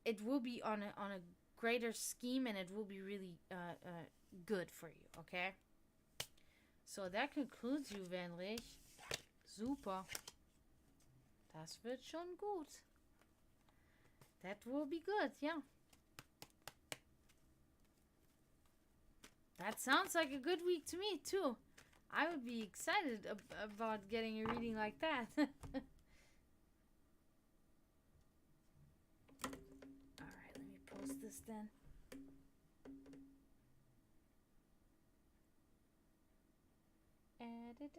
[SPEAKER 1] it will be on a greater scheme, and it will be really good for you. Okay. So that concludes you, Wenrich. Super. Das wird schon gut. That will be good, yeah. That sounds like a good week to me, too. I would be excited about getting a reading like that. Alright, let me post this then. Edit.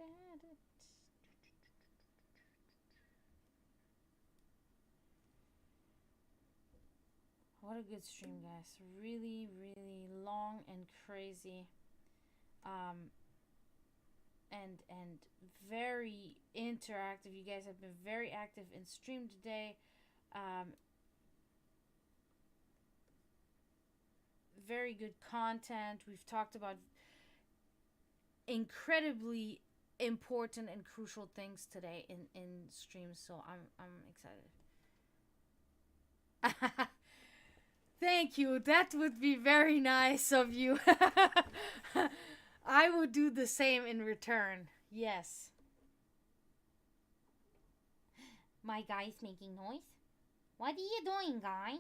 [SPEAKER 1] What a good stream, guys. Really, really long and crazy. And very interactive. You guys have been very active in stream today. Very good content. We've talked about incredibly important and crucial things today in streams, so I'm excited. Thank you. That would be very nice of you. I would do the same in return. Yes. My guy is making noise. What are you doing, guy?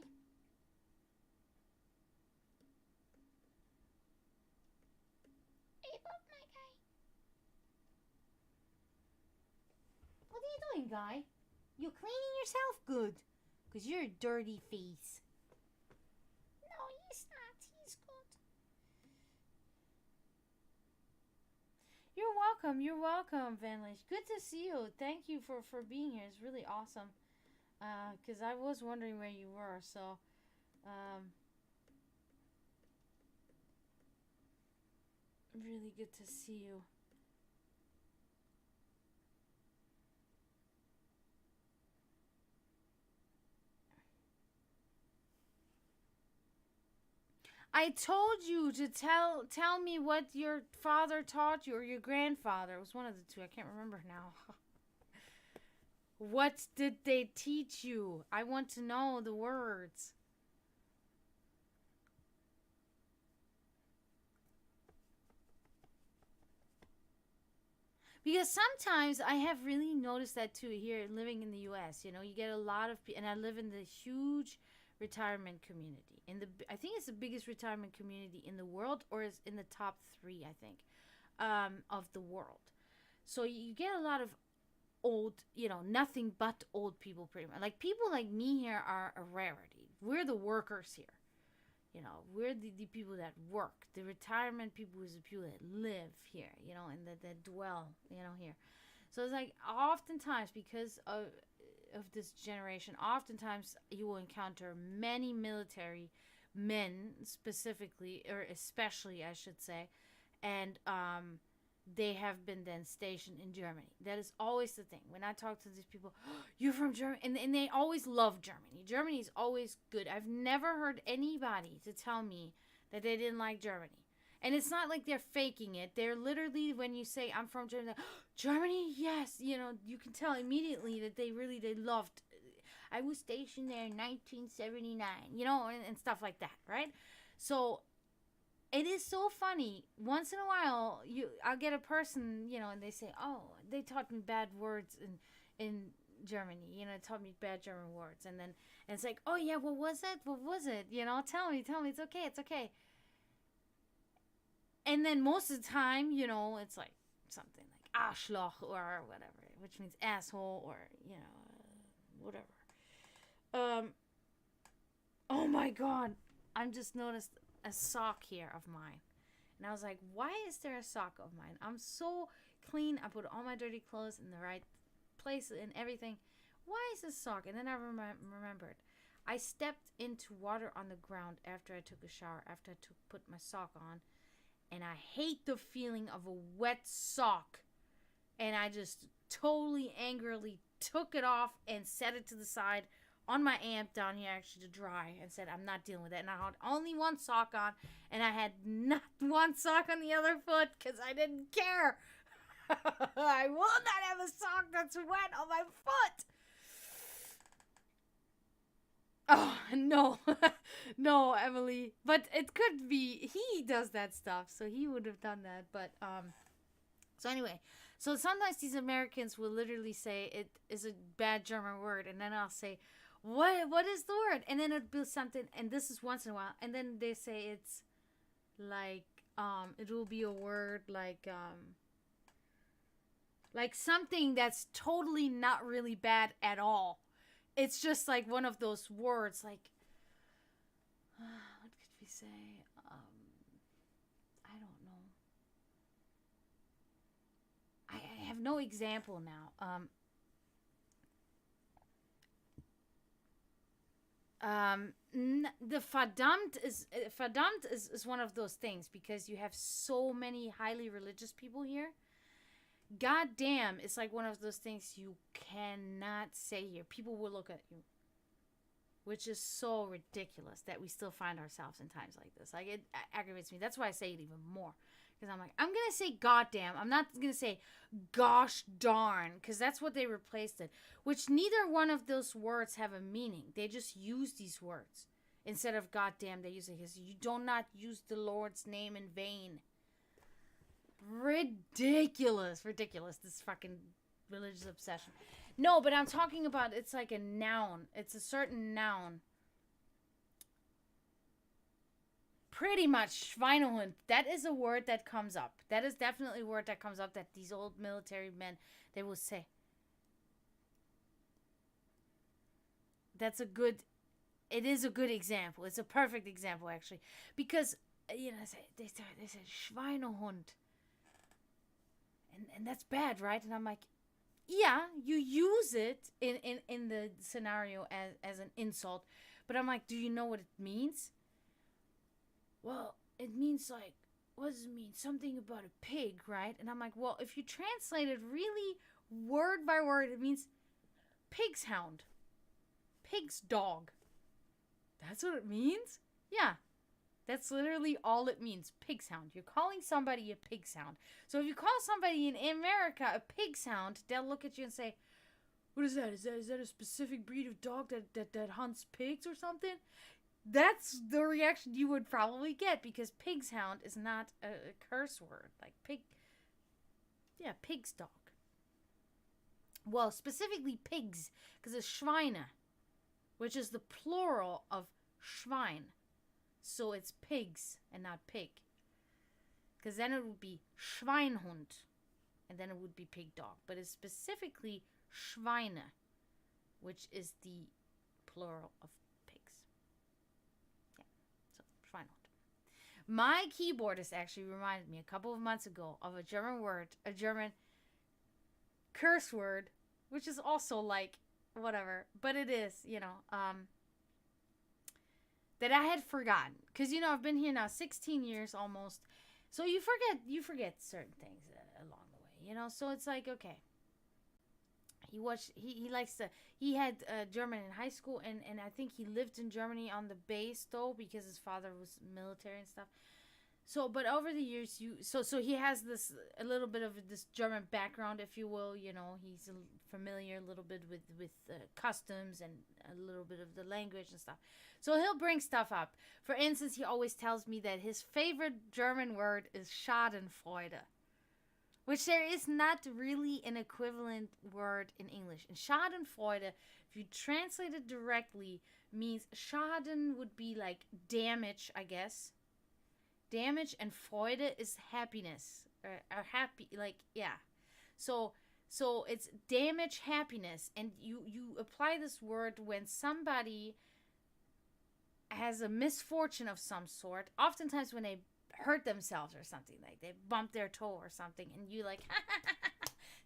[SPEAKER 1] Hey, up, my guy. What are you doing, guy? You cleaning yourself good? Because you're a dirty face. No, he's not. He's good. You're welcome. You're welcome, Vanlish. Good to see you. Thank you for being here. It's really awesome. Because I was wondering where you were. So, really good to see you. I told you to tell me what your father taught you or your grandfather. It was one of the two. I can't remember now. What did they teach you? I want to know the words. Because sometimes I have really noticed that too here living in the US. You know, you get a lot of and I live in the huge retirement community. I think it's the biggest retirement community in the world, or is in the top 3, I think, of the world. So you get a lot of old, nothing but old people pretty much. Like people like me here are a rarity. We're the workers here. We're the people that work. The retirement people is the people that live here, and that dwell, here. So it's like oftentimes because of this generation, oftentimes you will encounter many military men specifically, or especially, I should say, and they have been then stationed in Germany. That is always the thing. When I talk to these people, oh, you're from Germany, and they always love Germany. Germany is always good. I've never heard anybody to tell me that they didn't like Germany. And it's not like they're faking it. They're literally, when you say, I'm from Germany, oh, Germany, yes. You can tell immediately that they loved. I was stationed there in 1979, and stuff like that, right? So it is so funny. Once in a while, I'll get a person, and they say, "Oh, they taught me bad words in Germany. Taught me bad German words." And it's like, "Oh yeah, what was it? What was it? Tell me. It's okay. It's okay." And then most of the time, it's like something like Arschloch or whatever, which means asshole or whatever. Oh my God, I'm just noticed a sock here of mine. And I was like, why is there a sock of mine? I'm so clean. I put all my dirty clothes in the right place and everything. Why is this sock? And then I remembered. I stepped into water on the ground after I took a shower, after I put my sock on. And I hate the feeling of a wet sock. And I just totally angrily took it off and set it to the side on my amp down here actually to dry, and said I'm not dealing with it. And I had only one sock on, and I had not one sock on the other foot because I didn't care. I will not have a sock that's wet on my foot. Oh no. No, Emily, but it could be he does that stuff, so he would have done that. But so anyway, so sometimes these Americans will literally say it is a bad German word, and then I'll say, what is the word? And then it'll be something, and this is once in a while, and then they say it's like it will be a word like something that's totally not really bad at all. It's just like one of those words like what could we say? I don't know. I have no example now. The verdammt is one of those things because you have so many highly religious people here. God damn, it's like one of those things you cannot say here. People will look at you, which is so ridiculous that we still find ourselves in times like this. Like, it aggravates me. That's why I say it even more. Because I'm like, I'm going to say goddamn. I'm not going to say gosh darn. Because that's what they replaced it. Which neither one of those words have a meaning. They just use these words. Instead of goddamn, they use it because you do not use the Lord's name in vain. Ridiculous. This fucking religious obsession. No, but I'm talking about, it's like a noun. It's a certain noun. Pretty much, Schweinehund. That is a word that comes up. That is definitely a word that comes up that these old military men, they will say. It is a good example. It's a perfect example, actually. Because, they said Schweinehund. And that's bad, right? And I'm like, yeah, you use it in the scenario as an insult, but I'm like, do you know what it means? Well, it means like, what does it mean? Something about a pig, right? And I'm like, well, if you translate it really word by word, it means pig's hound, pig's dog. That's what it means? Yeah. That's literally all it means. Pig's hound. You're calling somebody a pig's hound. So if you call somebody in America a pig's hound, they'll look at you and say, what is that? Is that a specific breed of dog that hunts pigs or something? That's the reaction you would probably get, because pig's hound is not a curse word. Like pig. Yeah, pig's dog. Well, specifically pigs, because it's Schweine, which is the plural of Schwein. So it's pigs and not pig. Because then it would be Schweinhund. And then it would be pig dog. But it's specifically Schweine, which is the plural of pigs. Yeah. So Schweinhund. My keyboardist actually reminded me a couple of months ago of a German word, a German curse word, which is also like whatever. But it is, that I had forgotten, because I've been here now 16 years almost, so you forget certain things along the way, so it's like, okay, he had German in high school, and I think he lived in Germany on the base though, because his father was military and stuff. So, but over the years, so he has a little bit of this German background, if you will. He's familiar a little bit with customs and a little bit of the language and stuff. So he'll bring stuff up. For instance, he always tells me that his favorite German word is Schadenfreude, which there is not really an equivalent word in English. And Schadenfreude, if you translate it directly, means Schaden would be like damage, I guess. Damage, and Freude is happiness, or happy, like, yeah. So it's damage, happiness, and you apply this word when somebody has a misfortune of some sort. Oftentimes when they hurt themselves or something, like they bump their toe or something, and you like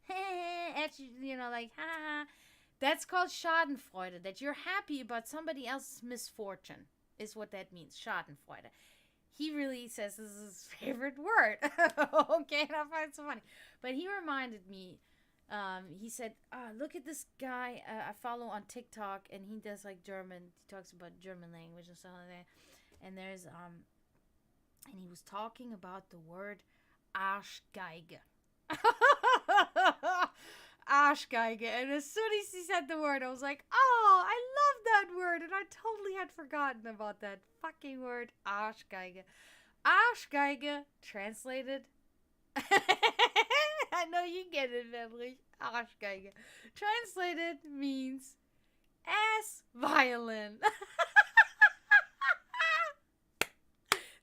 [SPEAKER 1] at you, like ha. That's called Schadenfreude. That you're happy about somebody else's misfortune is what that means. Schadenfreude. He really says this is his favorite word. Okay, and I find it so funny. But he reminded me, he said, look at this guy I follow on TikTok, and he does like German. He talks about German language and stuff like that. And there's, and he was talking about the word Arschgeige. Arschgeige. And as soon as he said the word, I was like, oh, I love that word. And I totally had forgotten about that fucking word, Arschgeige. Arschgeige, translated. I know you get it, Emily. Arschgeige. Translated means ass violin.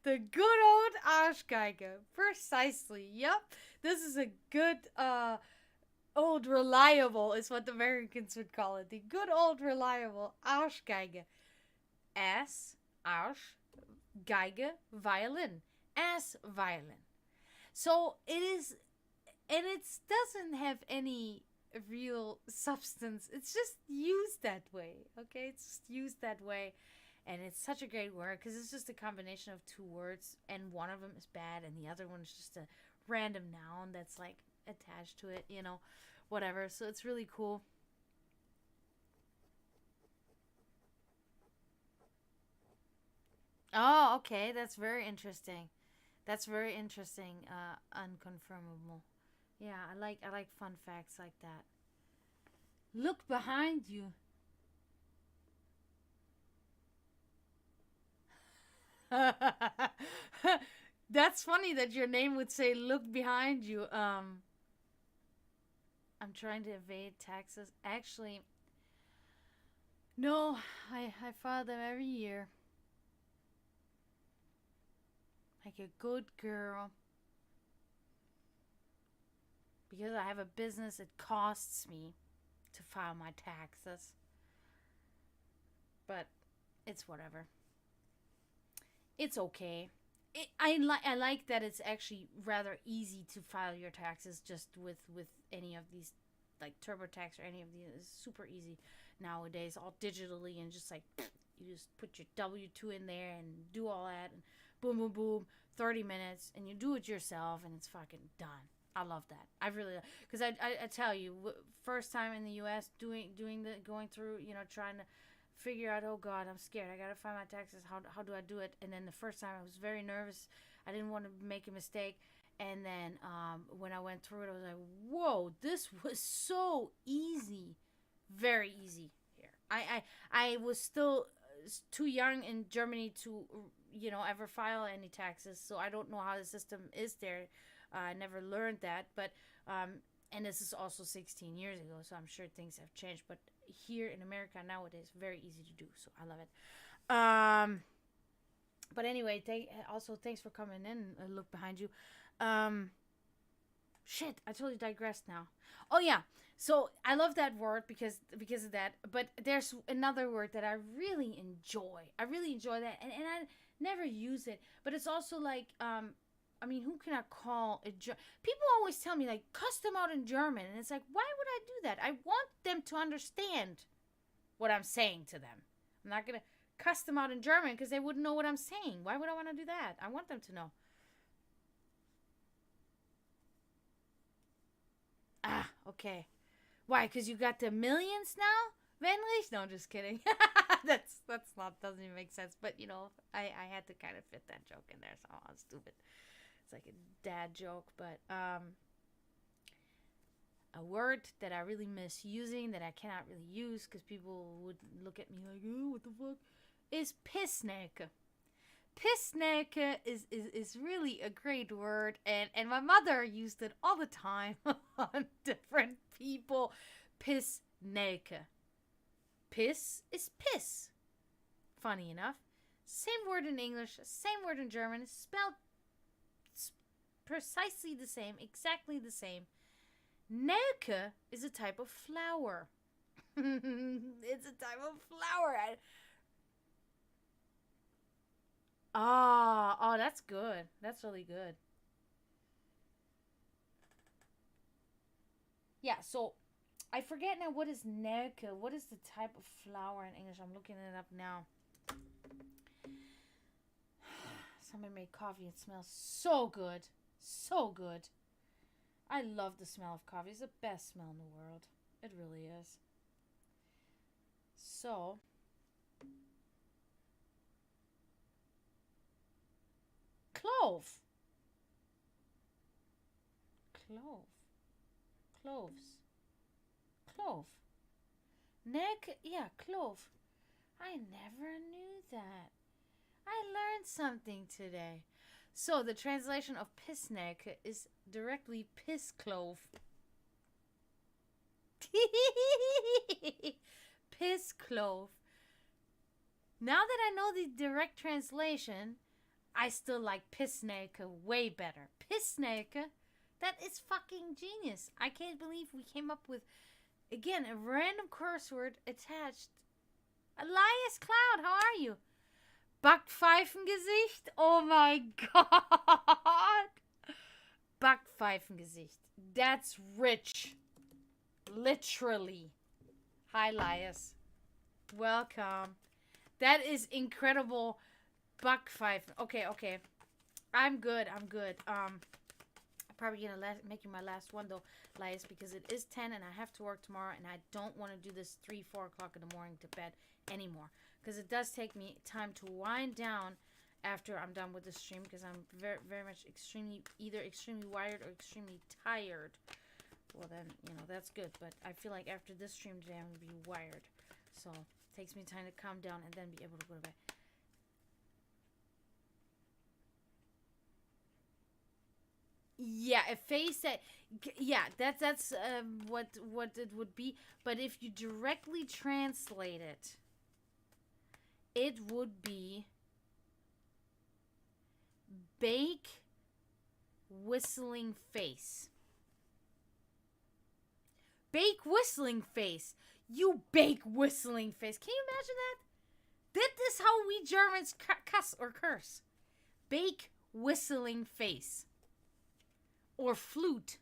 [SPEAKER 1] The good old Arschgeige. Precisely. Yep. This is a good, old reliable is what the Americans would call it. The good old reliable Arschgeige. Ass, Arsch, Geige, violin. Ass violin. So it is, and it doesn't have any real substance. It's just used that way. Okay? It's just used that way. And it's such a great word because it's just a combination of two words, and one of them is bad and the other one is just a random noun that's like attached to it, whatever. So it's really cool. Oh, okay. That's very interesting. That's very interesting. Unconfirmable. Yeah, I like fun facts like that. Look behind you. That's funny that your name would say look behind you. I'm trying to evade taxes. Actually, no, I file them every year. Like a good girl. Because I have a business, it costs me to file my taxes. But it's whatever. It's okay. I like that it's actually rather easy to file your taxes just with any of these, like TurboTax or any of these. It's super easy nowadays, all digitally, and just like you just put your W-2 in there and do all that, and boom, boom, boom, 30 minutes, and you do it yourself, and it's fucking done. I love that. I really, because I tell you, first time in the U.S. doing going through, trying to figure out, oh God, I'm scared. I gotta find my taxes. How do I do it? And then the first time I was very nervous. I didn't want to make a mistake. And then when I went through it, I was like, whoa, this was so easy. Very easy here. I was still too young in Germany to, ever file any taxes. So I don't know how the system is there. I never learned that. But, and this is also 16 years ago. So I'm sure things have changed. But here in America nowadays, very easy to do. So I love it. But anyway, thanks for coming in and look behind you. Shit, I totally digressed now. Oh yeah, so I love that word because of that. But there's another word that I really enjoy. I really enjoy that, and I never use it. But it's also like, I mean, who can I call a people always tell me like cuss them out in German, and it's like, why would I do that? I want them to understand what I'm saying to them. I'm not gonna cuss them out in German because they wouldn't know what I'm saying. Why would I want to do that? I want them to know. Ah, okay. Why? Because you got the millions now, Venrich? No, I'm just kidding. that's not, doesn't even make sense. But I had to kind of fit that joke in there, so I'm stupid. It's like a dad joke, but a word that I really miss using that I cannot really use because people would look at me like, oh, what the fuck, is pissnake. Pissnake is really a great word, and my mother used it all the time on different people. Pissnake. Piss is piss. Funny enough. Same word in English, same word in German, spelled precisely the same, exactly the same. Nelke is a type of flower. It's a type of flower. Oh, that's good. That's really good. Yeah, so I forget now what is Nelke. What is the type of flower in English? I'm looking it up now. Somebody made coffee. It smells so good. So good. I love the smell of coffee. It's the best smell in the world. It really is. So, clove. Clove. Cloves. Clove. Neck. Yeah, clove. I never knew that. I learned something today. So the translation of pissneck is directly piss clove. Piss clove. Now that I know the direct translation, I still like pissneck way better. Pissneck, that is fucking genius. I can't believe we came up with, again, a random curse word attached. Elias Cloud, how are you? Backpfeifengesicht? Oh my God. Backpfeifengesicht. That's rich. Literally. Hi, Elias. Welcome. That is incredible. Backpfeifen. Okay. I'm good. I'm probably gonna make you my last one though, Elias, because it is 10 and I have to work tomorrow, and I don't want to do this 3-4 o'clock in the morning to bed anymore. Because it does take me time to wind down after I'm done with the stream, because I'm very, very much either extremely wired or extremely tired. Well, then, that's good. But I feel like after this stream today, I'm going to be wired. So it takes me time to calm down and then be able to go to bed. Yeah, a face that, yeah, that's what it would be. But if you directly translate it, it would be bake whistling face. Bake whistling face. You bake whistling face. Can you imagine that? That is how we Germans cuss or curse. Bake whistling face. Or flute.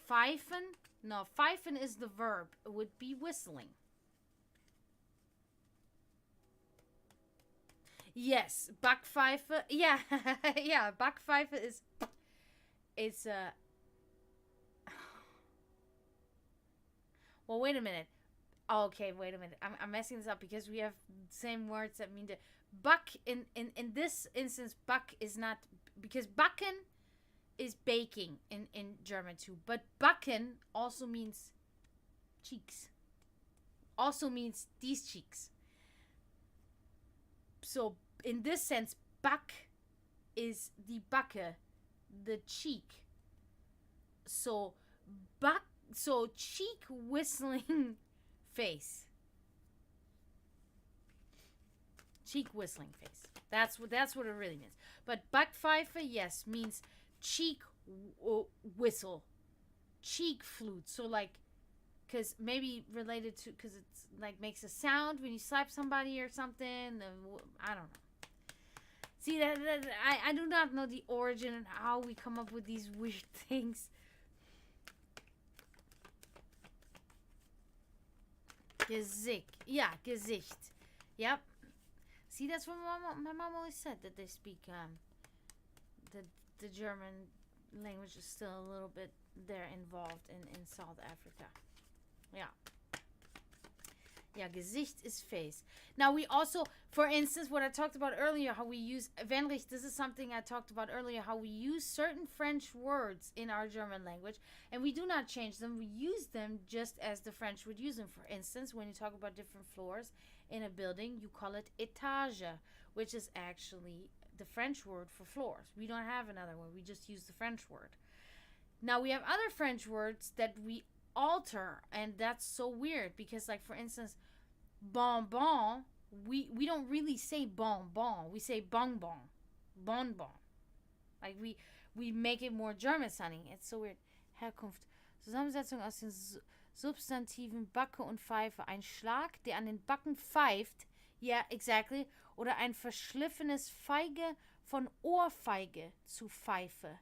[SPEAKER 1] Pfeifen? No, pfeifen is the verb. It would be whistling. Yes, Backpfeife. Yeah, yeah, Backpfeife is. It's a. Well, wait a minute. Oh, okay, wait a minute. I'm messing this up because we have same words that mean to. Buck, in this instance, buck is not. Because backen is baking in German too. But backen also means cheeks. Also means these cheeks. So, in this sense, back is the backe, the cheek. So, cheek whistling face. Cheek whistling face. That's what it really means. But Backpfeife, yes, means cheek whistle. Cheek flute. So, like, because maybe related to, because it's like makes a sound when you slap somebody or something. I don't know. See, I do not know the origin and how we come up with these weird things. Gesicht. Yeah, Gesicht. Yep. See, that's what my mom always said, that they speak, the German language is still a little bit there involved in South Africa. Yeah. Yeah, Gesicht is face. Now, we also, for instance, what I talked about earlier, how we use, Wenrich, this is something I talked about earlier, how we use certain French words in our German language, and we do not change them. We use them just as the French would use them. For instance, when you talk about different floors in a building, you call it étage, which is actually the French word for floors. We don't have another one. We just use the French word. Now, we have other French words that we alter, and that's so weird because, like, for instance, bonbon, we don't really say bonbon, we say bonbon, bonbon. Like, we make it more German sounding. It's so weird. Herkunft: Zusammensetzung aus den Substantiven Backe und Pfeife. Ein Schlag, der an den Backen pfeift. Yeah, exactly. Oder ein verschliffenes Feige von Ohrfeige zu Pfeife.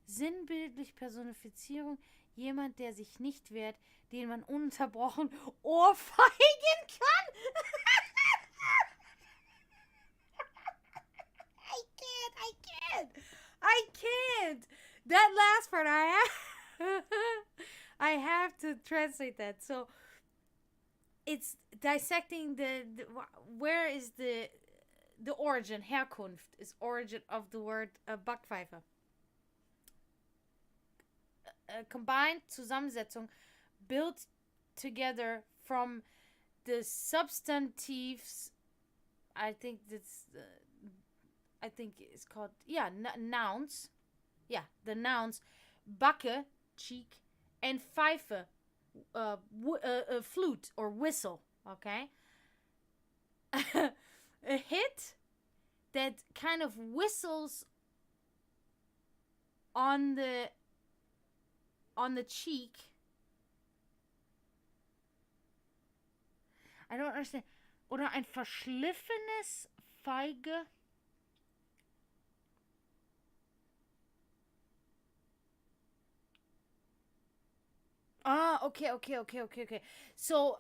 [SPEAKER 1] Sinnbildlich Personifizierung: jemand, der sich nicht wehrt, den man ununterbrochen ohrfeigen kann. I can't. That last part, I have to translate that. So, it's dissecting the where is the origin, Herkunft, is origin of the word Backpfeife. Combined, Zusammensetzung, built together from the substantives. I think it's called, nouns. Yeah, the nouns Backe, cheek, and Pfeife, flute or whistle. Okay, a hit that kind of whistles on the cheek. I don't understand. Oder ein verschliffenes Feige. Ah, okay. So,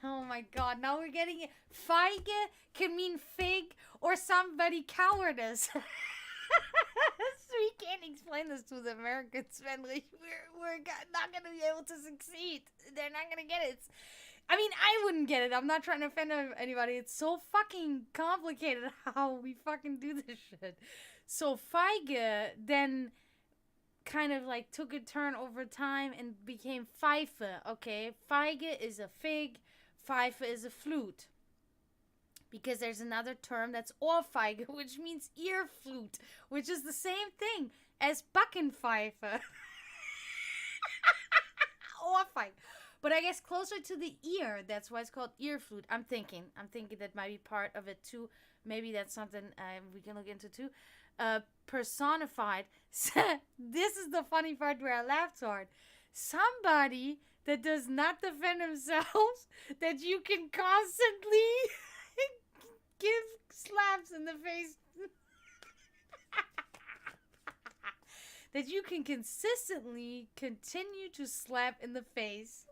[SPEAKER 1] oh my God, now we're getting it. Feige can mean fig or somebody cowardice. We can't explain this to the Americans, Wenrich. We're not going to be able to succeed. They're not going to get it. I mean, I wouldn't get it. I'm not trying to offend anybody. It's so fucking complicated how we fucking do this shit. So Feige then kind of like took a turn over time and became Pfeife. Okay, Feige is a fig, Pfeife is a flute. Because there's another term that's Ohrfeige, which means ear flute, which is the same thing as Backenpfeife. Ohrfeige. But I guess closer to the ear, that's why it's called ear flute. I'm thinking that might be part of it too. Maybe that's something we can look into too. Personified. This is the funny part where I laughed so hard. Somebody that does not defend themselves, that you can constantly give slaps in the face. That you can consistently continue to slap in the face.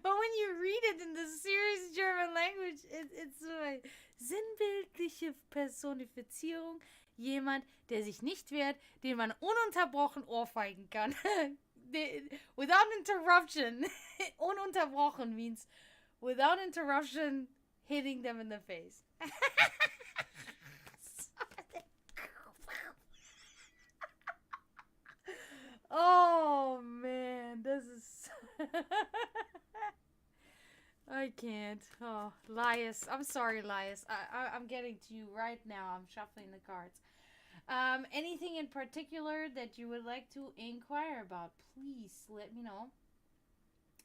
[SPEAKER 1] But when you read it in the serious German language, it's so eine sinnbildliche Personifizierung. Jemand, der sich nicht wehrt, den man ununterbrochen ohrfeigen kann. Without interruption. Ununterbrochen means without interruption hitting them in the face. Oh man, this is I can't. Oh, Lias. I'm sorry, Lias. I'm getting to you right now. I'm shuffling the cards. Anything in particular that you would like to inquire about, please let me know.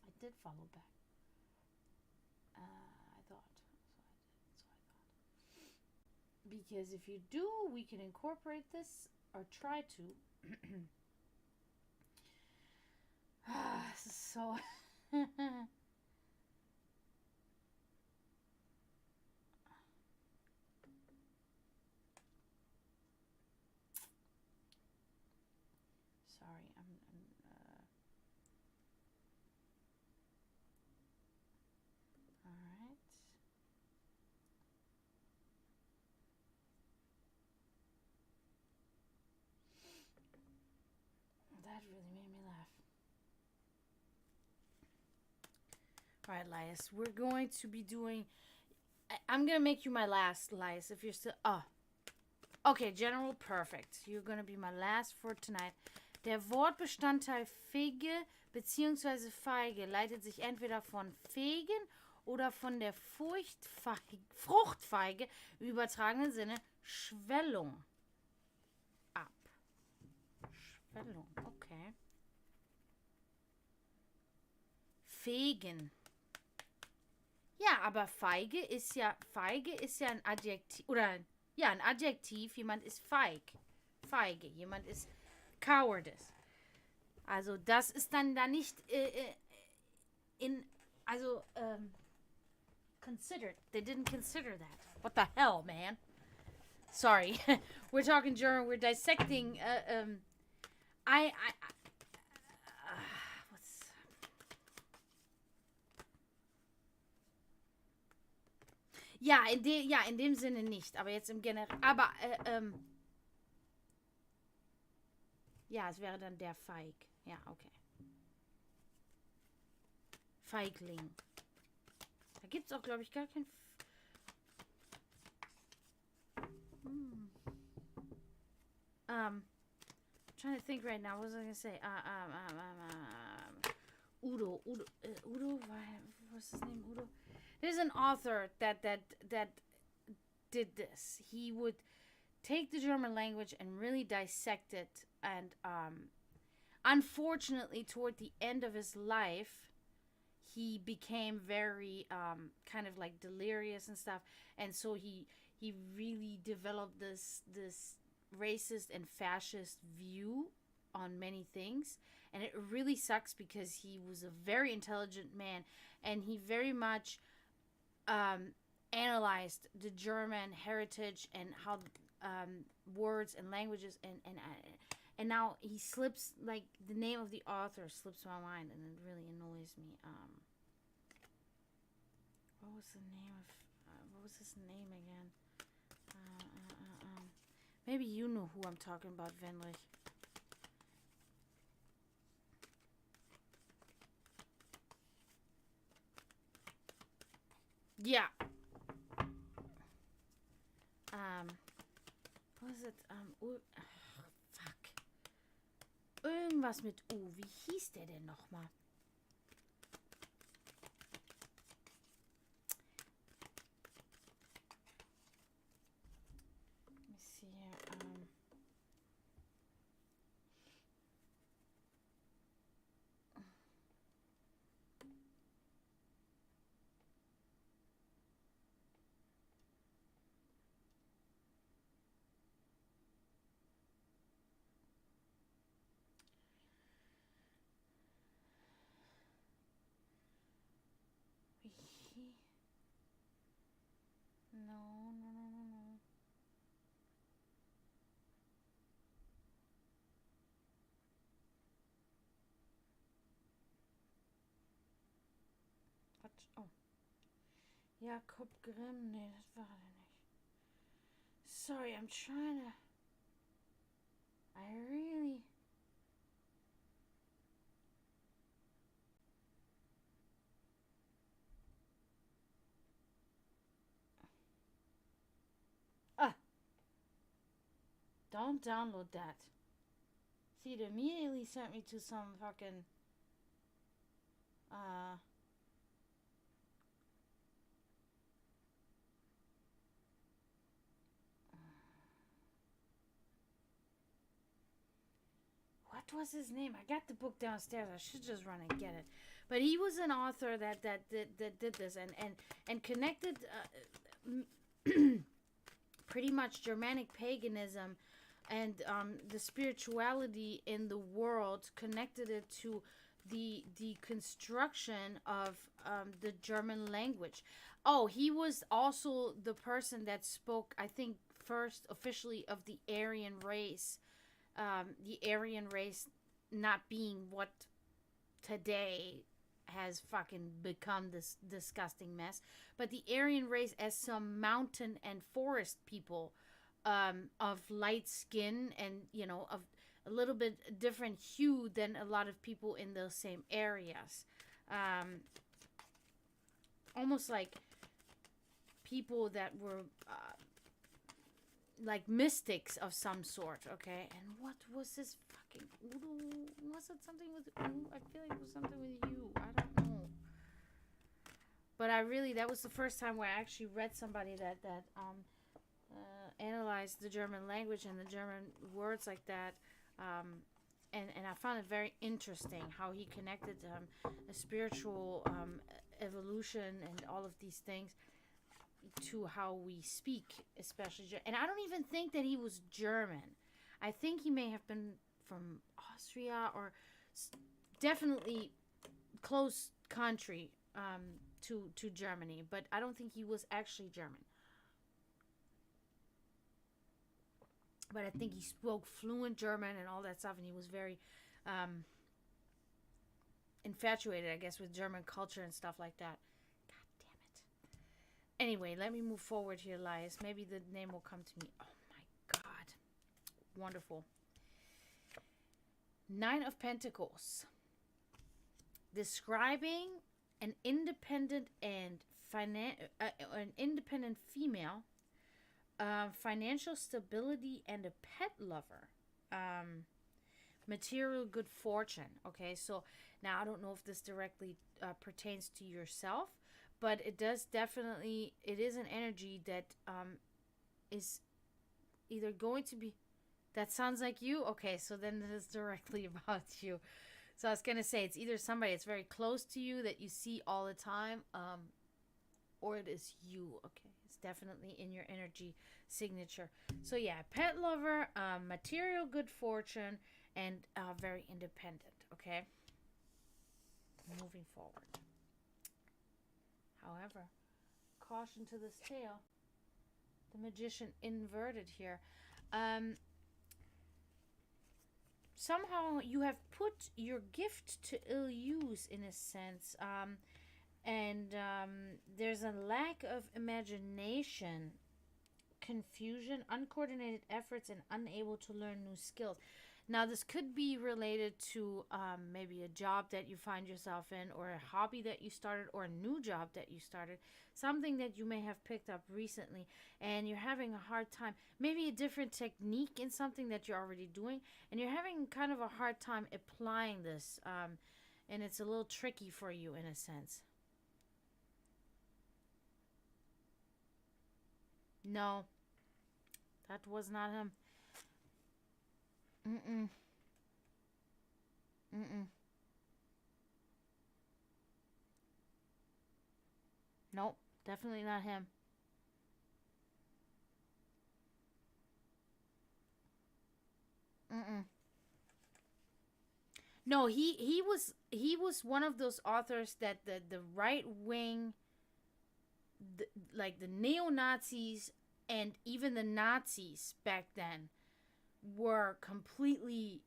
[SPEAKER 1] I did follow back. I thought. Because if you do, we can incorporate this or try to. This is so. Sorry, all right. That really made me laugh. All right, Lias, we're going to be doing. I'm gonna make you my last, Lias. If you're still. Oh. Okay, General, perfect. You're gonna be my last for tonight. Der Wortbestandteil fege bzw. feige leitet sich entweder von fegen oder von der Fruchtfeige im übertragenen Sinne Schwellung ab. Schwellung, okay. Fegen. Ja, aber feige ist ja ein Adjektiv, oder ja, ein Adjektiv, jemand ist feige, jemand ist cowardice. Also das ist dann da nicht considered. They didn't consider that. What the hell, man? Sorry. We're talking German. We're dissecting what's Ja, in dem Sinne nicht, aber jetzt im Generell. Aber, ja, es wäre dann der Feig. Ja, okay. Feigling. Da gibt es auch, glaube ich, gar kein. Trying to think right now. What was I gonna say? Udo. What's his name? Udo. There's an author that did this. He would take the German language and really dissect it. And unfortunately, toward the end of his life, he became very kind of like delirious and stuff. And so he really developed this racist and fascist view on many things. And it really sucks because he was a very intelligent man. And he very much analyzed the German heritage and how words and languages and now he slips, like, the name of the author slips my mind, and it really annoys me. What was his name again? Maybe you know who I'm talking about, Wenrich. Yeah. What is it? Fuck. Irgendwas mit U. Wie hieß der denn nochmal? Let me see here. No, no, no, no, no. What? Oh. Jakob Grimm. Nee, das war er nicht. Sorry, I'm trying to... I really... Ah! Don't download that. See, it immediately sent me to some fucking... What was his name? I got the book downstairs. I should just run and get it. But he was an author that did this and connected pretty much Germanic paganism and the spirituality in the world, connected it to the construction of the German language. Oh, he was also the person that spoke, I think, first officially of the Aryan race. The Aryan race not being what today has fucking become this disgusting mess, but the Aryan race as some mountain and forest people, of light skin and, you know, of a little bit different hue than a lot of people in those same areas. Almost like people that were like mystics of some sort, okay? And what was this fucking Udo? Was it something with Udo? I feel like it was something with you. I don't know. But that was the first time where I actually read somebody that analyzed the German language and the German words like that. And I found it very interesting how he connected a spiritual evolution and all of these things to how we speak, especially. And I don't even think that he was German. I think he may have been from Austria or definitely close country to Germany, but I don't think he was actually German. But I think he spoke fluent German and all that stuff, and he was very infatuated, I guess, with German culture and stuff like that. Anyway, let me move forward here, Elias. Maybe the name will come to me. Oh my God. Wonderful. 9 of Pentacles. Describing an independent and an independent female, financial stability and a pet lover. Material good fortune. Okay, so now I don't know if this directly pertains to yourself, but it does definitely, it is an energy that is either going to be, that sounds like you? Okay, so then it is directly about you. So I was going to say, it's either somebody that's very close to you that you see all the time, or it is you, okay? It's definitely in your energy signature. So yeah, pet lover, material good fortune, and very independent, okay? Moving forward. However, caution to this tale. The Magician inverted here. Somehow you have put your gift to ill use, in a sense. And there's a lack of imagination, confusion, uncoordinated efforts, and unable to learn new skills. Now, this could be related to maybe a job that you find yourself in, or a hobby that you started, or a new job that you started, something that you may have picked up recently, and you're having a hard time. Maybe a different technique in something that you're already doing, and you're having kind of a hard time applying this, and it's a little tricky for you in a sense. No, that was not him. Mm-mm. Mm-mm. Nope, definitely not him. Mm-mm. No, he was one of those authors that the right wing like the neo-Nazis and even the Nazis back then were completely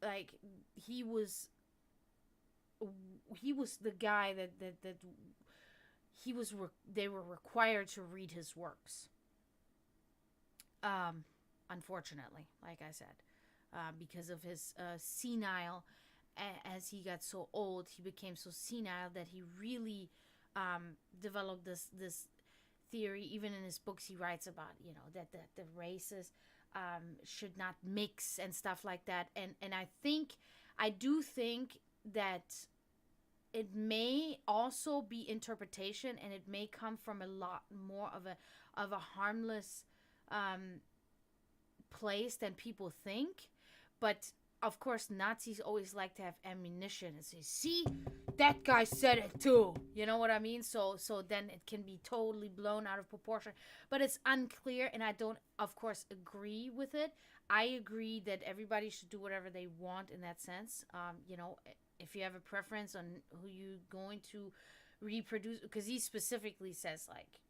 [SPEAKER 1] like he was the guy that they were required to read his works. Unfortunately, like I said, because of his senile, as he got so old, he became so senile that he really developed this theory. Even in his books, he writes about that the races should not mix and stuff like that. And I do think that it may also be interpretation, and it may come from a lot more of a harmless place than people think. But of course, Nazis always like to have ammunition and say, see, that guy said it too. You know what I mean? So then it can be totally blown out of proportion. But it's unclear, and I don't, of course, agree with it. I agree that everybody should do whatever they want in that sense. If you have a preference on who you're going to reproduce, because he specifically says, like,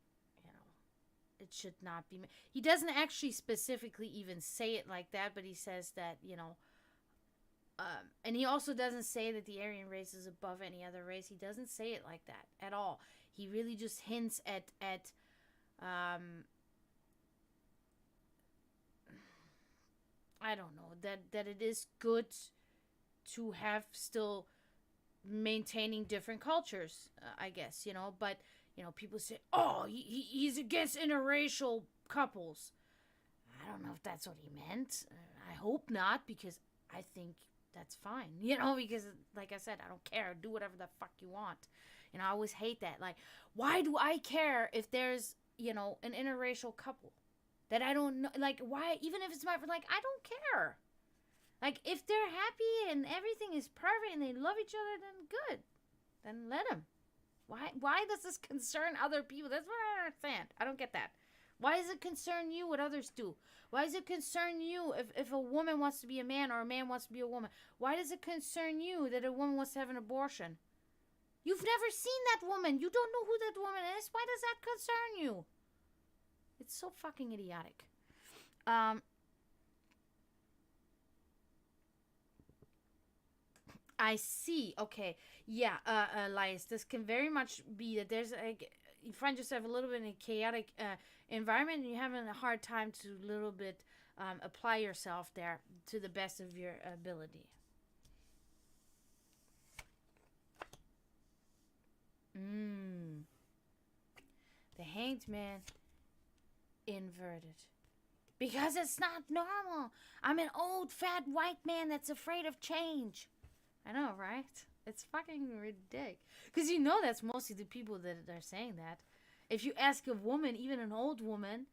[SPEAKER 1] it should not be. He doesn't actually specifically even say it like that, but he says that, and he also doesn't say that the Aryan race is above any other race. He doesn't say it like that at all. He really just hints at I don't know, that it is good to have still maintaining different cultures, I guess, but people say, oh, he's against interracial couples. I don't know if that's what he meant. I hope not, because I think that's fine, because like I said, I don't care. Do whatever the fuck you want. I always hate that. Like, why do I care if there's, an interracial couple that I don't know? Like, why, even if it's my friend, like, I don't care. Like, if they're happy and everything is perfect and they love each other, then good. Then let them. Why does this concern other people? That's what I don't understand. I don't get that. Why does it concern you what others do? Why does it concern you if a woman wants to be a man or a man wants to be a woman? Why does it concern you that a woman wants to have an abortion? You've never seen that woman. You don't know who that woman is. Why does that concern you? It's so fucking idiotic. I see. Okay. Yeah, Elias, this can very much be that you find yourself a little bit in a chaotic environment, and you're having a hard time to a little bit apply yourself there to the best of your ability. The Hanged Man inverted. Because it's not normal. I'm an old, fat, white man that's afraid of change. I know, right? It's fucking ridiculous. Because that's mostly the people that are saying that. If you ask a woman, even an old woman,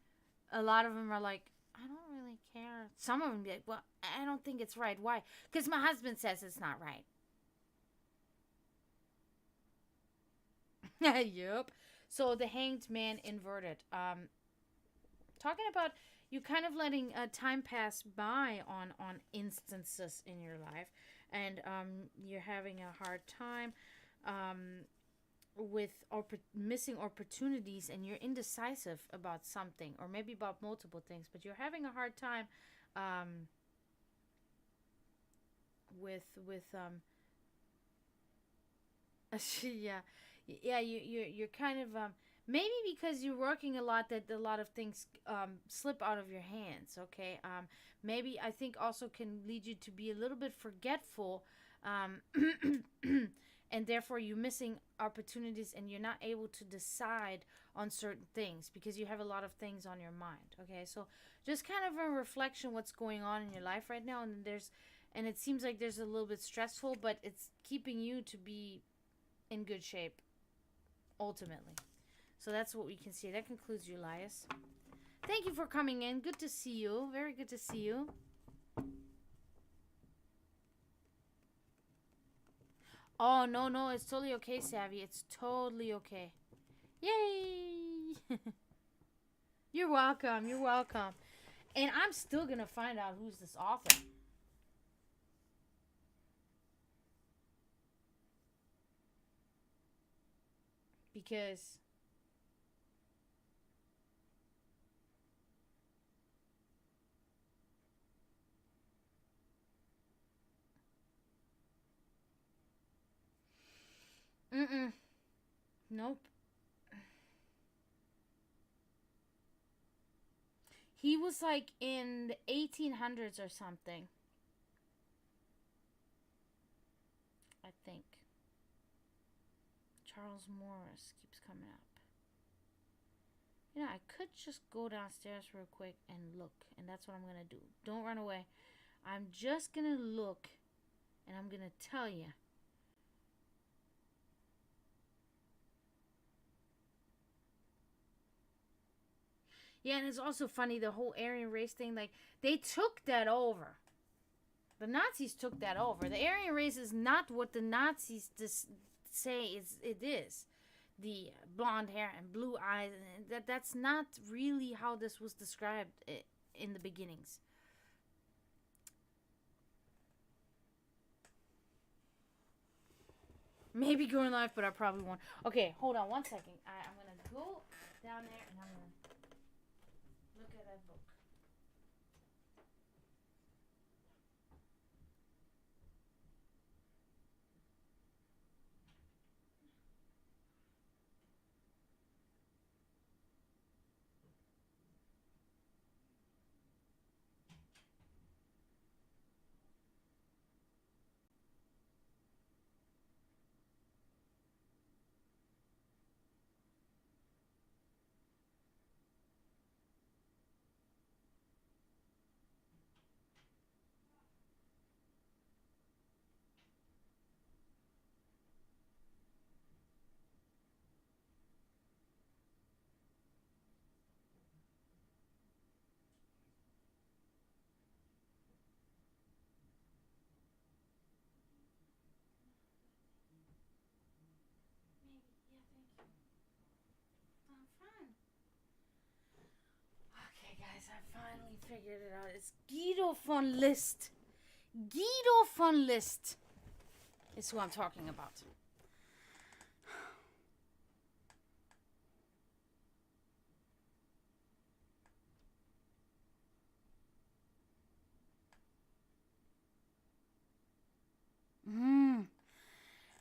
[SPEAKER 1] a lot of them are like, I don't really care. Some of them be like, well, I don't think it's right. Why? Because my husband says it's not right. Yup. So the Hanged Man inverted. Talking about you kind of letting time pass by on instances in your life, and you're having a hard time with missing opportunities, and you're indecisive about something, or maybe about multiple things, but you're having a hard time with yeah, you're kind of maybe because you're working a lot, that a lot of things slip out of your hands. Okay, maybe I think also can lead you to be a little bit forgetful, and therefore you're missing opportunities, and you're not able to decide on certain things because you have a lot of things on your mind. Okay, so just kind of a reflection what's going on in your life right now, and it seems like there's a little bit stressful, but it's keeping you to be in good shape ultimately. So that's what we can see. That concludes you, Elias. Thank you for coming in. Good to see you. Very good to see you. Oh, no, it's totally okay, Savvy. It's totally okay. Yay! You're welcome. You're welcome. And I'm still going to find out who's this author. Because Mm-mm. Nope. He was like in the 1800s or something, I think. Charles Morris keeps coming up. You know, I could just go downstairs real quick and look, and that's what I'm going to do. Don't run away. I'm just going to look, and I'm going to tell you. Yeah, and it's also funny, the whole Aryan race thing. Like, they took that over. The Nazis took that over. The Aryan race is not what the Nazis say it is. The blonde hair and blue eyes. That's not really how this was described in the beginnings. Maybe go in life, but I probably won't. Okay, hold on 1 second. I'm going to go down there and I'm going to look at that book. I'm fine. Okay, guys, I finally figured it out. It's Guido von List. Guido von List is who I'm talking about.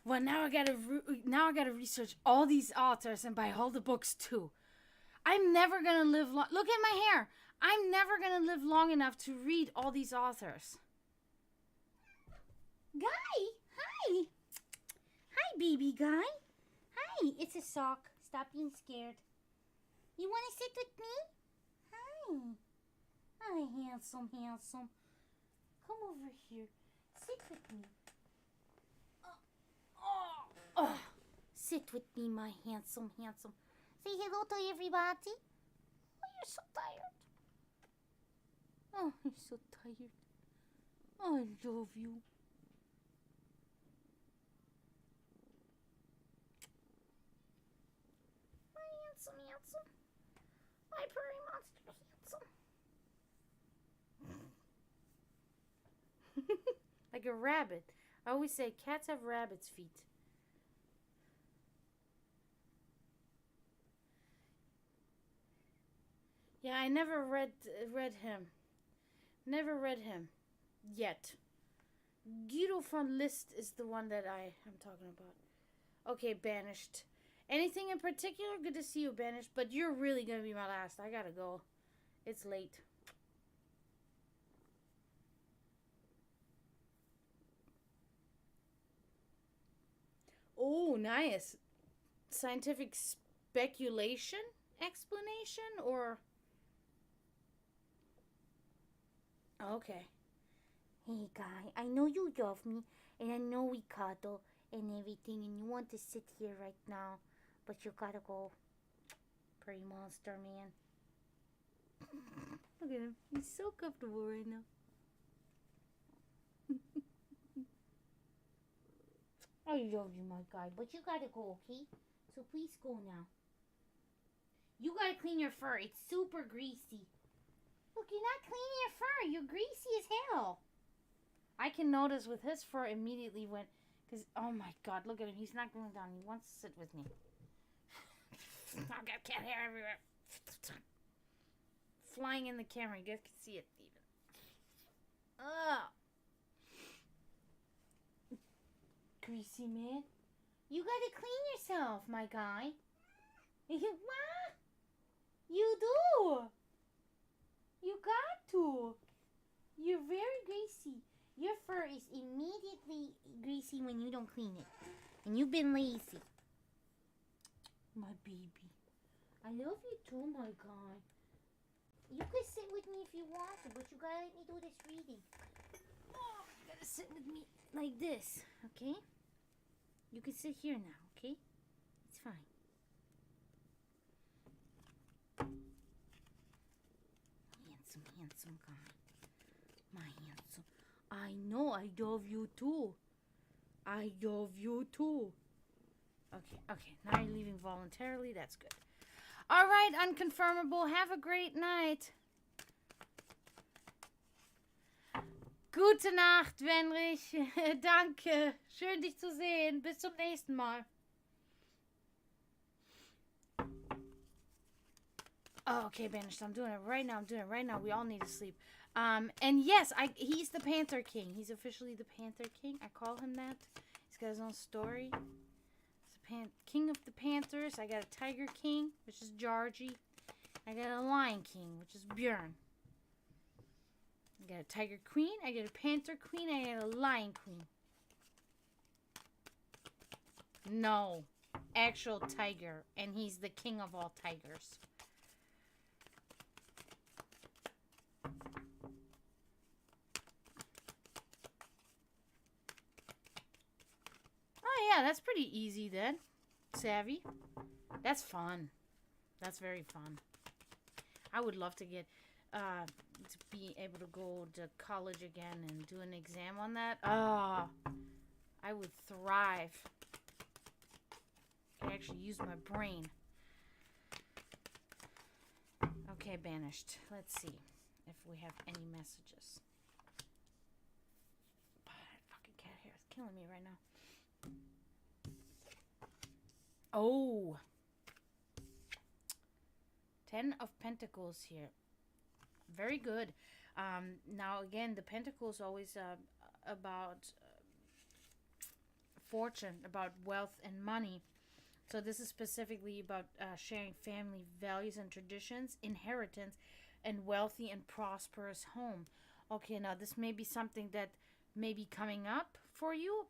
[SPEAKER 1] Well, now I gotta research all these authors and buy all the books too. I'm never gonna live long. Look at my hair. I'm never gonna live long enough to read all these authors. Guy, hi. Hi, baby guy. Hi, it's a sock. Stop being scared. You want to sit with me? Hi. Hi, handsome, handsome. Come over here. Sit with me. Oh, sit with me, my handsome, handsome. Say hello to everybody. Oh, you're so tired. Oh, you're so tired. Oh, I love you. My handsome, handsome. My prairie monster, handsome. Like a rabbit. I always say cats have rabbit's feet. Yeah, I never read him. Never read him yet. Guido von List is the one that I'm talking about. Okay, Banished. Anything in particular? Good to see you, Banished. But you're really gonna be my last. I gotta go. It's late. Oh, nice. Scientific speculation? Explanation? Or... Okay. Hey, guy, I know you love me, and I know we cuddle and everything, and you want to sit here right now, but you gotta go. Pretty monster, man. Look at him. He's so comfortable right now. I love you, my guy, but you gotta go, okay? So please go now. You gotta clean your fur. It's super greasy. Look, you're not cleaning your fur. You're greasy as hell. I can notice with his fur immediately when... Because, oh my god, look at him. He's not going down. He wants to sit with me. I've got cat hair everywhere. Flying in the camera. You guys can see it even. Ugh. Greasy man. You gotta clean yourself, my guy. What? You do. You got to. You're very greasy. Your fur is immediately greasy when you don't clean it. And you've been lazy. My baby. I love you too, my guy. You can sit with me if you want to, but you gotta let me do this reading. Oh, you gotta sit with me like this, okay? You can sit here now, okay? It's fine. Handsome, handsome guy. My handsome. I know, I love you too. I love you too. Okay. Now you're leaving voluntarily. That's good. All right, unconfirmable. Have a great night. Gute Nacht, Wenrich. Danke. Schön, dich zu sehen. Bis zum nächsten Mal. Oh, okay, banished. I'm doing it right now. We all need to sleep. And yes, he's the Panther King. He's officially the Panther King. I call him that. He's got his own story. King of the Panthers. I got a Tiger King, which is Georgie. I got a Lion King, which is Björn. I got a Tiger Queen. I got a Panther Queen. I got a Lion Queen. No. Actual tiger. And he's the king of all tigers. Oh, yeah, that's pretty easy then. Savvy. That's fun. That's very fun. I would love to get, to be able to go to college again and do an exam on that. I would thrive. I actually use my brain. Okay, banished. Let's see if we have any messages. But that fucking cat hair is killing me right now. Oh. 10 of Pentacles here. Very good. Now, again, the Pentacles always about fortune, about wealth and money. So this is specifically about sharing family values and traditions, inheritance, and wealthy and prosperous home. Okay, now this may be something that may be coming up for you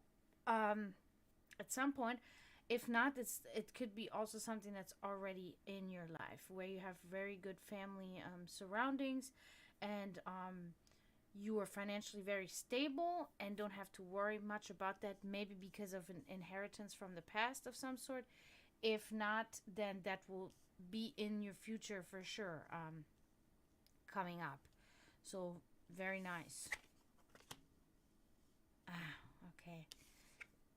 [SPEAKER 1] at some point. If not, it could be also something that's already in your life, where you have very good family surroundings, and you are financially very stable and don't have to worry much about that, maybe because of an inheritance from the past of some sort. If not, then that will be in your future for sure, coming up. So, very nice. Okay.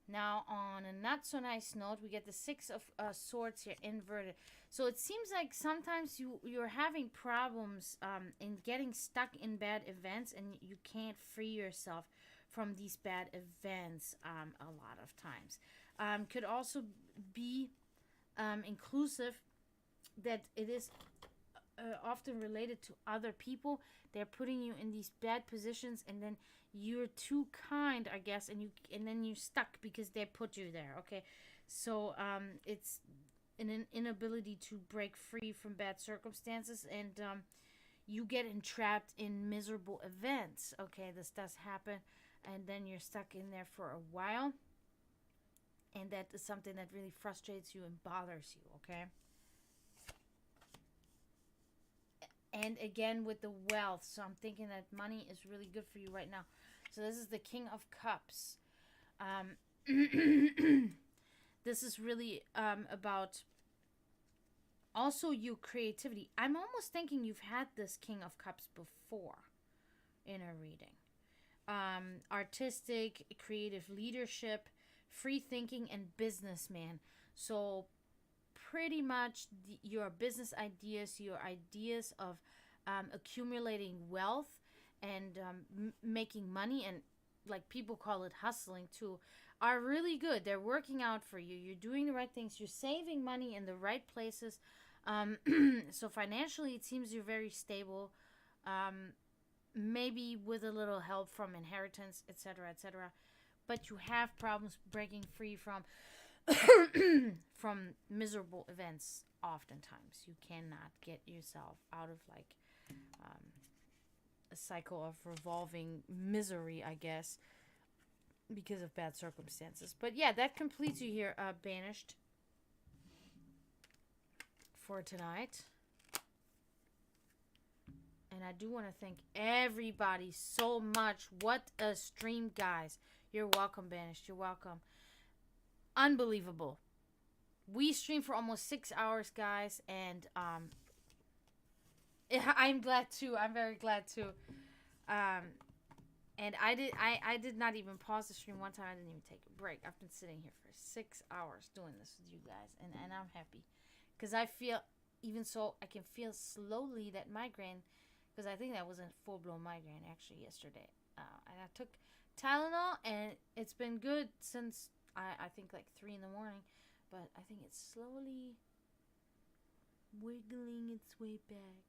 [SPEAKER 1] Now, on a not so nice note, we get the 6 of Swords here inverted. So it seems like sometimes you're having problems in getting stuck in bad events, and you can't free yourself from these bad events a lot of times. Could also be inclusive that it is often related to other people. They're putting you in these bad positions, and then you're too kind, I guess, and then you're stuck because they put you there. Okay, so it's an inability to break free from bad circumstances, and you get entrapped in miserable events. Okay, this does happen, and then you're stuck in there for a while, and that is something that really frustrates you and bothers you. Okay. And again, with the wealth, so I'm thinking that money is really good for you right now. So this is the King of Cups. This is really about also your creativity. I'm almost thinking you've had this King of Cups before in a reading. Artistic, creative leadership, free thinking, and businessman. So pretty much your business ideas, your ideas of accumulating wealth and making money, and like people call it hustling too, are really good. They're working out for you. You're doing the right things. You're saving money in the right places. So financially, it seems you're very stable. Maybe with a little help from inheritance, etc., etc. But you have problems breaking free from from miserable events. Oftentimes you cannot get yourself out of like a cycle of revolving misery, I guess, because of bad circumstances. But yeah, that completes you here, Banished, for tonight. And I do want to thank everybody so much. What a stream, guys. You're welcome, Banished. You're welcome. Unbelievable. We streamed for almost 6 hours, guys, and I'm glad too. I'm very glad too. And I did not even pause the stream one time. I didn't even take a break. I've been sitting here for 6 hours doing this with you guys, and I'm happy because I feel, even so, I can feel slowly that migraine, because I think that was a full blown migraine actually yesterday. And I took Tylenol, and it's been good since I think like 3 in the morning, but I think it's slowly wiggling its way back.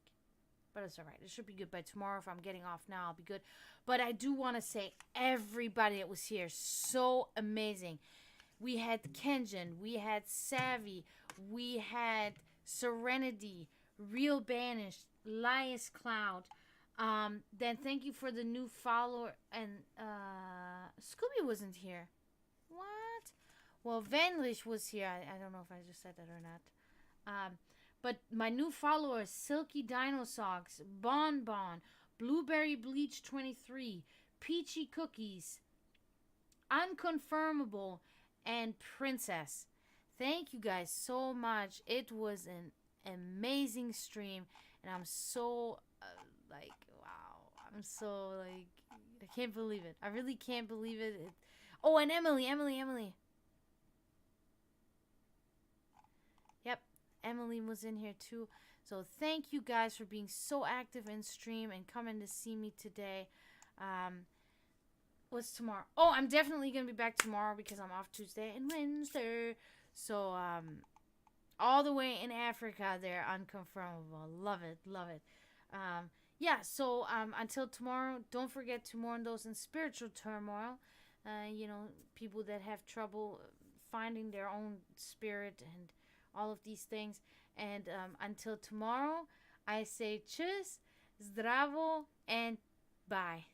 [SPEAKER 1] But it's alright. It should be good by tomorrow. If I'm getting off now, I'll be good. But I do want to say, everybody that was here, so amazing. We had Kenjin. We had Savvy. We had Serenity. Real Banished. Lias Cloud. Then thank you for the new follower. And Scooby wasn't here. What? Well, Vanlish was here. I don't know if I just said that or not. But my new followers, Silky Dino Socks, Bon Bon, Blueberry Bleach 23, Peachy Cookies, Unconfirmable, and Princess. Thank you guys so much. It was an amazing stream, and I'm so, wow. I'm so, I can't believe it. I really can't believe it. Oh, and Emily. Yep. Emily was in here too. So thank you guys for being so active in stream and coming to see me today. What's tomorrow? Oh, I'm definitely going to be back tomorrow because I'm off Tuesday and Wednesday. So, all the way in Africa there, Unconfirmable. Love it. Yeah, so until tomorrow, don't forget to mourn those in spiritual turmoil. People that have trouble finding their own spirit and all of these things. And until tomorrow, I say tschüss, zdravo, and bye.